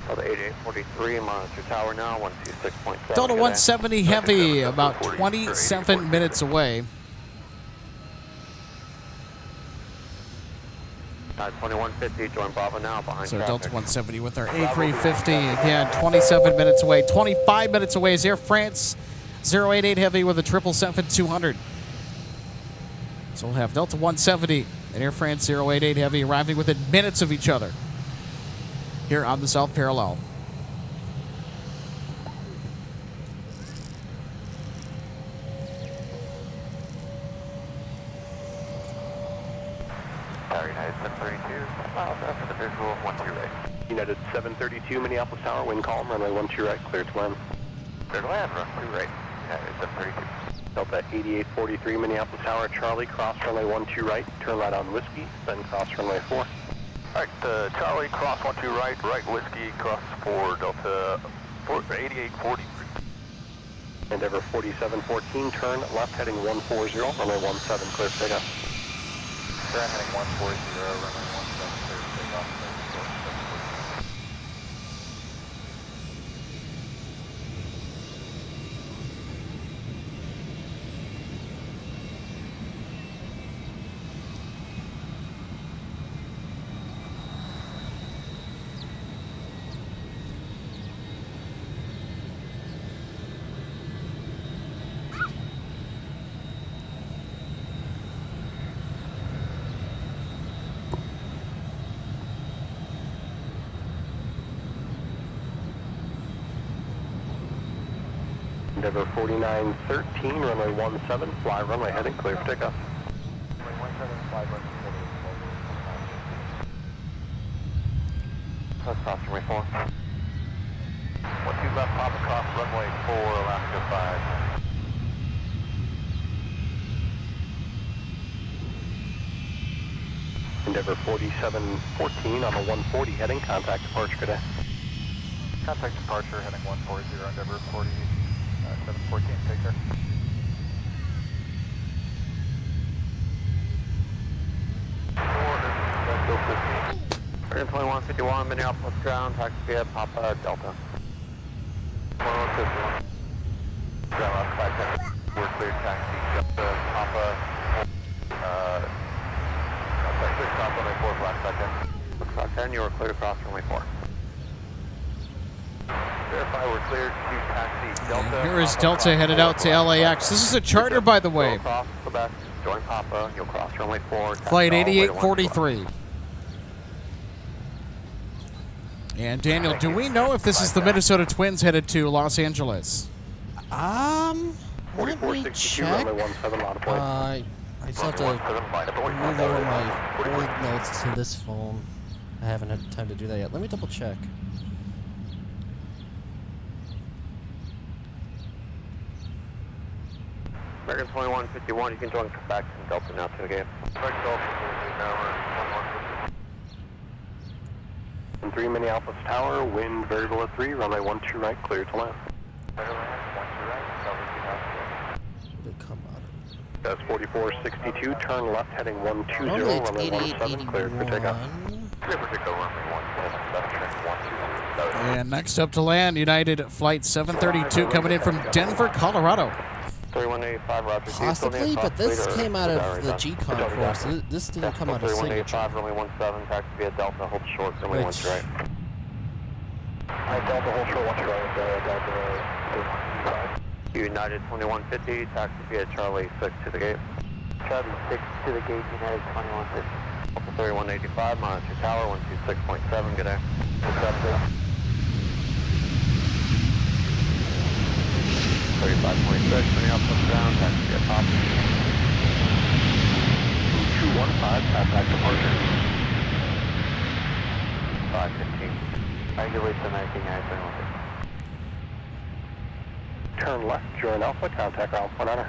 Delta 8843, Monster Tower now, 126.7. Delta 170 heavy, about 27 minutes away. 2150, join Bravo now, behind So traffic. Delta 170 with our A350, again, 27 minutes away. 25 minutes away is Air France 088 heavy with a 777-200. So we'll have Delta 170 and Air France 088 heavy arriving within minutes of each other. here on the South Parallel. Tower United 732, miles after the visual, 12 right. United 732, Minneapolis Tower, wind calm, runway 12 right, clear to land. Clear to land, run 2 right. United 732. Delta 8843, Minneapolis Tower, Charlie, cross runway 12 right, turn right on Whiskey, then cross runway 4. Alright, Charlie, cross 12 right, right Whiskey, cross 4, Delta 8843. Endeavor 4714, turn left heading 140, runway 17, clear for takeoff. Turn heading 140, runway 17, clear for takeoff. Endeavor 4913, runway 17, fly runway heading, clear for takeoff. Runway 17, fly runway heading. Let's cross runway 4. 12 left, pop across runway 4, Alaska 5. Endeavor 4714 on the 140 heading, contact departure today. Contact departure heading 140, Endeavor 714, take care. American 2151, Minneapolis ground, taxi via Papa Delta. 2151. Ground left 510. We're cleared taxi, Delta, Papa, contact 6 off runway 4, flash 510. Looks like 10, you are cleared across runway 4. Verify we're cleared to taxi Delta. And here is Delta headed out to LAX. This is a charter, by the way. Cross Quebec, join Papa, you'll cross runway 4. Flight 8843. And Daniel, do we know if this is the Minnesota Twins headed to Los Angeles? Let me 4462, check. runway 17, lot of point. I just have to move over my old notes to this phone. I haven't had time to do that yet. Let me double check. American 2151, you can join Quebec and Delta now to the gate. Quebec Delta, now we're 3 Minneapolis Tower, wind variable at 3, runway 12 right, clear to land. Did it come out? That's 4462, turn left heading 120, Normally it's runway 17, clear for takeoff. 8881. And next up to land, United Flight 732 coming in from Denver, Colorado. 3185, Roger. Possibly, but this came out of the G-Con course. This didn't come out of Signature. 3185, runway 17, taxi via Delta, hold short, runway 1 right. Delta, hold short, 1 right, United 2150, taxi via Charlie 6 to the gate. Charlie 6 to the gate, United 2150. Delta 3185, monitor tower 126.7, good day. 35.6, Minneapolis ground, taxi via Pop. 215, contact departure. 515. Regulate the 1999. Turn left, join Alpha, contact Alpha 19.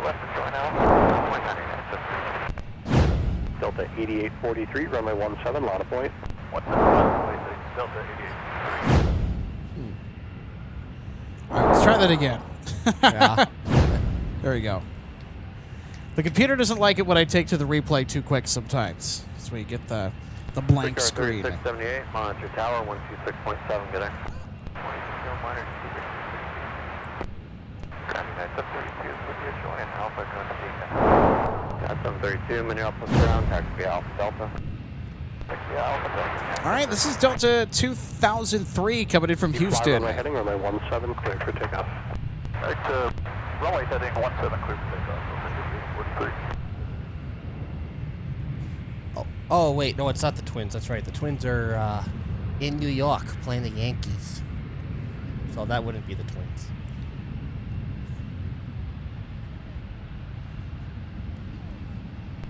Left to join Alpha, 199. Delta 8843, runway 17, lot of point. 17, Delta 88. All right, let's try that again. Yeah. There we go. The computer doesn't like it when I take to the replay too quick sometimes. So we get the blank screen. 3678, monitor tower 126.7, good day. Got 732, Minneapolis ground, taxi via Alpha Delta. All right, this is Delta 2003 coming in from Houston. Runway heading, runway 17, clear for takeoff. Alright, runway heading 17, clear for takeoff. Oh, wait, no, it's not the Twins. That's right. The Twins are in New York playing the Yankees. So that wouldn't be the Twins.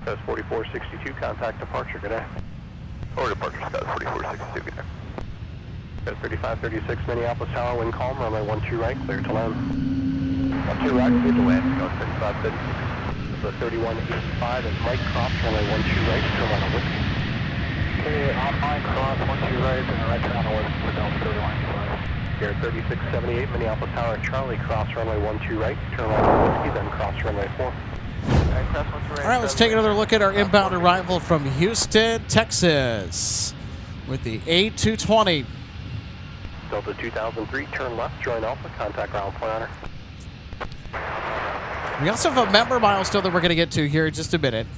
That's 4462, contact departure, good day. Or departure, Scott 4462, good day. That's 3536 Minneapolis Tower, wind calm, runway 12 right, clear to land. 12 right, clear to land, go 3536. This is 3185, and Mike Cross, runway 12 right, turn on a whiskey. Okay, on Mike Cross, 12 right, and right turn on a whiskey for Delta 3185. Air 3678 Minneapolis Tower, Charlie, cross runway 12 right, turn on a whiskey, then cross runway 4. All right, let's take another look at our inbound arrival from Houston, Texas, with the A220. Delta 2003, turn left, join Alpha, contact ground point honor. We also have a member milestone that we're going to get to here in just a minute.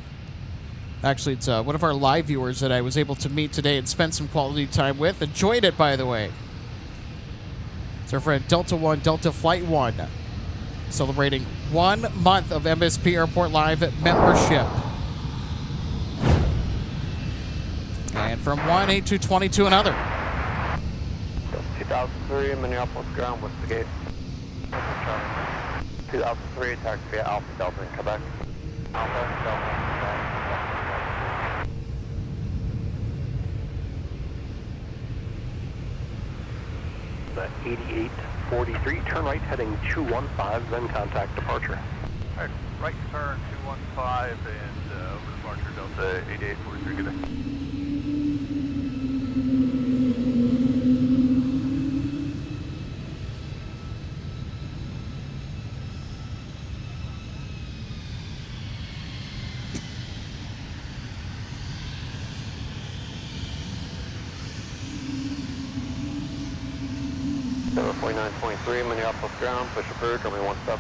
Actually, it's one of our live viewers that I was able to meet today and spend some quality time with. Enjoyed it, by the way. It's our friend Delta 1, Delta Flight 1, celebrating 1 month of MSP Airport Live membership. And from one A220 to another. 2003, Minneapolis ground, what's the gate? 2003, taxi via Alpha Delta in Quebec. Alpha Delta. The 8843, turn right heading 215, then contact departure. Alright, right turn 215 and over departure Delta 8843, good day. Delta 4923, Minneapolis ground, push approved, runway 17.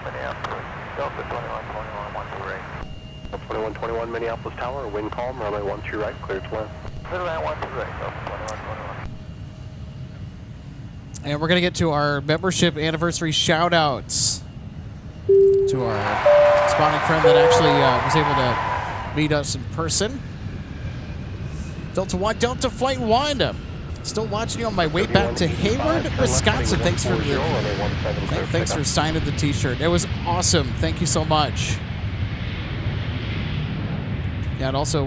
Minneapolis, Delta 2121, 12 right. 2121 Minneapolis Tower, wind calm, runway 12 right, clear to land. Clear to land 12 right, Delta 2121. And we're going to get to our membership anniversary shout-outs to our spotting friend that actually was able to meet us in person. Delta 1, Delta Flight 1. Still watching you on my way back to Hayward, Wisconsin. Thanks for signing the T-shirt. It was awesome. Thank you so much. Yeah, and also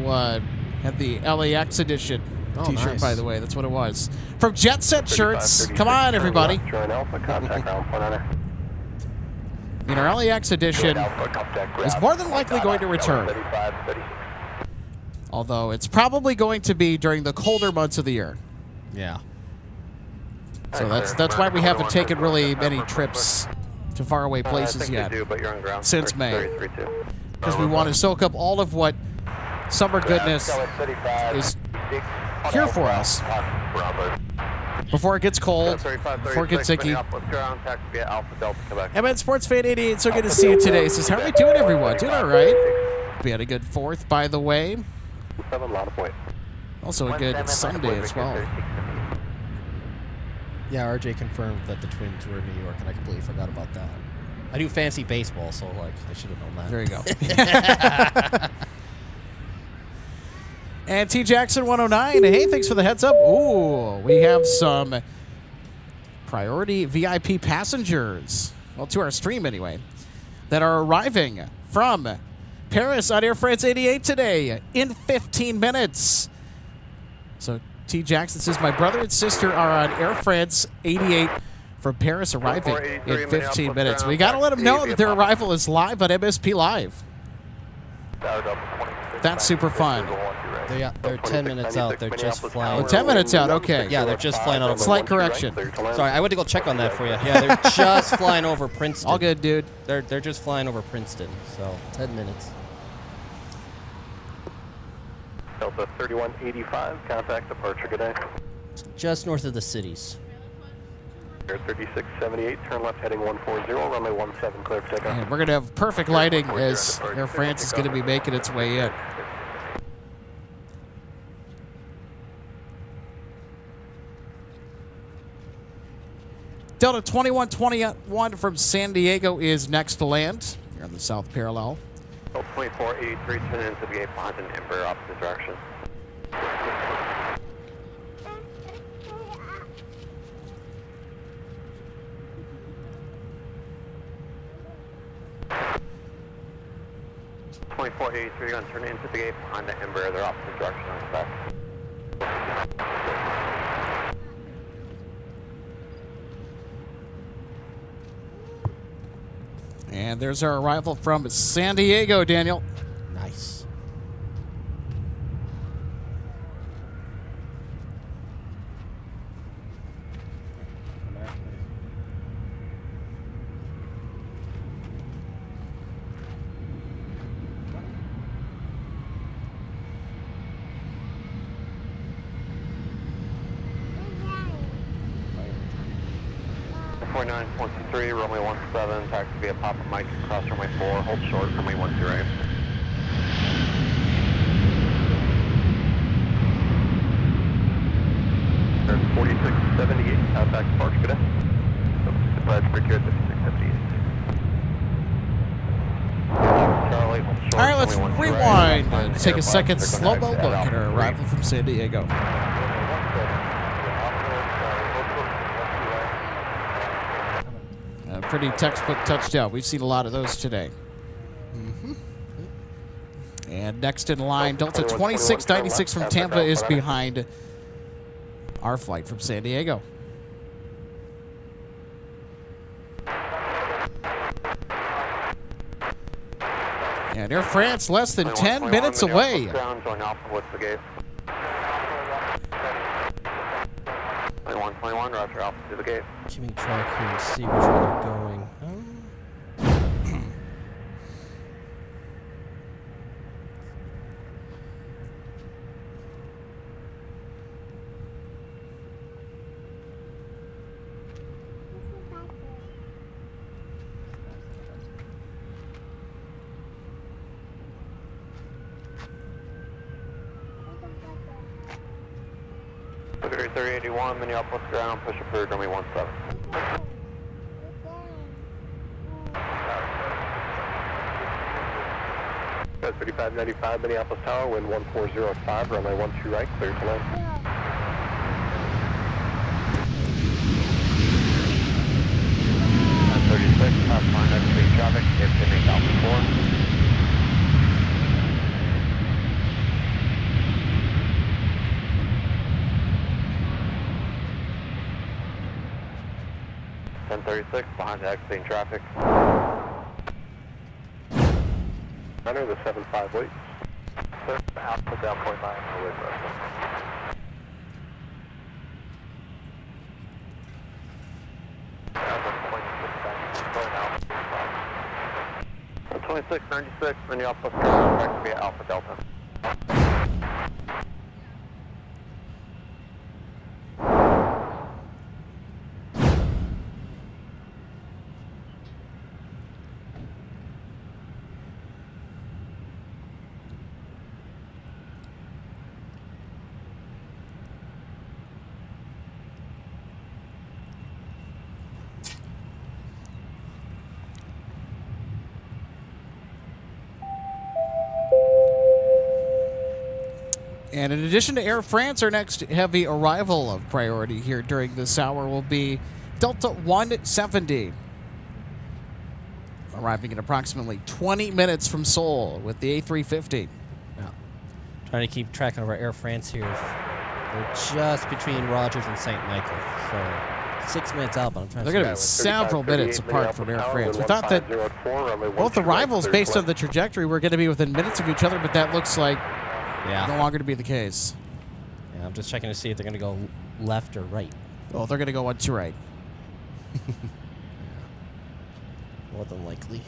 had the LAX edition T-shirt, nice. by the way. That's what it was. From Jet Set Shirts. Come on, everybody. Join Alpha, contact ground point honor. I mean, our LAX edition is more than likely going to return. Although it's probably going to be during the colder months of the year. Yeah. So that's why we haven't taken really many trips to faraway places yet since May. Because we want to soak up all of what summer goodness is here for us before it gets cold, before it gets icky. MN Sports Fan 88, so good to see you today. Says, how are we doing, everyone? Doing all right. We had a good 4th, by the way. Also a good Sunday as well. Yeah, RJ confirmed that the Twins were in New York, and I completely forgot about that. I do fancy baseball, so like I should have known that. There you go. And T Jackson 109. Hey, thanks for the heads up. Ooh, we have some priority VIP passengers. Well, to our stream anyway, that are arriving from Paris on Air France 88 today in 15 minutes. So T. Jackson says, my brother and sister are on Air France 88 from Paris, arriving in 15 minutes. We got to let them know that their arrival is live on MSP Live. That's super fun. They're 10 minutes out. They're just flying. Oh, 10 minutes out, okay. Yeah, they're just flying out. Slight correction. Sorry, I went to go check on that for you. Yeah, they're just flying over Princeton. All good, dude. They're just flying over Princeton, so 10 minutes. Delta 3185, contact departure, good day. Just north of the cities. Air 3678, turn left heading 140, runway 17, clear for takeoff. And we're going to have perfect lighting as Air France is going to be making its way in. Delta 2121 from San Diego is next to land. You're on the south parallel. 2483, turn into the gate behind an Embraer opposite direction. You're going to turn into the gate behind the Embraer, they're opposite direction on the back. And there's our arrival from San Diego, Daniel. Nice. Nine 23, runway 17, taxi via Papa Mike, cross runway 4, hold short, runway 10. 4678, outside departure, good day. Surprise procured 5678. Charlie, hold short. All right, let's runway 10 rewind right. and take a second slow-mo look at our Altitude. arrival from San Diego. A pretty textbook touchdown. We've seen a lot of those today. And next in line, Delta 2696 from Tampa is behind our flight from San Diego. And Air France less than 10 minutes away. Ground, join Alpha, what's the gate? 2121, roger, Alpha to the gate. Keeping track here and see which way they're going. February 3081, Minneapolis ground, push approved, runway 17. 3595, Minneapolis Tower, wind 1405, runway 12 right, clear to land. At 36, pass line next to traffic, if Alpha 4. Behind the exiting traffic. Enter the 75 weight. Alpha down 0.9, no way for 2696, Minneapolis ground, back via Alpha Delta. And in addition to Air France, our next heavy arrival of priority here during this hour will be Delta 170, arriving in approximately 20 minutes from Seoul with the A350. Yeah. Trying to keep track of our Air France here. We're just between Rogers and St. Michael, so 6 minutes out, but I'm trying to They're going to be several minutes apart from Air France. We thought that both arrivals, based on the trajectory, were going to be within minutes of each other, but that looks like no longer to be the case. Yeah, I'm just checking to see if they're going to go left or right. Oh, they're going to go 1 to right. More than likely.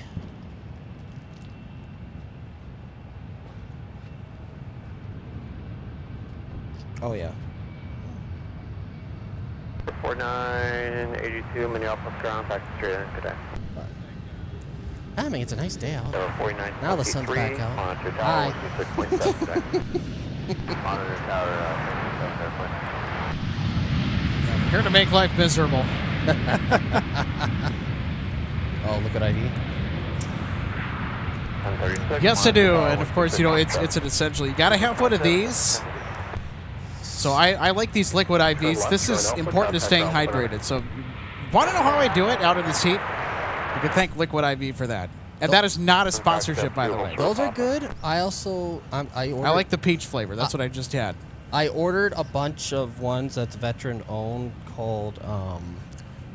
Oh, yeah. 4982 Minneapolis ground, taxi straight in today. I mean, it's a nice day out. 49. Now the sun's back out. Monitor Hi. tower 6.7 today. Monitor tower airplane. Here to make life miserable. Oh, look at ID. 1036. Yes, I do. And of course, you know, it's an essential. You got to have one of these. So I like these liquid IVs. This is important to staying hydrated. So, want to know how I do it out in this heat? You can thank Liquid IV for that. And that is not a sponsorship, by the way. Those are good. I also I like the peach flavor. That's what I just had. I ordered a bunch of ones that's veteran owned called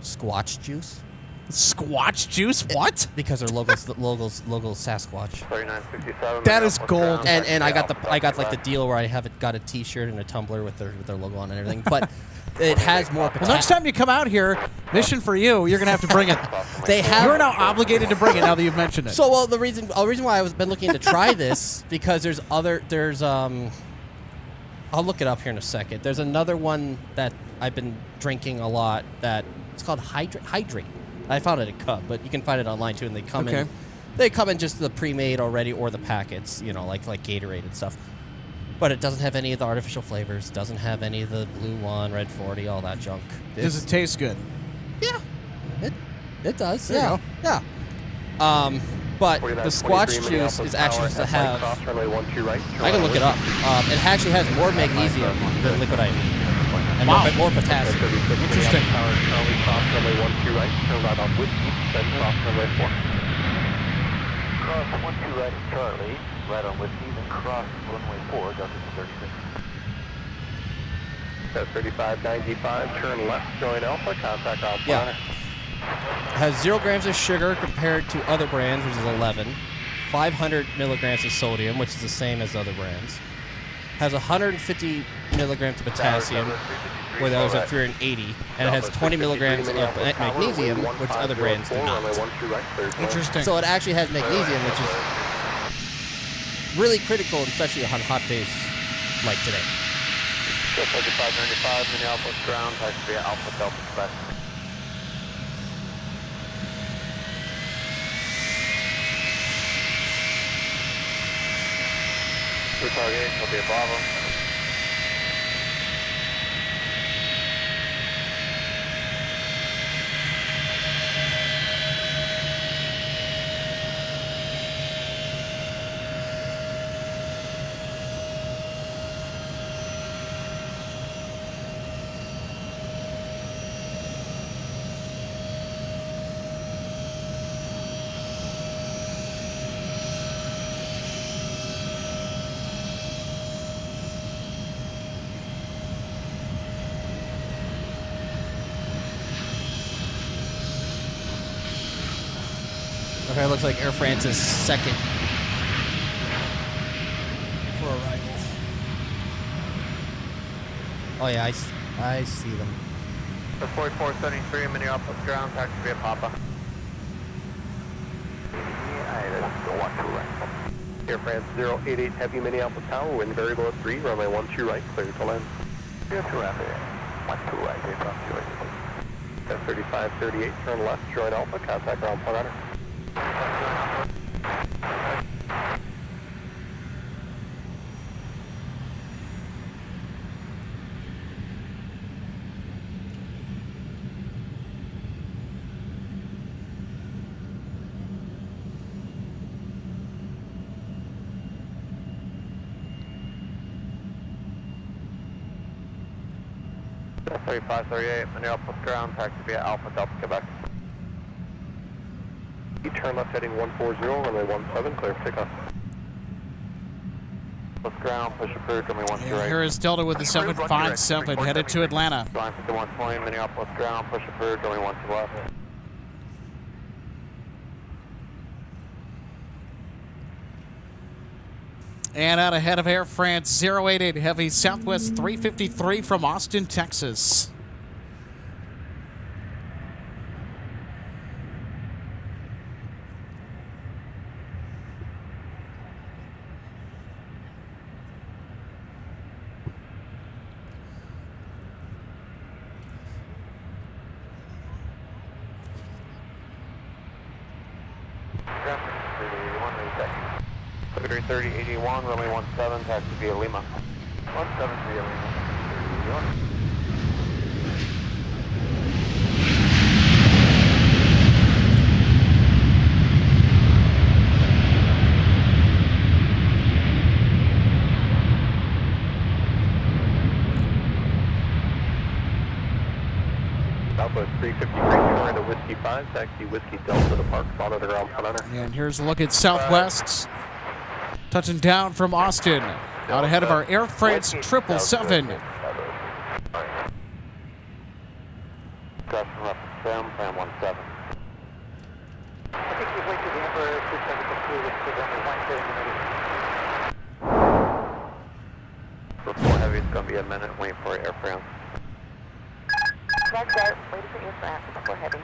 Squatch Juice. Squatch Juice? What? Because their logos Sasquatch. 3967. That is gold. And I got like the deal where I got a T-shirt and a tumbler with their logo on and everything. But it has more potential. Well, next time you come out here, mission for you, you're gonna have to bring it. You're now obligated to bring it now that you've mentioned it. So, well, the reason why I've been looking to try this because I'll look it up here in a second. There's another one that I've been drinking a lot that it's called Hydrate. I found it at Cub, but you can find it online too, and they come in just the pre-made already or the packets, you know, like Gatorade and stuff. But it doesn't have any of the artificial flavors, doesn't have any of the blue one, red 40, all that junk. Does it taste good? Yeah. It does. There you Yeah. But the Squatch Juice is actually to have. I can look it up. It actually has more magnesium than Liquid IV. And more potassium. Interesting. Cross 12 right at Charlie, right on whiskey, then cross runway 4, Delta 36. That's 3595, turn left, join Alpha, contact Alpha. Yeah. Has 0 grams of sugar compared to other brands, which is 11. 500 milligrams of sodium, which is the same as other brands. Has 150 milligrams of potassium, where the others are 380. And it has 20 milligrams of magnesium, which other brands do not. Interesting. So it actually has magnesium, which is really critical, especially on hot days like today. 3595, Minneapolis ground, taxi via Alpha Delta Quebec. Your target will be a Bravo. Okay, it looks like Air France is second for arrivals. Oh yeah, I see them. The 4473, Minneapolis ground, taxi via Papa. Air France 088 Heavy Minneapolis Tower, wind variable at 3, runway 12 right, clear to land. Clear to land there. 12 right, across 2 right. That's 3538, turn left, join Alpha, contact ground point runner. That's 3538, Minneapolis ground, taxi via Alpha Delta Quebec. Turn left heading 140, runway 17, clear for takeoff. Let's ground, push approved, runway 12 right. Here is Delta with the 757 headed to Atlanta. Line 5120, Minneapolis ground, push approved, runway 12 left. And out ahead of Air France 088 Heavy Southwest 353 from Austin, Texas. Secretary 3081, runway 17, taxi via Lima. 17 via Lima. Southwest 353, Florida Whiskey 5, taxi Whiskey Delta to Park, follow the ground front under. And here's a look at Southwest. Touching down from Austin. Out ahead of our Air France 777. Cross from left stem, plan 17. I think you've waited the Emperor 272 with for 4 heavy, it's going to be a minute, waiting for Air France. Flag start, waiting for Air France, 4 heavy.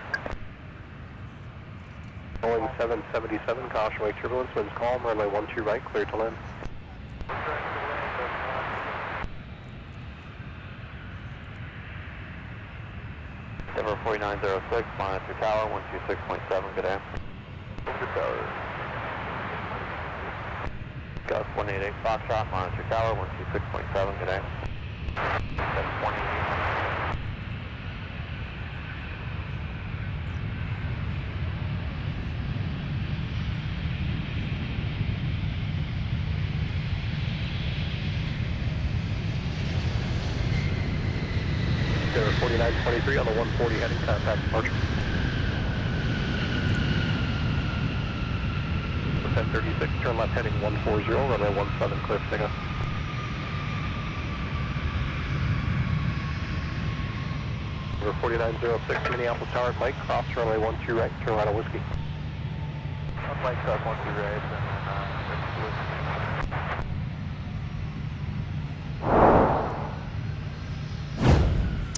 Boeing 777, caution wake turbulence, winds calm, runway 12 right, clear to land. Denver 4906, monitor tower, 126.7, good day. Monitor tower. Gus 188 Foxtrot, monitor tower, 126.7, good day. 728. There 4923 on the 140 heading, contact departure. 1036, turn left heading 140, runway 17, clear for takeoff. Number 4906, Minneapolis Tower, Mike, cross runway 12 right, turn right on Whiskey. Mike, cross 12 right, and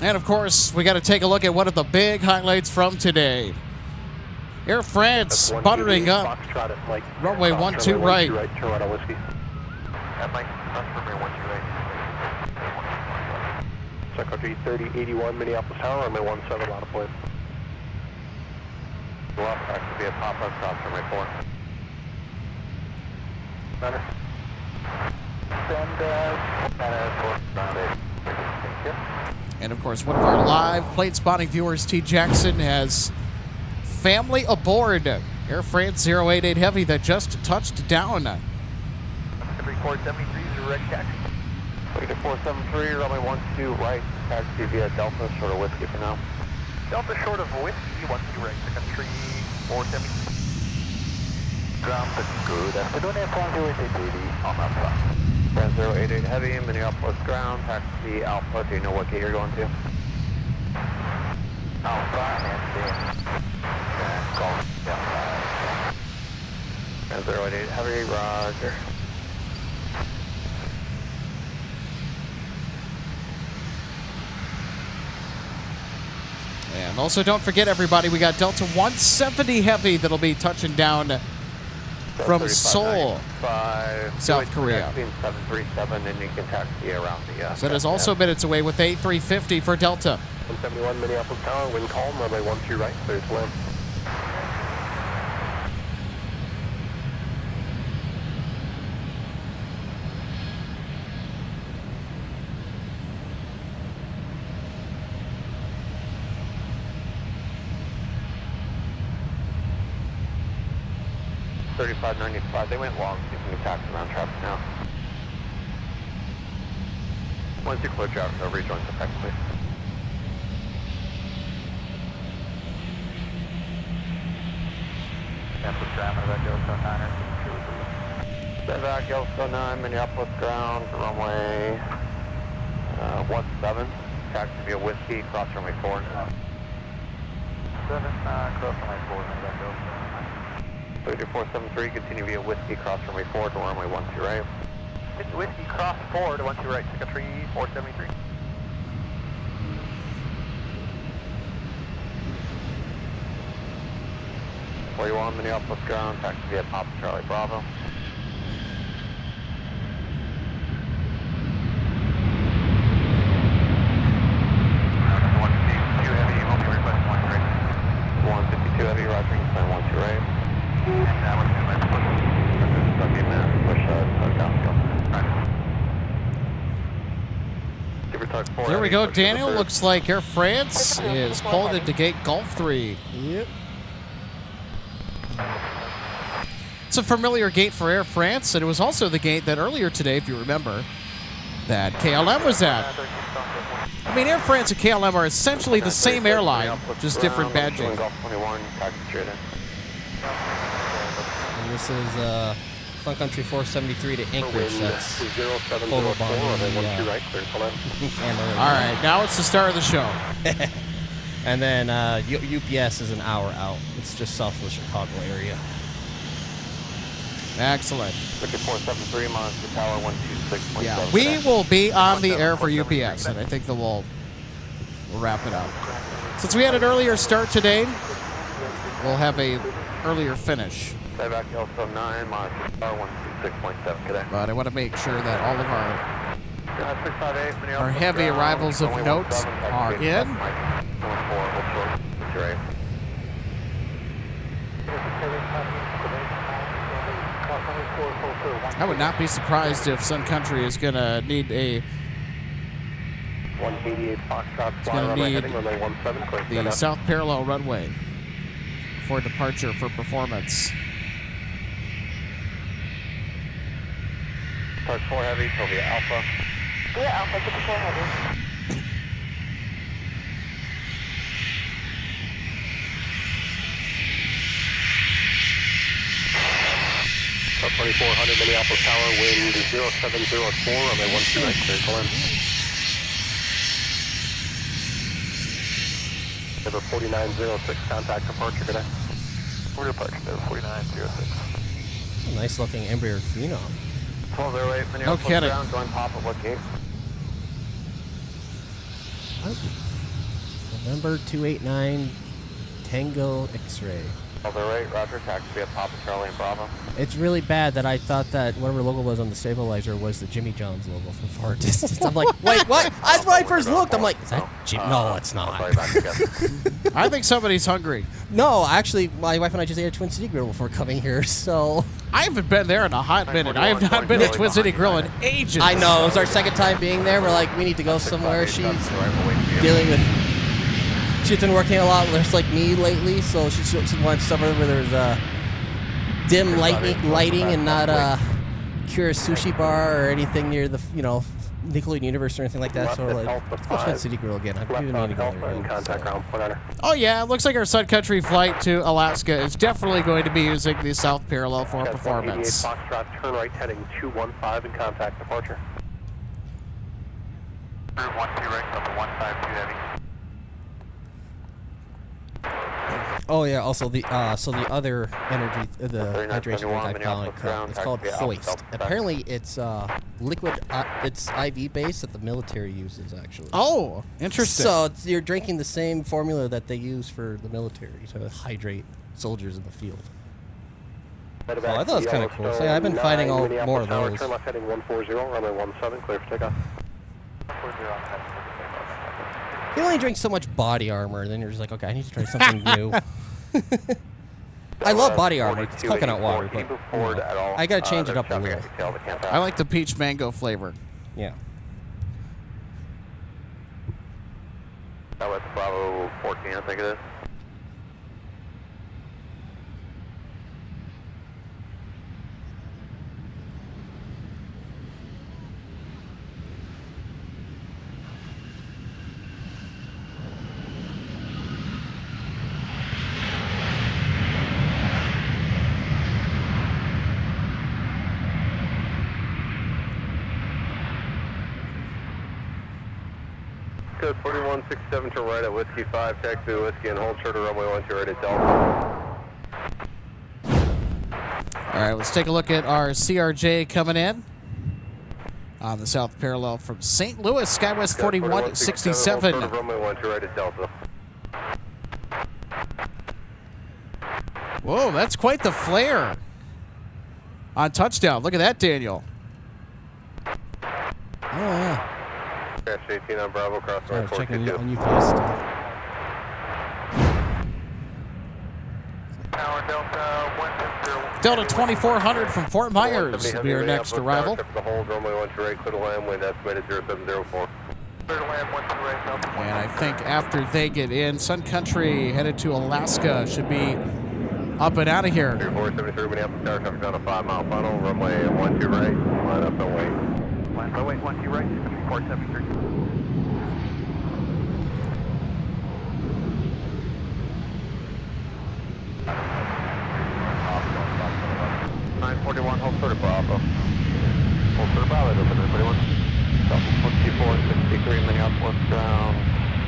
And of course, we got to take a look at one of the big highlights from today. Air France buttering up. Runway 12 right. Turn right on Whiskey. At Mike, runway 12 right. Sun Country 3081, Minneapolis Tower, runway 17, line of flight. Go up, back to be a pop-up, cross runway 4. Center. Send, airport, ground 8. Thank you. And of course, one of our live plane spotting viewers, T. Jackson, has family aboard Air France 088 Heavy that just touched down. Every 473 is direct taxi. Wait to 473, runway 12 right, taxi via Delta, short of Whiskey for now. Delta short of Whiskey, 12 right, to country 470. Ground to good afternoon, Air France 088 on that side. France 088 Heavy, Minneapolis ground, taxi Alpha, do you know what gate you're going to? Alpha, and call France 088 Heavy, roger. And also don't forget, everybody, we got Delta 170 Heavy that'll be touching down from Seoul, South Korea. 737, and you can taxi around the... So that is also minutes away with A350 for Delta. 171 Minneapolis Tower, wind calm, runway 12 right, clear to land. $35.95. They went long, so you can taxi around traffic now. Once you clear traffic, they'll rejoin effectively. Minneapolis ground, Medevac Yellowstone 9, Minneapolis ground, runway 17, taxi via Whiskey, cross runway 4. 7, cross runway 4, Medevac Yellowstone 473, continue via Whiskey, cross runway 4 to runway 12 right. It's Whiskey, cross 4 to 12 right, to country 473. Where you want, Minneapolis ground, taxi via Papa Charlie Bravo. Heavy, 152 Heavy, roger, plan 12 right. And 12 right. we go, Daniel. Looks like Air France is pulling into gate Gulf 3. Yep. It's a familiar gate for Air France, and it was also the gate that earlier today, if you remember, that KLM was at. I mean, Air France and KLM are essentially the same airline, just different badging. And this is Sun Country 473 to Anchorage. That's photo bombing the camera. All right, now it's the start of the show. And then UPS is an hour out. It's just south of the Chicago area. Excellent. 473 miles to tower 126.7. Yeah, we will be on the air for UPS, and I think that we'll wrap it up. Since we had an earlier start today, we'll have a earlier finish. Back to also 9 miles to tower 126.7 today. But I want to make sure that all of our heavy arrivals of note are in. I would not be surprised if Sun Country is going to need the south parallel runway for departure for performance. Part 4 heavy, Sylvia Alpha. Yeah, Alpha, 54 heavy. Part 2400 Minneapolis Tower, wind 0704, runway 12 right, clear, pull in. Number 4906, contact departure, good day. We're departure, number 4906. Nice looking Embraer Phenom. 1208, Minneapolis kidding. ground, join pop at what gate? November 289 Tango X-Ray. 1208, roger, taxi at Papa Charlie and Bravo. It's really bad that I thought that whatever logo was on the stabilizer was the Jimmy John's logo from far distance. I'm like, wait, what? That's when I first looked. I'm like, is that Jimmy? No, it's not. I think somebody's hungry. No, actually, my wife and I just ate a Twin City Grill before coming here, so... I haven't been there in a hot minute. I have not been to Twin City Grill in ages. I know. It was our second time being there. We're like, we need to go somewhere. She's dealing with... She's been working a lot less like me lately, so she wants somewhere where there's dim lighting and not a Kura Sushi Bar or anything near the, Nickelodeon Universe or anything like that. So we're like, let's go Twin City Grill again. I've been meaning to go there again. Oh yeah, it looks like our Sun Country flight to Alaska is definitely going to be using the south parallel for performance. Foxtrot, turn right, heading 215 and contact departure. 12 right, number 152 heavy. Oh yeah. Also the other energy, the hydration drink I found, it's called Hoist. Apparently it's liquid. It's IV based that the military uses actually. Oh, interesting. So you're drinking the same formula that they use for the military to hydrate soldiers in the field. Oh, I thought it was kind of cool. So yeah, I've been finding more of those. Turn left heading 140, runway 17, clear for takeoff. You only drink so much body armor, and then you're just like, okay, I need to try something new. I love body armor. It's coconut water, but I gotta change it up a little. I like the peach mango flavor. Yeah. That was Bravo 14, I think it is. Code 4167 to right at Whiskey 5, taxi to Whiskey and hold short of runway 12 right at Delta. All right, let's take a look at our CRJ coming in on the south parallel from St. Louis, SkyWest 4167. Hold short of runway 12 right at Delta. Whoa, that's quite the flare on touchdown. Look at that, Daniel. Oh yeah. Crash 18 on Bravo, cross Sorry, runway checking 42. on UPS stuff. Delta 2400 from Fort Myers will be our next arrival. The hold, runway 12 right, clear to land, wind estimated 0704. And I think after they get in, Sun Country headed to Alaska should be up and out of here. 473 Minneapolis Tower, traffic down a 5-mile funnel, runway 12 right, line up and wait. Runway 12 right, 473. 941, hold sort of Bravo. Hold sort of Bravo, open 941. Delta 2463 Minneapolis ground,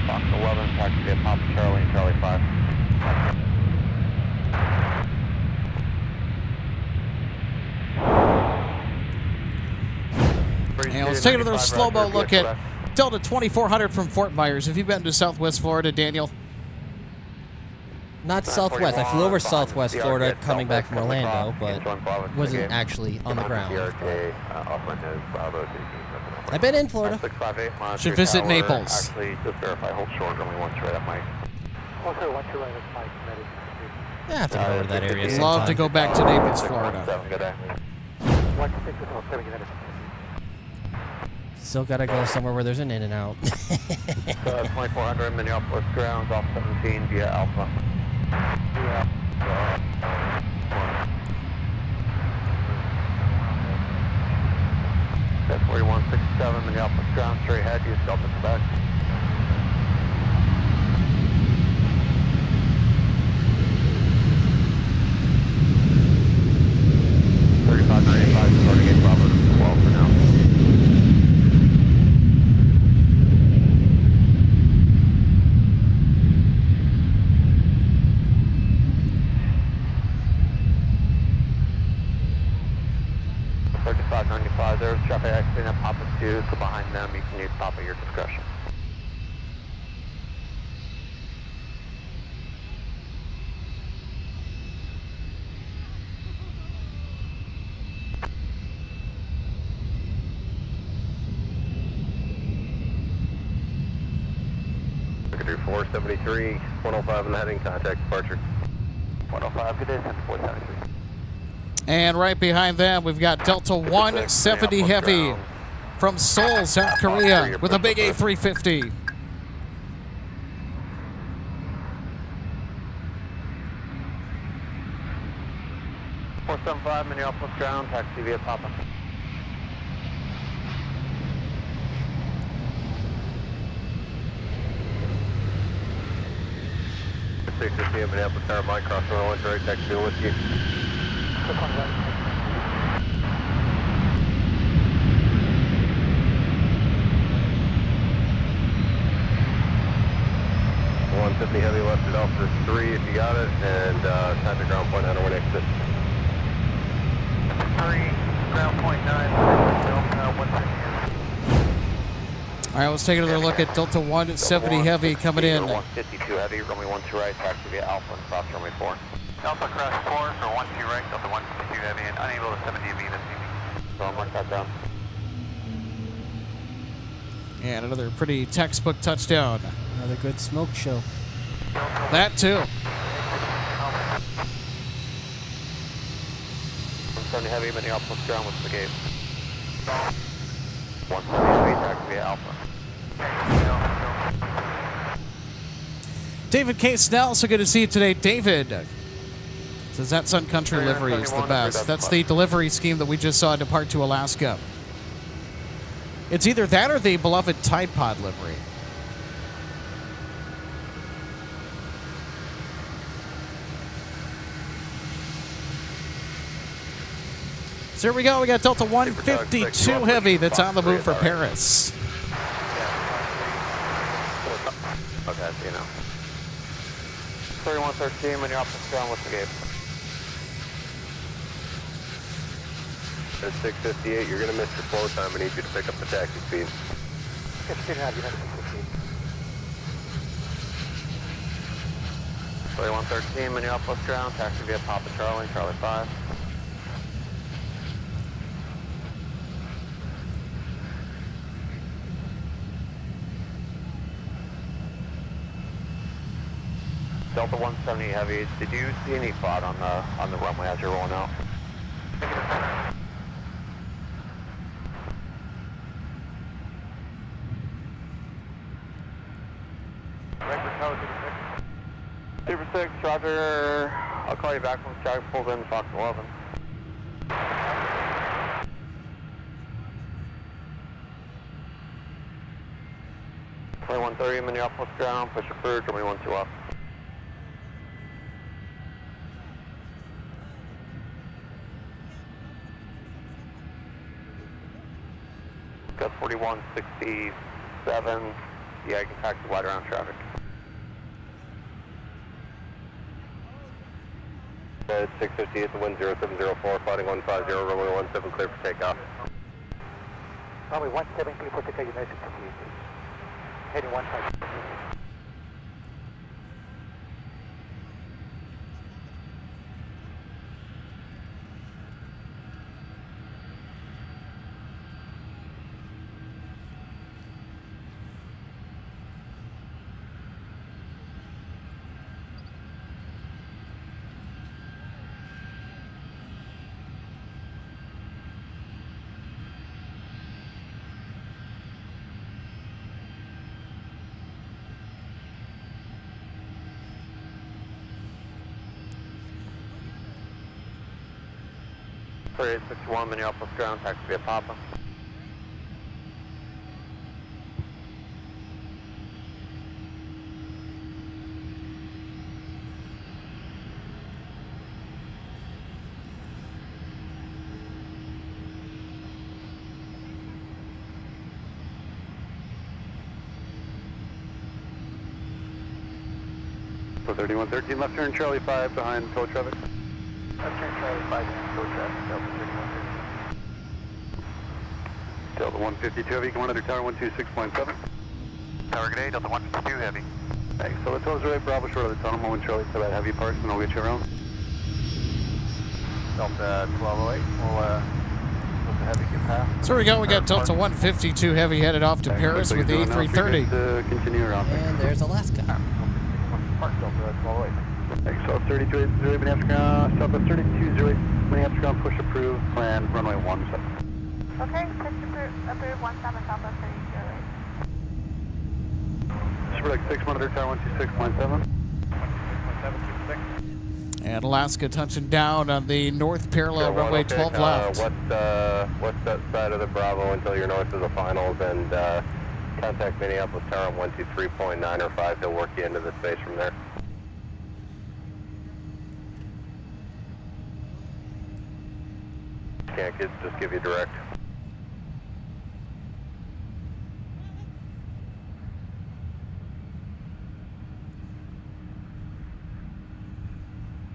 Fox 11, taxi at Papa Charlie and Charlie 5. And let's take another slow-mo look at Delta 2400 from Fort Myers. Have you been to Southwest Florida, Daniel? Not Southwest. I flew over Southwest Florida coming back from Orlando, but wasn't actually on the ground. I've been in Florida. Should visit Naples. Actually, just verify, hold short, only once right at Mike. Yeah, I have to go over to that area sometime. Love to go back to Naples, Florida. Still gotta go somewhere where there's an in and out. 2400 Minneapolis grounds off 17 via Alpha. That's 4167 Minneapolis ground, straight ahead, use Delta Quebec. Starting at Bravo 12 for now. There's traffic accident at Papa 2, so behind them you can use stop at your discretion. Secretary 473, 105 in the heading, contact departure. 105, good day, 473. And right behind them, we've got Delta 170 Heavy from Seoul, South Korea, with a big A350. .475 Minneapolis ground, taxi via Papa. .650 at Minneapolis Tower, Mike, cross runway 1 direct, taxi with you. 150 heavy left at Alpha 3 if you got it, and time to ground point 9 when exit. 3, ground point 9, 150. All right, let's take another look at Delta 170 Heavy coming in. 152 heavy, runway 12 right, taxi via Alpha and cross runway 4. Alpha cross 4 for 12 right, Delta 152 heavy, and unable to 70 me this evening. So I'll mark that down. And another pretty textbook touchdown. Another good smoke show. That too. 170 heavy, Minneapolis ground, what's the gate? 170 heavy, taxi via Alpha. David K. Snell, so good to see you today. David says that Sun Country livery is the best. That's the delivery scheme that we just saw depart to Alaska. It's either that or the beloved Tide Pod livery. So here we go. We got Delta 152 Heavy that's on the move for Paris. Okay, you know. 3113, Minneapolis ground, what's the gate? At 658, you're going to miss your flow time. I need you to pick up the taxi speed. 3113, Minneapolis ground, taxi via Papa Charlie, Charlie 5. Delta 170 Heavy, did you see any thought on the runway as you're rolling out? Super 6, Roger. I'll call you back when Charlie pulls in Fox 11. 2130 Minneapolis ground, push approved, 21-2 off. Got 4167, yeah, I can taxi wide around traffic. 658, the wind 0704, flighting 150, runway 17, clear for takeoff. Runway 17, clear for takeoff, United 68. Heading 150. Sorry, 861 Minneapolis ground, taxi via Papa. So 3113, left turn Charlie 5 behind tow traffic. Left turn Charlie 5 behind tow traffic, Delta 3113. Delta 152 heavy, come on under tower 126.7. Tower good day, Delta 152 heavy. Thanks, so the tow's right, Bravo short of the tunnel, when Charlie to that heavy parks, and I'll get you around. Delta 1208, we'll let the heavy get past. So here we go. We got Delta 152 heavy headed off to Paris with the A330. Continue around. And there's Alaska. Park Delta 1208. Thanks, so 3280 Minneapolis ground, stop at 3208 Minneapolis ground, push approved, plan runway 17. Okay, push approved 17 Alpha 3008. Super like 6 monitor tower 126.7. 126.726. And Alaska touching down on the north parallel runway 12 left. What's that side of the Bravo until you're north of the finals, and contact Minneapolis tower 123.9 or 5. He'll work you into the space from there. Can't just give you direct.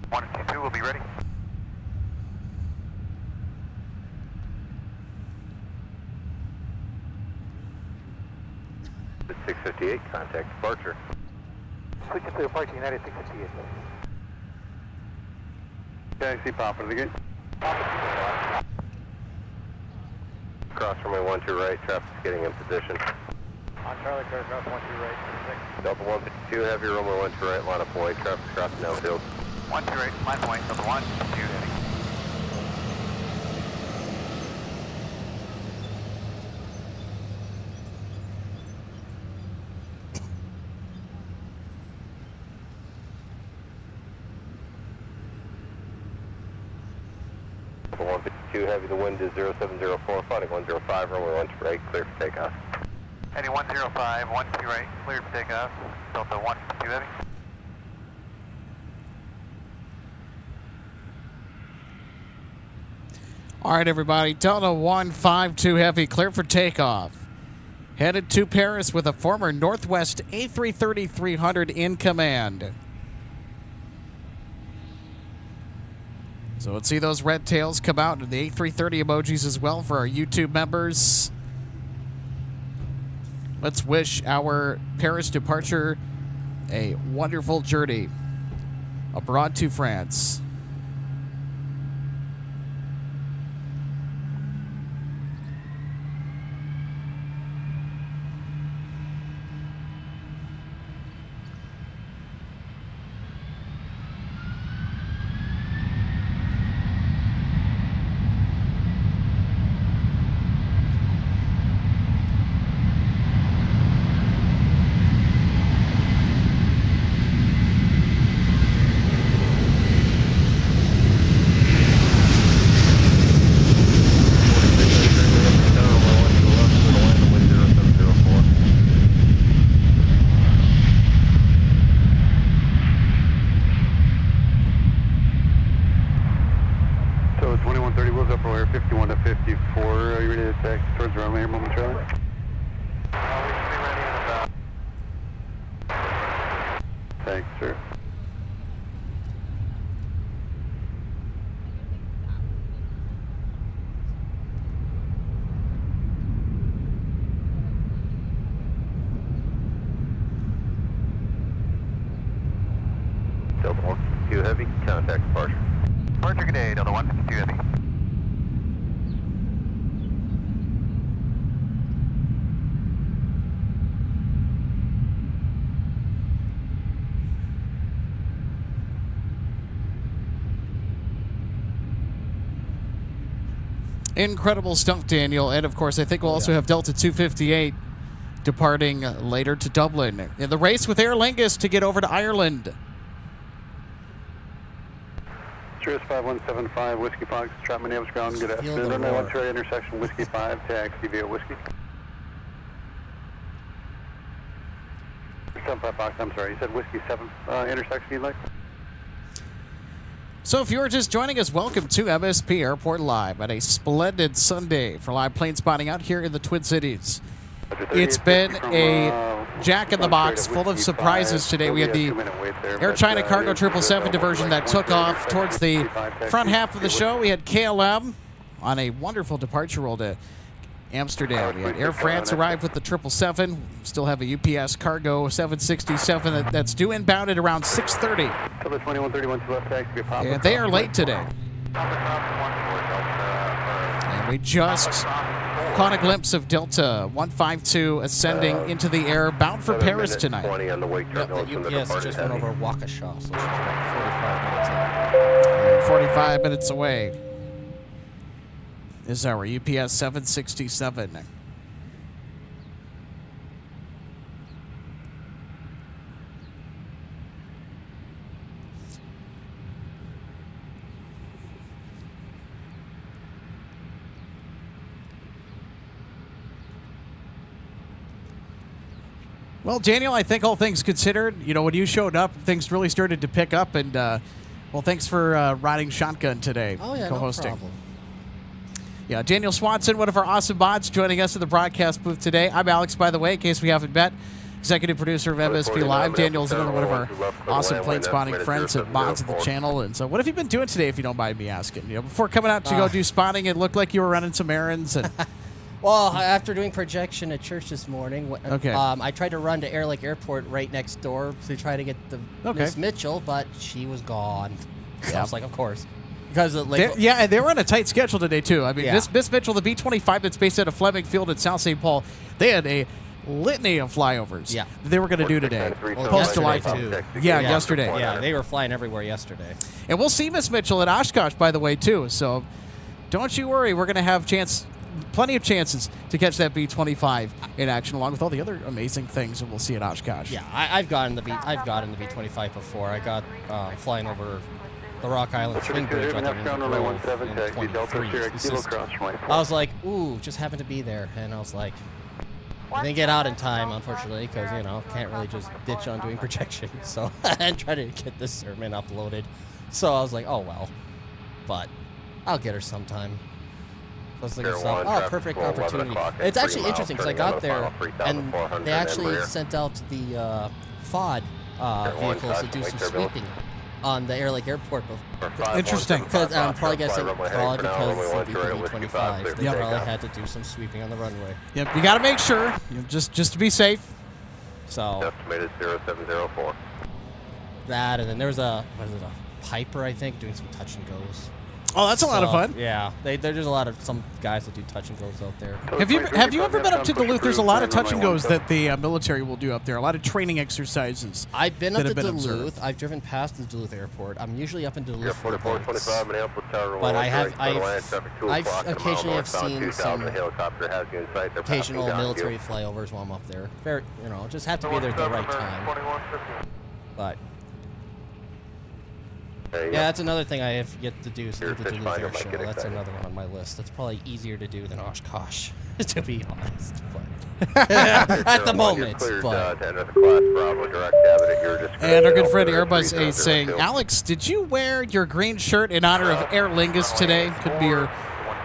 One and 2 will be ready. It's 658, contact departure. Switch to departure United 658. Okay, I see popping again. Cross runway 12 right, traffic's getting in position. On Charlie, clear cross 12 right, 6. Delta 152 heavy, runway 12 right, line of point, traffic's crossing downfield. 12 right, line point, Delta 152 heavy. Delta 152 heavy, the wind is 0704, flighting 105, runway 12 right, clear for takeoff. Heading 105, 12 right, clear for takeoff. Delta 152 heavy. All right, everybody. Delta 152 heavy, clear for takeoff. Headed to Paris with a former Northwest A330-300 in command. So let's see those red tails come out and the A330 emojis as well for our YouTube members. Let's wish our Paris departure a wonderful journey abroad to France. 2130, wheels up over here, 51 to 54. Are you ready to taxi towards the runway here momentarily? We should be ready in about. Thanks, sir. Delta 152 Heavy, contact departure. Departure, good day, Delta 152 Heavy. Incredible stuff, Daniel. And, of course, I think we'll also have Delta 258 departing later to Dublin in the race with Aer Lingus to get over to Ireland. Cirrus 5175, Whiskey Fox, Trap Minneapolis ground, good afternoon. Runway 13 intersection, Whiskey 5, taxi via Whiskey. 75 Fox, I'm sorry, you said Whiskey 7 intersection you'd like? So if you are just joining us, welcome to MSP Airport Live on a splendid Sunday for live plane spotting out here in the Twin Cities. It's been a jack-in-the-box full of surprises today. We had the Air China Cargo 777 diversion that took off towards the front half of the show. We had KLM on a wonderful departure roll to Amsterdam. We had Air France arrive with the 777. Still have a UPS Cargo 767 that's due inbound at around 6:30. And they are late today. And we just caught a glimpse of Delta 152 ascending into the air, bound for Paris tonight. 20 on the wake Yep, terminal. the UPS just went over Waukesha, so she's about 45 minutes in. And 45 minutes away is our UPS 767. Well, Daniel, I think all things considered, you know, when you showed up, things really started to pick up. And, well, thanks for riding shotgun today, Oh, yeah, co-hosting. no problem. Yeah, Daniel Swanson, one of our awesome bots, joining us in the broadcast booth today. I'm Alex, by the way, in case we haven't met, executive producer of MSP Live. Daniel's another one of our awesome plane spotting friends and mods of the channel. And so what have you been doing today, if you don't mind me asking? You know, before coming out to go do spotting, it looked like you were running some errands. And Well, after doing projection at church this morning, Okay. I tried to run to Air Lake Airport right next door to try to get the Miss Mitchell, but she was gone. So I was like, of course. Because and they were on a tight schedule today, too. I mean, Yeah. Miss Mitchell, the B-25 that's based out of Fleming Field in South St. Paul, they had a litany of flyovers Yeah. that they were going to do today. Well, Post-July yesterday, 4th. too. Yeah, yesterday. Yeah, they were flying everywhere yesterday. And we'll see Miss Mitchell at Oshkosh, by the way, too. So don't you worry. We're going to have plenty of chances to catch that B-25 in action, along with all the other amazing things that we'll see at Oshkosh. Yeah, I've gotten the B-25 before. I got flying over the Rock Island Swing Bridge out there in the Grove in 23. I was like, ooh, just happened to be there. And I was like, I didn't get out in time, unfortunately, because, you know, can't really just ditch on doing projection. So, and try to get this sermon uploaded. So I was like, oh, well. But I'll get her sometime. I was thinking, oh, perfect opportunity. It's actually interesting because I got there and they actually sent out the FOD vehicles to do some sweeping on the Air Lake Airport. Interesting. Because probably because of the B-25, they probably had to do some sweeping on the runway. Yep, you got to make sure, just to be safe. So Estimated 0704. that, and then there was a Piper, I think, doing some touch and goes. Oh, that's a lot of fun. Yeah, there's a lot of some guys that do touch and goes out there. Have you ever been up to Duluth? There's a lot of touch and goes that the military will do up there. A lot of training exercises. I've been up to Duluth. observed. I've driven past the Duluth airport. I'm usually up in Duluth. For 4425 Minneapolis Tower. But I've occasionally have seen some occasional military flyovers while I'm up there. Very, you know, just have to be there at the right time. But Yeah, that's another thing I have yet to do. So Your the fish Duluth finder Air might Show. get That's excited. another one on my list. That's probably easier to do than Oshkosh, to be honest. But at the moment, but. To enter the class Bravo direct cabin at your discretion. And our good friend Over Airbus A 3002. saying, Alex, did you wear your green shirt in honor of Aer Lingus today? Could be your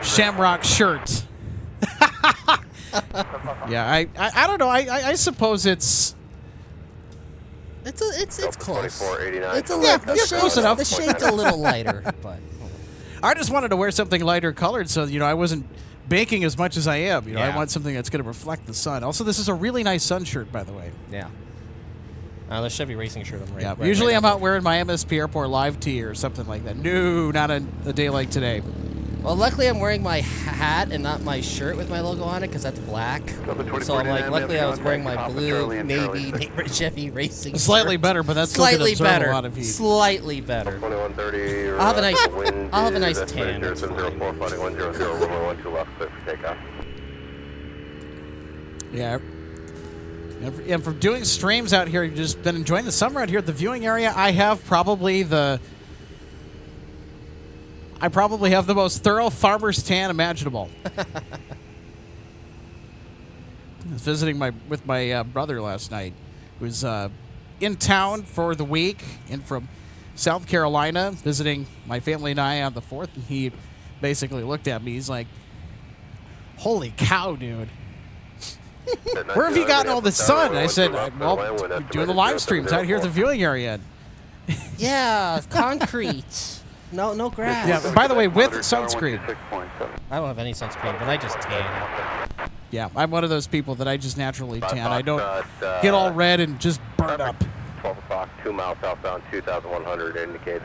Shamrock shirt. Yeah, I don't know. I suppose it's It's close. 2489. It's a Yeah, little, you're close enough. The shade's a little lighter, but. I just wanted to wear something lighter colored so, I wasn't baking as much as I am. I Yeah. want something that's going to reflect the sun. Also, this is a really nice sun shirt, by the way. Yeah. The Chevy racing shirt I'm Yeah. wearing. Usually right I'm out wearing my MSP Airport live tee or something like that. No, not a day like today. Well, luckily I'm wearing my hat and not my shirt with my logo on it because that's black. So I'm like, luckily I was wearing my blue Navy Chevy racing shirt. Slightly better, but that's still going to Slightly absorb better. a lot of heat. Slightly better. 2130. I'll have a nice tan. It's 04, fighting 100, runway 12 left, clear for takeoff. Yeah. And from doing streams out here, you've just been enjoying the summer out here at the viewing area. I probably have the most thorough farmer's tan imaginable. I was visiting with my brother last night, who was in town for the week and from South Carolina, visiting my family and I on the 4th, and he basically looked at me. He's like, "Holy cow, dude. Where have you gotten all this sun?" I said, "Well, we're doing the live streams out here at the viewing area." Yeah, concrete. No grass. Yeah, by the way, with sunscreen. I don't have any sunscreen, but I just tan. Yeah, I'm one of those people that I just naturally tan. I don't get all red and just burn up. 12 o'clock, 2 miles southbound, 2,100 indicated.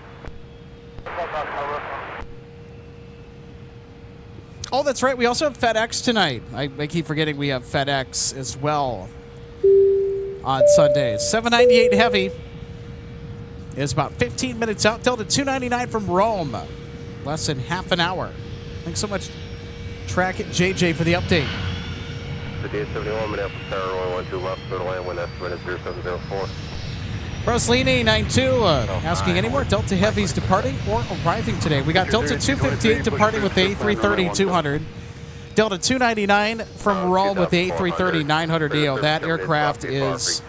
Oh, that's right. We also have FedEx tonight. I keep forgetting we have FedEx as well on Sundays. 798 heavy is about 15 minutes out. Delta 299 from Rome. Less than half an hour. Thanks so much, Track It JJ, for the update. The D71, Minneapolis Tower, 12 left, clear to land, wind estimate is 0704. Roslini 92 asking any more Delta Heavies departing or arriving today. We got Delta 258 departing with the A330-200. Delta 299 from Rome with the A330-900EO. That aircraft is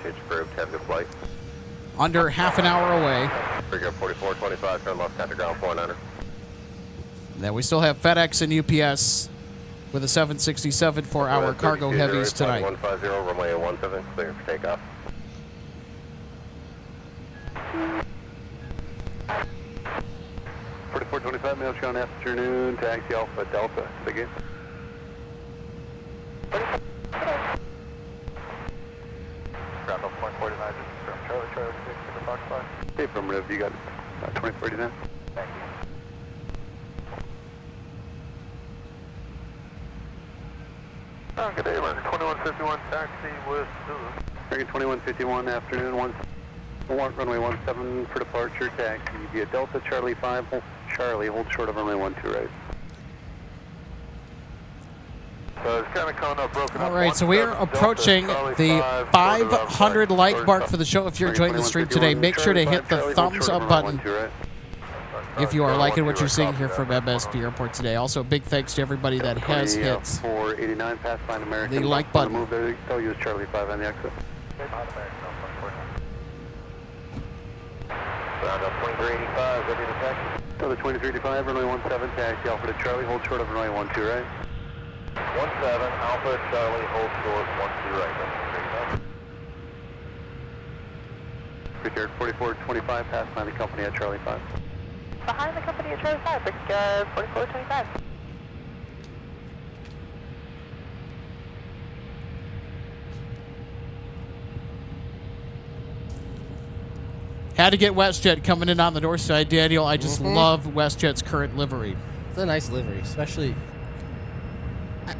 under half an hour away. 4425, turn left, contact ground 4900. Then we still have FedEx and UPS with a 767 for our cargo heavies tonight. 150, runway 17, clear for takeoff. $4425, mail shown afternoon, taxi Alpha Delta, begin. Ground up point 49, just from Charlie 6 to the Fox 5. Okay, affirmative, you got 2049. Thank you. Good day, American 2151, taxi with Zulu. American 2151, afternoon, runway 17 for departure, taxi via Delta, Charlie 5, Charlie, hold short of runway 12 right. So it's kind of coming up broken up. All right, so we are approaching the 500 like mark for the show. If you're enjoying the stream today, make sure to hit the thumbs up button if you are liking what you're seeing here from MSP Airport today. Also, big thanks to everybody that has hit 489, pass line American. the like button. Move there, they'll use Charlie 5 on the exit. Ground up 2385, ready to taxi. Delta 2385, runway 17, taxi Alpha to Charlie, hold short of runway 12 right. 17, Alpha, Charlie, hold short, 12 right. Prepared 4425, pass line the company at Charlie 5. Behind the company at Charlie 5, 4425. Had to get WestJet coming in on the north side, Daniel. I just love WestJet's current livery. It's a nice livery, especially.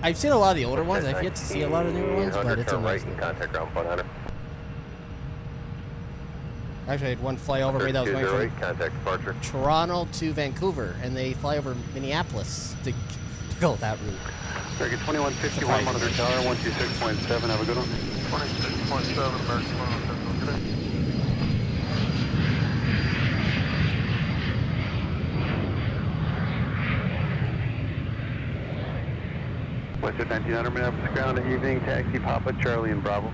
I've seen a lot of the older ones. I've yet to see a lot of the newer ones, but it's a nice livery. Contact ground 100. Actually, I had one flyover me that was going from contact departure. Toronto to Vancouver, and they fly over Minneapolis to go that route. American 2151, monitor tower, 126.7, have a good one. 26.7, American 2151, good day. Western 1900 Minneapolis ground, evening, taxi, Papa, Charlie, and Bravo.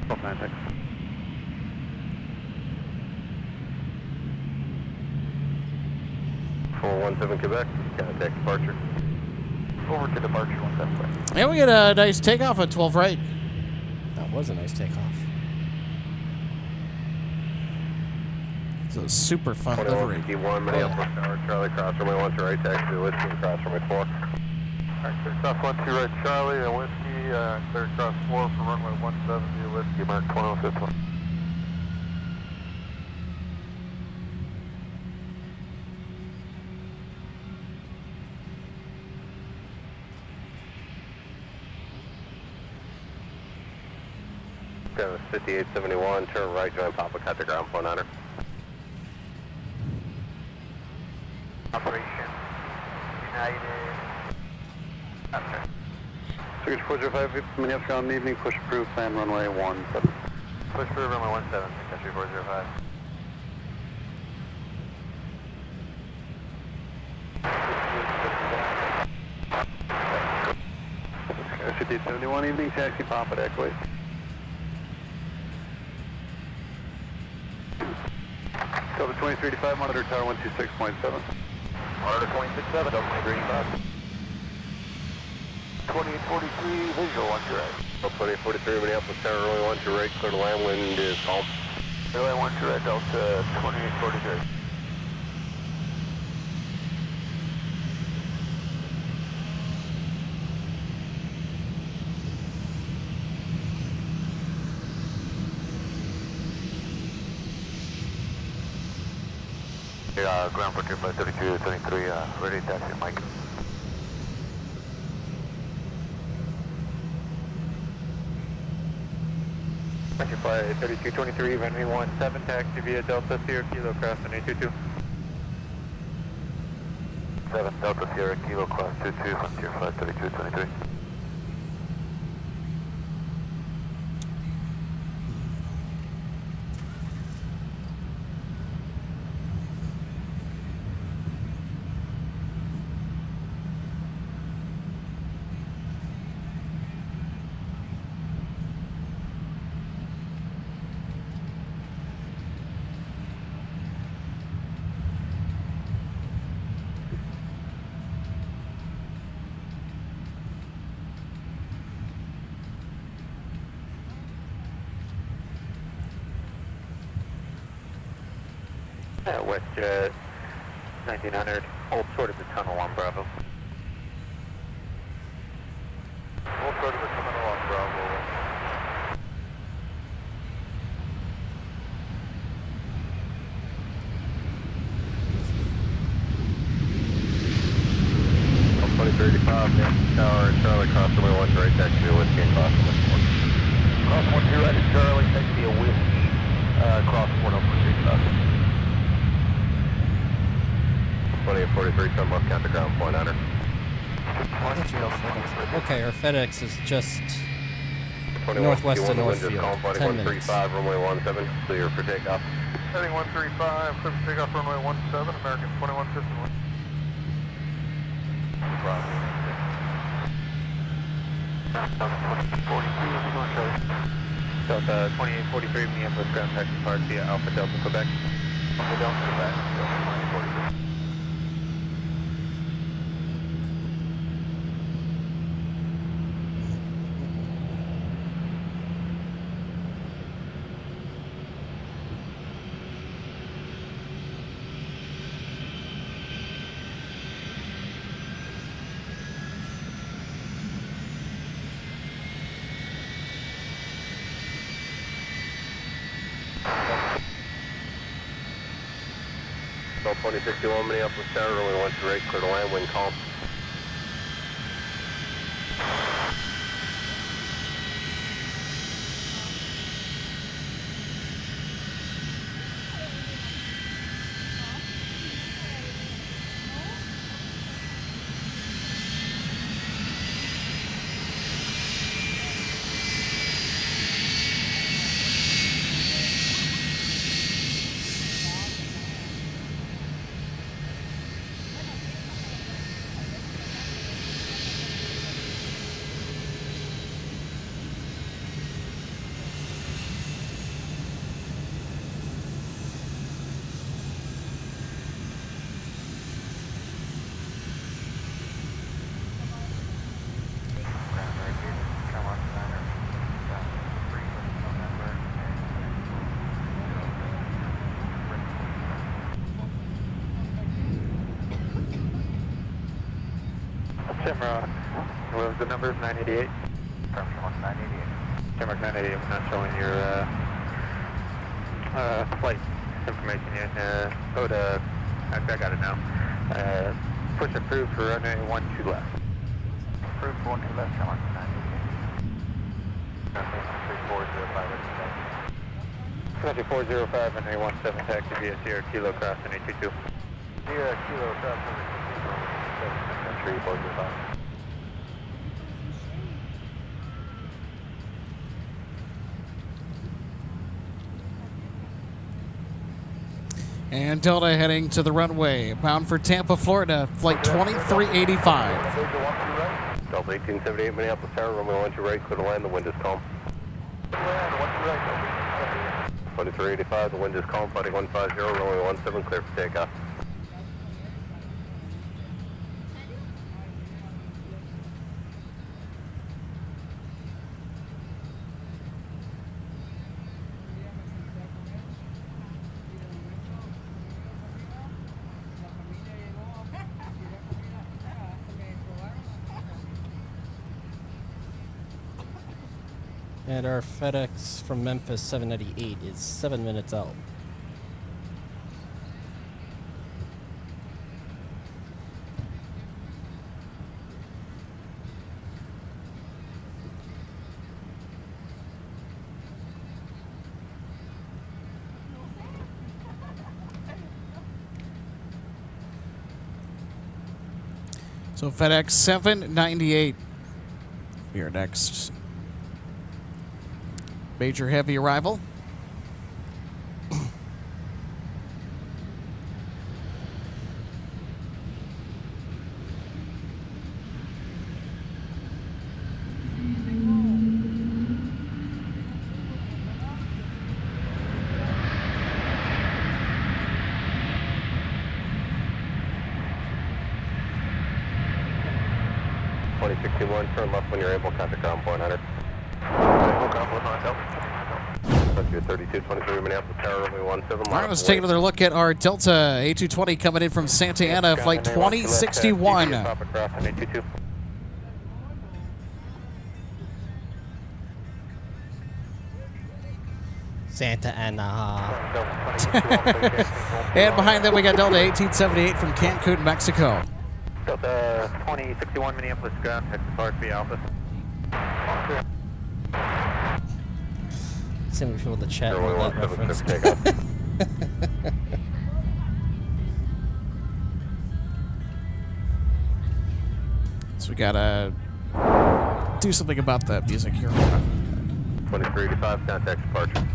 Thanks. 417 Quebec, contact departure. Over to departure 17. And we get a nice takeoff at 12 right. That was a nice takeoff. It's a super fun livery. 2151 Minneapolis Tower, Charlie, cross runway 1 to right, taxi to Whiskey, cross runway 4. Alright, clear cross 1 2 right, Charlie, and Whiskey, clear cross 4 for runway 17, Whiskey, mark 2151. Got 5871, turn right, join Papa, cut the ground, point honor. Operation United. Okay. Search 405, Minneapolis ground, evening, push approved, plan runway 17. Push approved, runway 17, country 405. Okay, 5871, evening, taxi, Papa, Echo 8. Delta 2385, monitor tower 126.7. Monitor 267, Delta 385. 2843, visual 1 to right. Delta 2843, Minneapolis Tower, runway 1 to right, clear to land, wind is calm. Runway 1 to right, Delta 2843. Ground for 3223, ready taxi, Mike. Country flight 3223, runway 17, taxi via Delta Sierra Kilo, cross runway 22. 7 Delta Sierra Kilo, cross 22, frontier flight 3223. WestJet 1900, hold short of the tunnel on Bravo. Hold short of the tunnel on Bravo. Delta 2035, Minneapolis Tower, Charlie, cross runway 1 to right, taxi to Whiskey, and cross runway 4. Cross 1 to right, Charlie, taxi to Whiskey, cross 4 Delta 35. 2843, turn left, count the ground, point honor. Okay, our FedEx is just 21, northwest of wind is Northfield. calm, 10 minutes. 135, runway 17, clear for takeoff. Heading 135, clear for takeoff runway 17, American 2151. Bravo. Delta 2843, Minneapolis ground taxi park via Alpha Delta, Quebec. Alpha Delta, Quebec, Delta 2843. Delta 2061, Minneapolis Tower, runway 1 to right, clear to land, wind calm. Camera, what was the number? 988? Camera 988. Camera 988, we're not showing your flight information yet. I got it now. Push approved for runway 12 left. Approved 12 left, camera 988. 3405. Country 405, runway 17, taxi via Sierra Kilo cross runway 22. Sierra Kilo cross runway 22. Country 405. And Delta heading to the runway, bound for Tampa, Florida, flight 2385. Delta 1878, Minneapolis Tower, runway 12 right, clear to land, the wind is calm. 2385, the wind is calm, fighting 150, runway 17, clear for takeoff. And our FedEx from Memphis 798 is 7 minutes out. So FedEx 798. Your next major heavy arrival. Turn left when you're able, contact ground point 100. Country 3223, Minneapolis Tower, runway 17. All right, let's take another look at our Delta A220 coming in from Santa Ana, flight 2061. Santa Ana. And behind that, we got Delta 1878 from Cancun, Mexico. Delta 2061, Minneapolis ground, Texas Park, via Alpha. Some people in the chat with that reference. So we gotta do something about that music here. 2385, contact departure.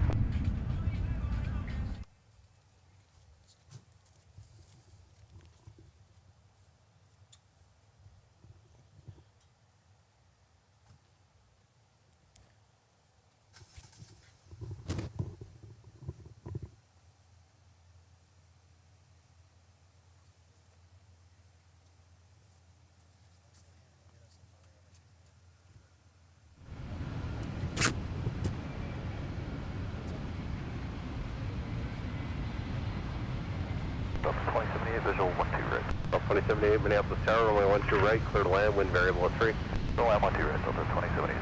Visual 12 right. 2078, Minneapolis Tower, runway 12 right, clear to land, wind variable at 3. Land 12 right, Delta 2078.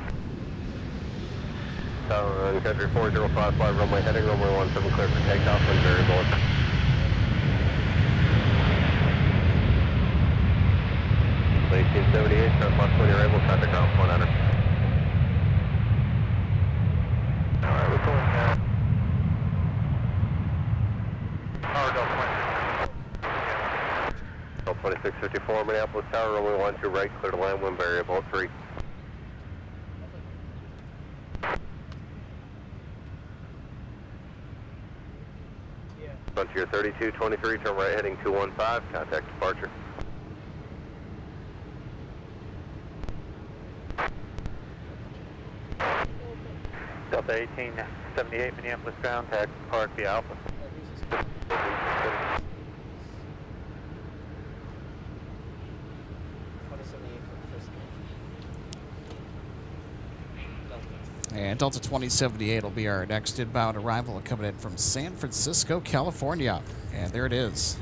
Tower on country 4055, runway heading, runway 17, clear for takeoff, wind variable at 3. Delta 1878, turn left when you're able, contact ground point 100. Alright, we're going now. Power Delta 2654, Minneapolis Tower, runway 12 right, clear to land, wind variable at 3. Frontier 3223, turn right heading 215, contact departure. Delta 1878, Minneapolis ground, Texas Park, via Alpha. And Delta 2078 will be our next inbound arrival, coming in from San Francisco, California. And there it is.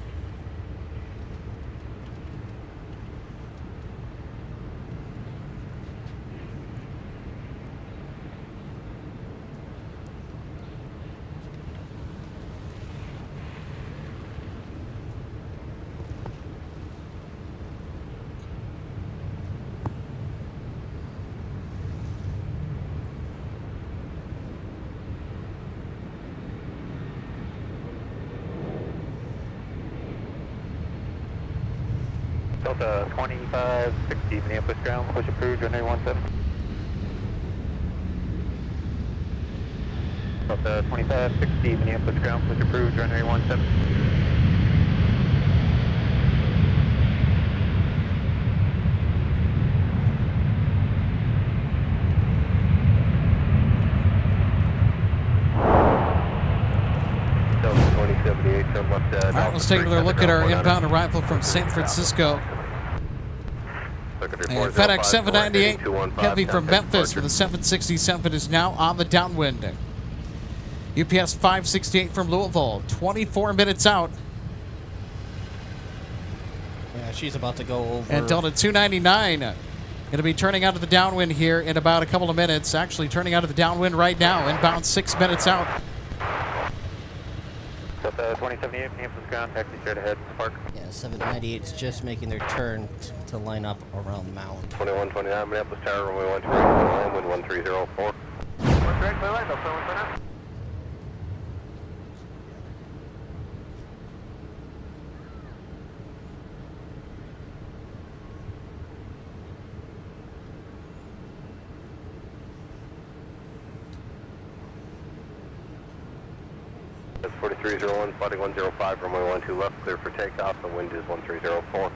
Delta 2560 Minneapolis ground, push approved, runway 17. Delta 2560 Minneapolis ground, push approved, runway 17. All right, let's take another look at our inbound arrival from San Francisco. And FedEx 798 heavy from Memphis with a 767 is now on the downwind. UPS 568 from Louisville, 24 minutes out. Yeah, she's about to go over. And Delta 299 going to be turning out of the downwind here in about a couple of minutes. Actually turning out of the downwind right now, inbound 6 minutes out. Delta 2078 Minneapolis ground, taxi straight ahead, park. Yeah, 798 is just making their turn to line up around the mound. 2129 Minneapolis Tower, runway 13, land wind 1304. Direct by line, Delta 129. That's 4301, spotting 105, runway 12 left, clear for takeoff, the wind is 1304.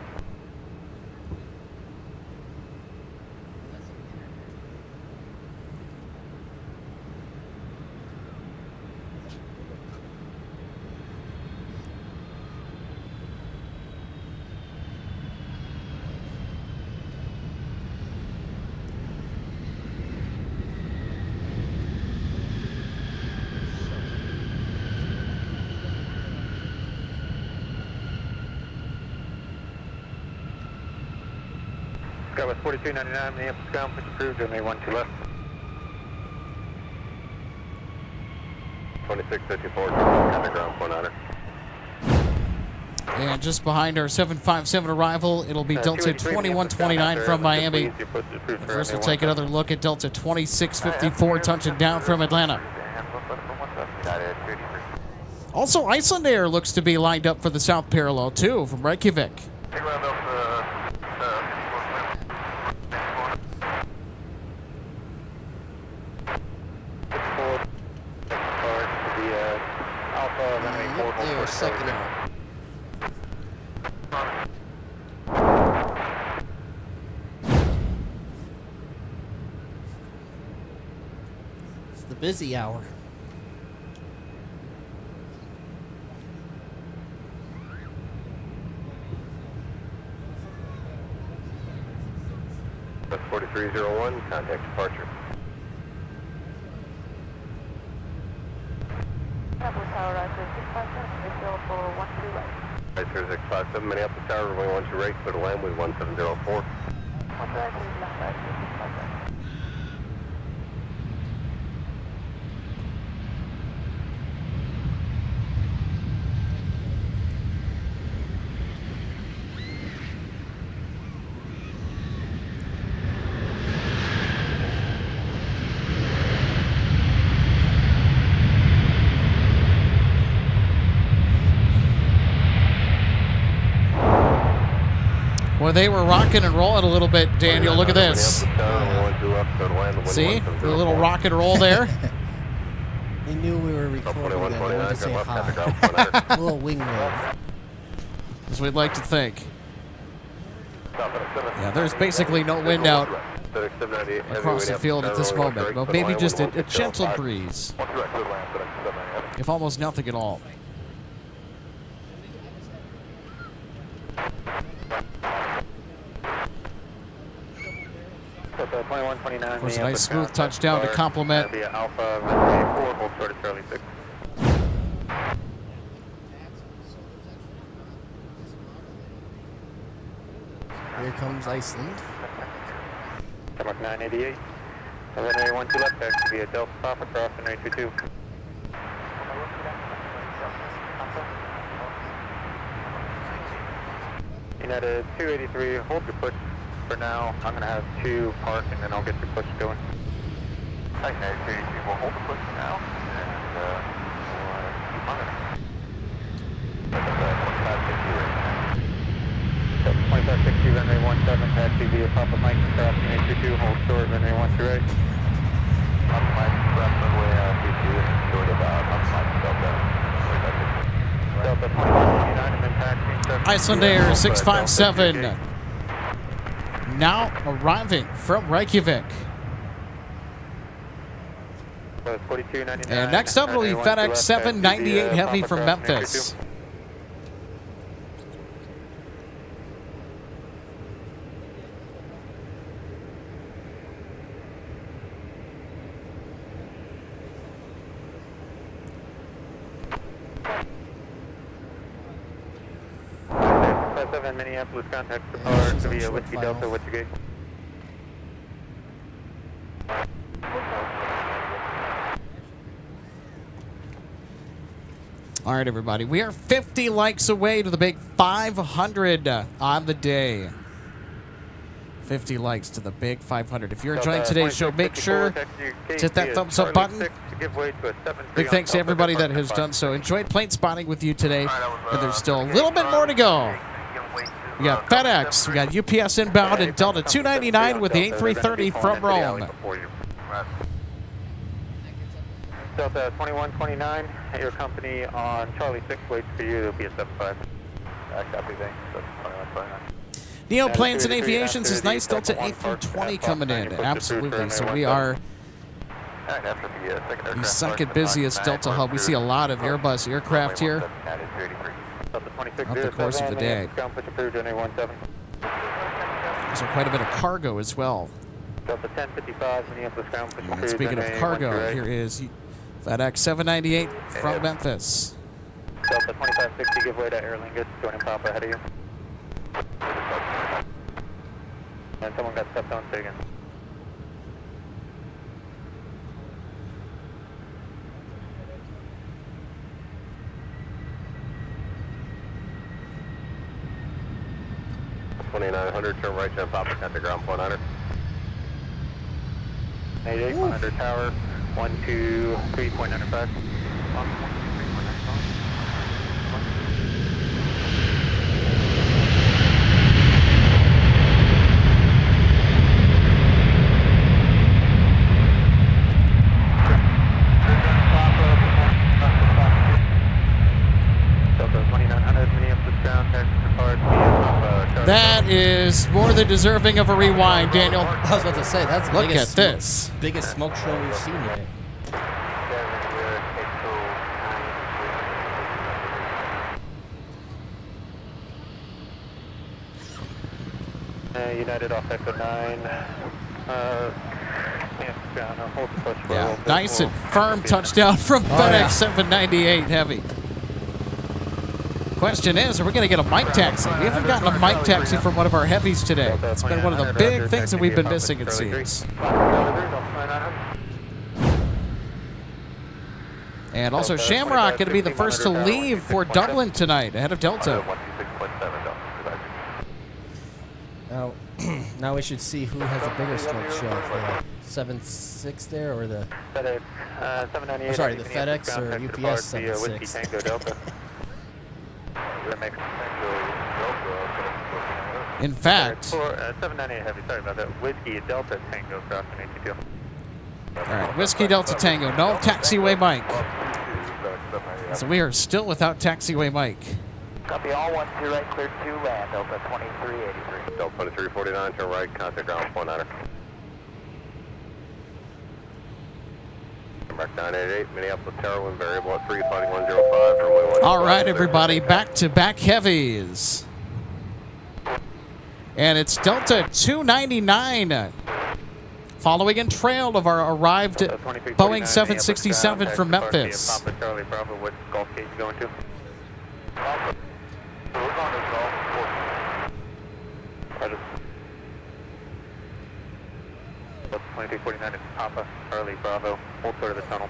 Sky West 4299 Minneapolis ground, push approved, runway 12 left. 2654, on the ground, 49er. And just behind our 757 arrival, it'll be Delta 2129 from Miami. But first, we'll take another look at Delta 2654 touching down from Atlanta. Also, Iceland Air looks to be lined up for the south parallel, too, from Reykjavik. They are second out. It's the busy hour. That's 4301, contact departure. Minneapolis Tower, Roger 657, refill for 12 right. Right, 0657, Minneapolis Tower, runway 12 right, clear to land with 1704. 1 right, please, left right, 657. Well, they were rocking and rolling a little bit, Daniel. Look at this. See? A little rock and roll there. They knew we were recording them. They wanted to say hi. A little wing wave. As we'd like to think. Yeah, there's basically no wind out across the field at this moment. Well, maybe just a gentle breeze. If almost nothing at all. Of course, a nice smooth touchdown to complement. Alpha, 4, hold short of Charlie 6. Here comes Iceland. Mark 988. Runway 12 left, taxi via Delta Papa, cross runway 22. United 283, hold your push for now. I'm going to have 2 park and then I'll get your push going. Hi, United 283, we'll hold the push for now, and we'll keep monitoring. That's 2560 right now. 2560 taxi, runway 17, taxi via Papa Mike, crossing 822, hold short, runway 12 right. Papa Mike, cross runway 22, short of Papa Mike, Delta 2129, and then taxi. Iceland Air 657. Now arriving from Reykjavik. 4299. And next up will be FedEx 798 Heavy from Memphis. Minneapolis, contact support via Whiskey Delta, what's your gate? All right, everybody. We are 50 likes away to the big 500 on the day. 50 likes to the big 500. If you're enjoying today's show, make sure to hit that thumbs up button. Big thanks to everybody that has done so. Enjoyed plane spotting with you today, and there's still a little bit more to go. We got FedEx, we got UPS inbound, and Delta 299 with the A330 from Rome. Delta 2129, your company on Charlie 6 waits for you. It'll be a 75. Copy, thanks. That's 2129. Neoplanes and Aviation says nice Delta A320 coming in. Absolutely. So we are the second busiest Delta hub. We see a lot of Airbus aircraft here throughout the course of the day. There's quite a bit of cargo as well. And speaking of cargo, here is FedEx 798 from Memphis. Delta 2560, give way to Aer Lingus, joining Papa ahead of you. And someone got stepped on, say again. Turn right, jump Papa, contact ground point under. 88, monitor tower, 123.95. That is more than deserving of a rewind, Daniel. I was about to say, that's the Look at this. Biggest smoke show we've seen today. United off Echo 9. Yeah, nice and firm touchdown from FedEx 798 Heavy. Question is, are we going to get a mic taxi? We haven't gotten a mic taxi from one of our heavies today. It's been one of the big things that we've been missing, it seems. And also Shamrock going to be the first to leave for Dublin tonight, ahead of Delta. Now we should see who has a bigger smoke show, the 7.6 there or the... I'm sorry, the FedEx or UPS 7.6. In fact, 798 Heavy, sorry about that. Whiskey Delta Tango crossing 82. All right, Whiskey Delta Tango, no taxiway mic. So we are still without taxiway mic. Copy all 1 2 right, clear 2 land, Delta 2383. Delta 2349, turn right, contact ground point under. Back 988, Minneapolis Tower, wind variable at 3, fighting 105, runway 1. All right, everybody, back-to-back heavies. And it's Delta 299 following in trail of our arrived Boeing 767 from Memphis. Papa Charlie Bravo, what Gulf gate you going to? We're going to Gulf. Roger. 2349 is Papa Charlie Bravo, hold short of the tunnel.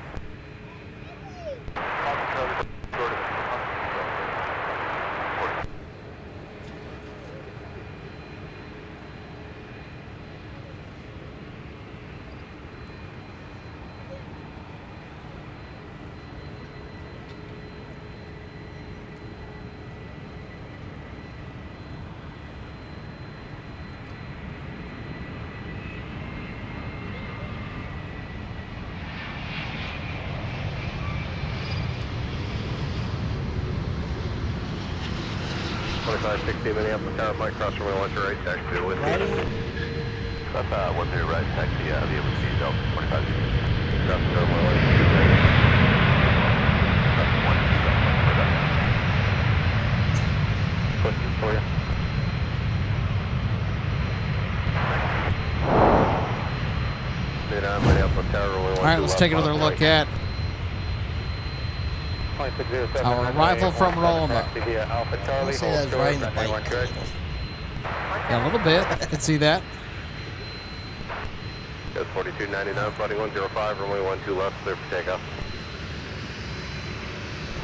2560 Minneapolis Tower, Mike, cross runway 1 to right, taxi with me. That's 1 to right, taxi, the MSP Delta 2560. Cross runway 1 to right. That's 1 to Delta, questions for you? Minneapolis Tower, runway 1 All right, let's take another look at our arrival from Rome. I'll say that's right in the bike. Yeah, a little bit. I can see that. That's 4299, flighting 105, runway 12 left, clear for takeoff.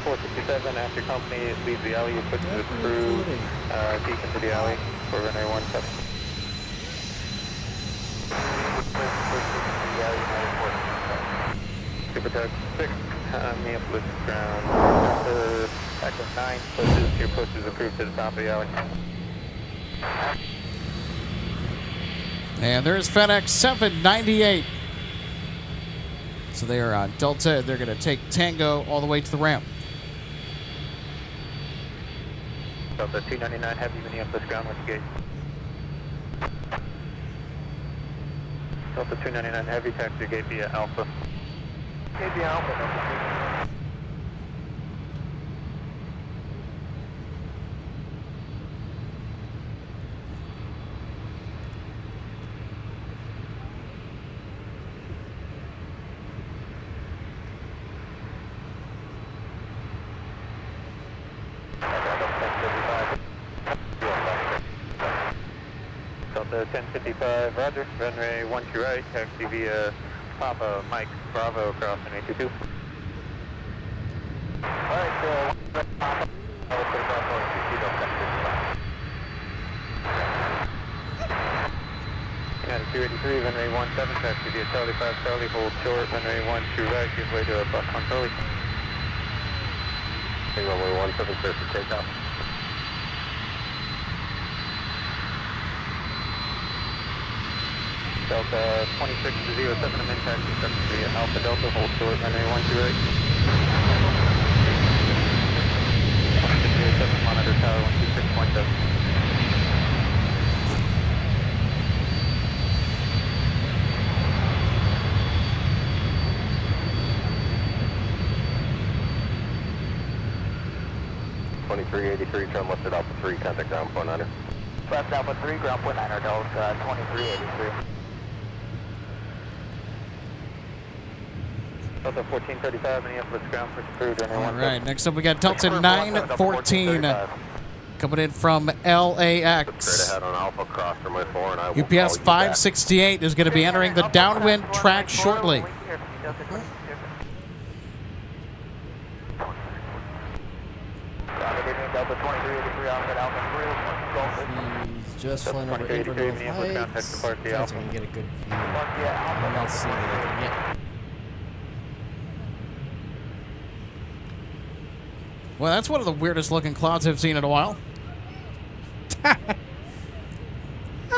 467, after company leaves the alley, you put the crew deep into the alley for runway 17. Super Tug 6, Minneapolis ground, Echo 9, pushes, your push is approved to the top of the alley. And there's FedEx 798. So they are on Delta. They're going to take Tango all the way to the ramp. Delta 299 Heavy, Minneapolis ground, what's the gate? Delta 299 Heavy, taxi gate via Alpha. Gate via Alpha, Delta 299. Delta 1055, roger, runway 1 to right, taxi via Papa Mike Bravo across runway 22. Alright, Papa, I will put it back on 255. United 283, runway 17, taxi via Charlie 5 Charlie, hold short, runway 1 to right, give way to a bus on Charlie. Runway 17, clear for takeoff. Delta 2607, I'm in taxi, taxi Alpha Delta, hold short, runway 1 to right. 2607, monitor tower 126.7. Turn left at Alpha 3, contact ground point 9er. Left Alpha 3, ground point 9er, Delta 2383. Delta 1435, Minneapolis ground push approved, runway 17. All right, next up we got Delta 914 coming in from LAX. Straight ahead on Alpha, cross runway 4, and I will UPS 568 is going to be entering the downwind track shortly. Delta 2383, Alpha 3, He's just flying over Airport Heights. So I can get a good view. I'm not seeing anything yet. Well, that's one of the weirdest looking clouds I've seen in a while.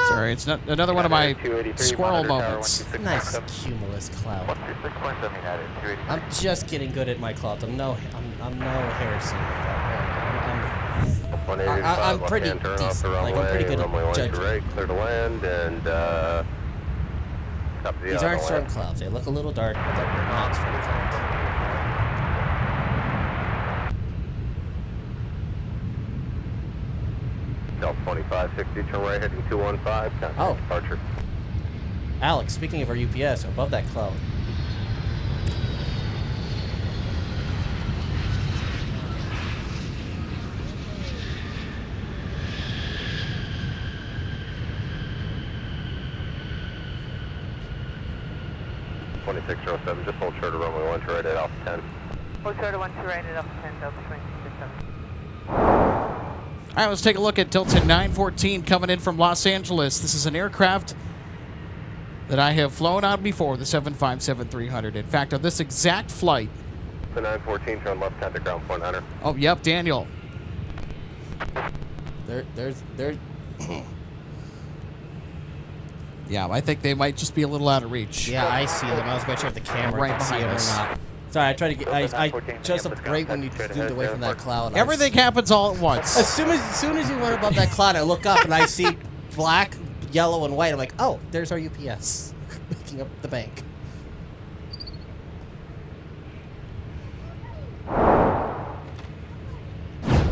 Sorry, it's not another one of my squirrel moments. Nice cumulus cloud. I'm just getting good at my clouds. I'm no Harrison. I'm pretty decent. Like, I'm pretty good at judging. Clear to land and These aren't storm clouds. They look a little dark, but they're not storm clouds. Delta 2560, turn right heading 215, contact departure. Alex, speaking of our UPS, above that cloud. Just hold short of runway 1 to right at Alpha 10. Hold short of 1 to right at Alpha 10, Delta 2667. All right, let's take a look at Delta 914 coming in from Los Angeles. This is an aircraft that I have flown on before, the 757-300. In fact, on this exact flight. The 914, turn left, contact ground point 9er. Oh, yep, Daniel. There's. Yeah, I think they might just be a little out of reach. Yeah, I see them. I was not sure if the camera right could see behind them us. or not. Sorry, I tried to get. I chose something great when you zoomed away from that cloud. Everything happens all at once. As soon as you went above that cloud, I look up and I see black, yellow, and white. I'm like, oh, there's our UPS picking up the bank.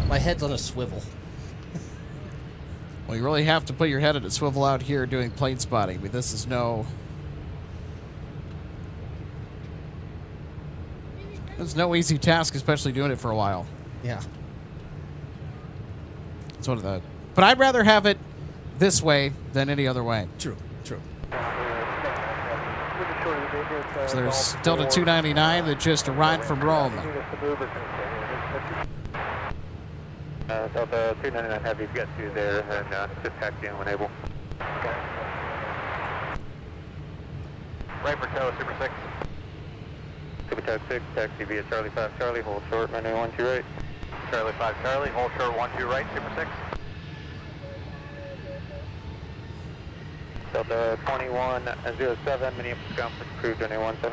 My head's on a swivel. Well, you really have to put your head at a swivel out here doing plane spotting. I mean, this is no... It's no easy task, especially doing it for a while. Yeah. It's one of the... But I'd rather have it this way than any other way. True, true. So there's Delta 299 that just arrived from Rome. Delta 299 Heavy, get to there and just taxi in when able. Right for tow, Super 6. Super Tow 6, taxi via Charlie 5 Charlie, hold short, runway 12 right. Charlie 5 Charlie, hold short 12 right, Super 6. Delta 2107, Minneapolis ground, approved runway 17.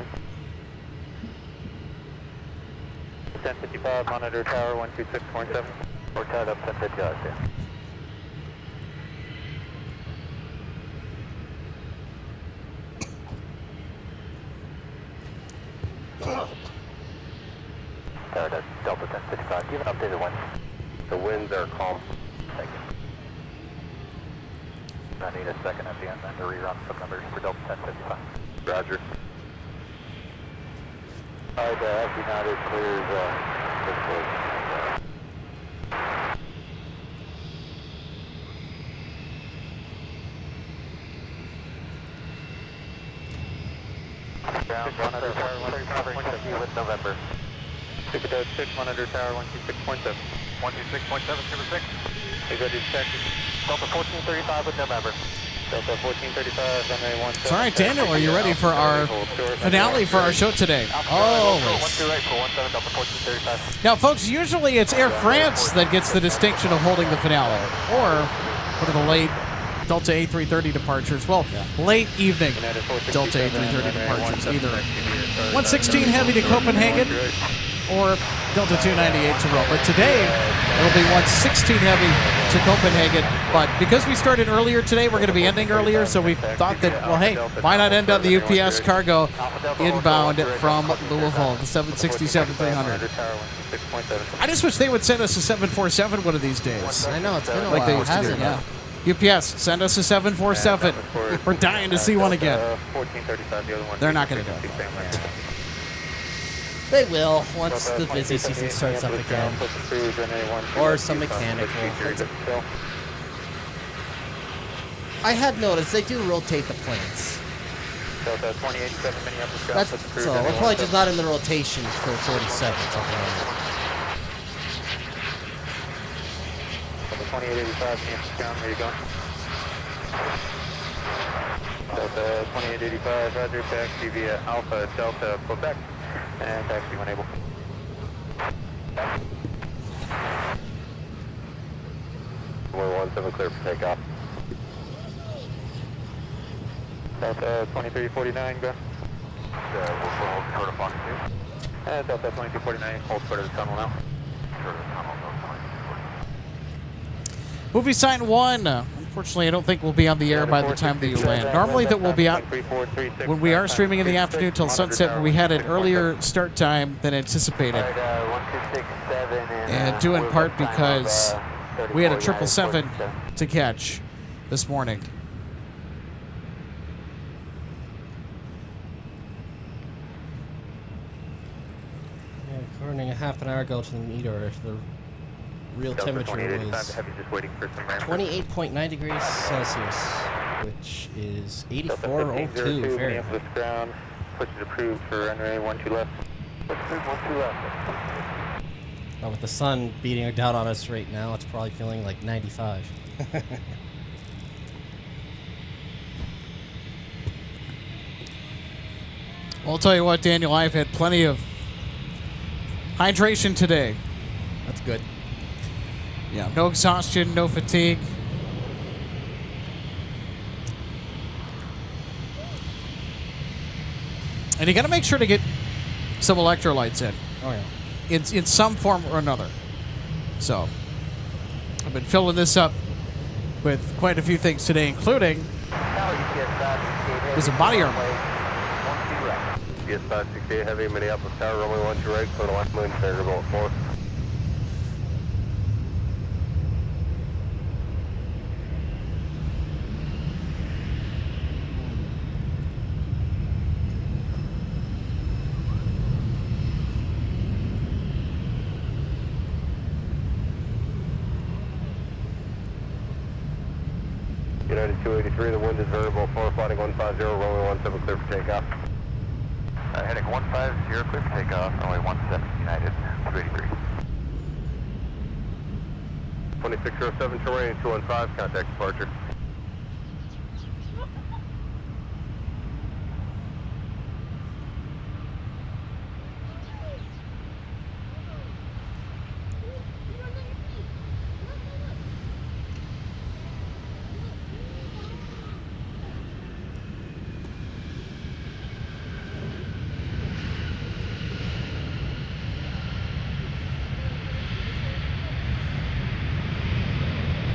1055, monitor tower 126.7. We're tied up 1050 out there. That's Delta 1065. Do you have an updated one? The winds are calm. Thank you. I need a second at the end then to rerun some numbers for Delta 1055. Roger. Alright, United clears this way. Ground 100 tower 126.7 with November. Super Tow 6, monitor tower 126.7. 126.7, Super 6. They go to taxi. Delta 1435 with November. Delta 1435, runway 17. All right, Daniel, are you ready for our finale for our show today? Oh, 12 right for 17 Delta 1435. Now, folks, usually it's Air France that gets the distinction of holding the finale. Or one of the late Delta A330 departures. Well, late evening Delta A330 departures. Either 116 Heavy to Copenhagen or Delta 298 to Rome. But today, it'll be 116 Heavy to Copenhagen. But because we started earlier today, we're going to be ending earlier. So we thought that, well, hey, why not end on the UPS cargo inbound from Louisville, the 767-300. I just wish they would send us a 747 one of these days. I know, it's been a Like they while, used to do, hasn't yeah. it? UPS, send us a 747. We're dying to see one again. 1435, the other one. They're not going to do it. They will once the busy season starts up again. Or some mechanical. I had noticed they do rotate the planes. Delta 2087, Minneapolis ground, That's approved so runway we're probably just 17. not in the rotation for 47. Something like that. Delta 2885, Minneapolis ground, where you going? Delta 2885, Roger, taxi via Alpha Delta Quebec, and taxi when able. We're 17 clear for takeoff. Delta 2349, go. We'll hold short of Fox 2. Delta 2249, hold short of the tunnel now. Short of the tunnel, no tunnel. Movie sign 1. Unfortunately, I don't think we'll be on the air by the time that you land. Normally, that we'll be out when we are streaming in the afternoon till sunset. We had an earlier start time than anticipated, and due in part because we had a 777 to catch this morning. Yeah, according a half an hour ago to the meter, the real temperature was 28.9 degrees Celsius, which is 84.02 Fahrenheit. ground, push is approved for runway 12 left. Push approved 12 left. Well, with the sun beating down on us right now, it's probably feeling like 95. Well, I'll tell you what, Daniel, I've had plenty of hydration today. That's good. Yeah, no exhaustion, no fatigue. And you got to make sure to get some electrolytes in. Oh, yeah. In some form or another. So, I've been filling this up with quite a few things today, including there's a body armor. Yes, 568 heavy, Minneapolis Tower, runway 12 right, for the left moon, variable 4. United 283, the wind is variable 4, flighting 150, runway 17, clear for takeoff. Heading 150, clear for takeoff, runway 17, United 283. 2607 terrain, 215, contact departure.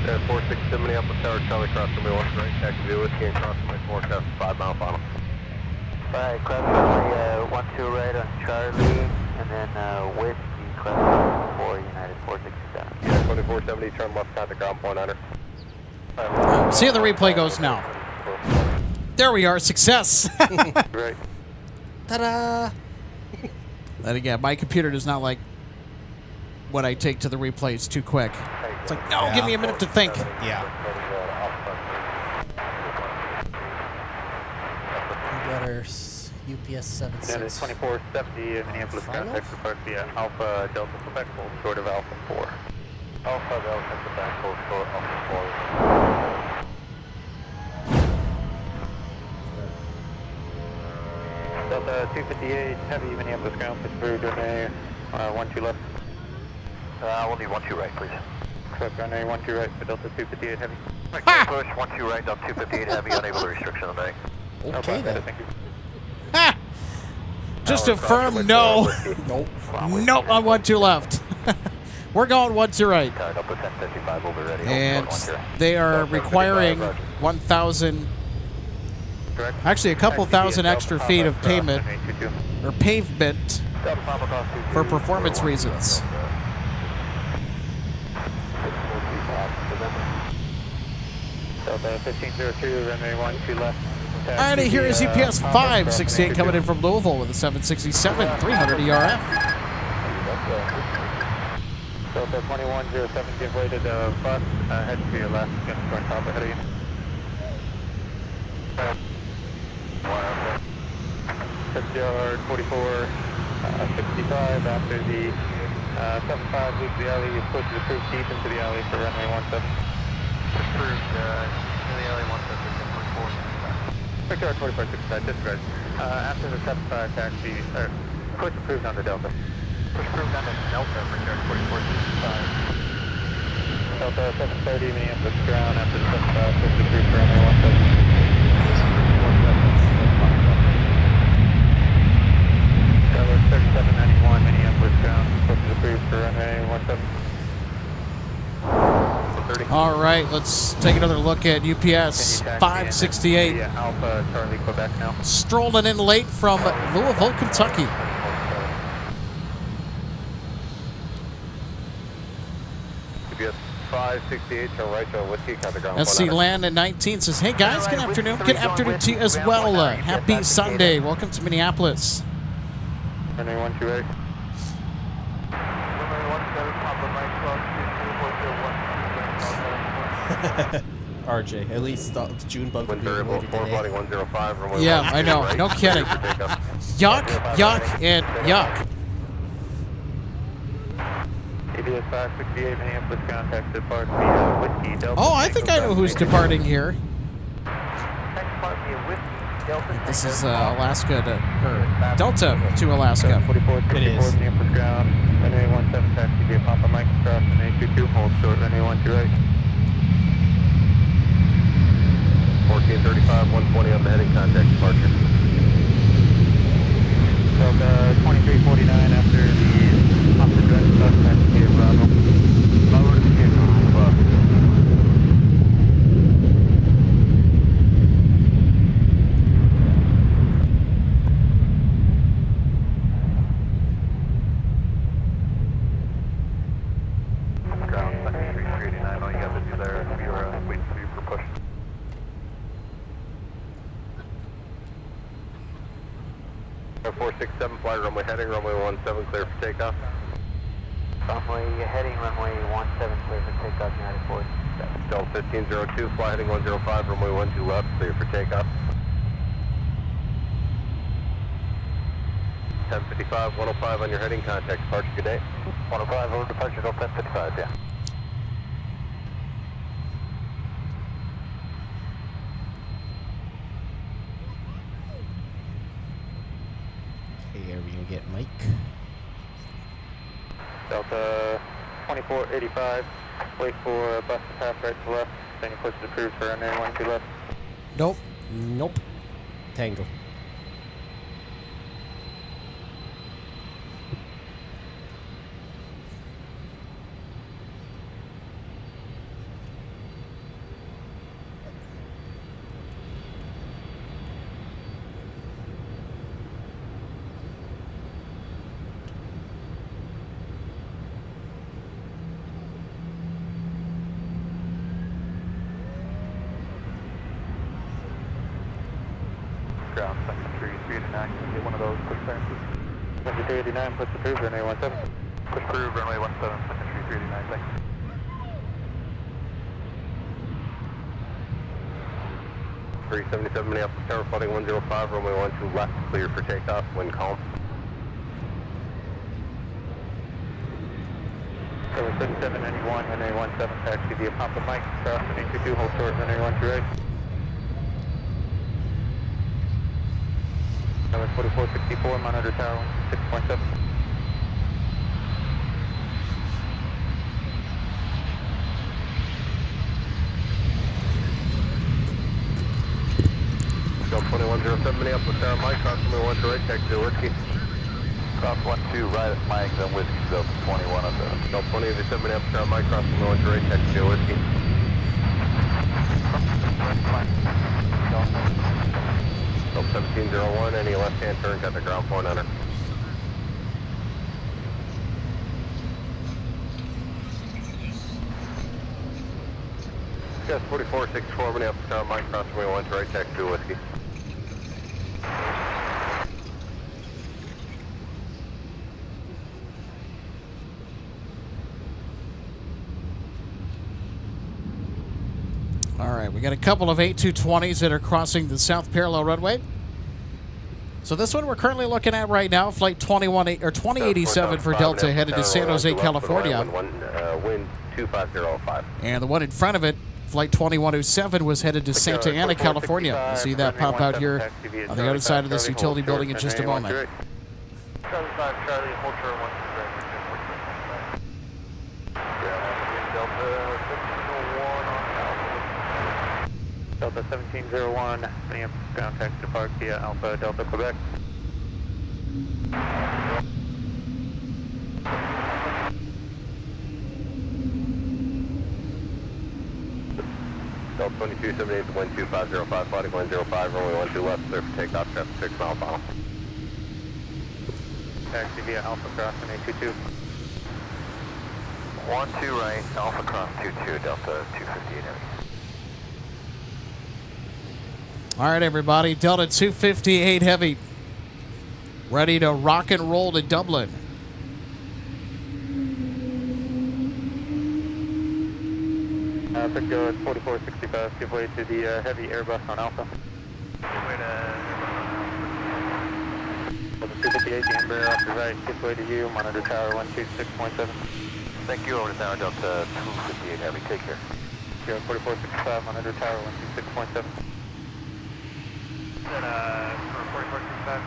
Air 467 Minneapolis Tower, Charlie, cross runway 1 right, taxi via whiskey and cross runway 4, test 5 mile final. Alright, cross runway 12 right on Charlie, and then whiskey, cross runway 4, United 467. Yeah, 2470, turn left, contact ground point under. See how the replay goes now. There we are, success. Right. Ta-da! And again, my computer does not like when I take to the replays too quick. It's like, no, give me a minute to think. Yeah. We got our UPS 76. 2470 Minneapolis contact depart via Alpha Delta Quebec, hold short of Alpha 4. Alpha Delta Quebec, hold short Alpha 4. Delta 258 heavy Minneapolis ground, Pittsburgh, runway 12 left. We'll need 12 right, please. Correct, runway 12 right for Delta 258 heavy. Push 12 right, Delta 258 heavy, unable to restriction on the bank. Okay, then. Thank you. Ha! Just a firm no. Nope. Nope, on 1-2 left. We're going 1-2 right. Delta 1055 will be ready. And they are requiring 1,000, actually a couple thousand extra feet of pavement, or pavement, for performance reasons. Delta 1502, runway 12 left. All right, here is UPS 568 coming in from Louisville with a 767 300 ERF. Delta 2107, give way to the bus, head to your left, going to top ahead of you. Yard 44, 65, after the 75 leaves the alley, you push the proof deep into the alley for runway 17. Approved in the alley 174. Victor 4465, disregard. After the 75 taxi, push approved on the Delta. Push approved on the Delta for Jared 4465. Delta 730, Minneapolis ground, after the 75, push approved for runway 17. Delta 3791, Minneapolis ground, push approved for runway 17. All right, let's take another look at UPS 568. Yeah, Alpha Charlie, Quebec now. Strolling in late from Louisville, Kentucky. UPS 568, turn right, turn whiskey, contact ground. SC Land at 19 says, hey guys, good afternoon. Good afternoon to you as well. Happy Sunday. Welcome to Minneapolis. Runway 128. RJ, at least the June bug will Wind be variable later 4, today. flighting 105, runway Yeah, 12 I know. right. No kidding. Yuck, yuck, and yuck. ABS 568, Minneapolis contact depart via Whiskey Delta. Oh, I think I know who's departing here. Depart via whiskey, Delta. This is Alaska to, or Delta to Alaska. 44, It is. 64, Minneapolis ground. Runway 17 taxi via Papa Mike cross runway 22, hold short, runway 12 right. 1435, 120 on the heading, contact departure. Delta 23 467, fly runway heading, runway 17, clear for takeoff. Runway heading, runway 17, clear for takeoff, United 467. Delta 1502, fly heading 105, runway 12 left, clear for takeoff. 1055, 105 on your heading, contact departure, good day. 105, over departure, Delta 1055, yeah. Okay, are we gonna get Mike? Delta 2485, wait for bus to pass right to left, then you push the cruise for runway 12 left. Nope. Nope. Tango. Ground, Sun Country 389, can you get one of those quick clearances? Sun Country 389, push the cruise, runway 17. Push through, runway 17, Sun Country 389, thanks. .377 Minneapolis Tower, flooding 105, runway 12 left, clear for takeoff, wind calm. 7791, runway 17, taxi via Papa Mike, cross the 822, hold short, runway 12 right. Number 4464, monitor tower 6.7. Delta 2107 Minneapolis Tower, Mike, cross runway 12 right, taxi to Whiskey. Cross 12 right at Mike, then Whiskey, Delta 2107. Delta 2107 Minneapolis Tower, Mike, cross runway 12 right, taxi to Whiskey. Delta 1701, any left-hand turn, got the ground point under. Yes, 4464 Minneapolis Tower, Mike, cross runway 12 right, taxi to Whiskey. All right, we got a couple of 8220s that are crossing the south parallel runway. So this one we're currently looking at right now, flight 2087 for Delta headed to San Jose, California. Wind 25005. And the one in front of it, flight 2107, was headed to Santa Ana, California. You'll see that pop out here on the other side of this utility building in just a moment. Charlie 5, Charlie, hold short 1 Delta 1701, Minneapolis ground taxi depart via Alpha Delta Quebec. Delta 2278, wind 2505, flighting 105, runway 12 left, clear for takeoff, traffic 6 mile final. Taxi via Alpha crossing 822. 12 right, Alpha cross 22, Delta 258 heavy. All right, everybody, Delta 258 Heavy, ready to rock and roll to Dublin. Pick go at 4465, give way to the heavy Airbus on Alpha. Give way to... 258, the Embraer off the right, give way to you, monitor tower 126.7. Thank you, over to tower, Delta 258 heavy, take care. Go 4465, monitor tower 126.7. Then, 4465.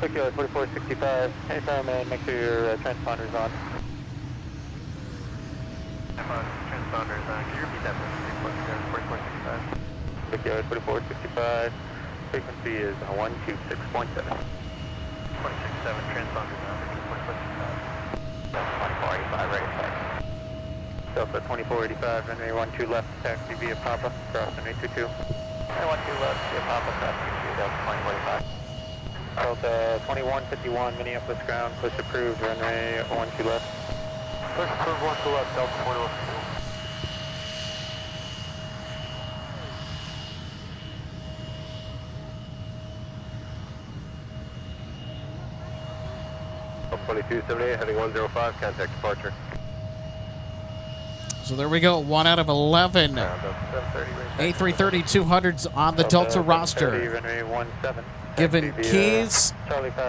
Quick, 4465. Anytime, man, make sure your transponder's on. Transponder's on. Can you repeat that, please? 4465. Quick, 4465. Frequency is 126.7. 267, transponder's on. 4465. Delta 2485, ready to taxi. Delta 2485, runway 12 left, taxi via Papa, crossing 822. I want to via Papa Traffic, Delta 2045. Delta 2151, Minneapolis ground, push approved, runway 12 left. Push approved, 12 left, Delta 2152. 2278, heading 105, contact departure. So there we go. 1 out of 11 A330-200s on the Delta roster. Given keys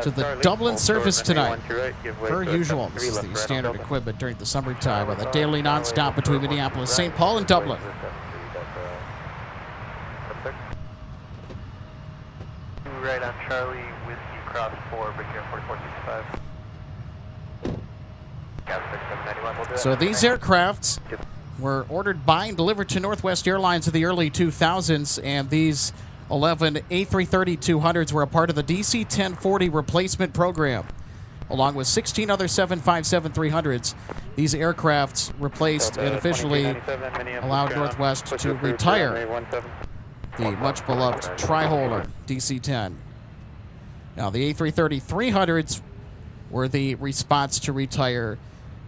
to the Dublin service tonight. Per usual, this is the standard equipment during the summertime on the daily nonstop between Minneapolis, St. Paul, and Dublin. Right on Charlie, Whiskey, cross 4, bridge air 4465. So these aircrafts were ordered by and delivered to Northwest Airlines in the early 2000s, and these 11 A330-200s were a part of the DC-1040 replacement program. Along with 16 other 757-300s, these aircrafts replaced and officially allowed Northwest to retire the much-beloved tri-holder DC-10. Now, the A330-300s were the response to retire,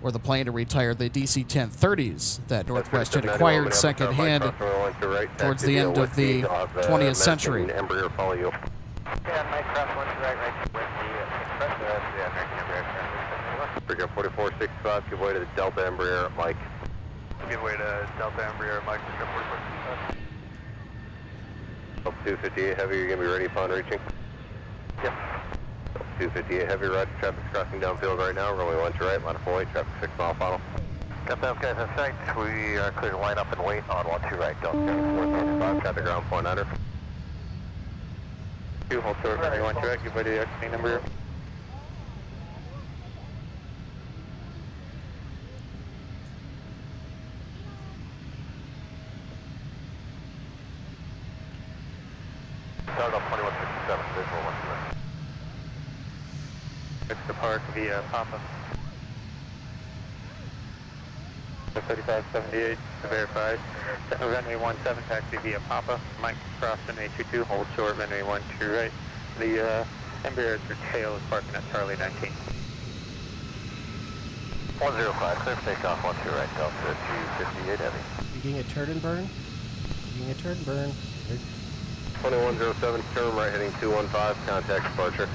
or the plan to retire, the DC-1030s that Northwest had acquired secondhand towards the end of the 20th century. Bridge 4465, give way to the Delta Embraer at Mike. Give way to Delta Embraer, Mike, 258 Heavy, you're going to be ready upon reaching? Yep. 258 Heavy, roger, traffic's crossing downfield right now, runway 1 to right, line of 48, traffic 6 mile final. Got those guys in sight, we are clear to line up and wait on 1 to right, Delta 435, traffic ground point under. 2, hold short, runway 1 to right, give way to the XP number. Start up 2167, visual 1 to right. Fix the park via Papa. 3578 to verify. Runway 17 taxi via Papa. Mike crossing A22, hold short, runway 1 to right. The Embraer's tail is parking at Charlie 19. 105, clear for takeoff, 1 to right, Delta 258 Heavy. Beginning a turn and burn. Beginning a turn and burn. 2107, turn right heading 215, contact departure.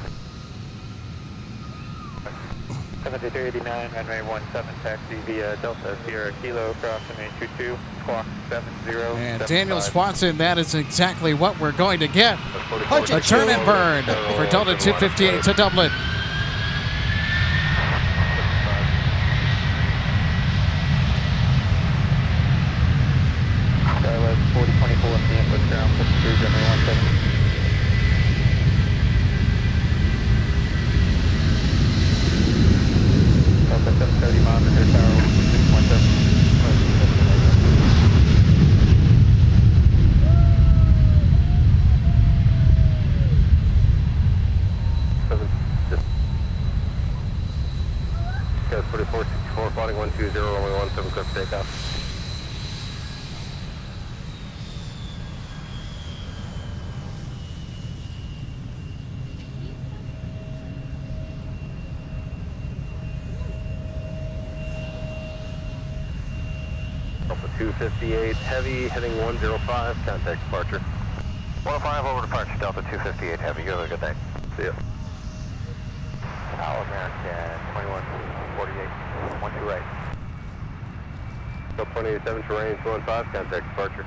7389, runway 17 taxi via Delta Sierra Kilo, crossing A22, squawk 70. And Daniel Swanson, that is exactly what we're going to get. A turn and burn for Delta 258 to Dublin. Charlotte 4024 in the input ground, 53, runway 17. Delta 730 miles under tower 4464, plotting 120, only 17, clear for takeoff. Delta 258 Heavy, heading 105, contact departure. 105 over departure, Delta 258 Heavy. You have a good night. See ya. All American 2148, 1 to right. Delta 287 terrain 215, contact departure.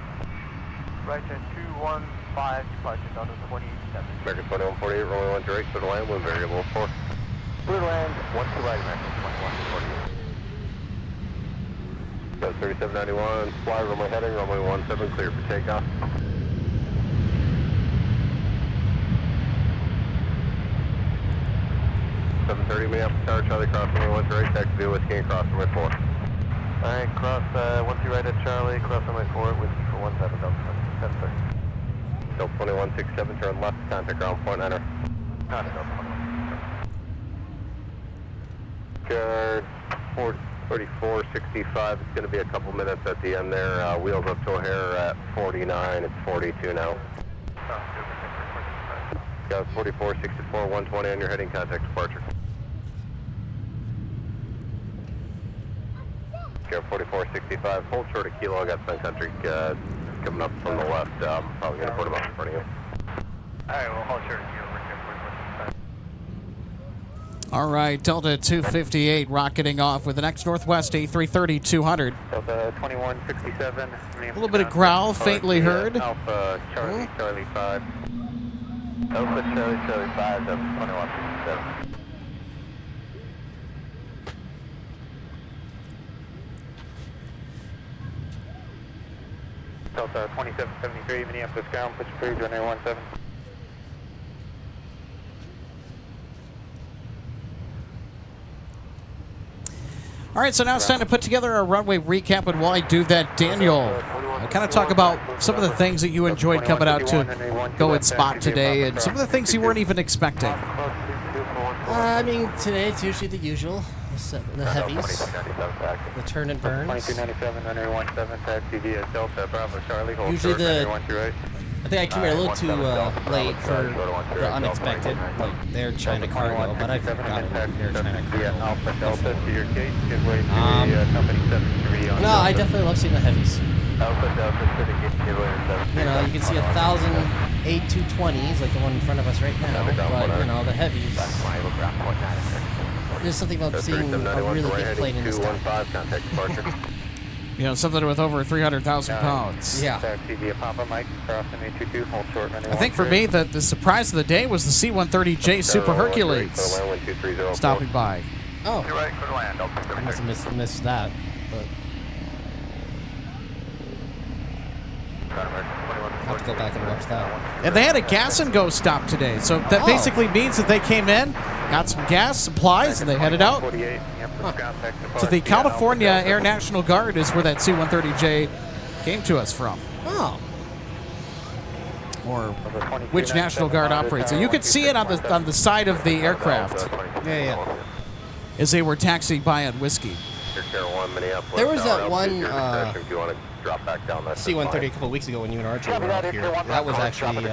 Right at 215, departure Delta 27. American 2148, rolling 1 to right, clear to land, wind variable 4. Clear to land, 1 to right, American 2148. Delta 3791, fly runway heading, runway 17, clear for takeoff. Minneapolis Tower, Charlie, cross runway 1 to right, taxi via Whiskey and cross runway 4. Alright, cross 1 to right at Charlie, cross runway 4, Whiskey for 17, Delta 1030. Delta 2167, turn left, contact ground point, enter. Contact Delta 2167. Guard 3465, it's going to be a couple minutes at the end there. Wheels up to O'Hare at 49, it's 42 now. Got 4464, 120 on your heading, contact departure. Got 4465, hold short of Kilo, I got Sun Country coming up from the left, probably going to put him up in front of you. Alright, we'll hold short of Kilo, All right, Delta 258 rocketing off with the next Northwest A330-200. Delta 2167. A little bit of growl faintly heard. Alpha Charlie, Charlie 5. Alpha Charlie, Charlie 5, Delta 2167. Delta 2773, Minneapolis ground, push cruise, runway 17. All right, so now it's time to put together a runway recap. And while I do that, Daniel, kind of talk about some of the things that you enjoyed coming out to go and spot today and some of the things you weren't even expecting. I mean, today it's usually the usual. The heavies, the turn and burns. 2297, runway 17, taxi via Delta Bravo Charlie, hold Usually short, the- runway 13 right. I think I came here a little too late for the unexpected, like their China cargo, but I've gotten Air China Via cargo. Alpha Delta to your gate, give way to company 73 on No, I definitely love seeing the heavies. Alpha Delta to the gate, give way to 7. You know, you can see 1,000 A220s, like the one in front of us right now, but, you know, the heavies. There's something about seeing a really big plane in the sky. 215, contact departure. You know, something with over 300,000 pounds. Yeah. Taxi via Papa Mike, crossing 822, hold short, runway I think for 13. me, the surprise of the day was the C-130J Super Hercules stopping by. Oh, You're right, clear to land, Delta I must have missed that. But I'll have to go back and watch that. And they had a gas and go stop today. So that Oh. basically means that they came in, got some gas, supplies, and they headed out. 48, Minneapolis ground, taxi So depart the via Alpha California Delta. Air National Guard is where that C-130J came to us from. Oh, Or which National Guard operates it. You could see it on the side of the aircraft yeah. as they were taxiing by on whiskey. There was that one If you want to drop back down, that's C-130 a couple weeks ago when you and RJ were out here. That was actually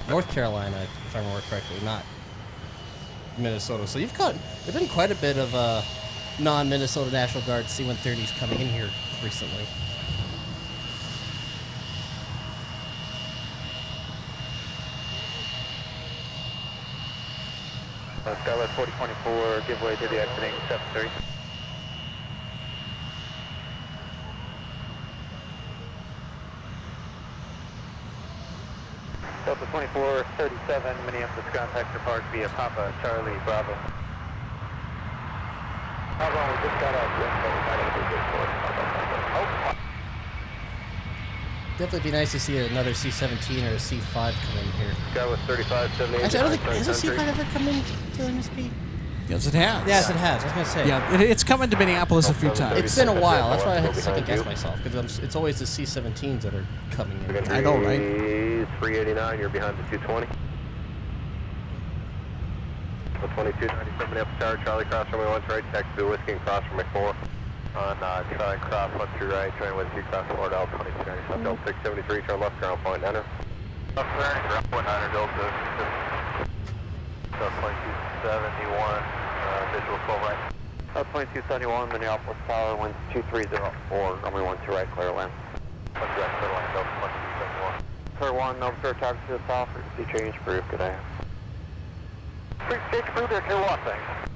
North Carolina, if I remember correctly, not Minnesota. So there's been quite a bit of non-Minnesota National Guard C-130s coming in here recently. Skyline 4024, give way to the exiting 73. Delta 2437, Minneapolis ground taxi depart via Papa Charlie Bravo. How long we just got out of Definitely be nice to see another C-17 or a C-5 come in here. Skyline 3578. Actually, I don't think has a C-5 ever come in to MSP? Yes, it has. Yes, it has. I was gonna say. Yeah, it's coming to Minneapolis a few times. It's been a while. That's why I had to second guess myself because it's always the C-17s that are coming in. I know, right? 389, you're behind the 220. 2297 Minneapolis Tower, Charlie cross runway 1 right, taxi to Whiskey and cross runway 4. On Charlie cross 1 2 right, train Whiskey cross Fort L 2297, Delta 673, turn left, ground point, enter. Left clearing, ground point, enter, Delta 2271, visual 12 right. 2271, Minneapolis Tower, winds 2304, runway 12 right, clear land. 1 right, clear line, Delta 2271. Clear 1, no sir, taxi to the south, see change, proof, good day. Street stage crew, there, clear one, thanks.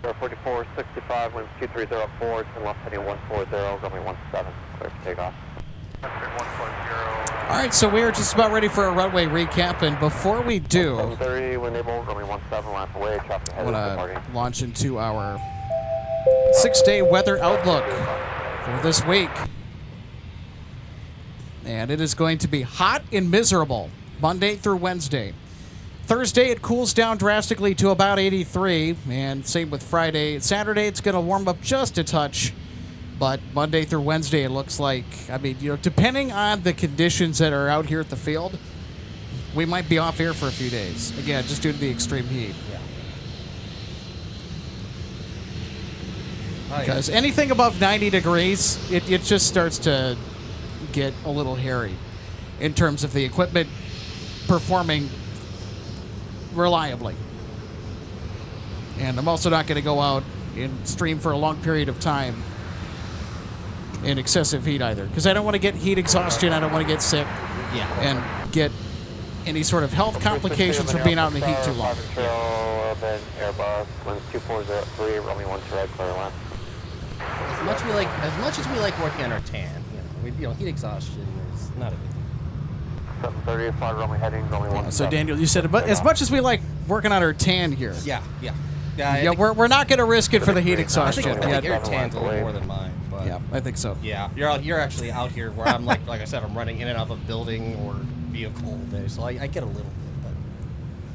4465, winds 2304, turn left heading 140, runway 17, clear for takeoff. 140. All right, so we're just about ready for a runway recap, and before we do, 730, wind able, runway 17, lap away, traffic I headed want departing. to launch into our 6-day weather outlook for this week. And it is going to be hot and miserable Monday through Wednesday. Thursday, it cools down drastically to about 83, and same with Friday. Saturday, it's going to warm up just a touch, but Monday through Wednesday, it looks like, I mean, you know, depending on the conditions that are out here at the field, we might be off air for a few days. Again, just due to the extreme heat. Because anything above 90 degrees, it just starts to get a little hairy in terms of the equipment performing reliably. And I'm also not going to go out and stream for a long period of time in excessive heat either, because I don't want to get heat exhaustion. I don't want to get sick Yeah. and get any sort of health complications from being out in the heat too long. Airbus, winds 2403, runway 12 right, clear line. As much as we like working on our tan, heat exhaustion is not a big deal. 730, fly runway heading, runway 17. So Daniel, you said, but as much as we like working on our tan here, we're not going to risk it for the heat exhaustion. I think your tan's a little more than mine. But yeah, I think so. Yeah, you're actually out here where I'm like I said, I'm running in and out of a building or vehicle all day, so I get a little bit.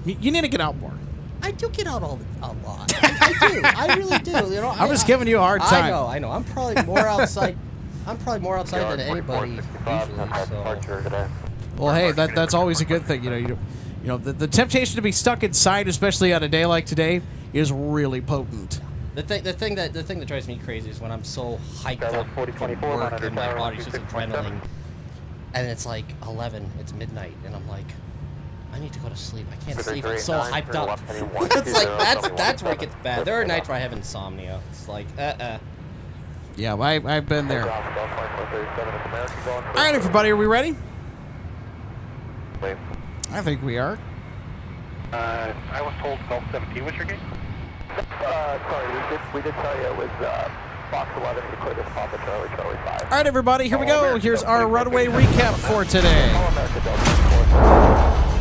But you need to get out more. I do get out a lot. I do. I really do. I'm just giving you a hard time. I know. I'm probably more outside. Than anybody usually. So. Well, hey, that's always a good thing. The temptation to be stuck inside, especially on a day like today, is really potent. The thing that drives me crazy is when I'm so hyped up from work and my body's just adrenaline, and it's like 11, it's midnight, and I'm like, I need to go to sleep. I can't sleep. I'm so hyped up. It's like that's where it gets bad. There are nights where I have insomnia. It's like Yeah, I've been there. All right, everybody, are we ready? I think we are. I was told Gulf 17 was your gate. Sorry, we did tell you it was Fox 11 to clear this Papa Charlie 5. All right, everybody, here we go. Here's our runway recap for today.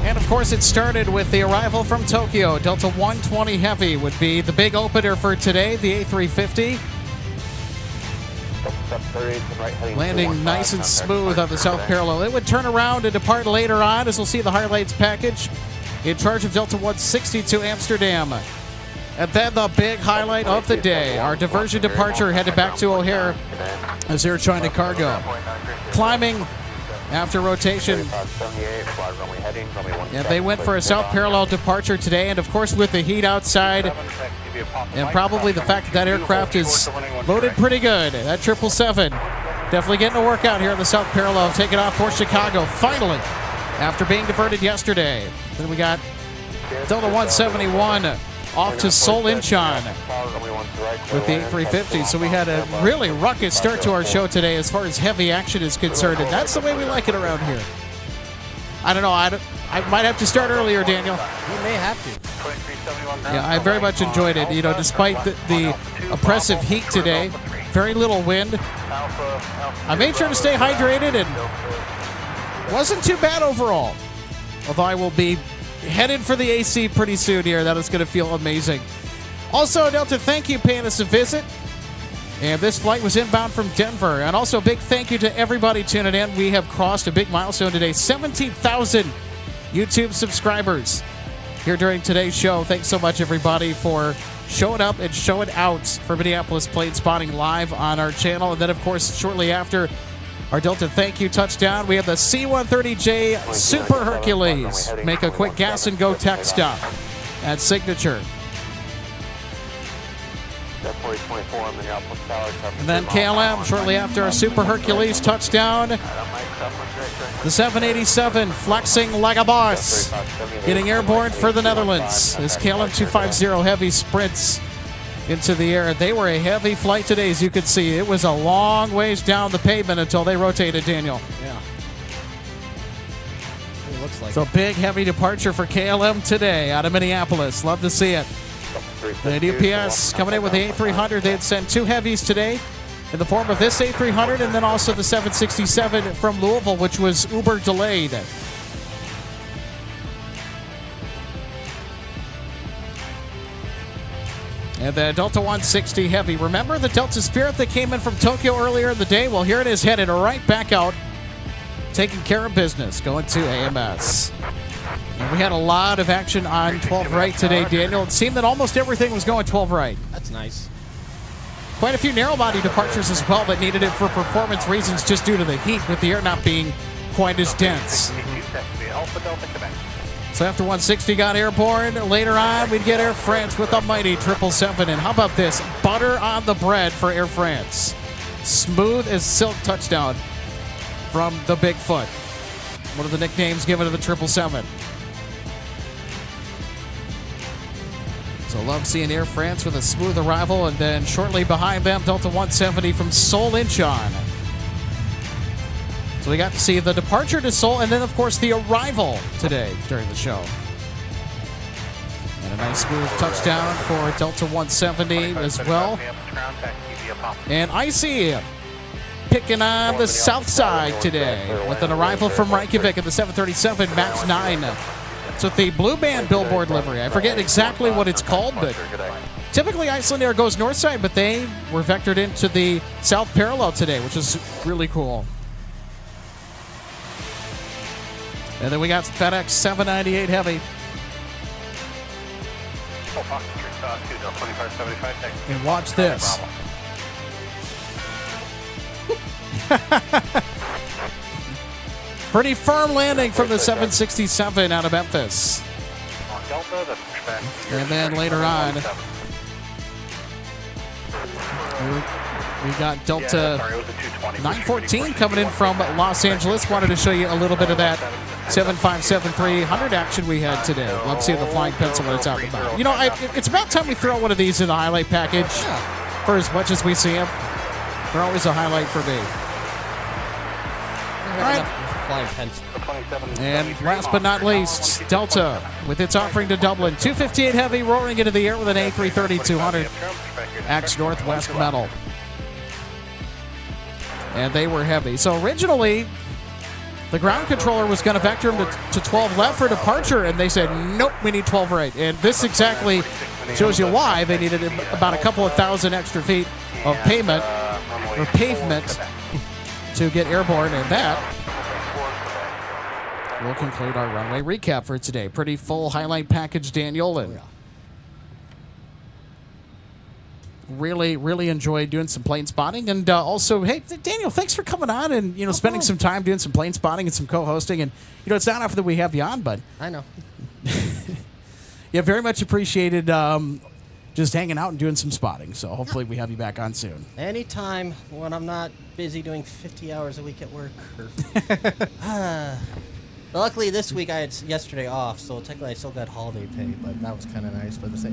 And, of course, it started with the arrival from Tokyo. Delta 120 Heavy would be the big opener for today, the A350. Landing nice and smooth on the south parallel. It would turn around and depart later on, as we'll see the highlights package, in charge of Delta 160 to Amsterdam. And then the big highlight of the day, our diversion departure headed back to O'Hare as they're trying to cargo. Climbing after rotation. And they went for a south parallel departure today, and of course with the heat outside, and probably the fact that aircraft is loaded pretty good. That 777 definitely getting a workout here in the south parallel, taking off for Chicago, finally, after being diverted yesterday. Then we got Delta 171 off to Seoul Incheon with the A350. So we had a really ruckus start to our show today as far as heavy action is concerned, and that's the way we like it around here. I don't know. I might have to start earlier, Daniel. You may have to. Yeah, I very much enjoyed it. Despite the oppressive heat today, very little wind. I made sure to stay hydrated, and wasn't too bad overall. Although I will be headed for the AC pretty soon here. That is going to feel amazing. Also, Delta, thank you paying us a visit. And this flight was inbound from Denver. And also a big thank you to everybody tuning in. We have crossed a big milestone today. 17,000 YouTube subscribers here during today's show. Thanks so much, everybody, for showing up and showing out for Minneapolis Plane Spotting live on our channel. And then, of course, shortly after our Delta thank you touchdown, we have the C-130J Super Hercules. Make a quick gas and go tech stop at Signature. And then KLM shortly after our Super Hercules touchdown. The 787 flexing like a boss, getting airborne for the Netherlands as KLM 250 Heavy sprints into the air. They were a heavy flight today, as you can see. It was a long ways down the pavement until they rotated, Daniel. Yeah. It looks like so big, heavy departure for KLM today out of Minneapolis. Love to see it. The UPS coming in with the A300. They had sent two heavies today in the form of this A300 and then also the 767 from Louisville, which was uber delayed. And the Delta 160 Heavy. Remember the Delta Spirit that came in from Tokyo earlier in the day? Well, here it is, headed right back out, taking care of business, going to AMS. And we had a lot of action on 12 right today, Daniel. It seemed that almost everything was going 12 right. That's nice. Quite a few narrow-body departures as well that needed it for performance reasons just due to the heat, with the air not being quite as dense. So after 160 got airborne, later on we'd get Air France with a mighty 777. And how about this? Butter on the bread for Air France. Smooth as silk touchdown from the Bigfoot. One of the nicknames given to the 777. So love seeing Air France with a smooth arrival, and then shortly behind them, Delta 170 from Seoul Incheon. So we got to see the departure to Seoul and then, of course, the arrival today during the show. And a nice smooth touchdown for Delta 170 as well. And Icy picking on the south side today with an arrival from Reykjavik at the 737 MAX 9. So with the Blue Band billboard livery. I forget exactly what it's called, but typically Iceland Air goes north side, but they were vectored into the south parallel today, which is really cool. And then we got FedEx 798 Heavy. And watch this. Pretty firm landing from the 767 out of Memphis. And then later on, we got Delta 914 coming in from Los Angeles. Wanted to show you a little bit of that 757-300 action we had today. Love seeing the flying pencil when it's out and about. You know, it's about time we throw one of these in the highlight package for as much as we see them. They're always a highlight for me. All right. And last but not least, Delta with its offering to Dublin. 258 Heavy roaring into the air with an A330-200 Axe Northwest metal. And they were heavy. So originally, the ground controller was going to vector him to 12 left for departure, and they said, nope, we need 12 right. And this exactly shows you why they needed about a couple of thousand extra feet of pavement to get airborne, and that will conclude our runway recap for today. Pretty full highlight package, Daniel, and really enjoyed doing some plane spotting. And also, hey, Daniel, thanks for coming on and spending some time doing some plane spotting and some co-hosting. And it's not often that we have you on, but I know. Yeah, very much appreciated. Just hanging out and doing some spotting. So hopefully we have you back on soon. Anytime when I'm not busy doing 50 hours a week at work. Luckily this week I had yesterday off, so technically I still got holiday pay, but that was kind of nice. But it's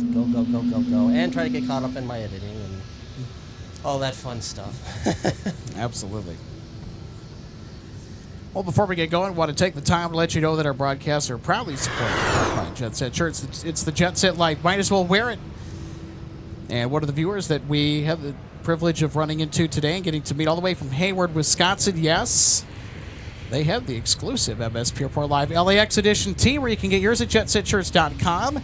go, and try to get caught up in my editing and all that fun stuff. Absolutely. Well, before we get going, I want to take the time to let you know that our broadcasts are proudly supported by Jet Set shirts. It's the Jet Set life. Might as well wear it. And one of the viewers that we have the privilege of running into today and getting to meet all the way from Hayward, Wisconsin, yes, they have the exclusive MSP Airport Live LAX Edition tee where you can get yours at jetsetshirts.com. A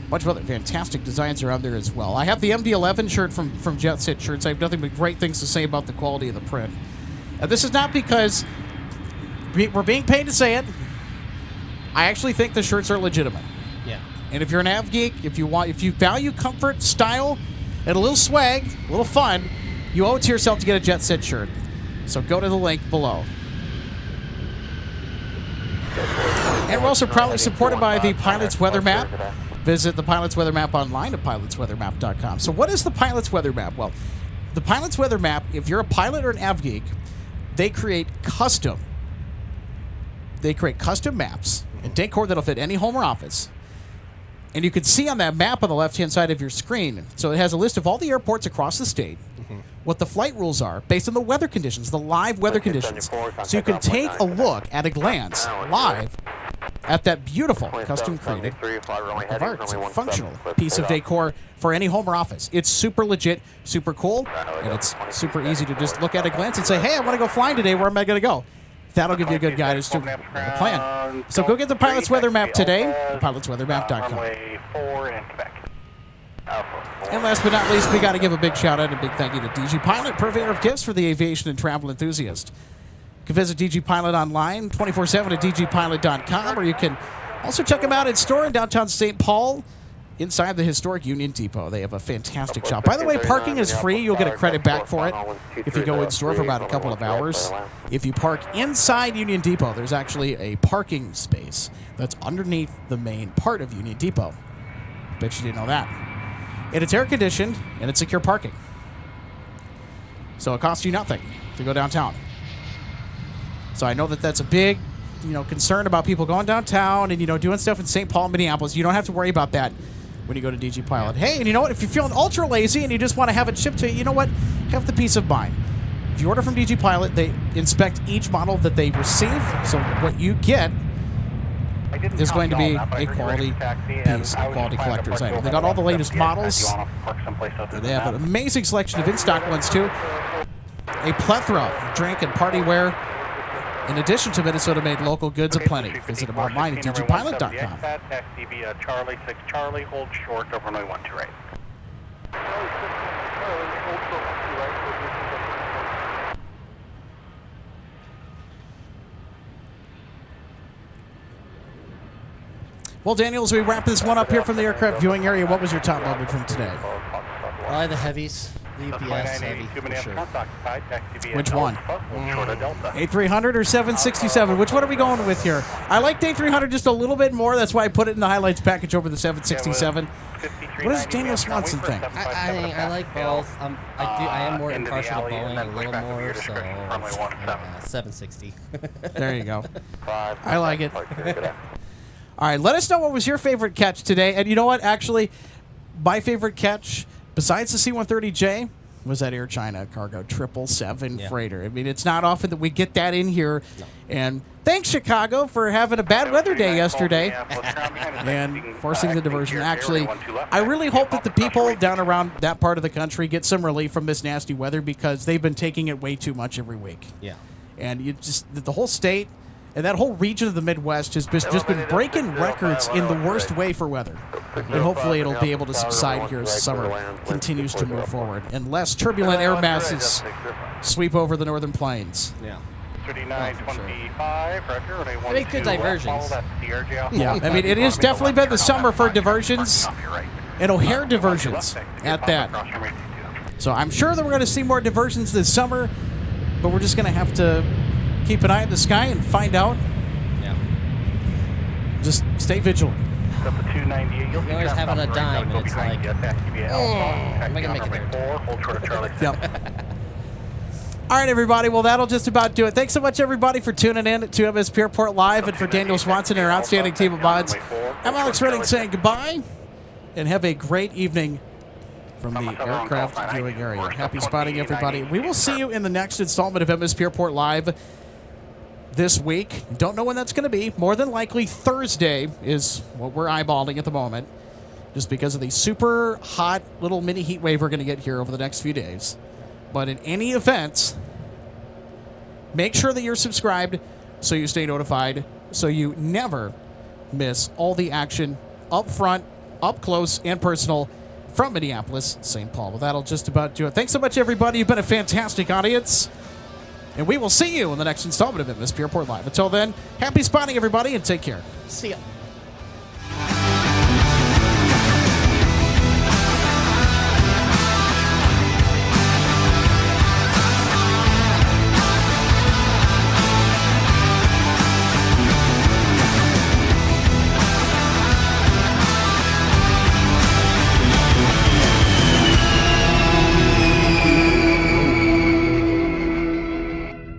bunch of other fantastic designs are on there as well. I have the MD-11 shirt from Jet Set Shirts. I have nothing but great things to say about the quality of the print. This is not because we're being paid to say it. I actually think the shirts are legitimate. Yeah. And if you're an av geek, if you value comfort, style, and a little swag, a little fun, you owe it to yourself to get a Jet Set shirt. So go to the link below. And we're also proudly supported by the Pilot's Weather Map. Visit the Pilot's Weather Map online at pilotsweathermap.com. So what is the Pilot's Weather Map? Well, the Pilot's Weather Map, if you're a pilot or an av geek, they create custom maps and decor that'll fit any home or office. And you can see on that map on the left-hand side of your screen, so it has a list of all the airports across the state, what the flight rules are based on the weather conditions, the live weather conditions. So you can take a look at a glance live at that beautiful custom-created work of art. It's a functional piece of decor for any home or office. It's super legit, super cool, and it's super easy to just look at a glance and say, hey, I want to go flying today. Where am I going to go? That'll give you a good guidance to the plan. So go get the Pilot's Weather Map today, pilotsweathermap.com. And last but not least, we got to give a big shout out and a big thank you to DG Pilot, purveyor of gifts for the aviation and travel enthusiast. You can visit DG Pilot online 24/7 at dgpilot.com, or you can also check them out in store in downtown St. Paul inside the historic Union Depot. They have a fantastic shop. By the way, parking is free. You'll get a credit back for it if you go in store for about a couple of hours. If you park inside Union Depot, there's actually a parking space that's underneath the main part of Union Depot. Bet you didn't know that. And it's air-conditioned, and it's secure parking. So it costs you nothing to go downtown. So I know that that's a big, concern about people going downtown and, doing stuff in St. Paul, Minneapolis. You don't have to worry about that when you go to DG Pilot. Hey, and you know what? If you're feeling ultra lazy and you just want to have it shipped to you, you know what? Have the peace of mind. If you order from DG Pilot, they inspect each model that they receive. So what you get is going to be a quality piece, a quality collector's item. They got all the latest models. They have an amazing selection of in-stock ones, too. A plethora of drink and party wear. In addition to Minnesota-made local goods aplenty. Visit them online at dgpilot.com. Taxi via Charlie 6 Charlie, hold short over runway 12 right. Well, Daniel, as we wrap this one up here from the aircraft viewing area, what was your top moment from today? The heavies. The UPS heavy, for sure. Which one? 8300 or 767? Which one are we going with here? I liked 8300 just a little bit more. That's why I put it in the highlights package over the 767. What does Daniel Swanson think? I like both. I am more impartial to Boeing a little more, so 760. There you go. I like it. All right, let us know what was your favorite catch today. And you know what? Actually, my favorite catch, besides the C-130J, was that Air China Cargo 777 freighter. I mean, it's not often that we get that in here. No. And thanks, Chicago, for having a bad weather day yesterday and forcing the diversion. Actually, I really hope that the people down around that part of the country get some relief from this nasty weather because they've been taking it way too much every week. Yeah. And you just the whole state and that whole region of the Midwest has just been breaking records in the worst way for weather. And hopefully it'll be able to subside here as the summer continues to move forward. And less turbulent air masses sweep over the northern plains. Yeah. 3925, Roger. I mean, good diversions. Yeah, I mean, it has definitely been the summer for diversions and O'Hare diversions at that. So I'm sure that we're going to see more diversions this summer, but we're just going to have to keep an eye in the sky and find out. Yeah. Just stay vigilant. You're always having a dime, and it's like, am I going to make it there? Yep. All right, everybody. Well, that'll just about do it. Thanks so much, everybody, for tuning in to MSP Airport Live and for Daniel Swanson and our outstanding team of mods. I'm Alex Redding saying goodbye and have a great evening from the aircraft viewing area. Happy spotting, everybody. We will see you in the next installment of MSP Airport Live this week. Don't know when that's going to be. More than likely Thursday is what we're eyeballing at the moment, just because of the super hot little mini heat wave we're going to get here over the next few days. But in any event, make sure that you're subscribed so you stay notified, so you never miss all the action up front, up close, and personal from Minneapolis, St. Paul. Well, that'll just about do it. Thanks so much, everybody. You've been a fantastic audience. And we will see you in the next installment of MSP Airport Live. Until then, happy spotting, everybody, and take care. See ya.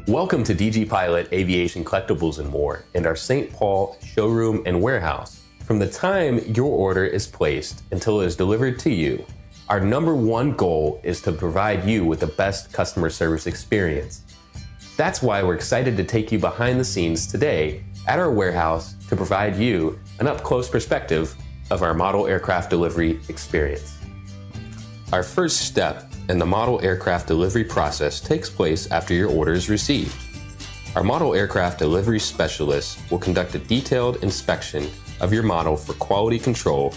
Welcome to DG Pilot Aviation Collectibles and More and our St. Paul showroom and warehouse. From the time your order is placed until it is delivered to you, our #1 goal is to provide you with the best customer service experience. That's why we're excited to take you behind the scenes today at our warehouse to provide you an up-close perspective of our model aircraft delivery experience. Our first step in the model aircraft delivery process takes place after your order is received. Our model aircraft delivery specialist will conduct a detailed inspection of your model for quality control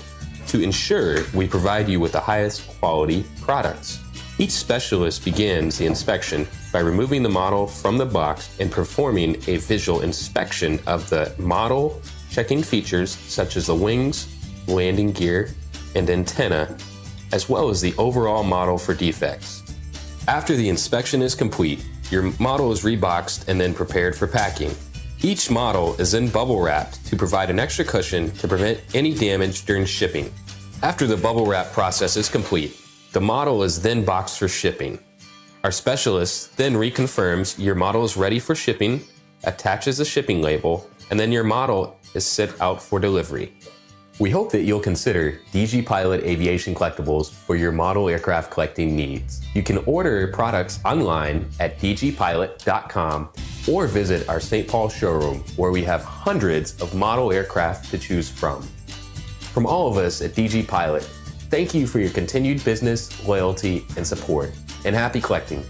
to ensure we provide you with the highest quality products. Each specialist begins the inspection by removing the model from the box and performing a visual inspection of the model, checking features such as the wings, landing gear, and antenna, as well as the overall model for defects. After the inspection is complete, your model is reboxed and then prepared for packing. Each model is then bubble wrapped to provide an extra cushion to prevent any damage during shipping. After the bubble wrap process is complete, the model is then boxed for shipping. Our specialist then reconfirms your model is ready for shipping, attaches a shipping label, and then your model is sent out for delivery. We hope that you'll consider DG Pilot Aviation Collectibles for your model aircraft collecting needs. You can order products online at dgpilot.com or visit our St. Paul showroom where we have hundreds of model aircraft to choose from. From all of us at DG Pilot, thank you for your continued business, loyalty, and support, and happy collecting.